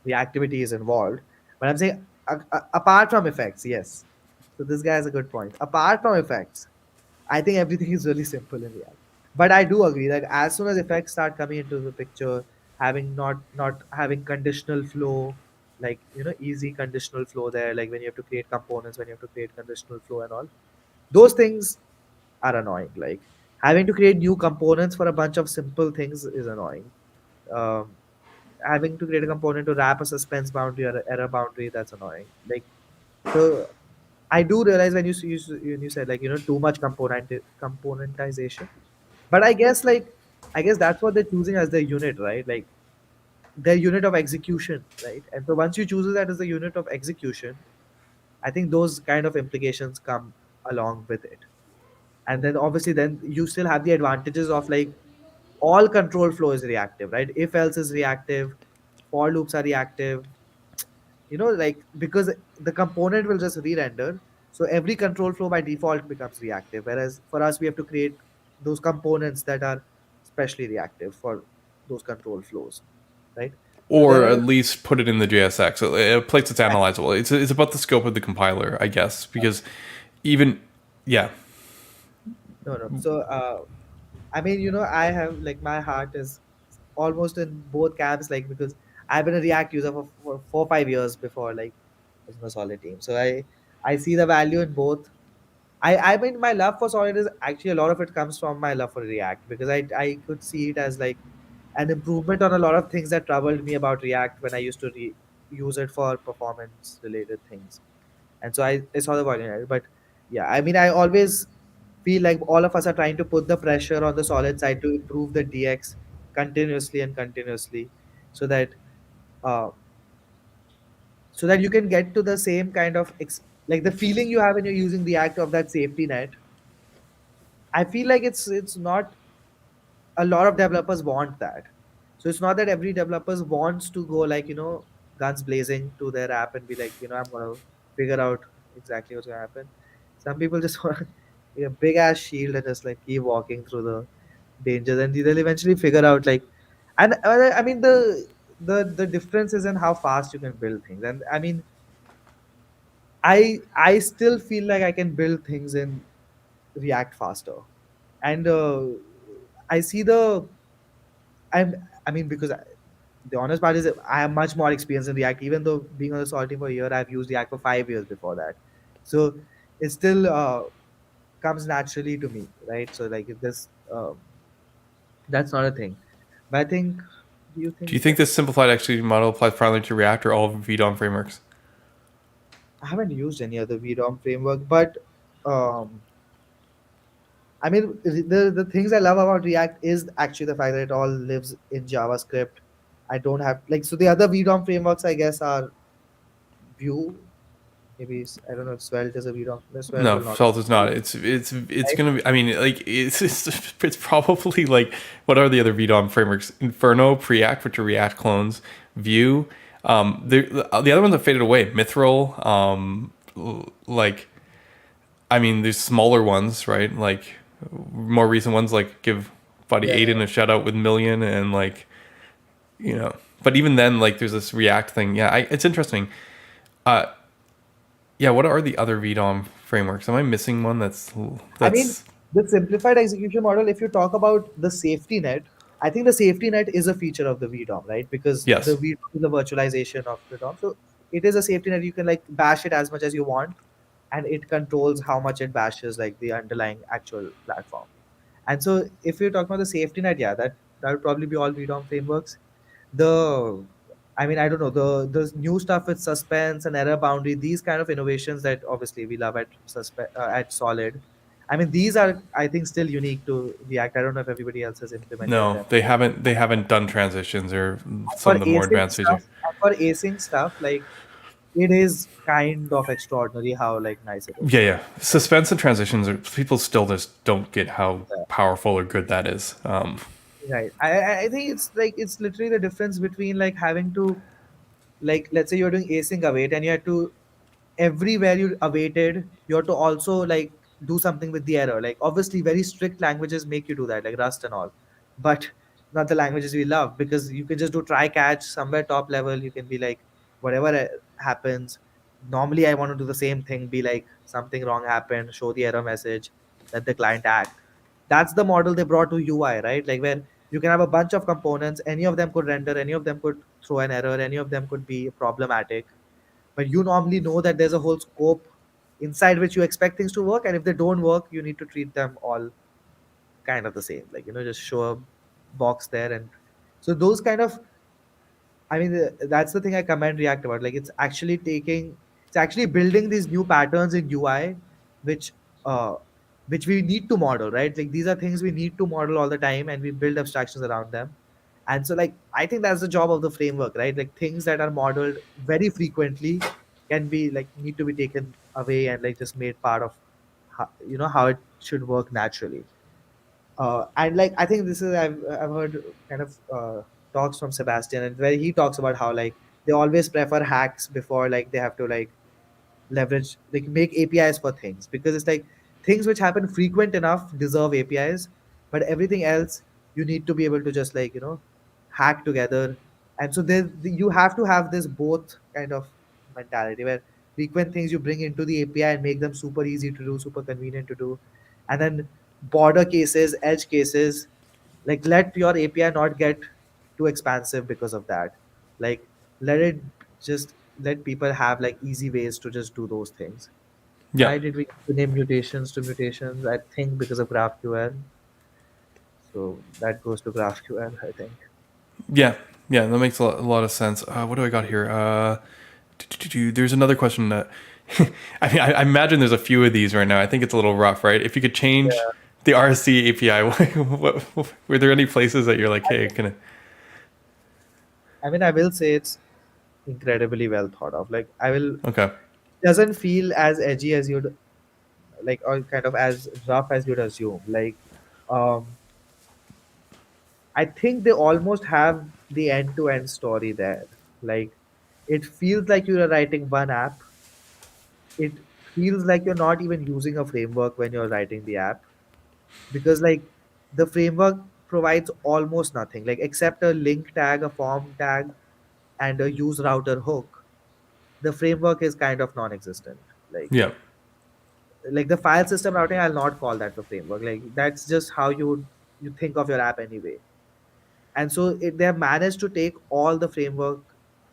reactivity is involved. But I'm saying apart from effects, yes. So this guy has a good point. Apart from effects, I think everything is really simple in React. But I do agree that as soon as effects start coming into the picture, having not having conditional flow, like easy conditional flow there, like when you have to create components, when you have to create conditional flow and all, those things are annoying. Like having to create new components for a bunch of simple things is annoying. Um, Having to create a component to wrap a suspense boundary or an error boundary, that's annoying. Like so I do realize when when you said like too much componentization, but I guess that's what they're choosing as their unit, right? Like their unit of execution, right? And so once you choose that as the unit of execution, I think those kind of implications come along with it. And then obviously then you still have the advantages of like all control flow is reactive, right? If else is reactive, for loops are reactive, like because the component will just re-render, so every control flow by default becomes reactive, whereas for us we have to create those components that are specially reactive for those control flows, right? So there Or are at least put it in the JSX, a place that's analyzable. It's about the scope of the compiler, I guess, because even yeah, no. So I mean, I have like my heart is almost in both camps, like because I've been a React user for 4 or 5 years before like it was a solid team. So I see the value in both. I mean my love for Solid is actually a lot of it comes from my love for React, because I could see it as like an improvement on a lot of things that troubled me about React when I used to use it for performance related things. And so I saw the value in it. But yeah, I mean I always feel like all of us are trying to put the pressure on the Solid side to improve the DX continuously and continuously, so that uh, you can get to the same kind of like the feeling you have when you're using React of that safety net. I feel like it's not a lot of developers want that. So it's not that every developers wants to go like guns blazing to their app and be like I'm gonna figure out exactly what's gonna happen. Some people just want a big ass shield and just like keep walking through the dangers, and they'll eventually figure out like. And I mean the difference is in how fast you can build things. And I mean I still feel like I can build things in React faster. And I see the I'm I mean because the honest part is that I have much more experience in React. Even though being on the Salt team for a year, I've used React for 5 years before that. So it still comes naturally to me, right? So like if this that's not a thing. But I think, do you do you think think this simplified execution model applies primarily to React or all of VDOM frameworks? I haven't used any other VDOM framework, but um, I mean, the things I love about React is actually the fact that it all lives in JavaScript. I don't have like so the other VDOM frameworks I guess are Vue. Maybe I don't know if Svelte is a VDOM. No, Svelte No, will not. Salt is not. It's Right? gonna be. I mean, like it's probably like what are the other VDOM frameworks? Inferno, Preact, which are React clones, Vue. The other ones have faded away. Mithril. Like I mean, there's smaller ones, right? Like more recent ones, like give Buddy Yeah, Aiden a shout out with Million and like But even then, like there's this React thing. Yeah, it's interesting. Uh, yeah, what are the other VDOM frameworks? Am I missing one I mean, that's the simplified execution model, if you talk about the safety net, I think the safety net is a feature of the VDOM, right? Because the yes. VDOM is the virtualization of the DOM. So it is a safety net. You can like bash it as much as you want, and it controls how much it bashes like the underlying actual platform. And so if you're talking about the safety net, yeah, that would probably be all VDOM frameworks. The I mean, I don't know, the new stuff with suspense and error boundary, these kind of innovations that obviously we love at at Solid. I mean, these are, I think, still unique to React. I don't know if everybody else has implemented No, them. they haven't. They haven't done transitions or some For of the more async advanced features. stuff, like it is kind of extraordinary how like nice it Yeah, is. yeah. Suspense and transitions are people still just don't get how powerful or good that is. Right. I think it's like it's literally the difference between like having to, like, let's say you're doing async await and you have to, everywhere you awaited you have to also like do something with the error. Like obviously very strict languages make you do that, like Rust and all, but not the languages we love, because you can just do try catch somewhere top level. You can be like whatever happens, normally I want to do the same thing, be like something wrong happened, show the error message, let the client act. That's the model they brought to UI, right? Like where you can have a bunch of components, any of them could render, any of them could throw an error, any of them could be problematic, but you normally know that there's a whole scope inside which you expect things to work, and if they don't work you need to treat them all kind of the same, like just show a box there. And so those kind of, I mean, that's the thing I commend React about. Like, it's actually building these new patterns in UI, which, uh, which we need to model, right? Like, these are things we need to model all the time, and we build abstractions around them. And so, like, I think that's the job of the framework, right? Like, things that are modeled very frequently can be like need to be taken away and like just made part of how it should work naturally. And like I think this is I've heard kind of talks from Sebastian, and where he talks about how like they always prefer hacks before like they have to like leverage, like make APIs for things, because it's like things which happen frequent enough deserve APIs, but everything else you need to be able to just like hack together. And so you have to have this both kind of mentality where frequent things you bring into the API and make them super easy to do, super convenient to do, and then border cases, edge cases, like let your API not get too expansive because of that. Like let it just let people have like easy ways to just do those things. yeah, Why did we name mutations to mutations? I think because of GraphQL. So that goes to GraphQL, I think. yeah, yeah. That makes a lot of sense. What do I got here? There's another question that I mean, I imagine there's a few of these right now. I think it's a little rough, right? If you could change Yeah. the RC API, were there any places that you're like, hey, can I? I mean, I will say it's incredibly well thought of. Like, Okay, doesn't feel as edgy as you'd like, or kind of as rough as you'd assume. Like, um, I think they almost have the end-to-end story there. Like, it feels like you're writing one app. It feels like you're not even using a framework when you're writing the app, because like the framework provides almost nothing, like except a link tag, a form tag, and a use router hook. The framework is kind of non-existent. Like yeah, like the file system routing, I'll not call that the framework. Like that's just how you think of your app anyway. And so they have managed to take all the framework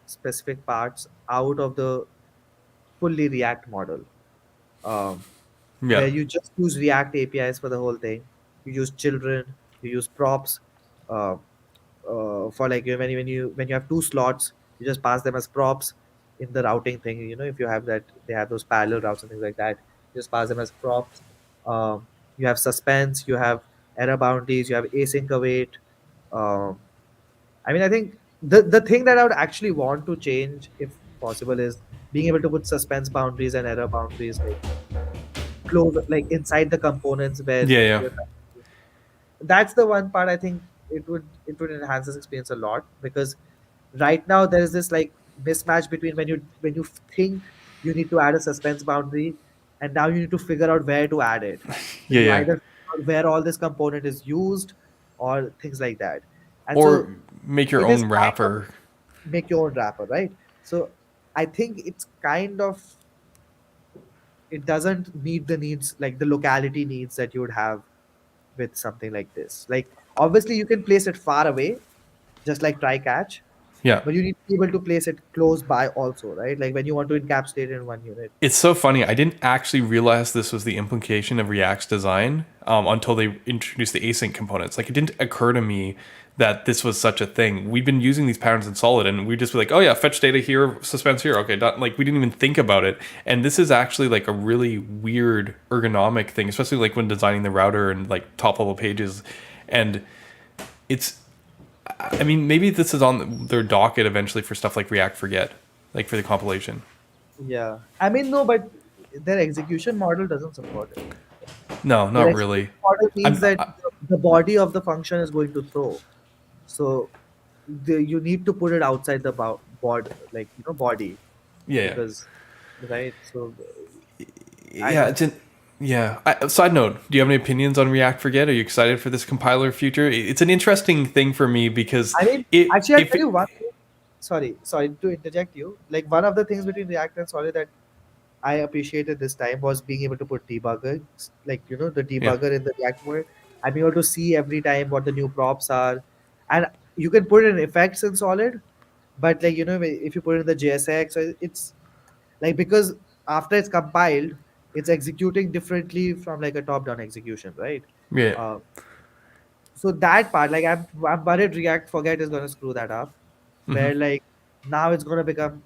specific parts out of the fully React model, um, yeah, where you just use React APIs for the whole thing. You use children, you use props, uh, for like when you have two slots, you just pass them as props in the routing thing. If you have that, they have those parallel routes and things like that. You just pass them as props. You have suspense, you have error boundaries, you have async await. Um, I mean, I think the thing that I would actually want to change, if possible, is being able to put suspense boundaries and error boundaries like close, like inside the components where yeah, yeah, you're. That's the one part I think it would enhance this experience a lot, because right now there is this like mismatch between when you think you need to add a suspense boundary, and now you need to figure out where to add it. So yeah, you yeah. either figure out where all this component is used or things like that. And Or so make your it is own kind of wrapper. make your own wrapper, right? So I think it's kind of, it doesn't meet the needs, like the locality needs that you would have with something like this. Like obviously you can place it far away, just like try catch, Yeah. but you need to be able to place it close by also, right? Like when you want to encapsulate it in one unit. It's so funny. I didn't actually realize this was the implication of React's design until they introduced the async components. Like, it didn't occur to me that this was such a thing. We've been using these patterns in Solid, and we'd just be like, oh yeah, fetch data here, suspense here. Okay, done. Like, we didn't even think about it. And this is actually like a really weird ergonomic thing, especially like when designing the router and like top level pages. And it's, I mean, maybe this is on their docket eventually for stuff like React Forget, like for the compilation. Yeah. I mean, no, but their execution model doesn't support it. No, Their not execution really. model means that I, the body of the function is going to throw. So you need to put it outside the board, like, body, yeah, because, right? So I yeah. don't. It's an yeah. Side note: do you have any opinions on React Forget? Are you excited for this compiler future? It's an interesting thing for me because I mean, it actually, I'll if tell it, you one thing. Sorry to interject you. Like one of the things between React and Solid that I appreciated this time was being able to put debuggers, like the yeah debugger in the React world. I'm able to see every time what the new props are, and you can put in effects in Solid, but like if you put in the JSX, so it's like because after it's compiled, it's executing differently from like a top-down execution, right? yeah Uh, so that part, like I'm worried React Forget is gonna screw that up, hmm where like now it's gonna become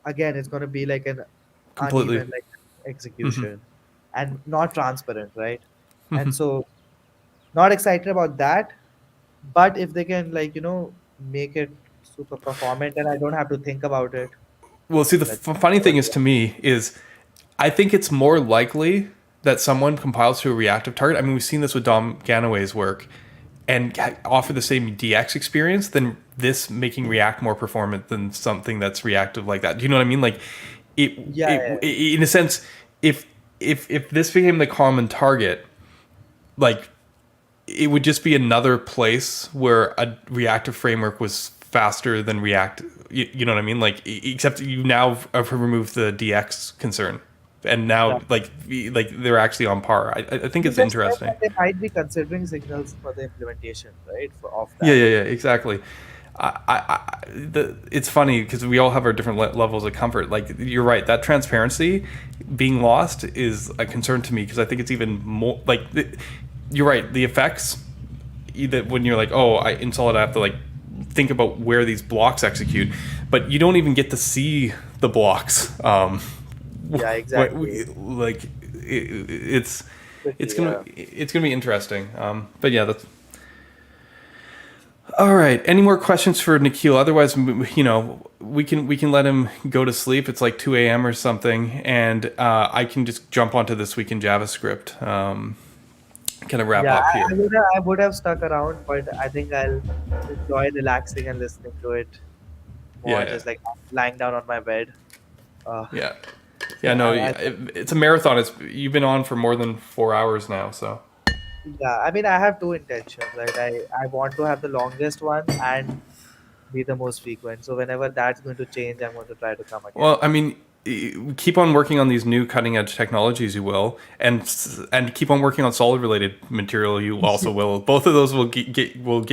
again it's gonna be like an completely. uneven like hmm execution and not transparent, right? hmm And so not excited about that, but if they can like make it super performant and I don't have to think about it, Well, see, the that's funny thing is to me is I think it's more likely that someone compiles to a reactive target. I mean, we've seen this with Dom Ganaway's work and offer the same DX experience than this making React more performant than something that's reactive like that. Do you know what I mean? Like, yeah, yeah. in a sense, if if this became the common target, like it would just be another place where a reactive framework was faster than React. You know what I mean? Like, except you now have removed the DX concern, and now Right. like they're actually on par. I think You it's just said interesting. that they might be considering signals for the implementation, right? For of Yeah, that. yeah, yeah, exactly. It's funny because we all have our different levels of comfort. Like, you're right, that transparency being lost is a concern to me because I think it's even more like you're right. The effects that when you're like, oh, I install it, I have to like think about where these blocks execute, but you don't even get to see the blocks. Yeah, What exactly. like it's Tricky, it's gonna be interesting. But yeah, that's all right. Any more questions for Nikhil? Otherwise, we can let him go to sleep. It's like 2 a.m. or something, and I can just jump onto This Week in JavaScript. Kind of wrap Yeah, up I here. would I would have stuck around, but I think I'll enjoy relaxing and listening to it more, Yeah, just like lying down on my bed. Uh, yeah, yeah. so No, I it's a marathon. You've been on for more than 4 hours now, so yeah, I mean I have two intentions, right? I want to have the longest one and be the most frequent. So whenever that's going to change, I'm going to try to come again. well, I mean, keep on working on these new cutting edge technologies. You will, and keep on working on solid related material. You also will. Both of those will get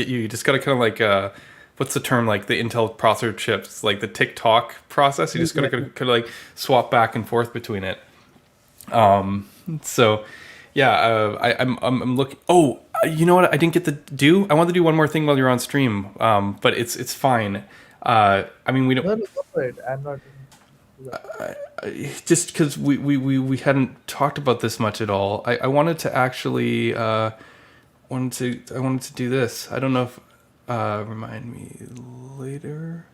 you. You just got to kind of like what's the term, like the Intel processor chips, like the tick-tock process. You just got to kind of like swap back and forth between it. So yeah, I'm looking. Oh, you know what? I didn't get to do. I wanted to do one more thing while you're on stream, but it's fine. I mean, we don't. No, no, go for it. I'm not. Just because we hadn't talked about this much at all. I wanted to actually I wanted to do this. I don't know if remind me later.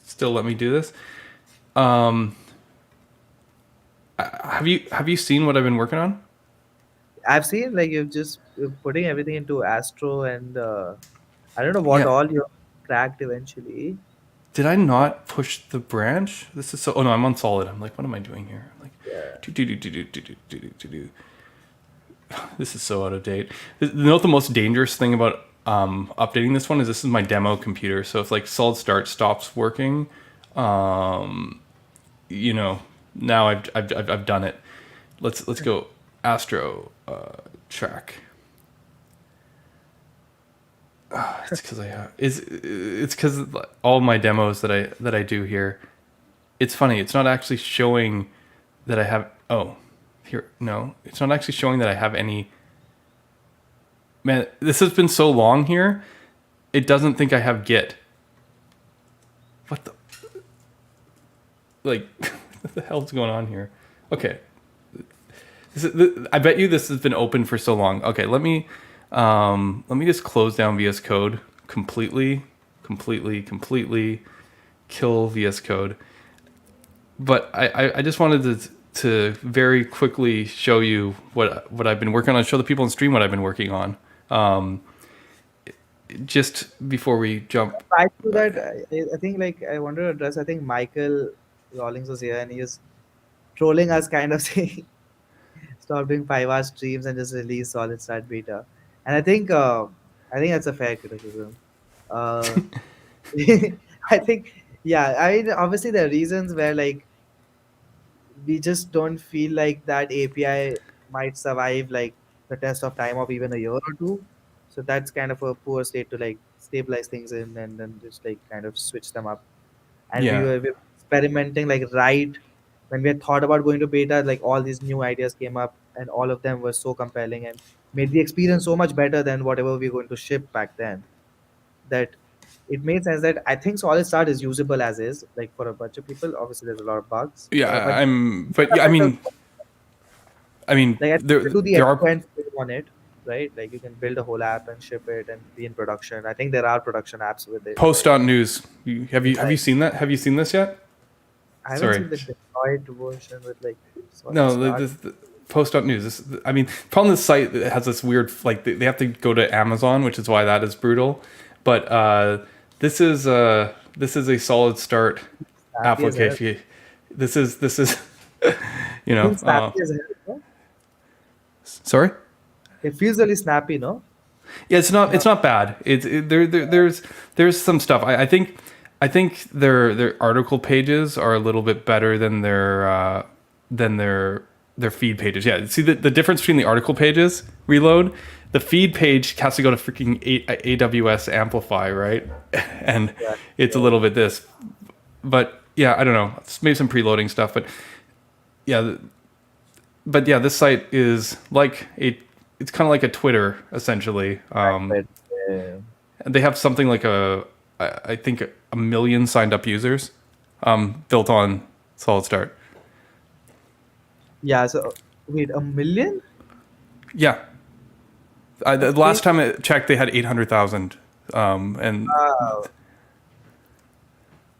Still let me do this. Um, have you seen what I've been working on? I've seen like you're putting everything into Astro and I don't know what Yeah. all you cracked eventually. Did I not push the branch? This is so. Oh no, I'm on solid. I'm like, what am I doing here? I'm like, Yeah. do. This is so out of date. You know what the most dangerous thing about updating this one is? This is my demo computer. So if like SolidStart stops working, um, you know, now I've done it. Let's go Astro track. It's because I have. It's because all my demos that I do here. It's funny. It's not actually showing that I have. Oh, here. No, it's not actually showing that I have any. Man, this has been so long here. It doesn't think I have Git. What the? Like, what the hell's going on here? Okay. I bet you this has been open for so long. Okay, let me just close down VS Code completely, kill VS Code. But I just wanted to very quickly show you what I've been working on, show the people on stream what I've been working on. Just before we jump. I do that. I think like I wanted to address. I think Michael Rawlings was here and he was trolling us, kind of saying, "Stop doing 5 hour streams and just release SolidStart beta." And I think that's a fair criticism. Uh, I think yeah. I mean, obviously there are reasons where like we just don't feel like that API might survive like the test of time of even a year or two. So that's kind of a poor state to like stabilize things in and then just like kind of switch them up. And Yeah. we were experimenting like right when we had thought about going to beta, like all these new ideas came up and all of them were so compelling and made the experience so much better than whatever we were going to ship back then. That it made sense that I think Solid Start is usable as is, like for a bunch of people. Obviously, there's a lot of bugs, Yeah, but but yeah, like I there think do the there are. end on it, right? Like you can build a whole app and ship it and be in production. I think there are production apps with it. Right? Post.news. Have you seen that? Have you seen this yet? I haven't Sorry. seen the deployed version with like Solid No, Start. the Post.news. Problem with the site that has this weird, like they have to go to Amazon, which is why that is brutal. But this is a solid start Snappy as hell. application. This is you Feels know. snappy as hell, no? Sorry. It feels really snappy, no? Yeah, it's not bad. There's some stuff. I think their article pages are a little bit better than their feed pages. Yeah, see the difference between the article pages reload. The feed page has to go to freaking AWS Amplify, right? And Yeah. it's a little bit this, but yeah, I don't know. It's maybe some preloading stuff, but yeah, this site is like it's kind of like a Twitter essentially. But, They have something like I think a million signed up users, built on SolidStart. yeah. So wait, 1 million? Yeah. The last time I checked, they had 800,000. And Wow.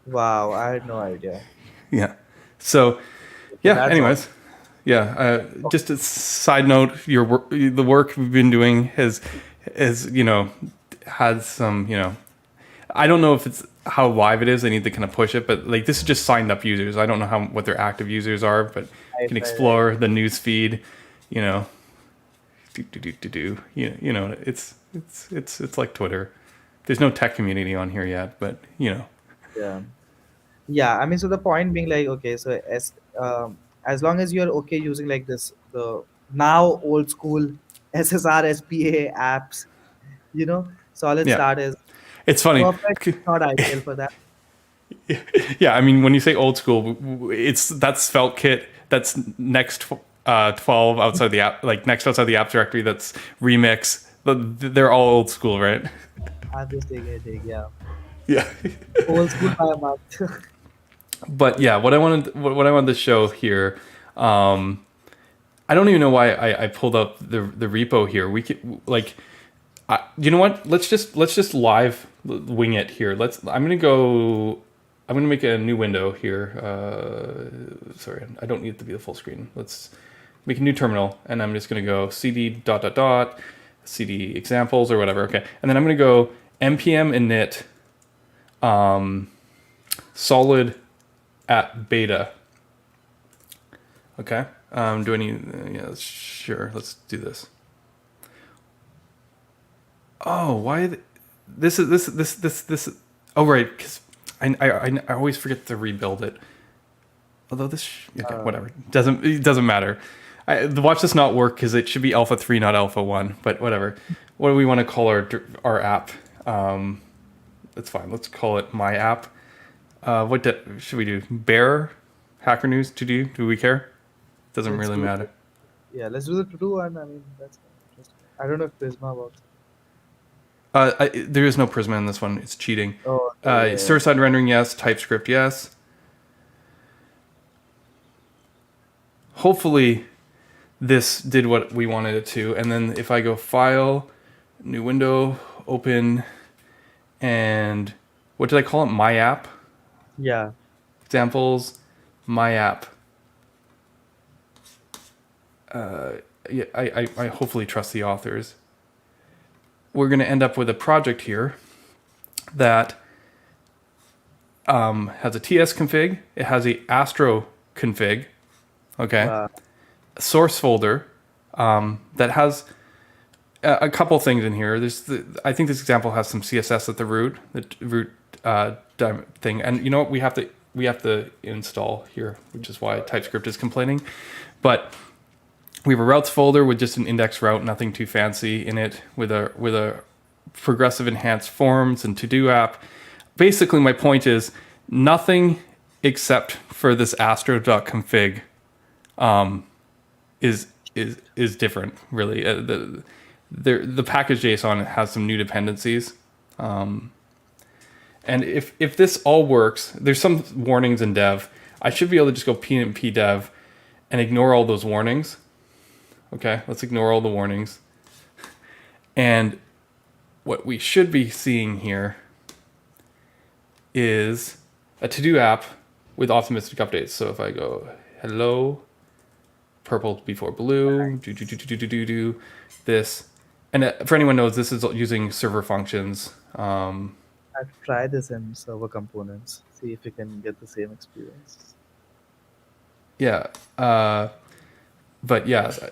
Wow, I had no idea. yeah. So yeah. That's Anyways, yeah. Just a side note, the work we've been doing has had some, I don't know if it's how live it is. They need to kind of push it, but like this is just signed up users. I don't know what their active users are, but you can Right. explore the news feed. It's like Twitter. There's no tech community on here yet, but Yeah. Yeah, I mean, so the point being like, okay, so as long as you're okay using like the now old school SSR SPA apps, Solid Yeah. Start is It's funny. perfect, not ideal for that. Yeah, I mean, when you say old school, that's Svelte kit. That's next 12 outside the app, like next outside the apps directory. That's Remix. They're all old school, right? I'm just taking a dig, yeah. Yeah. Old school by a month. But yeah, what I wanted to show here, I don't even know why I pulled up the repo here. We could like, you know what? Let's just live wing it here. I'm gonna make a new window here. Sorry, I don't need it to be the full screen. Let's make a new terminal, and I'm just gonna go cd ... cd examples or whatever. Okay, and then I'm gonna go npm init solid at beta. Okay. Do I need? Yeah, sure. Let's do this. Oh, why? This. Oh, right. Because I always forget to rebuild it. Although this, okay, whatever. It doesn't matter. Watch this not work because it should be alpha 3, not alpha 1. But whatever. What do we want to call our app? That's fine. Let's call it my app. What should we do? Bear, Hacker News, to do? Do we care? Doesn't Let's really do matter. Yeah, let's do the to do one. I mean, that's interesting. I don't know if Prisma works. There is no Prisma in this one. It's cheating. Oh, okay, yeah, yeah. Server-side rendering, yes. TypeScript, yes. Hopefully, this did what we wanted it to. And then if I go File, New Window, Open, and what did I call it? My App. Yeah. Examples, My App. Yeah, I hopefully trust the authors. We're going to end up with a project here that has a TS config. It has a Astro config. Okay. Wow. Source folder that has a couple things in here. I think this example has some CSS at the root thing, and you know what? We have to install here, which is why TypeScript is complaining. But we have a routes folder with just an index route, nothing too fancy in it, with a progressive enhanced forms and to-do app. Basically, my point is nothing except for this astro.config is different, really. The package JSON has some new dependencies. And if this all works, there's some warnings in dev. I should be able to just go p dev and ignore all those warnings. Okay, let's ignore all the warnings. And what we should be seeing here is a to-do app with optimistic updates. So if I go hello, purple before blue, do this. And for anyone knows, this is using server functions. I've tried this in server components. See if you can get the same experience. Yeah. But yeah, So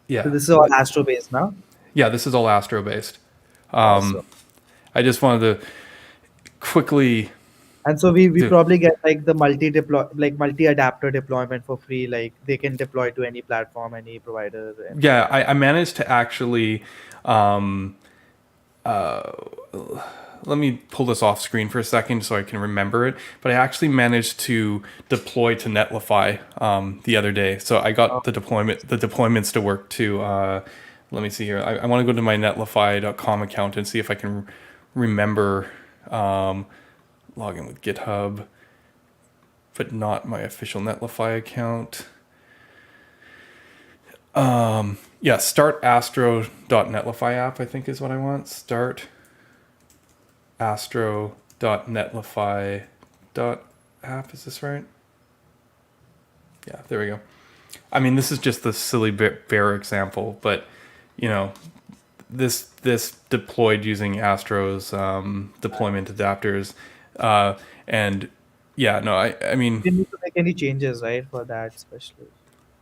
this is all Astro based now. Yeah, this is all Astro based. Awesome. I just wanted to quickly. And so we probably get like the multi adapter deployment for free. Like they can deploy to any platform, any provider. Yeah, I managed to actually. Let me pull this off screen for a second so I can remember it. But I actually managed to deploy to Netlify the other day. So I got the deployments to work too. Let me see here. I want to go to my netlify.com account and see if I can remember log in with GitHub, but not my official Netlify account. Yeah, start astro.netlify app, I think is what I want. Start astro.netlify.app, is this right? Yeah, there we go. I mean, this is just the silly bear example, but you know, this deployed using Astro's deployment adapters, and yeah, no, I mean, you need to make any changes, right, for that especially.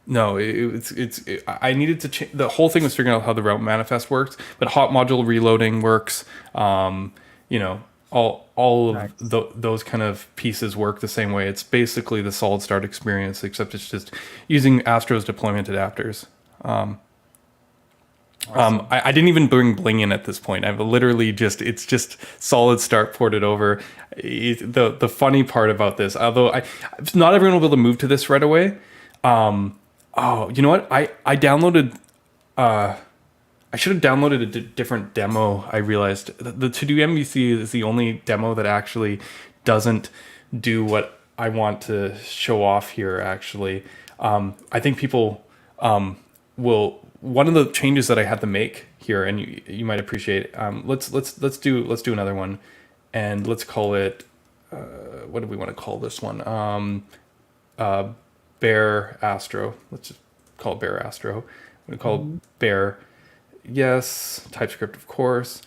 No, I needed to change. The whole thing was figuring out how the route manifest works, but hot module reloading works. You know, all of those kind of pieces work the same way. It's basically the SolidStart experience, except it's just using Astro's deployment adapters. Awesome. I didn't even bring Bling in at this point. I've literally it's just SolidStart ported over. The funny part about this, although not everyone will be able to move to this right away. Oh, you know what? I downloaded. I should have downloaded a different demo. I realized the To-Do MVC is the only demo that actually doesn't do what I want to show off here. Actually, I think people will. One of the changes that I had to make here, and you might appreciate. Let's do another one, and let's call it. What do we want to call this one? Bear Astro. Let's just call it Bear Astro. I'm going to call it Bear. Yes, TypeScript, of course.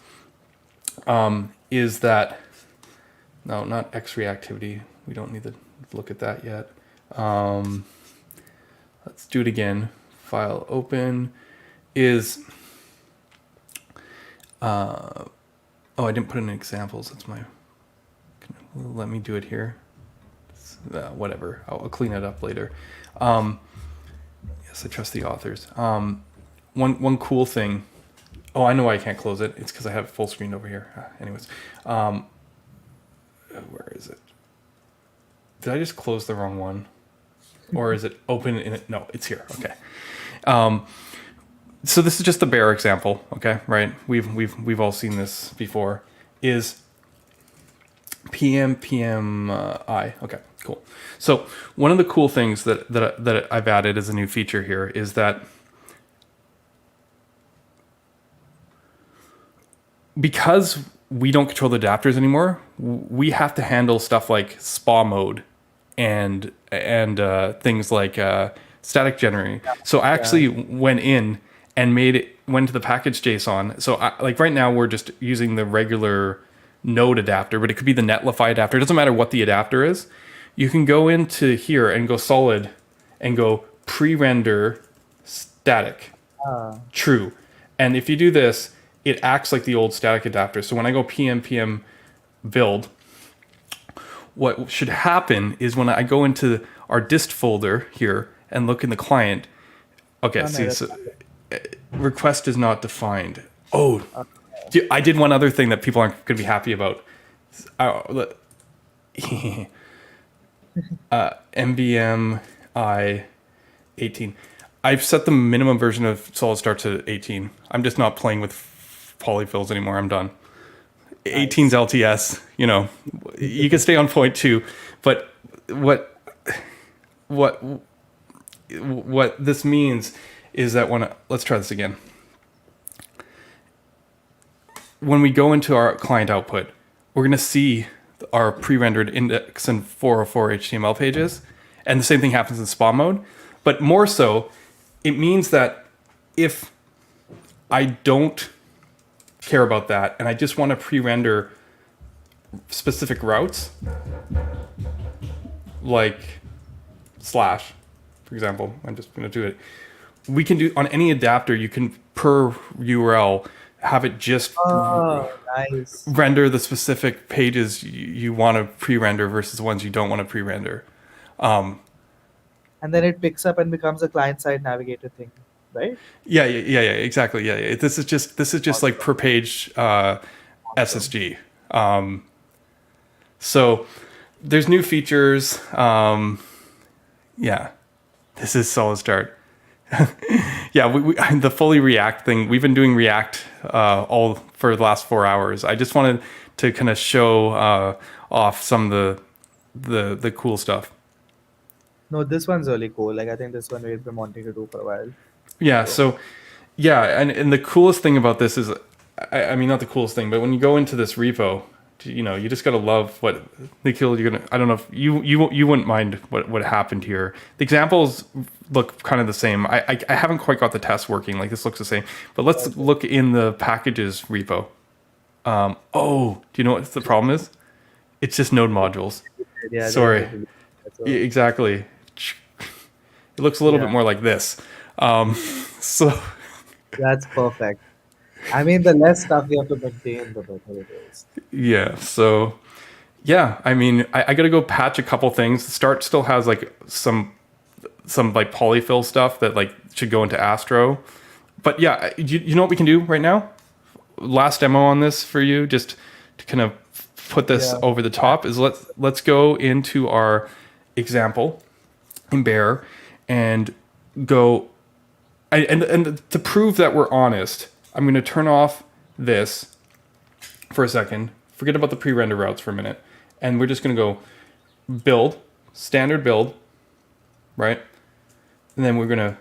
Is that... No, not X reactivity. We don't need to look at that yet. Let's do it again. File open is... oh, I didn't put in examples. That's my... Let me do it here. Whatever, I'll clean it up later. Yes, I trust the authors. One cool thing Oh, I know why I can't close it. It's because I have full screen over here. Anyways, where is it? Did I just close the wrong one? Or is it open in it? No, it's here. Okay. So this is just the bare example. Okay, right? We've all seen this before. Is PMI. Okay, cool. So one of the cool things that I've added as a new feature here is that because we don't control the adapters anymore, we have to handle stuff like SPA mode and things like static generating. So I actually went in and went to the package JSON. So like right now we're just using the regular node adapter, but it could be the Netlify adapter. It doesn't matter what the adapter is. You can go into here and go solid and go pre-render static true. And if you do this, it acts like the old static adapter. So when I go PM build, what should happen is when I go into our dist folder here and look in the client, okay, see, so request is not defined. Oh, I did one other thing that people aren't going to be happy about. MBMI 18. I've set the minimum version of SolidStart to 18. I'm just not playing with polyfills anymore. I'm done. 18's LTS. You know, you can stay on point too, but what this means is that let's try this again. When we go into our client output, we're going to see our pre-rendered index and 404 HTML pages. And the same thing happens in SPA mode. But more so, it means that if I don't care about that and I just want to pre-render specific routes, like slash, for example, I'm just going to do it. We can do on any adapter, you can per URL have it just render the specific pages you want to pre-render versus ones you don't want to pre-render. And then it picks up and becomes a client-side navigator thing, right? Yeah, exactly. Yeah. This is just like per page SSG. So there's new features. Yeah, this is SolidStart. Yeah, the fully React thing, we've been doing React all for the last 4 hours. I just wanted to kind of show off some of the cool stuff. No, this one's really cool. Like I think this one we've been wanting to do for a while. Yeah, so yeah, and the coolest thing about this is, I mean, not the coolest thing, but when you go into this repo, you know, you just gotta love what Nikhil. I don't know if you wouldn't mind what happened here. The examples look kind of the same. I haven't quite got the test working. Like this looks the same, but let's look in the packages repo. Oh, do you know what the problem is? It's just node modules. Yeah, sorry. Yeah, exactly. It looks a little bit more like this. So that's perfect. I mean, the less stuff you have to maintain, the better it is. Yeah. So, yeah. I mean, I got to go patch a couple things. Start still has like some like polyfill stuff that like should go into Astro. But yeah, you know what we can do right now? Last demo on this for you, just to kind of put this over the top, is let's go into our example in Bear and go. And to prove that we're honest, I'm going to turn off this for a second. Forget about the pre-render routes for a minute. And we're just going to go build, standard build, right? And then we're going to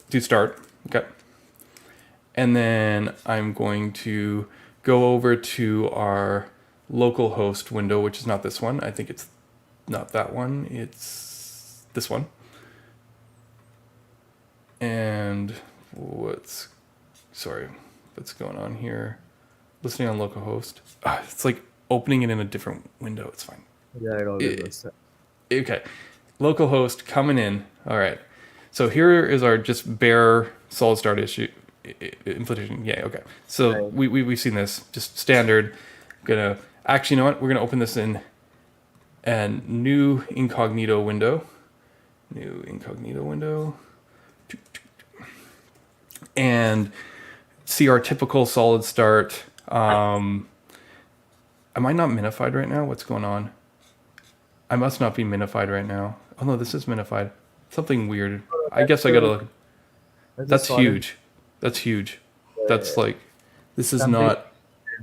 do start. Okay. And then I'm going to go over to our localhost window, which is not this one. I think it's not that one. It's this one. And what's going on here? Listening on localhost. It's like opening it in a different window. It's fine. Yeah, it always does that. Okay. Localhost coming in. All right. So here is our just bare SolidStart issue implementation. Yeah, okay. So we've seen this. Just standard. Actually, you know what? We're gonna open this in a new incognito window. And see our typical solid start. Am I not minified right now? What's going on? I must not be minified right now. Oh no, this is minified. Something weird. I guess I gotta look. That's That's just solid. huge. That's huge. Yeah, That's like, this is something. not,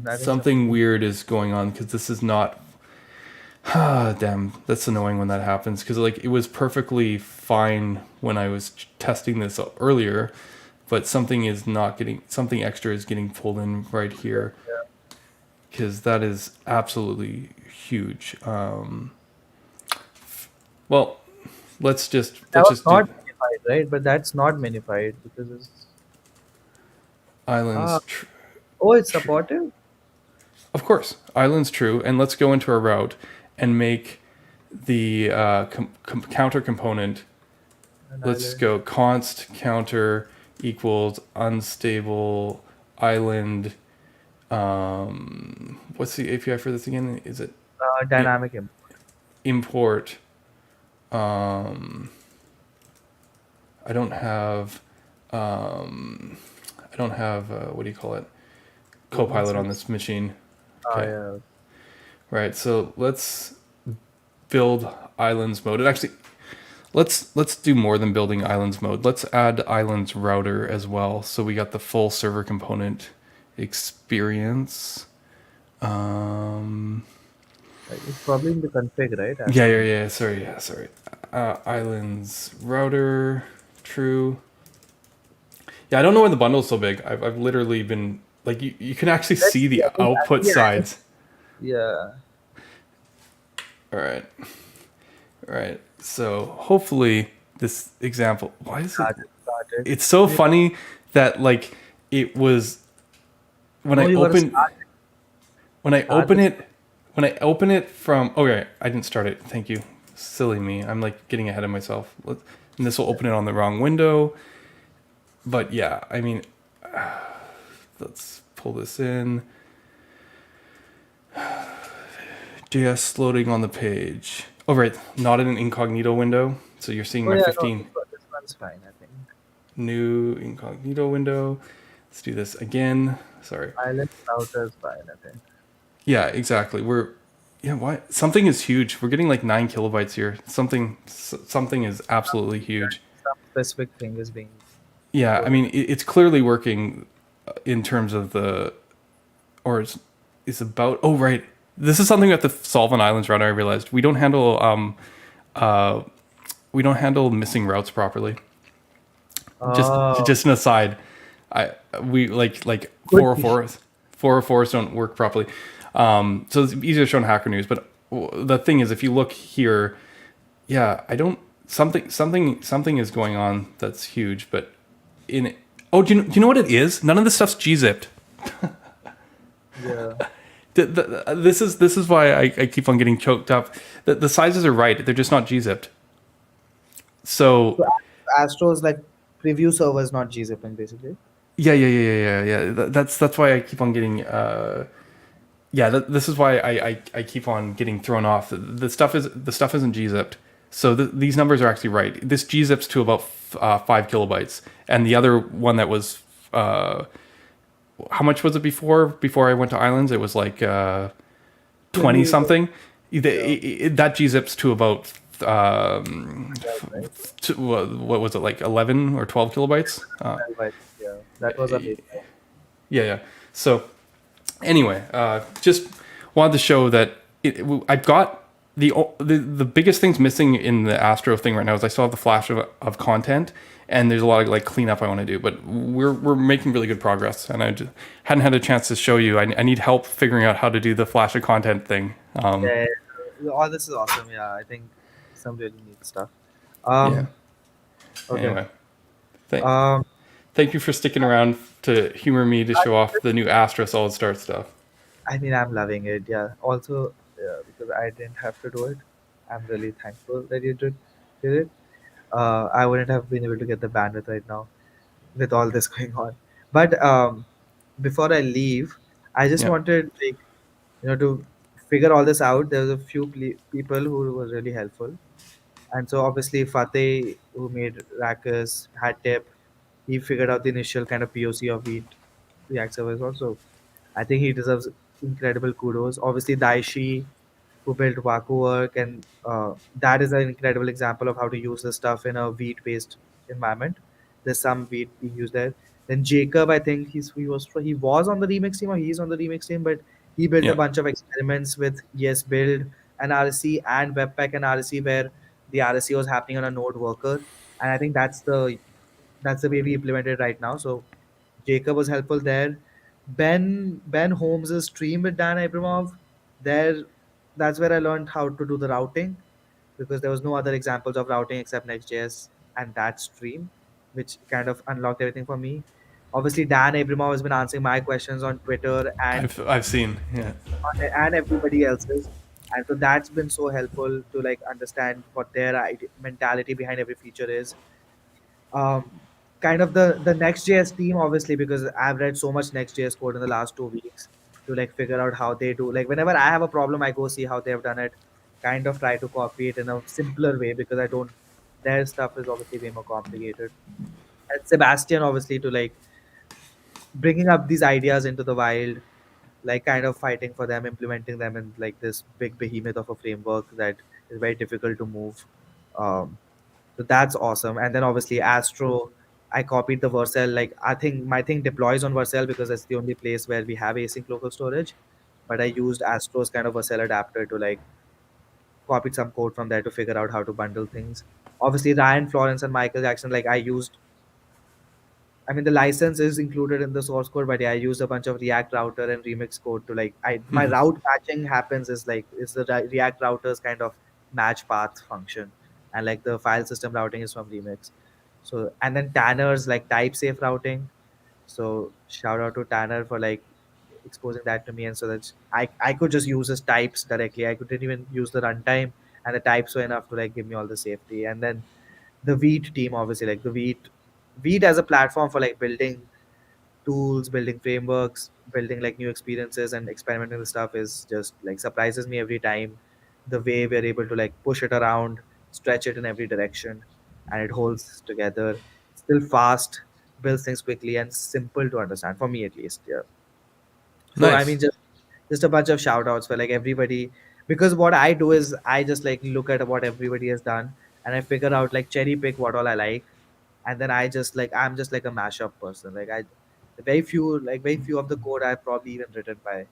I think something weird is going on because this is not. Ah, damn, that's annoying when that happens because like it was perfectly fine when I was testing this earlier, but something is not getting, something extra is getting pulled in right here because that is absolutely huge. Well, let's just that let's was just do not minified, right? But that's not minified because it's islands. oh, it's supportive. Of course, islands true, and let's go into our route and make the counter component. An Let's island. go const counter equals unstable island. What's the API for this again? Is it Dynamic import? I don't have. What do you call it? Copilot on this machine. Okay. yeah. Right. So let's build islands mode. It actually, let's do more than building islands mode. Let's add islands router as well. So we got the full server component experience. It's probably in the config, right? Yeah. Sorry. Islands router, true. Yeah, I don't know why the bundle is so big. I've literally been like, you can actually see the output sides. Yeah. All right. So hopefully this example. Why is it? Started. It's so funny that like it was when I open it from. Okay, I didn't start it. Thank you. Silly me. I'm like getting ahead of myself. And this will open it on the wrong window. But yeah, I mean, let's pull this in. JS loading on the page. Oh, right. Not in an incognito window. So you're seeing my 15. No, this one's fine, I think. New incognito window. Let's do this again. Sorry. Island router is fine, I think. Yeah, exactly. Why? Something is huge. We're getting like 9 kilobytes here. Something is absolutely huge. Some specific thing is being. Yeah, I mean, it's clearly working in terms of it's about, oh, right. This is something we have to solve on Islands Router. I realized we don't handle missing routes properly. Just an aside, we like 404s don't work properly. So it's easier to show in Hacker News. But the thing is, if you look here, yeah, something is going on that's huge. But do you know what it is? None of this stuff's gzipped. Yeah. This is why I keep on getting choked up. The sizes are right; they're just not gzipped. So Astro's like preview server is not gzipping basically. Yeah. That's why I keep on getting. This is why I keep on getting thrown off. The stuff isn't gzipped. So these numbers are actually right. This gzips to about 5 kilobytes, and the other one that was how much was it before? Before I went to Islands, it was like 20 something. That gzips to about what was it, like 11 or 12 kilobytes? Yeah, that was a big. Yeah. So anyway, just wanted to show that I've got the biggest things missing in the Astro thing right now is I still have the flash of content, and there's a lot of like cleanup I want to do, but we're making really good progress, and I just hadn't had a chance to show you. I need help figuring out how to do the flash of content thing. All this is awesome. Yeah, I think some really neat stuff. Yeah. Okay. Anyway, thank you for sticking around to humor me to show off the new Astra SolidStart stuff. I mean, I'm loving it. Yeah. Also, because I didn't have to do it, I'm really thankful that you did it. I wouldn't have been able to get the bandwidth right now with all this going on. But before I leave, I just wanted to figure all this out. There was a few people who were really helpful, and so obviously Fateh, who made Rackers, had tip. He figured out the initial kind of POC of Vite. React servers also. I think he deserves incredible kudos. Obviously, Daishi, who built Waku Work, and that is an incredible example of how to use this stuff in a Vite-based environment. There's some Vite being used there. Then Jacob, I think he was on the remix team or he's on the remix team, but he built a Yeah. bunch of experiments with Yes Build and RSC and Webpack and RSC where the RSC was happening on a node worker, and I think that's the way we implement it right now. So Jacob was helpful there. Ben Holmes' stream with Dan Abramov. There, that's where I learned how to do the routing because there was no other examples of routing except Next.js and that stream, which kind of unlocked everything for me. Obviously, Dan Abramov has been answering my questions on Twitter I've seen. Yeah. and everybody else's, and so that's been so helpful to like understand what their mentality behind every feature is. um, Kind of the Next.js team, obviously, because I've read so much Next.js code in the last 2 weeks to like figure out how they do. Like whenever I have a problem, I go see how they've done it, kind of try to copy it in a simpler way because I don't. Their stuff is obviously way more complicated. And Sebastian, obviously, to like bringing up these ideas into the wild, like kind of fighting for them, implementing them in like this big behemoth of a framework that is very difficult to move. Um, so that's awesome. And then obviously Astro, I copied the Vercel. Like I think my thing deploys on Vercel because that's the only place where we have async local storage. But I used Astro's kind of Vercel adapter to like copied some code from there to figure out how to bundle things. Obviously Ryan Florence and Michael Jackson, like I mean, the license is included in the source code, but yeah, I used a bunch of React router and Remix code to like, my route matching happens is like, it's the React routers kind of match path function. And like the file system routing is from Remix. So, and then Tanner's like type safe routing. So shout out to Tanner for like exposing that to me. And so that I could just use his types directly. I couldn't even use the runtime and the types were enough to like give me all the safety. And then the Vite team, obviously, like the Vite as a platform for like building tools, building frameworks, building like new experiences and experimenting with stuff is just like surprises me every time. The way we're able to like push it around, stretch it in every direction, and it holds together. Still fast, builds things quickly, and simple to understand for me at least. Yeah. So I Nice. mean, just a bunch of shout outs for like everybody because what I do is I just like look at what everybody has done and I figure out like cherry pick what all I like and then I just like I'm just like a mashup person. Like I very few of the code I've probably even written by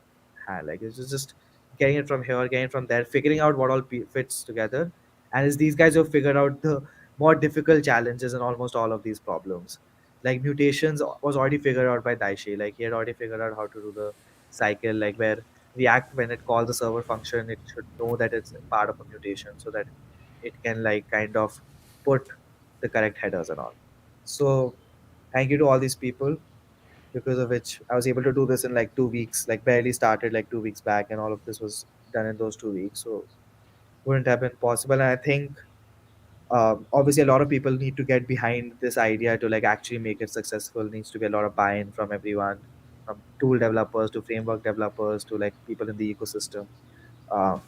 hand. Like it's just getting it from here, getting it from there, figuring out what all fits together. And it's these guys who have figured out the more difficult challenges in almost all of these problems. Like mutations was already figured out by Daishi. Like he had already figured out how to do the cycle, like where React when it calls the server function, it should know that it's part of a mutation so that it can like kind of put the correct headers and all. So thank you to all these people because of which I was able to do this in like 2 weeks, like barely started like 2 weeks back, and all of this was done in those 2 weeks. So wouldn't have been possible. And I think obviously a lot of people need to get behind this idea to like actually make it successful. Needs to be a lot of buy-in from everyone, from tool developers to framework developers to like people in the ecosystem. Um,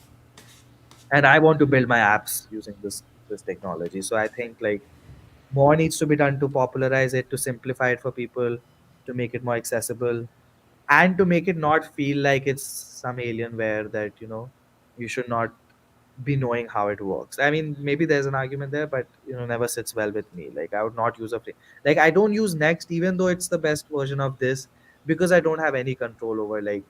and I want to build my apps using this technology. So I think like more needs to be done to popularize it, to simplify it for people, to make it more accessible, and to make it not feel like it's some alienware that you should not be knowing how it works. I mean, maybe there's an argument there, but never sits well with me. Like I would not use like I don't use Next, even though it's the best version of this, because I don't have any control over like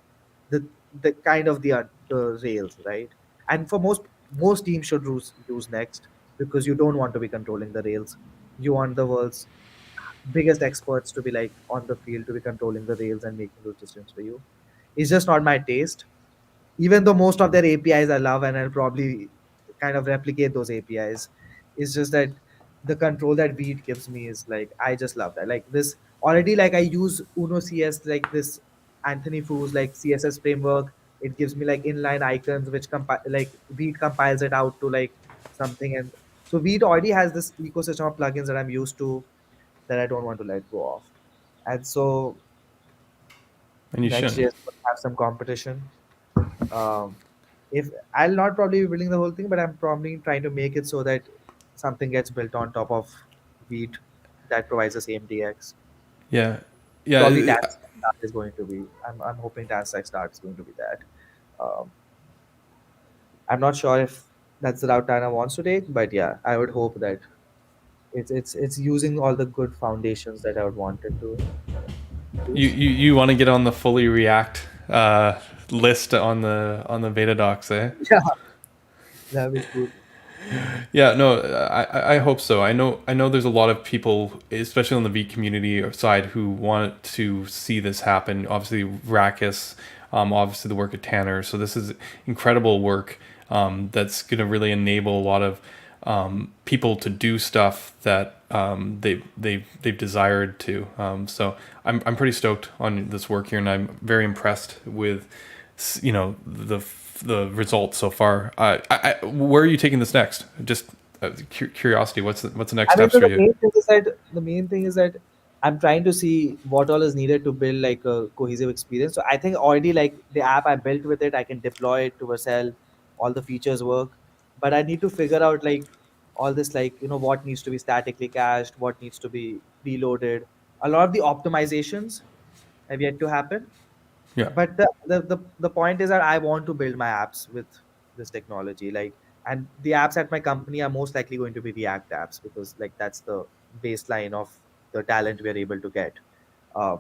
the the kind of the rails, right? And for most teams should use Next because you don't want to be controlling the rails. You want the world's biggest experts to be like on the field to be controlling the rails and making those decisions for you. It's just not my taste, even though most of their APIs I love and I'll probably kind of replicate those APIs. It's just that the control that Vite gives me is like I just love that. Like this already, like I use Uno CS, like this Anthony Fu's like CSS framework. It gives me like inline icons, which like Vite compiles it out to like something, and so Vite already has this ecosystem of plugins that I'm used to that I don't want to let go of. And so And you shouldn't. Next.js will have some competition. Um, if I'll not probably be building the whole thing, but I'm probably trying to make it so that something gets built on top of Vite that provides the same DX. Yeah. Probably Yeah. dance. Start is going to be. I'm hoping TWiJ is going to be that. Um, I'm not sure if that's the route Tana wants to take, but yeah, I would hope that it's using all the good foundations that I would want it to use. You want to get on the fully React list on the beta docs, eh? Yeah, that'd be cool. Yeah, no, I hope so. I know there's a lot of people, especially on the Vite community side, who want to see this happen. Obviously, Rakis, obviously the work of Tanner. So this is incredible work that's going to really enable a lot of people to do stuff that they've desired to. So I'm pretty stoked on this work here, and I'm very impressed with the results so far. Where are you taking this next? Just curiosity. What's the next I mean, steps so for you? the main thing is that I'm trying to see what all is needed to build like a cohesive experience. So I think already like the app I built with it, I can deploy it to Vercel, all the features work. But I need to figure out like all this like what needs to be statically cached, what needs to be preloaded. A lot of the optimizations have yet to happen. Yeah. But the point is that I want to build my apps with this technology, like, and the apps at my company are most likely going to be React apps because like that's the baseline of the talent we are able to get. uh,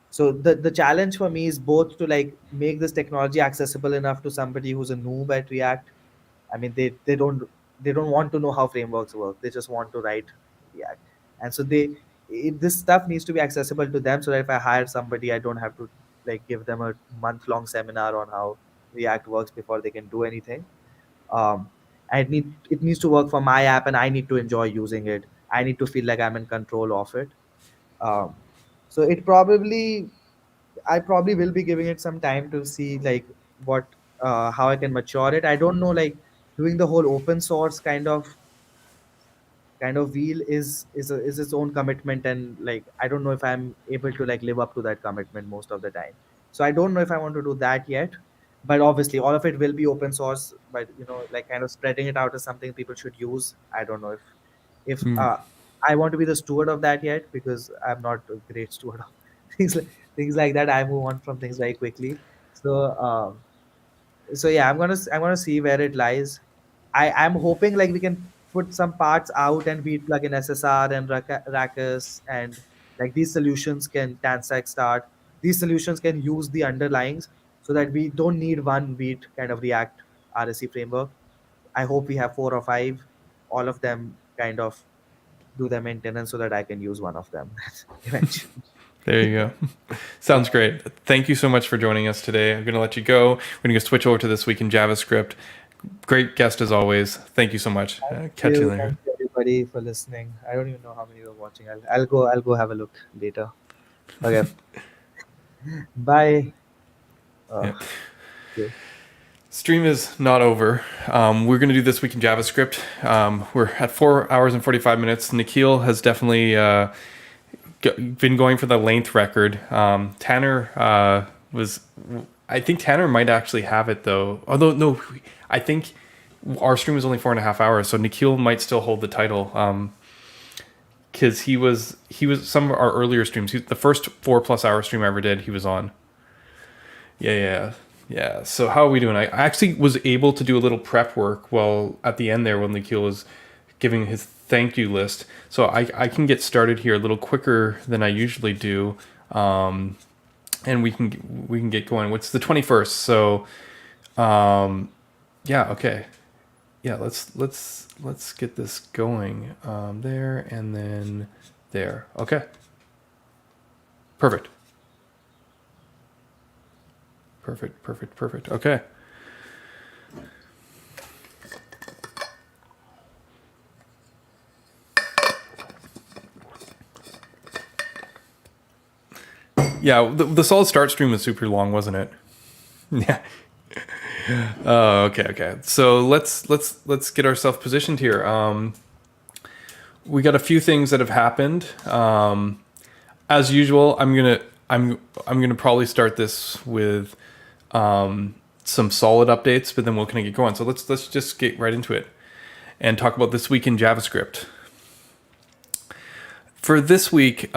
so the challenge for me is both to like make this technology accessible enough to somebody who's a noob at React. I mean, they don't want to know how frameworks work. They just want to write React, and so this stuff needs to be accessible to them so that if I hire somebody, I don't have to like give them a month-long seminar on how React works before they can do anything. And it needs to work for my app, and I need to enjoy using it. I need to feel like I'm in control of it. Um, so I probably will be giving it some time to see like what how I can mature it. I don't know, like doing the whole open source kind of wheel is its own commitment, and like I don't know if I'm able to like live up to that commitment most of the time. So I don't know if I want to do that yet. But obviously all of it will be open source, but like kind of spreading it out as something people should use. I don't know if Mm. I want to be the steward of that yet, because I'm not a great steward of things like that. I move on from things very quickly. So yeah, I'm gonna see where it lies. I'm hoping like we can put some parts out and we plug in SSR and Rakus, and like these solutions can Tanstack start. These solutions can use the underlyings so that we don't need one Vite kind of React RSC framework. I hope we have 4 or 5, all of them kind of do their maintenance so that I can use one of them eventually. There you go. Sounds great. Thank you so much for joining us today. I'm going to let you go. We're going to switch over to This Week in JavaScript. Great guest as always. Thank you so much. Catch you later. Thank you everybody for listening. I don't even know how many were watching. I'll go have a look later. Okay. Bye. Yeah. Okay. Stream is not over. We're going to do This Week in JavaScript. We're at 4 hours and 45 minutes. Nikhil has definitely been going for the length record. Tanner I think Tanner might actually have it though. Although no, I think our stream was only 4.5 hours, so Nikhil might still hold the title. Because he was some of our earlier streams. The first 4+ hour stream I ever did, he was on. Yeah. So how are we doing? I actually was able to do a little prep work while at the end there when Nikhil was giving his thank you list. So I can get started here a little quicker than I usually do. And we can get going. What's the 21st? So yeah, okay. Yeah, let's get this going. There and then there. Okay. Perfect. Okay. Yeah, the SolidStart stream was super long, wasn't it? Yeah. Oh, okay. So let's get ourselves positioned here. We got a few things that have happened. As usual, I'm gonna probably start this with some solid updates, but then we'll kind of get going. So let's just get right into it and talk about This Week in JavaScript. For this week,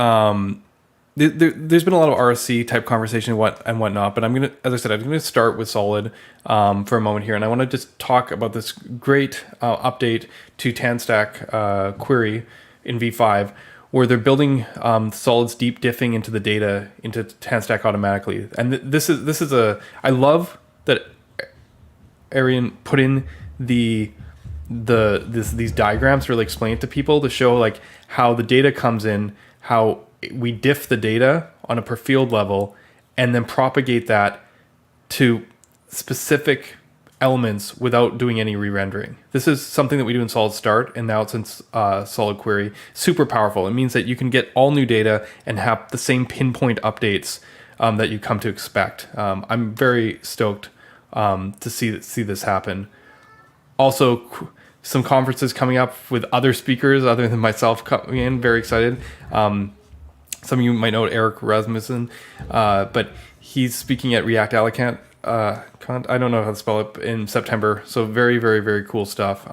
there's been a lot of RSC type conversation and whatnot, but as I said, I'm gonna start with Solid for a moment here, and I want to just talk about this great update to TanStack query in V5, where they're building Solid's deep diffing into the data into TanStack automatically, and this is I love that Arian put in these diagrams to really explain it to people to show like how the data comes in, how we diff the data on a per field level, and then propagate that to specific elements without doing any re-rendering. This is something that we do in SolidStart, and now it's in Solid Query. Super powerful. It means that you can get all new data and have the same pinpoint updates that you come to expect. I'm very stoked to see this happen. Also, some conferences coming up with other speakers other than myself coming in. Very excited. Some of you might know Eric Rasmussen, but he's speaking at React Alicante. I don't know how to spell it, in September. So very, very, very cool stuff.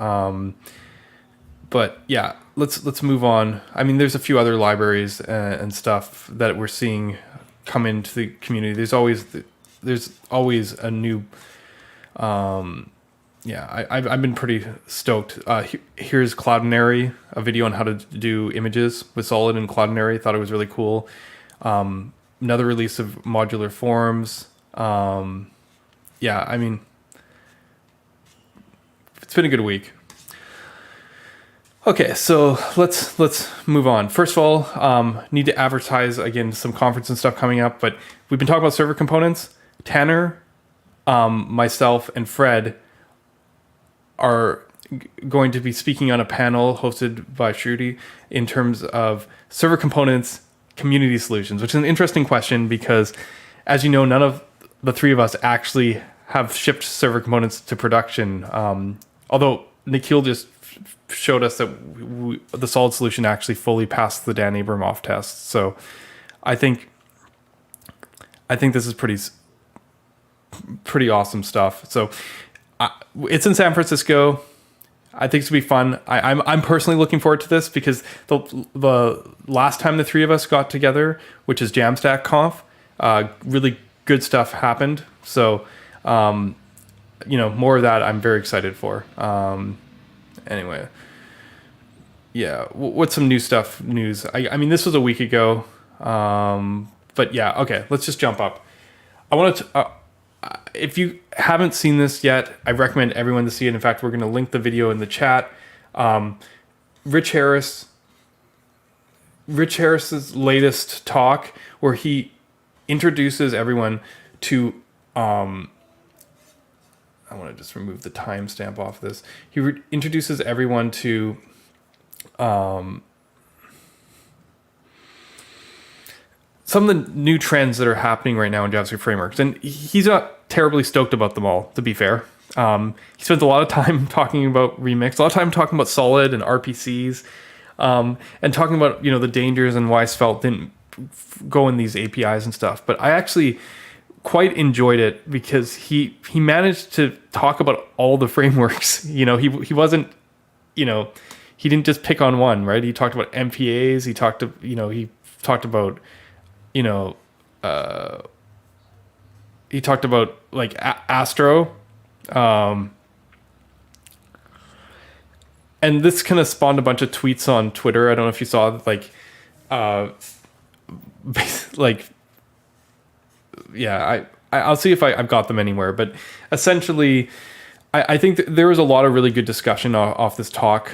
But yeah, let's move on. I mean, there's a few other libraries and stuff that we're seeing come into the community. There's always a new. I've been pretty stoked. Here's Cloudinary, a video on how to do images with Solid and Cloudinary. Thought it was really cool. Another release of modular forms. I mean, it's been a good week. Okay, so let's move on. First of all, need to advertise again some conference and stuff coming up, but we've been talking about server components. Tanner, myself, and Fred are going to be speaking on a panel hosted by Shruti in terms of server components community solutions, which is an interesting question because, as you know, none of the three of us actually have shipped server components to production. Although Nikhil just showed us that the Solid solution actually fully passed the Dan Abramov test. So I think this is pretty awesome stuff. So it's in San Francisco. I think it's gonna be fun. I'm personally looking forward to this because the last time the three of us got together, which is Jamstack Conf, really good stuff happened. So, more of that I'm very excited for. Anyway, yeah. What's some news? I mean, this was a week ago, but yeah. Okay, let's just jump up. I want to. If you haven't seen this yet, I recommend everyone to see it. In fact, we're going to link the video in the chat. Rich Harris's latest talk, where he introduces everyone to. I want to just remove the timestamp off this. He introduces everyone to. Some of the new trends that are happening right now in JavaScript frameworks. And he's not terribly stoked about them all, to be fair. He spends a lot of time talking about Remix, a lot of time talking about Solid and RPCs, and talking about, the dangers and why Svelte didn't go in these APIs and stuff. But I actually quite enjoyed it because he managed to talk about all the frameworks. He wasn't, he didn't just pick on one, right? He talked about MPAs. He talked about he talked about like Astro, and this kind of spawned a bunch of tweets on Twitter. I don't know if you saw, I'll see if I've got them anywhere, but essentially, I think there was a lot of really good discussion off this talk.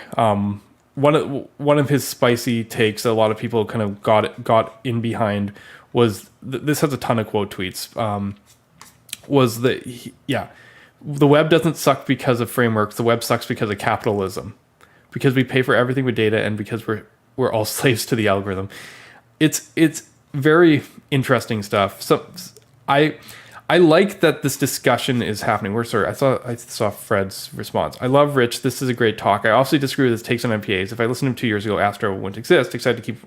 One of his spicy takes that a lot of people kind of got in behind was this has a ton of quote tweets. Was that the web doesn't suck because of frameworks. The web sucks because of capitalism, because we pay for everything with data, and because we're all slaves to the algorithm. It's very interesting stuff. So I like that this discussion is happening. I saw Fred's response. I love Rich. This is a great talk. I obviously disagree with his takes on MPAs. If I listened to him 2 years ago, Astro wouldn't exist. Excited to keep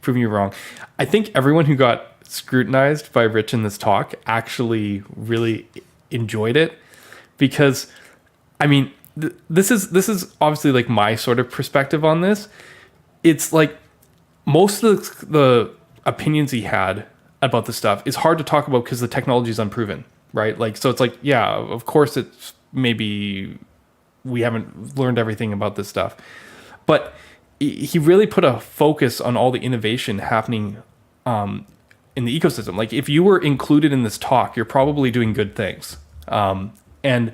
proving you wrong. I think everyone who got scrutinized by Rich in this talk actually really enjoyed it, because, I mean, this is obviously like my sort of perspective on this. It's like most of the opinions he had about this stuff is hard to talk about because the technology is unproven, right? Like, so it's like, yeah, of course it's maybe we haven't learned everything about this stuff, but he really put a focus on all the innovation happening in the ecosystem. Like, if you were included in this talk, you're probably doing good things. And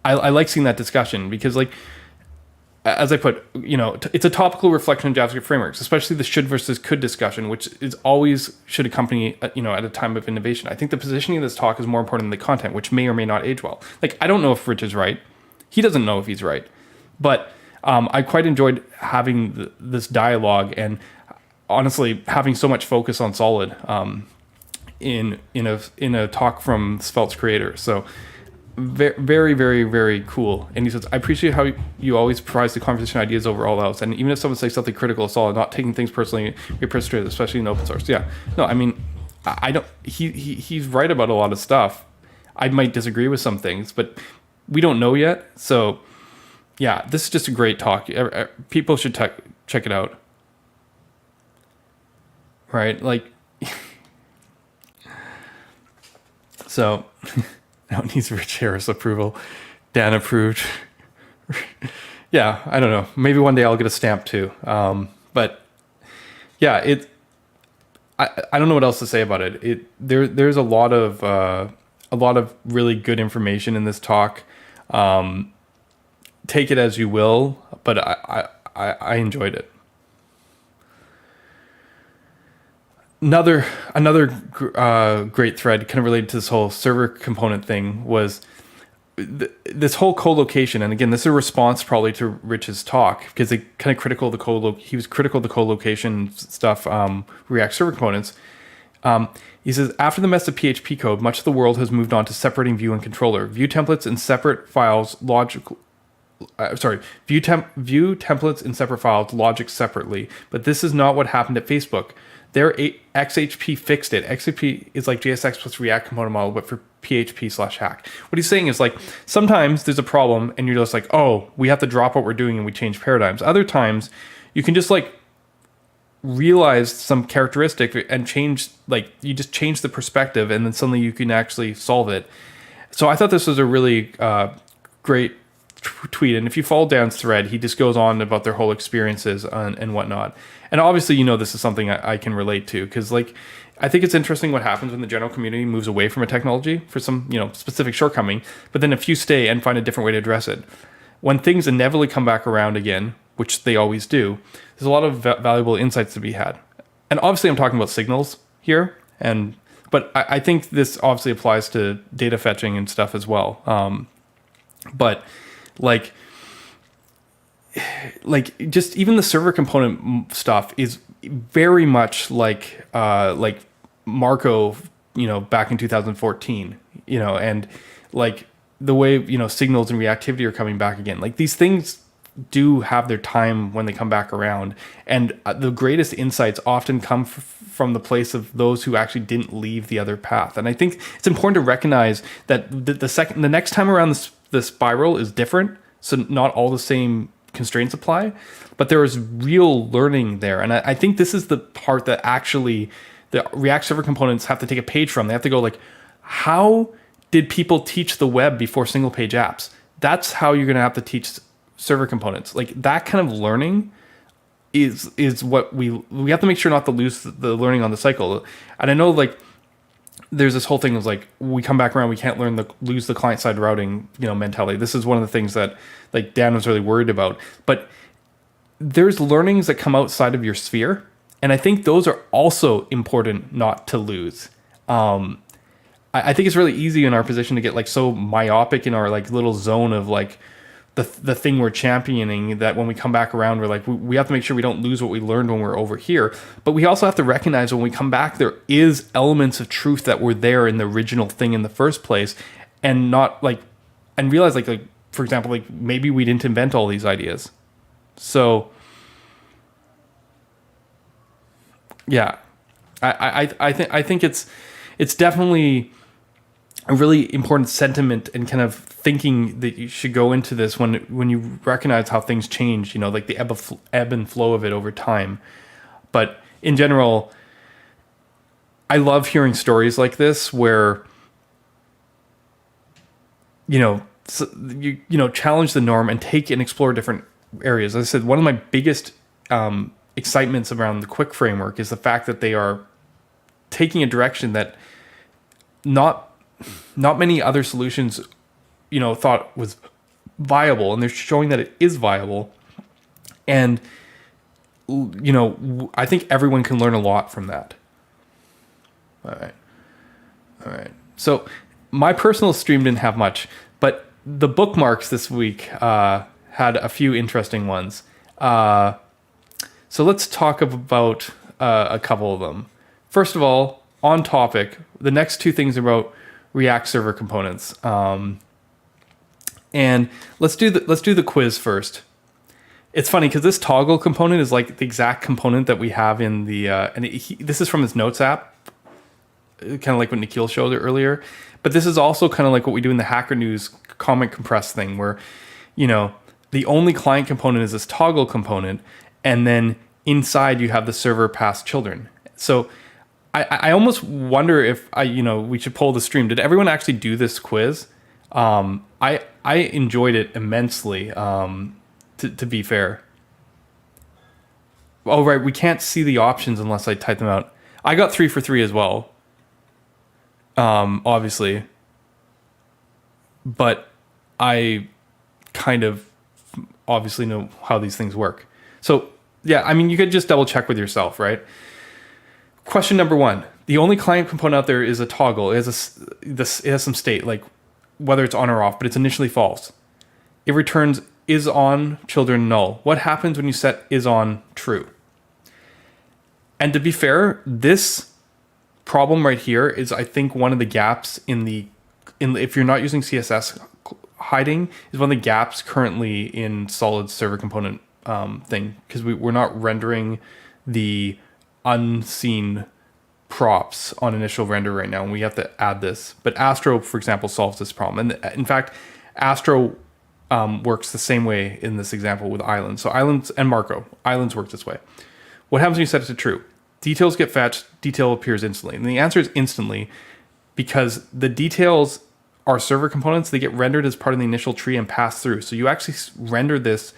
I like seeing that discussion because, like, as I put, it's a topical reflection on JavaScript frameworks, especially the should versus could discussion, which is always should accompany, at a time of innovation. I think the positioning of this talk is more important than the content, which may or may not age well. Like, I don't know if Rich is right. He doesn't know if he's right. But I quite enjoyed having this dialogue and honestly having so much focus on Solid in a talk from Svelte's creator. So very, very, very cool. And he says, I appreciate how you always provide the conversation ideas over all else. And even if someone says something critical of Solid, not taking things personally, be frustrated, especially in open source. Yeah. No, I mean, I don't, he's right about a lot of stuff. I might disagree with some things, but we don't know yet. So yeah, this is just a great talk. People should check it out. Right? Like, so now it needs Rich Harris approval. Dan approved. Yeah, I don't know. Maybe one day I'll get a stamp too. But yeah, I don't know what else to say about it. There's a lot of really good information in this talk. Take it as you will, but I enjoyed it. Another great thread kind of related to this whole server component thing was this whole co-location. And again, this is a response probably to Rich's talk because they kind of he was critical of the co-location stuff, React server components. He says, after the mess of PHP code, much of the world has moved on to separating view and controller. View templates in separate files view templates in separate files, logic separately. But this is not what happened at Facebook. Their XHP fixed it. XHP is like JSX plus React component model, but for PHP/hack. What he's saying is, like, sometimes there's a problem and you're just like, oh, we have to drop what we're doing and we change paradigms. Other times you can just like realize some characteristic and change, like, you just change the perspective and then suddenly you can actually solve it. So I thought this was a really great tweet. And if you follow Dan's thread, he just goes on about their whole experiences and whatnot. And obviously, this is something I can relate to because, like, I think it's interesting what happens when the general community moves away from a technology for some, specific shortcoming, but then a few stay and find a different way to address it. When things inevitably come back around again, which they always do, there's a lot of valuable insights to be had. And obviously, I'm talking about signals here, but I think this obviously applies to data fetching and stuff as well. But like just even the server component stuff is very much like Marco, back in 2014, and like the way, signals and reactivity are coming back again. Like, these things do have their time when they come back around. And the greatest insights often come from the place of those who actually didn't leave the other path. And I think it's important to recognize that the next time around the spiral is different. So not all the same constraints apply, but there is real learning there. And I think this is the part that actually the React server components have to take a page from. They have to go like, how did people teach the web before single page apps? That's how you're going to have to teach server components. Like, that kind of learning is what we have to make sure not to lose the learning on the cycle. And I know, like, there's this whole thing of like, we come back around, we can't lose the client side routing, mentality. This is one of the things that, like, Dan was really worried about. But there's learnings that come outside of your sphere, and I think those are also important not to lose. I think it's really easy in our position to get like so myopic in our like little zone of like the thing we're championing, that when we come back around, we're like, we have to make sure we don't lose what we learned when we're over here. But we also have to recognize when we come back, there is elements of truth that were there in the original thing in the first place, and not like, and realize like for example, like, maybe we didn't invent all these ideas. So yeah, I think it's definitely a really important sentiment and kind of thinking that you should go into this when you recognize how things change, like the ebb and flow of it over time. But in general, I love hearing stories like this where, challenge the norm and take and explore different areas. As I said, one of my biggest excitements around the Quick framework is the fact that they are taking a direction that not many other solutions, thought was viable, and they're showing that it is viable. And, I think everyone can learn a lot from that. All right. So my personal stream didn't have much, but the bookmarks this week had a few interesting ones. So let's talk about a couple of them. First of all, on topic, the next two things about React server components. And let's do the quiz first. It's funny because this toggle component is like the exact component that we have in the this is from his notes app, kind of like what Nikhil showed earlier. But this is also kind of like what we do in the Hacker News comment compress thing, where the only client component is this toggle component, and then inside you have the server pass children. So I almost wonder if we should pull the stream. Did everyone actually do this quiz? I enjoyed it immensely. To be fair. Oh, right. We can't see the options unless I type them out. I got 3 for 3 as well. Obviously. But I kind of obviously know how these things work. So, yeah, I mean, you could just double check with yourself, right? Question number 1. The only client component out there is a toggle. It has some state, like whether it's on or off, but it's initially false. It returns is on children null. What happens when you set is on true? And to be fair, this problem right here is, I think, one of the gaps in if you're not using CSS hiding, is one of the gaps currently in Solid server component thing, because we're not rendering the unseen props on initial render right now, and we have to add this. But Astro, for example, solves this problem. And in fact, Astro works the same way in this example with islands. So islands and Marco, islands work this way. What happens when you set it to true? Details get fetched, detail appears instantly. And the answer is instantly, because the details are server components. They get rendered as part of the initial tree and pass through. So you actually render this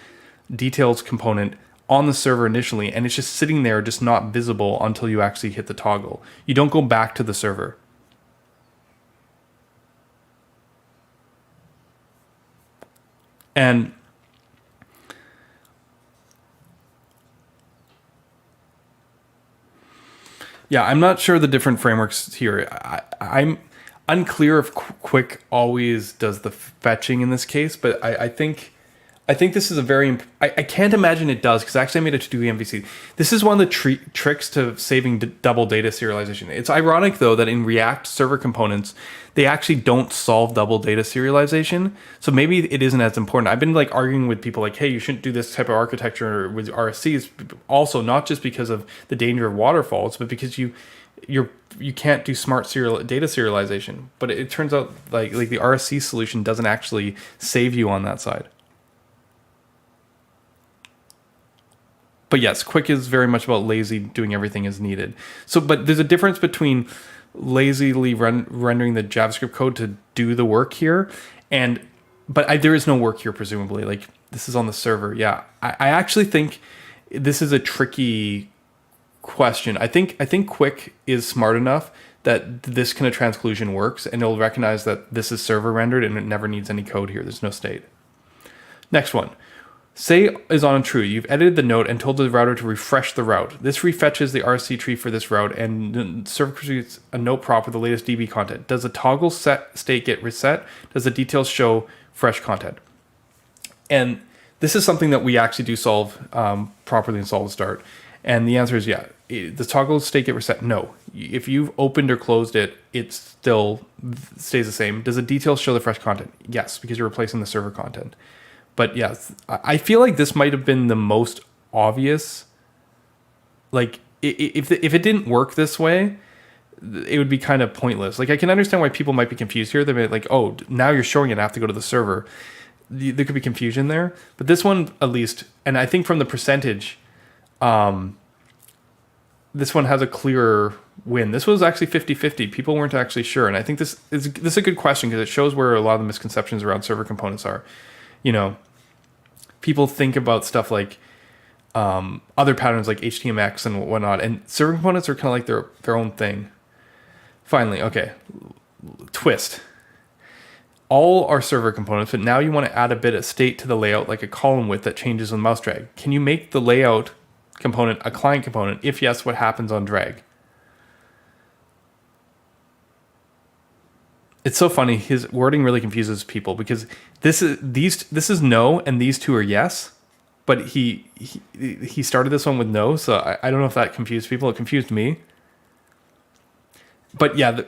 details component on the server initially, and it's just sitting there, just not visible until you actually hit the toggle. You don't go back to the server. And yeah, I'm not sure the different frameworks here. I'm unclear if Quick always does the fetching in this case, but I think this is a very... I can't imagine it does, because actually I made a to-do MVC. This is one of the tricks to saving double data serialization. It's ironic, though, that in React server components, they actually don't solve double data serialization. So maybe it isn't as important. I've been arguing with people hey, you shouldn't do this type of architecture with RSCs. Also, not just because of the danger of waterfalls, but because you can't do smart data serialization. But it turns out like the RSC solution doesn't actually save you on that side. But yes, Quick is very much about lazy doing everything as needed. So, but there's a difference between lazily rendering the JavaScript code to do the work here, but there is no work here, presumably. This is on the server. Yeah, I actually think this is a tricky question. I think Quick is smart enough that this kind of transclusion works, and it'll recognize that this is server rendered and it never needs any code here. There's no state. Next one. Say is on true. You've edited the node and told the router to refresh the route. This refetches the RC tree for this route, and the server creates a note prop with the latest DB content. Does the toggle set state get reset? Does the details show fresh content? And this is something that we actually do solve properly in SolidStart. And the answer is yeah. The toggle state get reset? No. If you've opened or closed it, it still stays the same. Does the details show the fresh content? Yes, because you're replacing the server content. But yes, I feel like this might have been the most obvious. If it didn't work this way, it would be kind of pointless. I can understand why people might be confused here. They'd be oh, now you're showing it, I have to go to the server. There could be confusion there. But this one, at least, and I think from the percentage, this one has a clearer win. This was actually 50-50. People weren't actually sure. And I think this is a good question because it shows where a lot of the misconceptions around server components are. You know, people think about stuff like other patterns like HTMX and whatnot, and server components are kind of like their own thing. Finally, okay, twist. All are server components, but now you want to add a bit of state to the layout, like a column width that changes with mouse drag. Can you make the layout component a client component? If yes, what happens on drag? It's so funny. His wording really confuses people because this is no, and these two are yes. But he started this one with no, so I don't know if that confused people. It confused me. But yeah,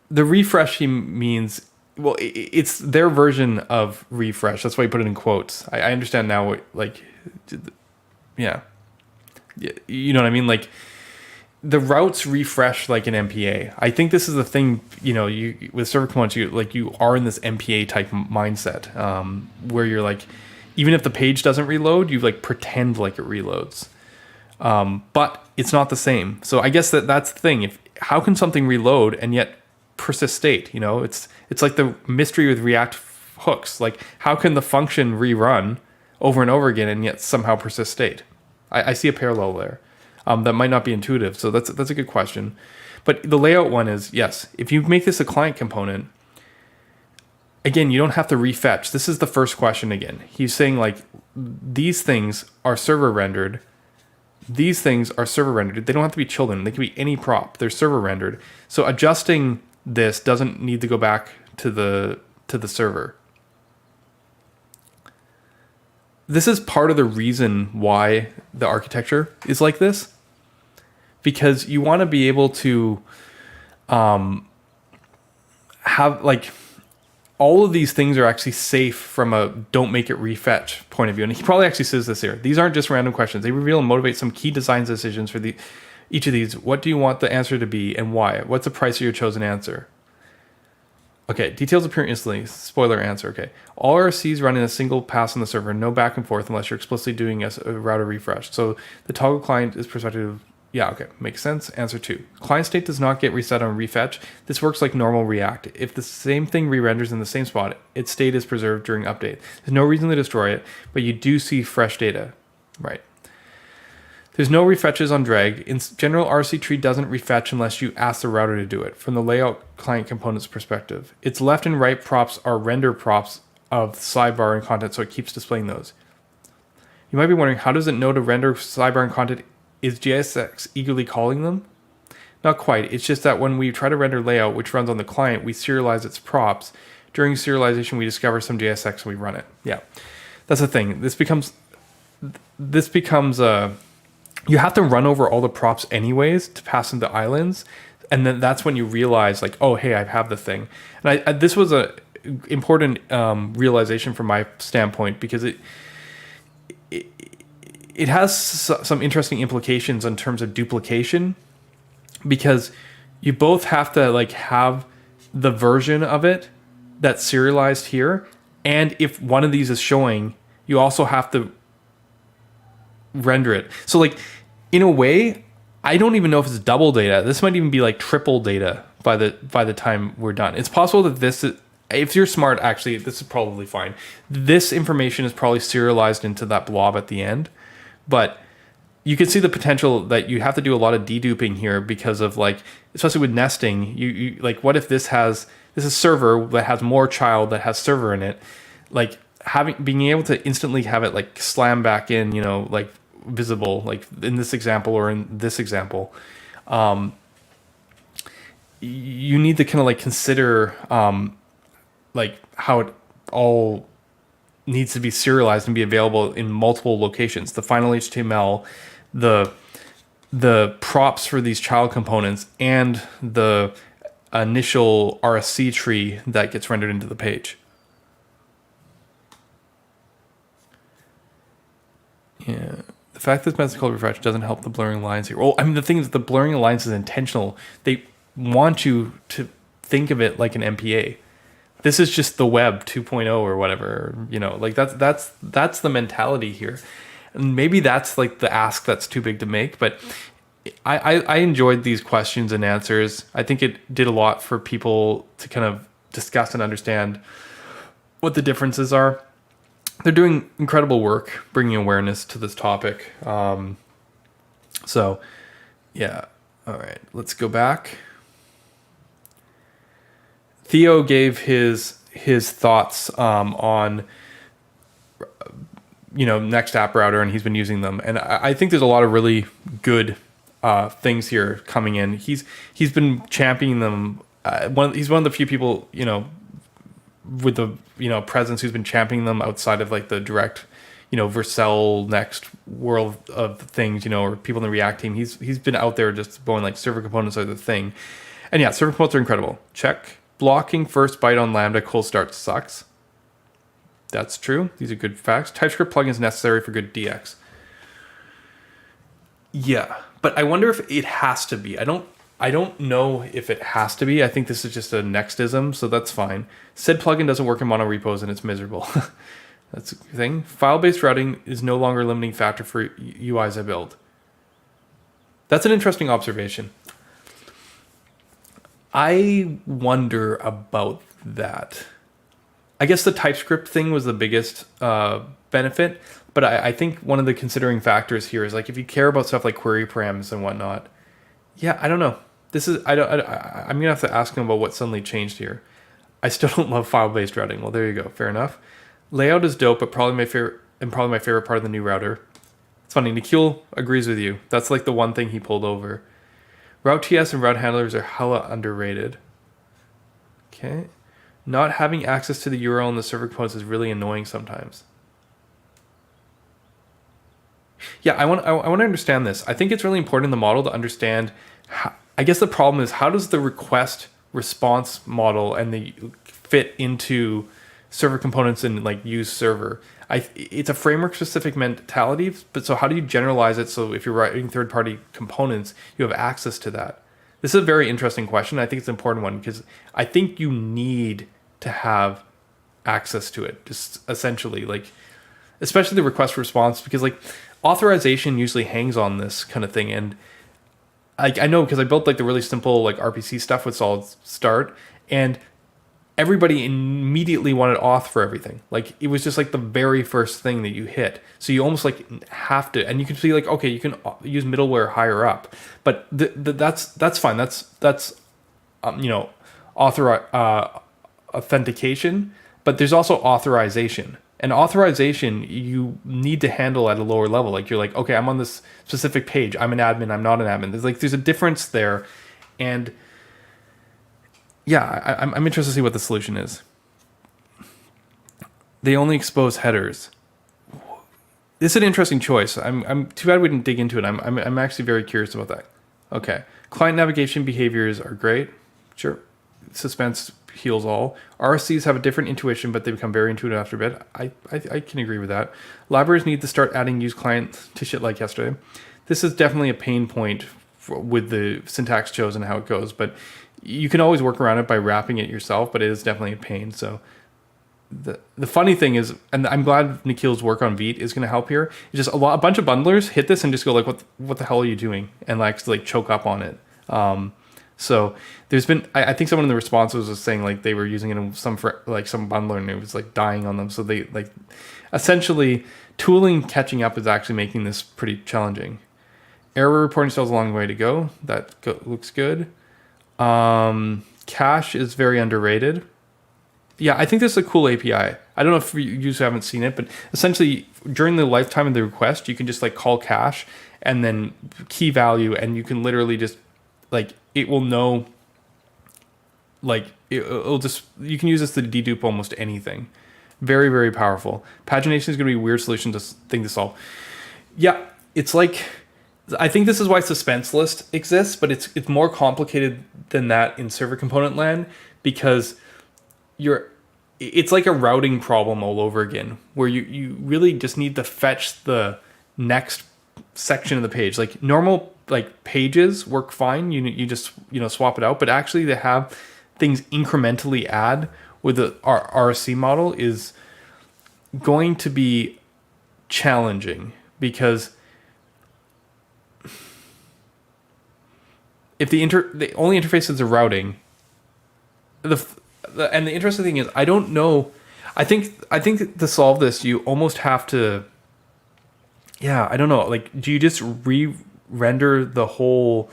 the refresh he means, well, it's their version of refresh. That's why he put it in quotes. I understand now, like, yeah. You know what I mean? Like, the routes refresh like an MPA. I think this is the thing, you know, you with server components, you are in this MPA type mindset, where you're like, even if the page doesn't reload, you like pretend like it reloads. But it's not the same. So I guess that's the thing. How can something reload and yet persist state? You know, it's like the mystery with React hooks. Like, how can the function rerun over and over again and yet somehow persist state? I see a parallel there. That might not be intuitive. So that's a good question. But the layout one is, yes, if you make this a client component, again, you don't have to refetch. This is the first question again. He's saying like, these things are server rendered. These things are server rendered. They don't have to be children. They can be any prop. They're server rendered. So adjusting this doesn't need to go back to the server. This is part of the reason why the architecture is like this, because you want to be able to have like, all of these things are actually safe from a don't make it refetch point of view. And he probably actually says this here. These aren't just random questions. They reveal and motivate some key design decisions for each of these. What do you want the answer to be and why? What's the price of your chosen answer? Okay, details appear instantly. Spoiler answer, okay. All RCs run in a single pass on the server, no back and forth unless you're explicitly doing a router refresh. So the toggle client is perspective. Yeah, okay, makes sense. Answer 2. Client state does not get reset on refetch. This works like normal React. If the same thing re-renders in the same spot, its state is preserved during update. There's no reason to destroy it, but you do see fresh data. Right. There's no refetches on drag. In general, RC tree doesn't refetch unless you ask the router to do it, from the layout client component's perspective. Its left and right props are render props of sidebar and content, so it keeps displaying those. You might be wondering, how does it know to render sidebar and content? Is JSX eagerly calling them? Not quite. It's just that when we try to render layout, which runs on the client, we serialize its props. During serialization, we discover some JSX and we run it. Yeah, that's the thing. This becomes you have to run over all the props anyways to pass into islands, and then that's when you realize like, oh, hey, I have the thing. And this was a important realization from my standpoint, because it has some interesting implications in terms of duplication, because you both have to like have the version of it that's serialized here, and if one of these is showing, you also have to render it. So like, in a way, I don't even know if it's double data. This might even be like triple data by the time we're done. It's possible that this is, if you're smart, actually, this is probably fine. This information is probably serialized into that blob at the end. But you can see the potential that you have to do a lot of deduping here, because of like, especially with nesting, you like, what if this is server that has more child that has server in it, like being able to instantly have it like slam back in, you know, like visible, like in this example or in this example, you need to kind of like consider like how it all needs to be serialized and be available in multiple locations. The final HTML, the props for these child components, and the initial RSC tree that gets rendered into the page. Yeah. The fact that this method is called refresh doesn't help the blurring lines here. Well, I mean, the thing is, the blurring lines is intentional. They want you to think of it like an MPA. This is just the web 2.0 or whatever, you know, like that's the mentality here. And maybe that's like the ask that's too big to make, but I enjoyed these questions and answers. I think it did a lot for people to kind of discuss and understand what the differences are. They're doing incredible work bringing awareness to this topic. So, yeah. All right, let's go back. Theo gave his thoughts on Next App Router, and he's been using them, and I think there's a lot of really good things here coming in. He's been championing them. He's one of the few people with the presence who's been championing them outside of like the direct Vercel Next world of things, or people in the React team. He's been out there just going like server components are the thing. And yeah, server components are incredible. Check. Blocking first byte on Lambda cold start sucks. That's true. These are good facts. TypeScript plugins necessary for good DX. Yeah, but I wonder if it has to be. I don't know if it has to be. I think this is just a Nextism, so that's fine. Said plugin doesn't work in mono repos and it's miserable. That's a thing. File-based routing is no longer a limiting factor for UIs I build. That's an interesting observation. I wonder about that. I guess the TypeScript thing was the biggest benefit, but I think one of the considering factors here is like if you care about stuff like query params and whatnot. Yeah, I don't know. I'm gonna have to ask him about what suddenly changed here. I still don't love file-based routing. Well, there you go. Fair enough. Layout is dope, but probably my favorite part of the new router. It's funny. Nikhil agrees with you. That's like the one thing he pulled over. Route TS and route handlers are hella underrated. Okay. Not having access to the URL in the server components is really annoying sometimes. Yeah, I want to understand this. I think it's really important in the model to understand how, I guess the problem is how does the request response model and the fit into server components and like use server. It's a framework specific mentality, but so how do you generalize it so if you're writing third party components, you have access to that? This is a very interesting question. I think it's an important one because I think you need to have access to it, just essentially, like, especially the request response, because like authorization usually hangs on this kind of thing. And I know because I built like the really simple like RPC stuff with SolidStart, and everybody immediately wanted auth for everything. Like it was just like the very first thing that you hit. So you almost like have to, and you can see like, okay, you can use middleware higher up, but that's fine. That's authentication, but there's also authorization. And authorization you need to handle at a lower level. Like you're like, okay, I'm on this specific page. I'm an admin. I'm not an admin. There's a difference there, and yeah, I'm interested to see what the solution is. They only expose headers. This is an interesting choice. I'm too bad we didn't dig into it. I'm actually very curious about that. Okay, client navigation behaviors are great. Sure, suspense heals all. RSCs have a different intuition, but they become very intuitive after a bit. I can agree with that. Libraries need to start adding use client to shit like yesterday. This is definitely a pain point with the syntax chosen and how it goes, but you can always work around it by wrapping it yourself, but it is definitely a pain. So the funny thing is, and I'm glad Nikhil's work on Vite is going to help here, is just a bunch of bundlers hit this and just go like, what the hell are you doing? And like choke up on it. So there's been, I think someone in the responses was saying like they were using it in some bundler and it was like dying on them. So they like essentially tooling catching up is actually making this pretty challenging. Error reporting still has a long way to go. Looks good. Cache is very underrated. Yeah, I think this is a cool API. I don't know if you haven't seen it, but essentially during the lifetime of the request, you can just like call cache and then key value, and you can literally just like, it will know, like it'll just, you can use this to dedupe almost anything. Very, very powerful. Pagination is going to be a weird thing to solve. Yeah, it's like, I think this is why suspense list exists, but it's more complicated than that in server component land, because it's like a routing problem all over again, where you really just need to fetch the next section of the page. Like normal like pages work fine. You just swap it out, but actually to have things incrementally add with the RSC model is going to be challenging, because if the only interfaces are routing, and the interesting thing is, I don't know. I think to solve this, you almost have to. Yeah, I don't know. Like, do you just re-render the whole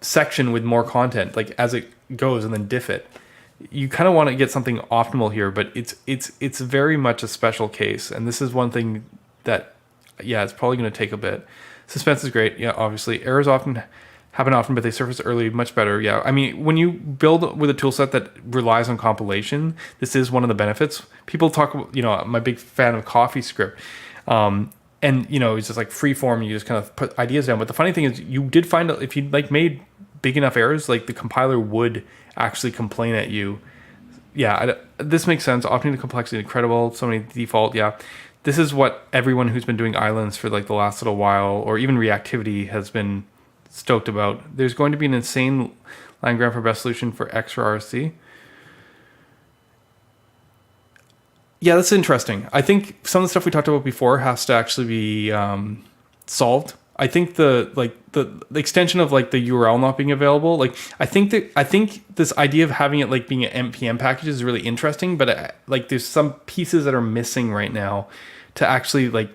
section with more content, like as it goes, and then diff it? You kind of want to get something optimal here, but it's very much a special case, and this is one thing that, yeah, it's probably going to take a bit. Suspense is great, yeah, obviously. Errors happen often, but they surface early, much better. Yeah, I mean, when you build with a toolset that relies on compilation, this is one of the benefits. People talk about, I'm a big fan of CoffeeScript, and it's just like free form. You just kind of put ideas down. But the funny thing is, you did find out if you made big enough errors, like the compiler would actually complain at you. Yeah, this makes sense. Opting the complexity incredible. So many default. Yeah, this is what everyone who's been doing islands for like the last little while, or even reactivity, has been stoked about. There's going to be an insane line graph for best solution for X or RC. Yeah, that's interesting. I think some of the stuff we talked about before has to actually be solved. I think the extension of like the URL not being available. Like I think this idea of having it like being an npm package is really interesting, but like there's some pieces that are missing right now to actually like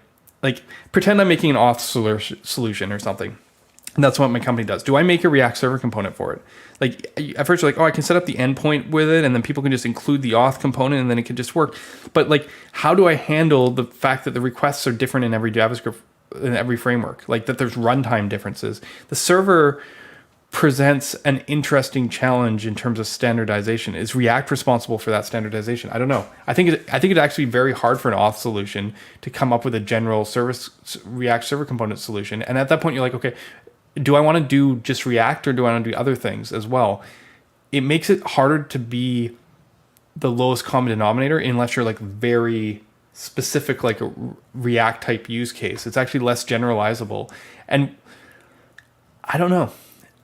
pretend I'm making an auth solution or something. And that's what my company does. Do I make a React server component for it? Like at first you're like, oh, I can set up the endpoint with it, and then people can just include the auth component, and then it can just work. But like, how do I handle the fact that the requests are different in every JavaScript, in every framework? Like that there's runtime differences. The server presents an interesting challenge in terms of standardization. Is React responsible for that standardization? I don't know. I think it'd actually be very hard for an auth solution to come up with a general React server component solution. And at that point, you're like, okay, do I want to do just React, or do I want to do other things as well? It makes it harder to be the lowest common denominator unless you're like very specific, like a React type use case. It's actually less generalizable. And I don't know,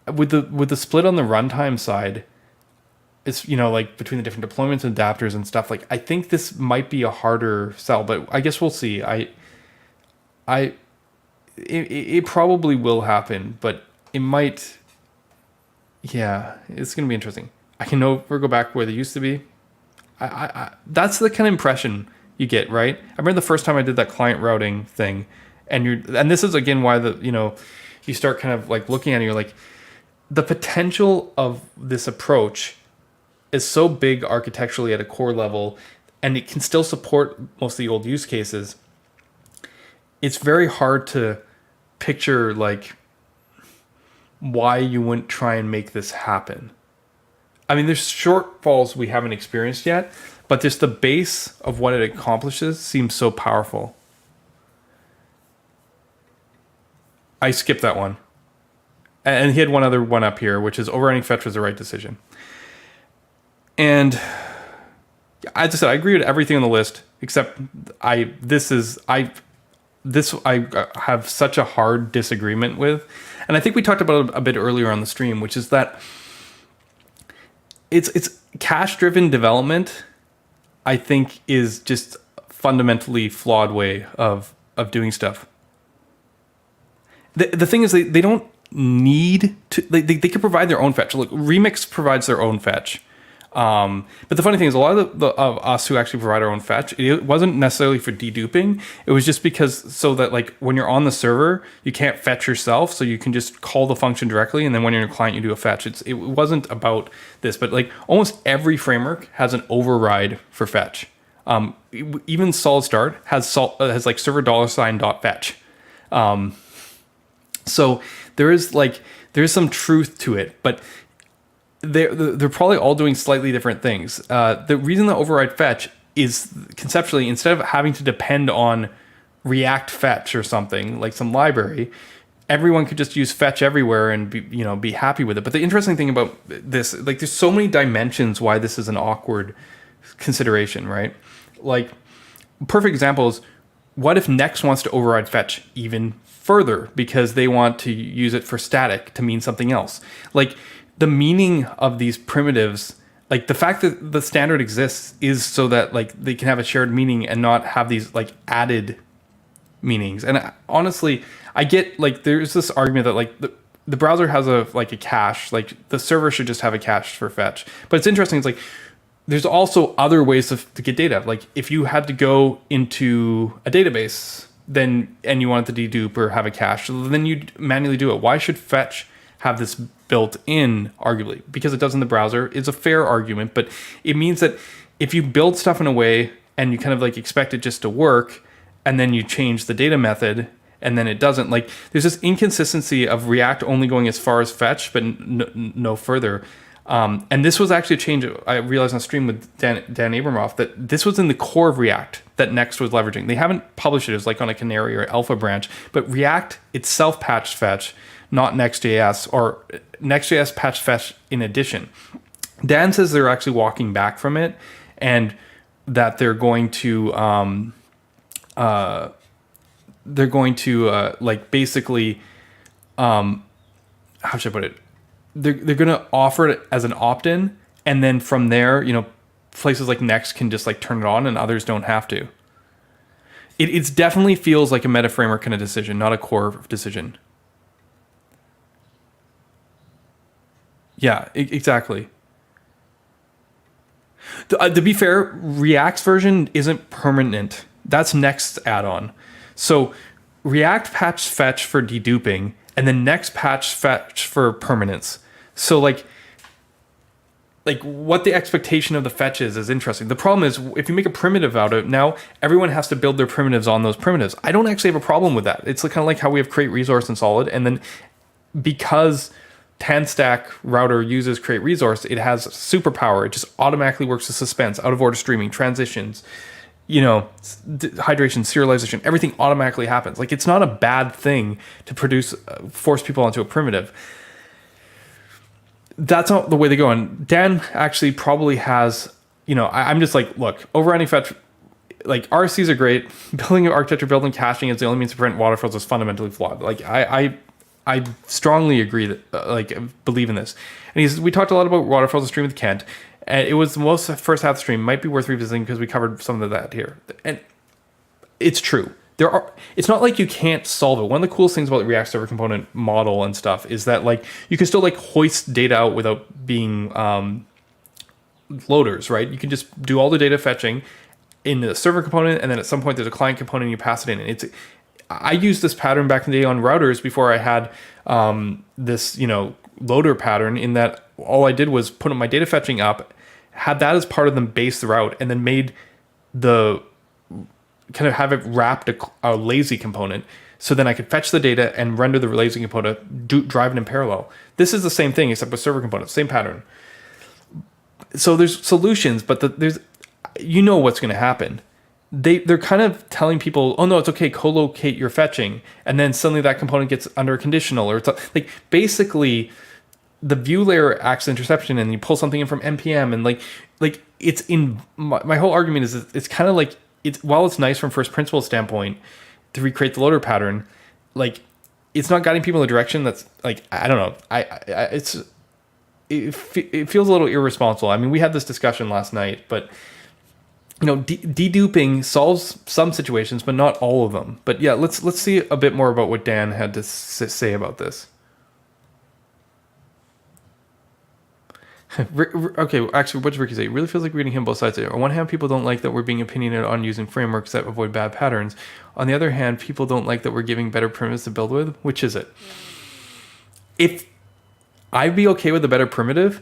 with the split on the runtime side, it's, like between the different deployments and adapters and stuff, like I think this might be a harder sell, but I guess we'll see. It probably will happen, but it might. Yeah, it's going to be interesting. I can never go back where they used to be. That's the kind of impression you get, right? I remember the first time I did that client routing thing, and this is again why you start kind of like looking at it, you're like, the potential of this approach is so big architecturally at a core level, and it can still support most of the old use cases. It's very hard to picture like why you wouldn't try and make this happen. I mean, there's shortfalls we haven't experienced yet, but just the base of what it accomplishes seems so powerful. I skipped that one. And he had one other one up here, which is overriding fetch was the right decision. And as I said, I agree with everything on the list, except I have such a hard disagreement with. And I think we talked about it a bit earlier on the stream, which is that it's cache-driven development, I think, is just fundamentally flawed way of doing stuff. The thing is, they don't need to, they could provide their own fetch. Look, Remix provides their own fetch. But the funny thing is, a lot of us who actually provide our own fetch, it wasn't necessarily for deduping. It was just because so that like when you're on the server, you can't fetch yourself, so you can just call the function directly, and then when you're in a client, you do a fetch. It wasn't about this, but like almost every framework has an override for fetch. Even SolidStart has like server $.fetch. So there is some truth to it, but they're probably all doing slightly different things. The reason the override fetch is conceptually, instead of having to depend on React fetch or something like some library, everyone could just use fetch everywhere and be happy with it. But the interesting thing about this, like, there's so many dimensions why this is an awkward consideration, right? Like, perfect example is, what if Next wants to override fetch even further because they want to use it for static to mean something else? Like, the meaning of these primitives, like the fact that the standard exists is so that like they can have a shared meaning and not have these like added meanings. And honestly, I get like there's this argument that like the browser has a cache. Like the server should just have a cache for fetch. But it's interesting. It's like there's also other ways to get data. Like if you had to go into a database, then and you wanted to dedupe or have a cache, then you'd manually do it. Why should fetch have this built in? Arguably, because it does in the browser. It's a fair argument, but it means that if you build stuff in a way and you kind of like expect it just to work, and then you change the data method and then it doesn't, like there's this inconsistency of React only going as far as fetch but no further. And this was actually a change I realized on stream with Dan Abramov, that this was in the core of React that Next was leveraging. They haven't published it as like on a canary or alpha branch, but React itself patched fetch, not Next.js, or Next.js patched fetch in addition. Dan says they're actually walking back from it and that they're going to like basically how should I put it? They're going to offer it as an opt-in, and then from there, places like Next can just like turn it on and others don't have to. It's definitely feels like a meta framework kind of decision, not a core decision. Yeah, exactly. To be fair, React's version isn't permanent. That's Next's add-on. So React patched fetch for deduping, and then Next patched fetch for permanence. So like what the expectation of the fetch is interesting. The problem is if you make a primitive out of it, now everyone has to build their primitives on those primitives. I don't actually have a problem with that. It's kind of like how we have create resource in Solid, and then because TanStack router uses create resource, it has superpower. It just automatically works with suspense, out of order streaming, transitions, hydration, serialization, everything automatically happens. Like it's not a bad thing to force people onto a primitive. That's not the way they go. And Dan actually probably has, I'm just like, look, overriding fetch, like RCs are great. Building architecture, building caching is the only means to prevent waterfalls is fundamentally flawed. Like I strongly agree that believe in this. And we talked a lot about waterfalls in stream with Kent, and it was the most first half of the stream. Might be worth revisiting because we covered some of that here. And it's true. It's not like you can't solve it. One of the coolest things about the React Server Component model and stuff is that like you can still like hoist data out without being loaders, right? You can just do all the data fetching in the server component, and then at some point there's a client component and you pass it in. And I used this pattern back in the day on routers before I had this loader pattern, in that all I did was put my data fetching up, had that as part of the base route, and then made the kind of have it wrapped a lazy component, so then I could fetch the data and render the lazy component, drive it in parallel. This is the same thing except with server components, same pattern. So there's solutions, but there's what's going to happen. They're kind of telling people, oh no, it's okay, co-locate your fetching, and then suddenly that component gets under a conditional, or it's like basically the view layer acts as interception, and you pull something in from npm, and like it's in my whole argument is it's kind of like while it's nice from first principles standpoint to recreate the loader pattern, like it's not guiding people in a direction that's like, I don't know, it feels a little irresponsible. I mean, we had this discussion last night, but deduping solves some situations, but not all of them. But yeah, let's see a bit more about what Dan had to say about this. Okay, actually, what did Ricky say? It really feels like reading him both sides here. On one hand, people don't like that we're being opinionated on using frameworks that avoid bad patterns. On the other hand, people don't like that we're giving better primitives to build with. Which is it? If I'd be okay with a better primitive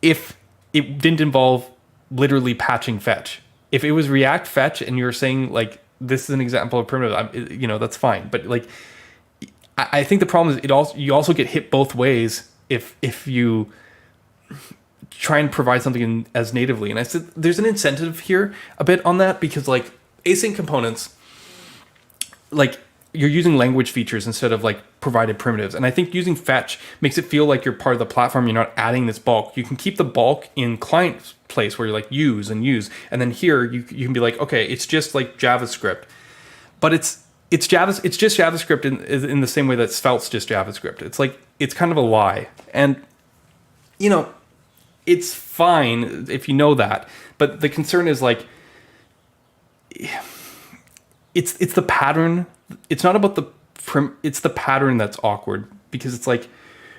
if it didn't involve literally patching fetch. If it was React fetch and you're saying like this is an example of primitive, that's fine. But like, I think the problem is you also get hit both ways if you try and provide something as natively. And I said there's an incentive here a bit on that, because like async components, like you're using language features instead of like provided primitives. And I think using fetch makes it feel like you're part of the platform. You're not adding this bulk. You can keep the bulk in client place where you're like use. And then here you can be like, okay, it's just like JavaScript, but it's just JavaScript in the same way that Svelte's just JavaScript. It's like, it's kind of a lie. And it's fine if you know that, but the concern is like, it's the pattern. It's not about it's the pattern that's awkward, because it's like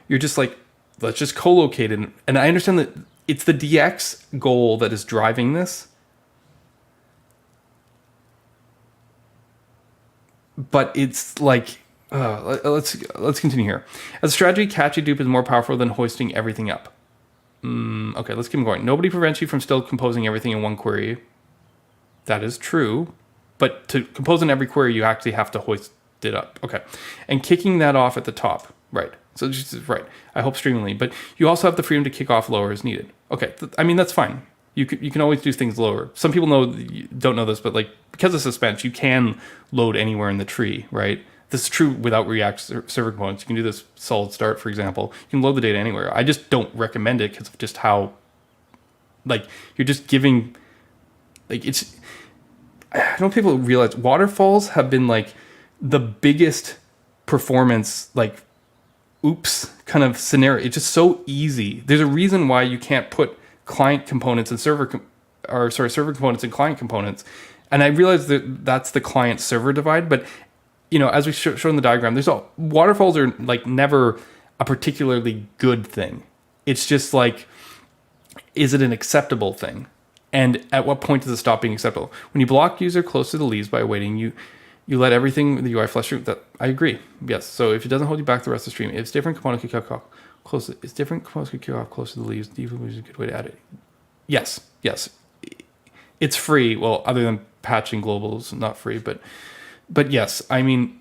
you're just like, let's just co-locate it. And I understand that it's the DX goal that is driving this. But it's like, let's continue here. As a strategy, catchy dupe is more powerful than hoisting everything up. Okay, let's keep going. Nobody prevents you from still composing everything in one query. That is true. But to compose in every query, you actually have to hoist it up. Okay. And kicking that off at the top. Right. So just right. I hope streamingly. But you also have the freedom to kick off lower as needed. Okay. I mean, that's fine. You can always do things lower. Some people don't know this, but like because of suspense, you can load anywhere in the tree, right? This is true without React server components. You can do this SolidStart, for example. You can load the data anywhere. I just don't recommend it because of just how, like, you're just giving, like, it's, I don't know if people realize waterfalls have been like the biggest performance, like, oops kind of scenario. It's just so easy. There's a reason why you can't put client components and server components and client components. And I realize that that's the client server divide, but you know, as we show in the diagram, waterfalls are like never a particularly good thing. It's just like, is it an acceptable thing? And at what point does it stop being acceptable? When you block user close to the leaves by waiting, you let everything in the UI flush through. That I agree. Yes. So if it doesn't hold you back the rest of the stream, if different components could kick off close. It's different components could kick off close to the leaves. Default is a good way to add it. Yes. It's free. Well, other than patching globals, not free, but yes, I mean,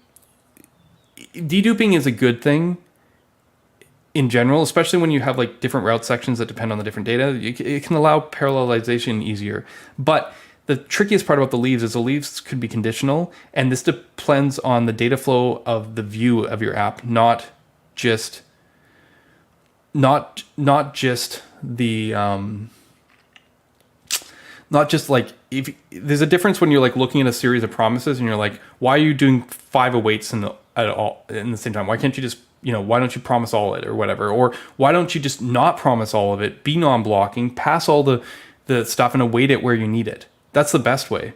deduping is a good thing in general, especially when you have like different route sections that depend on the different data. It can allow parallelization easier. But the trickiest part about the leaves is the leaves could be conditional, and this depends on the data flow of the view of your app, not just the not just like, if there's a difference when you're like looking at a series of promises and you're like, why are you doing 5 awaits at all in the same time? Why can't you just, why don't you promise all it or whatever? Or why don't you just not promise all of it, be non-blocking, pass all the stuff and await it where you need it? That's the best way.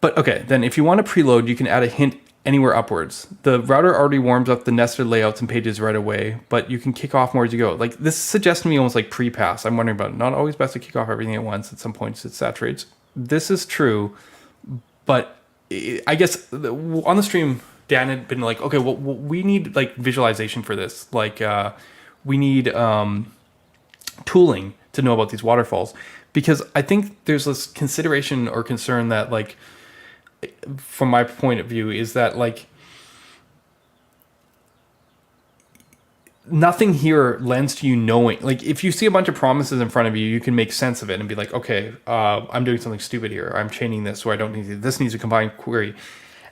But okay, then if you want to preload, you can add a hint anywhere upwards. The router already warms up the nested layouts and pages right away, but you can kick off more as you go. Like, this suggests to me almost like pre-pass. I'm wondering about it. Not always best to kick off everything at once. At some points it saturates. This is true, but I guess on the stream, Dan had been like, okay, well, we need like visualization for this. Like, we need tooling to know about these waterfalls, because I think there's this consideration or concern that, like, from my point of view, is that like nothing here lends to you knowing. Like, if you see a bunch of promises in front of you, you can make sense of it and be like, okay, I'm doing something stupid here. I'm chaining this, so I don't need this. Needs a combined query.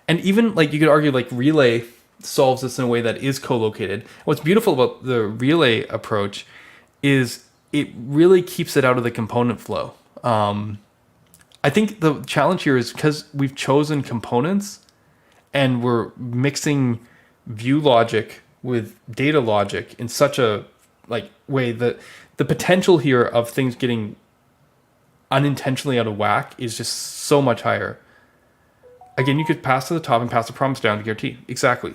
And even like you could argue like Relay solves this in a way that is co-located. What's beautiful about the Relay approach is it really keeps it out of the component flow. I think the challenge here is because we've chosen components and we're mixing view logic with data logic in such a like way that the potential here of things getting unintentionally out of whack is just so much higher. Again, you could pass to the top and pass the promise down to guarantee. Exactly.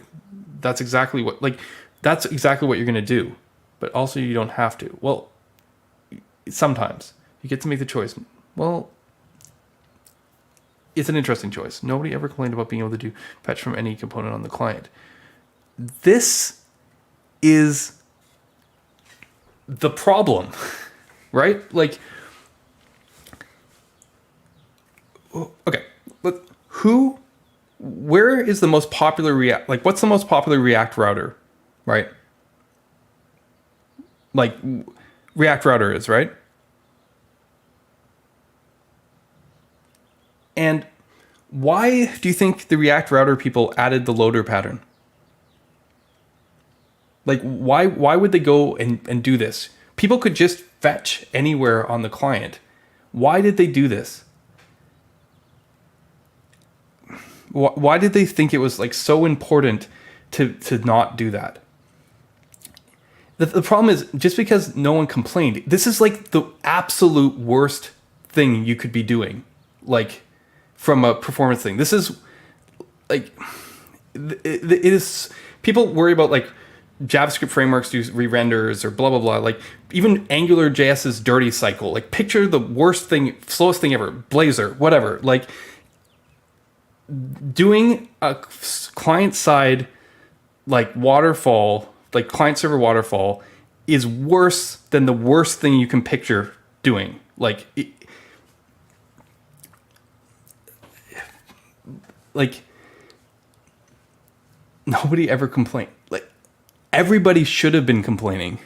That's exactly what you're going to do. But also you don't have to. Well, sometimes you get to make the choice. Well, it's an interesting choice. Nobody ever complained about being able to do fetch from any component on the client. This is the problem, right? Like, okay, where is the most popular React? Like, what's the most popular React router, right? Like, React router is, right? And why do you think the React router people added the loader pattern? Like, why would they go and do this? People could just fetch anywhere on the client. Why did they do this? Why did they think it was like so important to not do that? The problem is, just because no one complained, this is like the absolute worst thing you could be doing. Like, from a performance thing. This is like, it is, people worry about like JavaScript frameworks do re-renders or blah blah blah. Like even Angular JS's dirty cycle. Like picture the worst thing, slowest thing ever, Blazor, whatever. Like doing a client side like waterfall, like client server waterfall, is worse than the worst thing you can picture doing. Like nobody ever complained. Like everybody should have been complaining.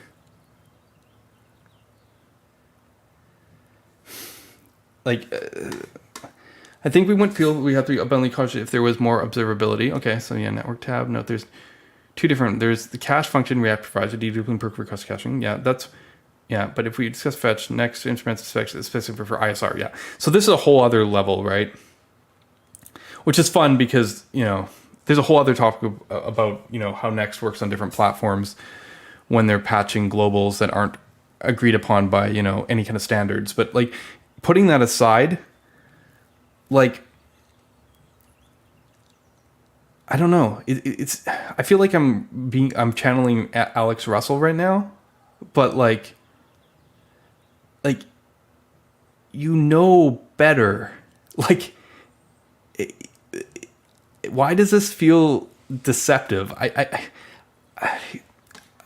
Like I think we wouldn't feel we have to be abundantly cautious if there was more observability. Okay, so yeah, network tab. Note there's two different. There's the cache function React provides a deduplicate perk for request caching. Yeah, that's yeah. But if we discuss fetch next instruments specific for ISR. Yeah. So this is a whole other level, right? Which is fun because there's a whole other topic about how Next works on different platforms when they're patching globals that aren't agreed upon by any kind of standards. But like putting that aside, like I don't know. It's I feel like I'm channeling Alex Russell right now, but like better. Like why does this feel deceptive?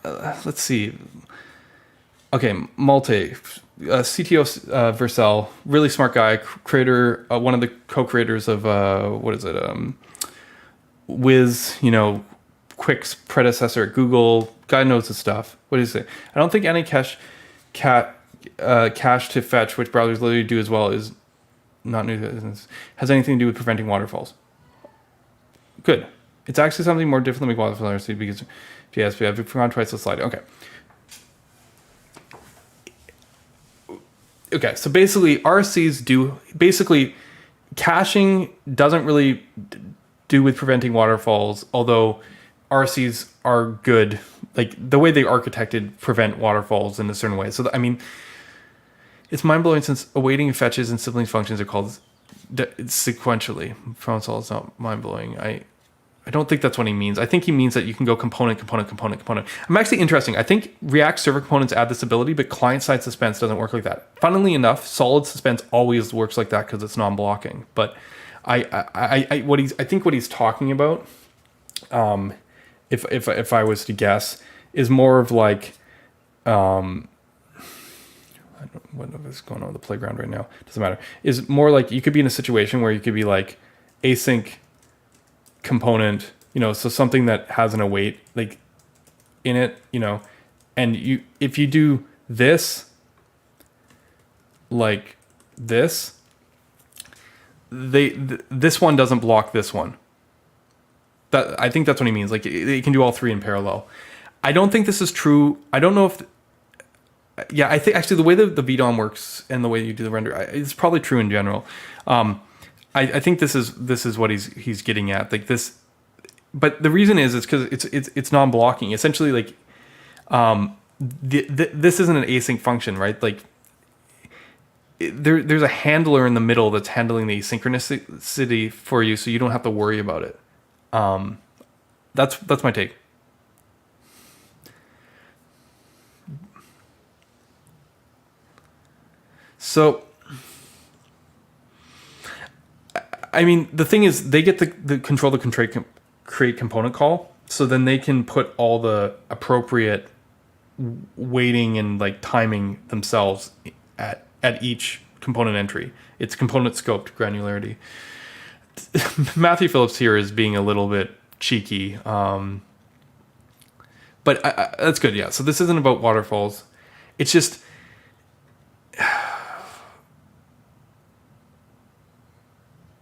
Let's see. Okay, Malte, CTO Vercel, really smart guy, creator, one of the co-creators of what is it? Wiz, Quick's predecessor at Google. Guy knows his stuff. What does he say? I don't think any cache to fetch, which browsers literally do as well, is not new. Has anything to do with preventing waterfalls. Good. It's actually something more different than make waterfalls because JS, I've gone twice the slide. Okay, so basically RCs caching doesn't really do with preventing waterfalls, although RCs are good. Like the way they architected prevent waterfalls in a certain way. So it's mind-blowing since awaiting fetches and sibling functions are called sequentially. Frontal is not mind-blowing. I don't think that's what he means. I think he means that you can go component. I'm actually interesting. I think React server components add this ability, but client-side suspense doesn't work like that. Funnily enough, solid suspense always works like that because it's non-blocking. But I think what he's talking about, if I was to guess, is more of like, I don't what is going on with the playground right now? Doesn't matter. Is more like you could be in a situation where you could be like async component, so something that has an await like in it, and if you do this like this, this one doesn't block this one. That I think that's what he means. Like it can do all three in parallel. I don't think this is true. I don't know if. Yeah, I think actually the way that the VDOM works and the way you do the render, it's probably true in general. I think this is what he's getting at, like this, but the reason is because it's non-blocking. Essentially, like this isn't an async function, right? Like there's a handler in the middle that's handling the asynchronicity for you, so you don't have to worry about it. That's my take. So, I mean, the thing is, they get the control the create component call, so then they can put all the appropriate weighting and like timing themselves at each component entry. It's component scoped granularity. Matthew Phillips here is being a little bit cheeky, but that's good. Yeah. So this isn't about waterfalls. It's just.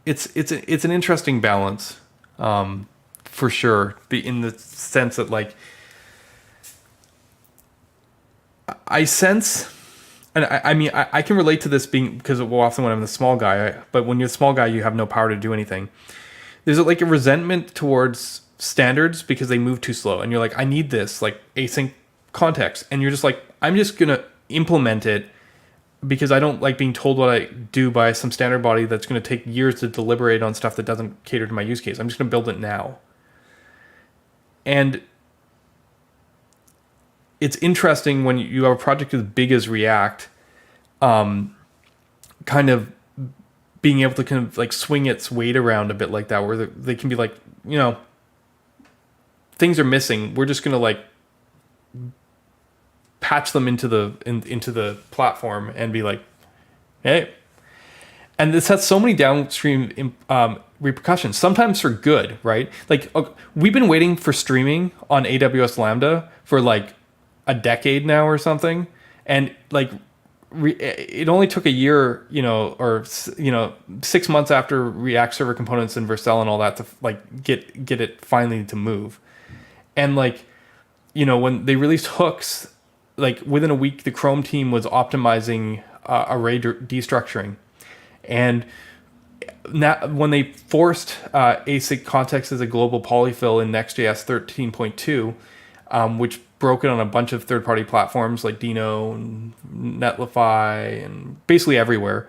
It's an interesting balance, for sure. In the sense that like I sense, and I mean I can relate to this being because often when I'm the small guy, but when you're the small guy you have no power to do anything. There's like a resentment towards standards because they move too slow, and you're like, I need this like async context, and you're just like, I'm just gonna implement it. Because I don't like being told what I do by some standard body that's going to take years to deliberate on stuff that doesn't cater to my use case. I'm just going to build it now. And it's interesting when you have a project as big as React, kind of being able to kind of like swing its weight around a bit like that, where they can be like, things are missing. We're just gonna like patch them into the platform and be like, hey. And this has so many downstream repercussions, sometimes for good, right? Like, we've been waiting for streaming on AWS Lambda for like a decade now or something. And like, it only took a year, or 6 months after React Server Components and Vercel and all that to like get it finally to move. And like, when they released hooks, like within a week, the Chrome team was optimizing array destructuring. And now, when they forced async context as a global polyfill in Next.js 13.2, which broke it on a bunch of third-party platforms like Dino and Netlify and basically everywhere,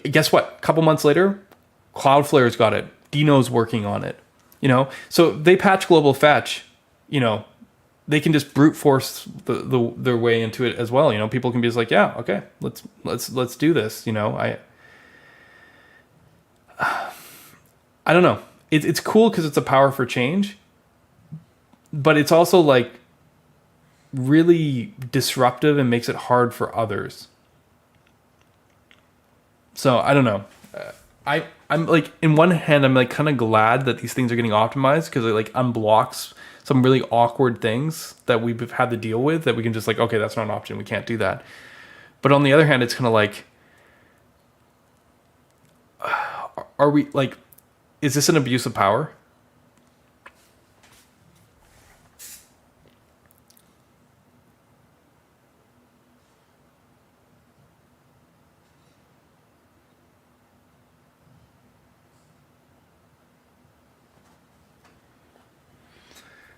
guess what? A couple months later, Cloudflare's got it. Dino's working on it. So they patch global fetch. They can just brute force their way into it as well. People can be just like, yeah, okay, let's do this. I don't know. It's cool because it's a power for change, but it's also like really disruptive and makes it hard for others. So I don't know. I'm like, in one hand, I'm like kind of glad that these things are getting optimized because it like unblocks some really awkward things that we've had to deal with that we can just like, okay, that's not an option. We can't do that. But on the other hand, it's kind of like, are we like, is this an abuse of power?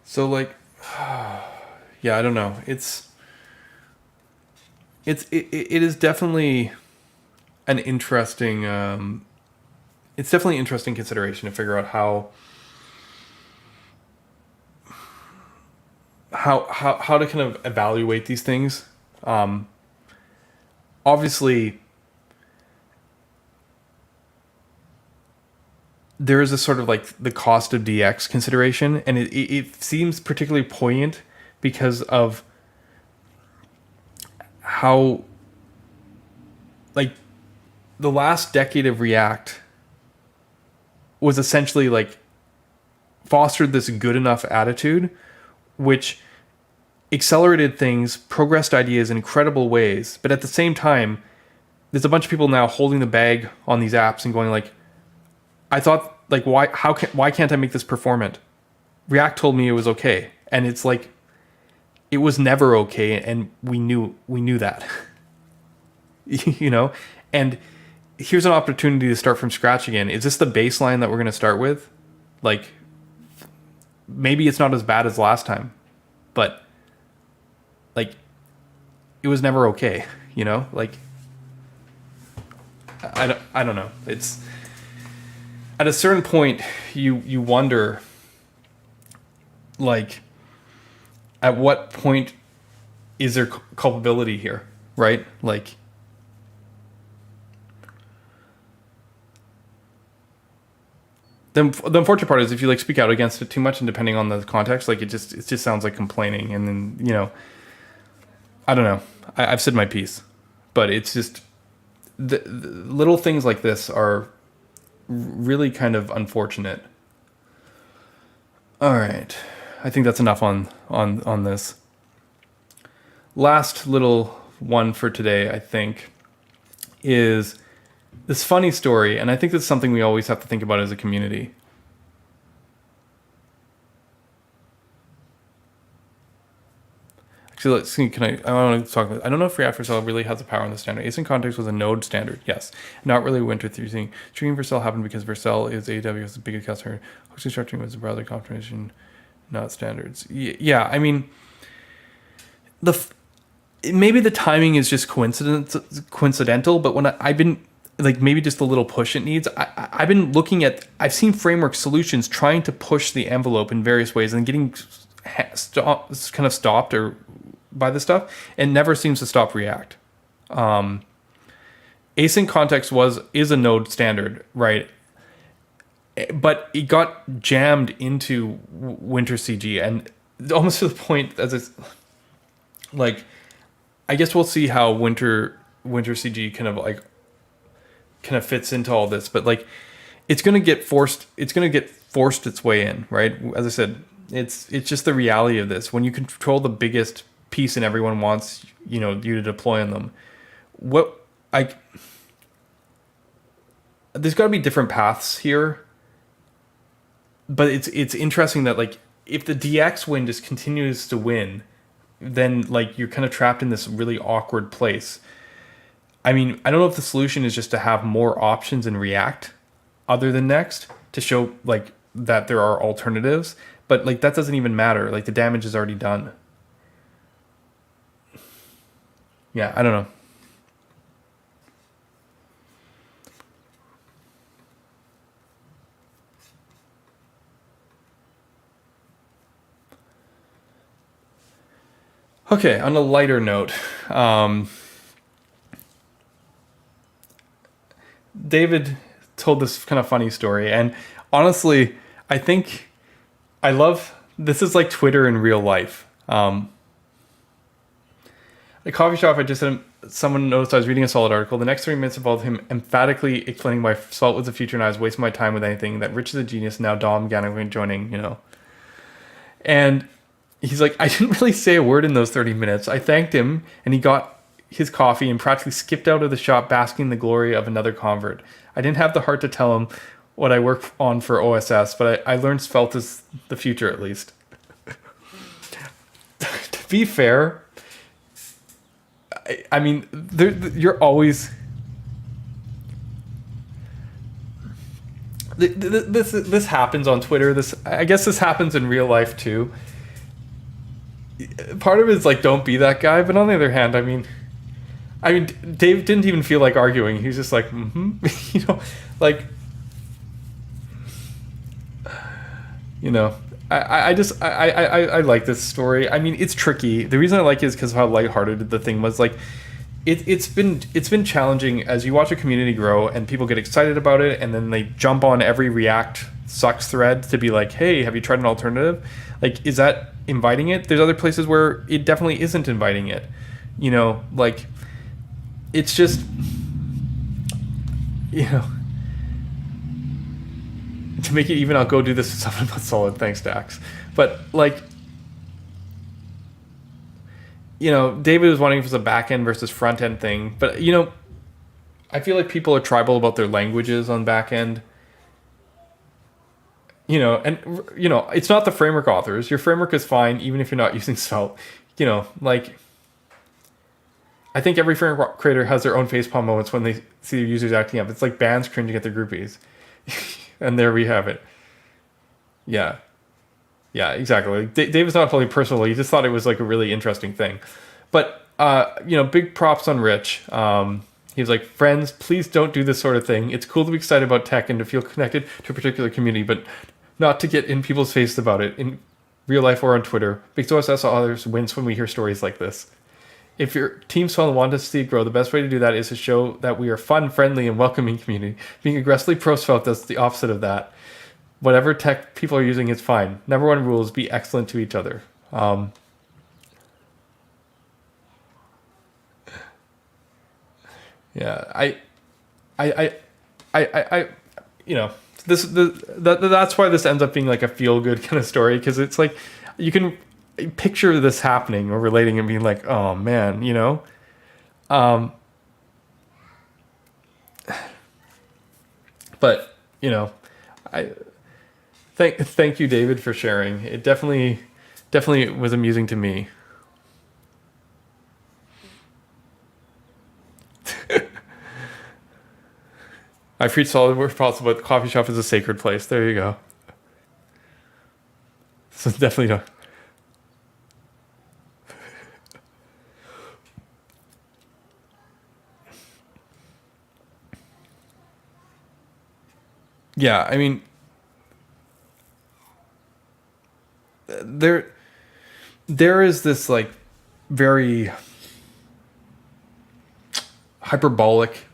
So like, yeah, I don't know. It is definitely an interesting. It's definitely an interesting consideration to figure out how to kind of evaluate these things. Obviously, there is a sort of like the cost of DX consideration, and it seems particularly poignant because of how like the last decade of React was essentially like fostered this good enough attitude, which accelerated things, progressed ideas in incredible ways. But at the same time, there's a bunch of people now holding the bag on these apps and going like, I thought like, why can't I make this performant? React told me it was okay. And it's like, it was never okay. And we knew that, and here's an opportunity to start from scratch again. Is this the baseline that we're going to start with? Like, maybe it's not as bad as last time, but like, it was never okay, like, I don't know. It's at a certain point you wonder, like, at what point is there culpability here, right? Like, the unfortunate part is if you like speak out against it too much, and depending on the context, like it just sounds like complaining, and then I don't know. I've said my piece, but it's just the little things like this are really kind of unfortunate. All right, I think that's enough on this. Last little one for today, I think, is this funny story, and I think that's something we always have to think about as a community. Actually, let's see. I want to talk about. I don't know if React Vercel really has the power on the standard. Async context was a node standard, yes. Not really went with using streaming Vercel happened because Vercel is AWS's biggest customer. Hosting structuring was a browser configuration, not standards. Yeah, I mean, maybe the timing is just coincidental, but when I've been like maybe just the little push it needs. I've been looking at. I've seen framework solutions trying to push the envelope in various ways and getting kind of stopped or by this stuff, and never seems to stop React. Async context is a Node standard, right? But it got jammed into Winter CG, and almost to the point as it's like, I guess we'll see how Winter CG kind of fits into all this, but like it's gonna get forced its way in, right? As I said, it's just the reality of this. When you control the biggest piece and everyone wants you to deploy on them, there's got to be different paths here. But it's interesting that like if the DX win just continues to win, then like you're kind of trapped in this really awkward place. I mean, I don't know if the solution is just to have more options in React other than Next to show like that there are alternatives, but like that doesn't even matter. Like the damage is already done. Yeah, I don't know. Okay, on a lighter note, David told this kind of funny story, and honestly, I think I love this is like Twitter in real life. The coffee shop, I just said someone noticed I was reading a Solid article. The next 3 minutes involved him emphatically explaining why Svelte was the future and I was wasting my time with anything. That Rich is a genius. Now Dom Gannon joining, And he's like, I didn't really say a word in those 30 minutes. I thanked him, and he got his coffee and practically skipped out of the shop basking in the glory of another convert. I didn't have the heart to tell him what I work on for OSS, but I learned Svelte is the future at least. To be fair, I mean, you're always... This happens on Twitter. I guess this happens in real life too. Part of it is like, don't be that guy, but on the other hand, I mean, Dave didn't even feel like arguing. He was just like, like, I like this story. I mean, it's tricky. The reason I like it is because of how lighthearted the thing was. Like, it's been challenging as you watch a community grow and people get excited about it, and then they jump on every React sucks thread to be like, hey, have you tried an alternative? Like, is that inviting it? There's other places where it definitely isn't inviting it. Like, it's just, to make it even, I'll go do this with something about Solid. Thanks, Dax. But like, David was wondering if it was a back end versus front end thing, but I feel like people are tribal about their languages on back end. And it's not the framework authors. Your framework is fine even if you're not using Svelte. Like, I think every framework creator has their own facepalm moments when they see their users acting up. It's like bands cringing at their groupies. And there we have it. Yeah, exactly. Like, David's not holding personally. He just thought it was like a really interesting thing. But big props on Rich. He was like, friends, please don't do this sort of thing. It's cool to be excited about tech and to feel connected to a particular community, but not to get in people's face about it in real life or on Twitter. Because OSS others wince when we hear stories like this. If your team's fun and want to see it grow, the best way to do that is to show that we are fun, friendly, and welcoming community. Being aggressively pro-Svelte does the opposite of that. Whatever tech people are using is fine. Number one rule is be excellent to each other. Yeah, that's why this ends up being like a feel good kind of story, because it's like you can picture this happening or relating and being like, oh man, but I thank you, David, for sharing. It definitely was amusing to me. I preach solid where possible, but the coffee shop is a sacred place. There you go. So definitely don't. Yeah, I mean, there is this like very hyperbolic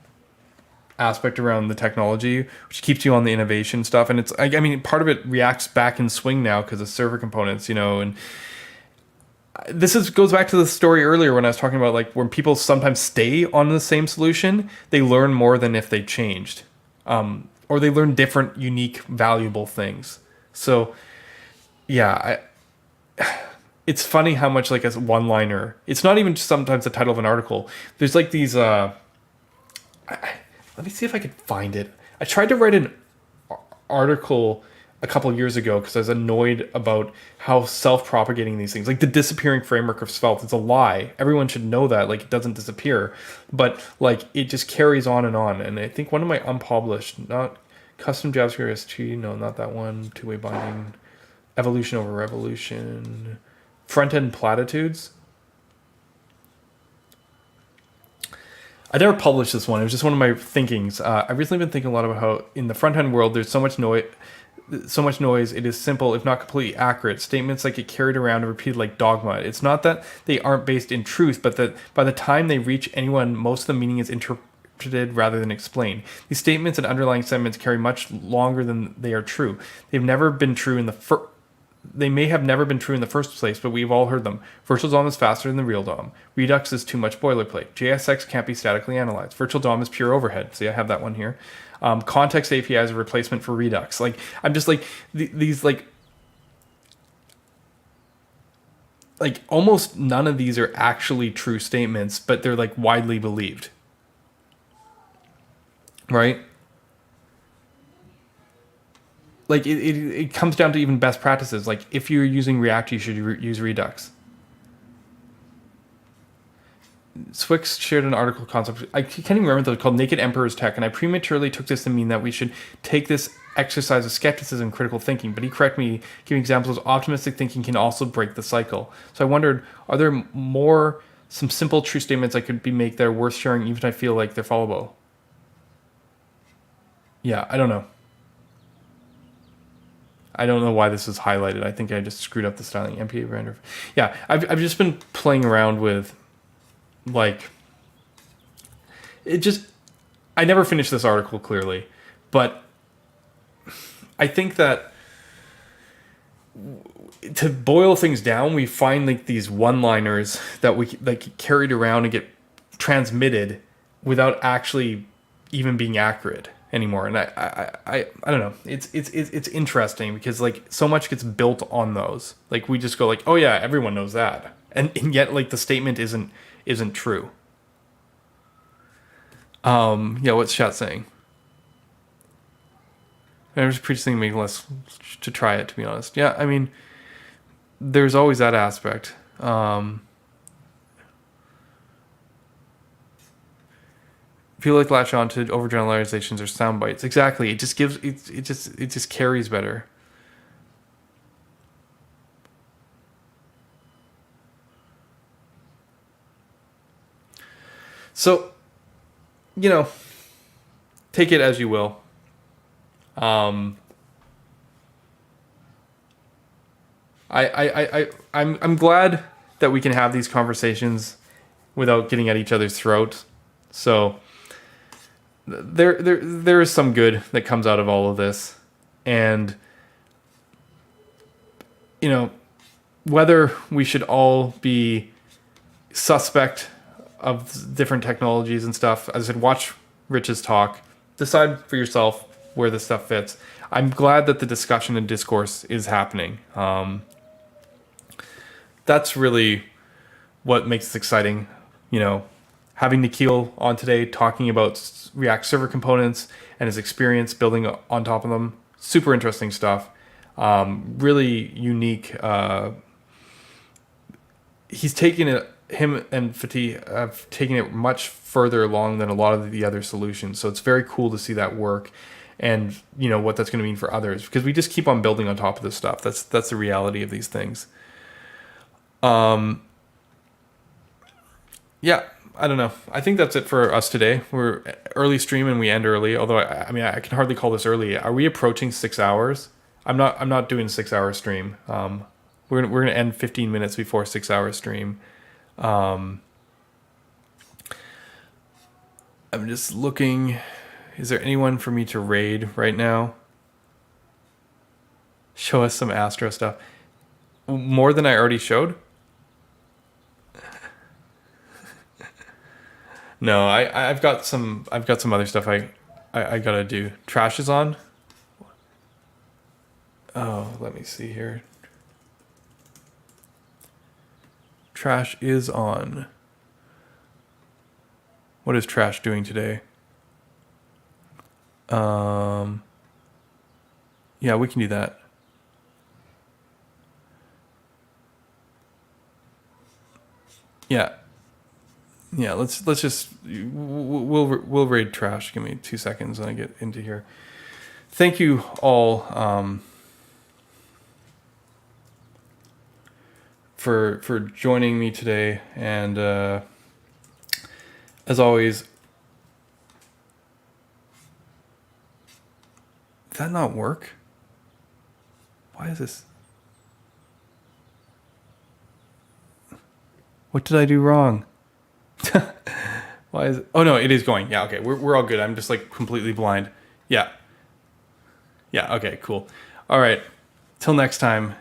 aspect around the technology, which keeps you on the innovation stuff. And it's, I mean, part of it reacts back in swing now because of server components, you know, and goes back to the story earlier when I was talking about like when people sometimes stay on the same solution, they learn more than if they changed, or they learn different, unique, valuable things. So yeah, it's funny how much like a one-liner, it's not even just sometimes the title of an article. There's like these, let me see if I could find it. I tried to write an article a couple years ago because I was annoyed about how self-propagating these things, like the disappearing framework of Svelte, it's a lie. Everyone should know that, like, it doesn't disappear, but like it just carries on. And I think one of my unpublished, not custom JavaScript ST, no, not that one, two-way binding, evolution over revolution, front-end platitudes. I never published this one. It was just one of my thinkings. I've recently been thinking a lot about how in the front-end world, there's so much noise. It is simple, if not completely accurate. Statements like get carried around and repeated like dogma. It's not that they aren't based in truth, but that by the time they reach anyone, most of the meaning is interpreted rather than explained. These statements and underlying sentiments carry much longer than they are true. They've never been true in the They may have never been true in the first place, but we've all heard them. Virtual DOM is faster than the real DOM. Redux is too much boilerplate. JSX can't be statically analyzed. Virtual DOM is pure overhead. See, I have that one here. Context API is a replacement for Redux. Like, I'm just like, these like almost none of these are actually true statements, but they're like widely believed. Right? Like it comes down to even best practices. Like if you're using React, you should use Redux. Swix shared an article concept. I can't even remember called Naked Emperor's Tech, and I prematurely took this to mean that we should take this exercise of skepticism and critical thinking, but he corrected me, giving examples of optimistic thinking can also break the cycle. So I wondered, are there some simple true statements I could make that are worth sharing even if I feel like they're followable? Yeah, I don't know. I don't know why this is highlighted. I think I just screwed up the styling. MPA render. Yeah, I've just been playing around with, like, I never finished this article clearly, but I think that to boil things down, we find like these one-liners that we like carried around and get transmitted without actually even being accurate anymore. And I don't know. It's interesting because like so much gets built on those. Like we just go like, oh yeah, everyone knows that, and yet like the statement isn't true. Yeah, what's chat saying? I was previously making less to try it, to be honest. Yeah, I mean, there's always that aspect. Feel like latch on to overgeneralizations or sound bites. Exactly. It just gives it just carries better. So, you know, take it as you will. I'm glad that we can have these conversations without getting at each other's throats. So there is some good that comes out of all of this, and you know, whether we should all be suspect of different technologies and stuff. As I said, watch Rich's talk, decide for yourself where this stuff fits. I'm glad that the discussion and discourse is happening. That's really what makes this exciting. You know, having Nikhil on today talking about React server components and his experience building on top of them. Super interesting stuff. Really unique. He's taken it, him and Fatih have taken it much further along than a lot of the other solutions. So it's very cool to see that work, and you know what that's going to mean for others, because we just keep on building on top of this stuff. That's the reality of these things. Yeah, I don't know. I think that's it for us today. We're early stream and we end early. Although I mean I can hardly call this early. Are we approaching 6 hours? I'm not doing a 6 hour stream. we're gonna end 15 minutes before 6 hour stream. I'm just looking. Is there anyone for me to raid right now? Show us some Astro stuff. More than I already showed? No, I've got some other stuff I gotta do. Trash is on. Oh, let me see here. Trash is on. What is Trash doing today? Yeah, we can do that. Yeah. Yeah, let's just we'll raid Trash. Give me 2 seconds and I get into here. Thank you all for joining me today, and as always, did that not work? Why is this? What did I do wrong? Why is it? Oh no, it is going. Yeah, okay. We're all good. I'm just like completely blind. Yeah. Yeah, okay, cool. All right. Till next time.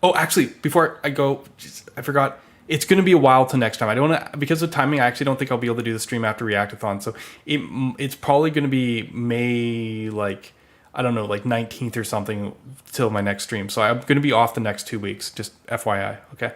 Oh, actually, before I go, I forgot. It's going to be a while till next time. I don't want to, because of timing, I actually don't think I'll be able to do the stream after Reactathon. So it's probably going to be May, like, I don't know, like 19th or something till my next stream. So I'm going to be off the next 2 weeks. Just FYI, okay?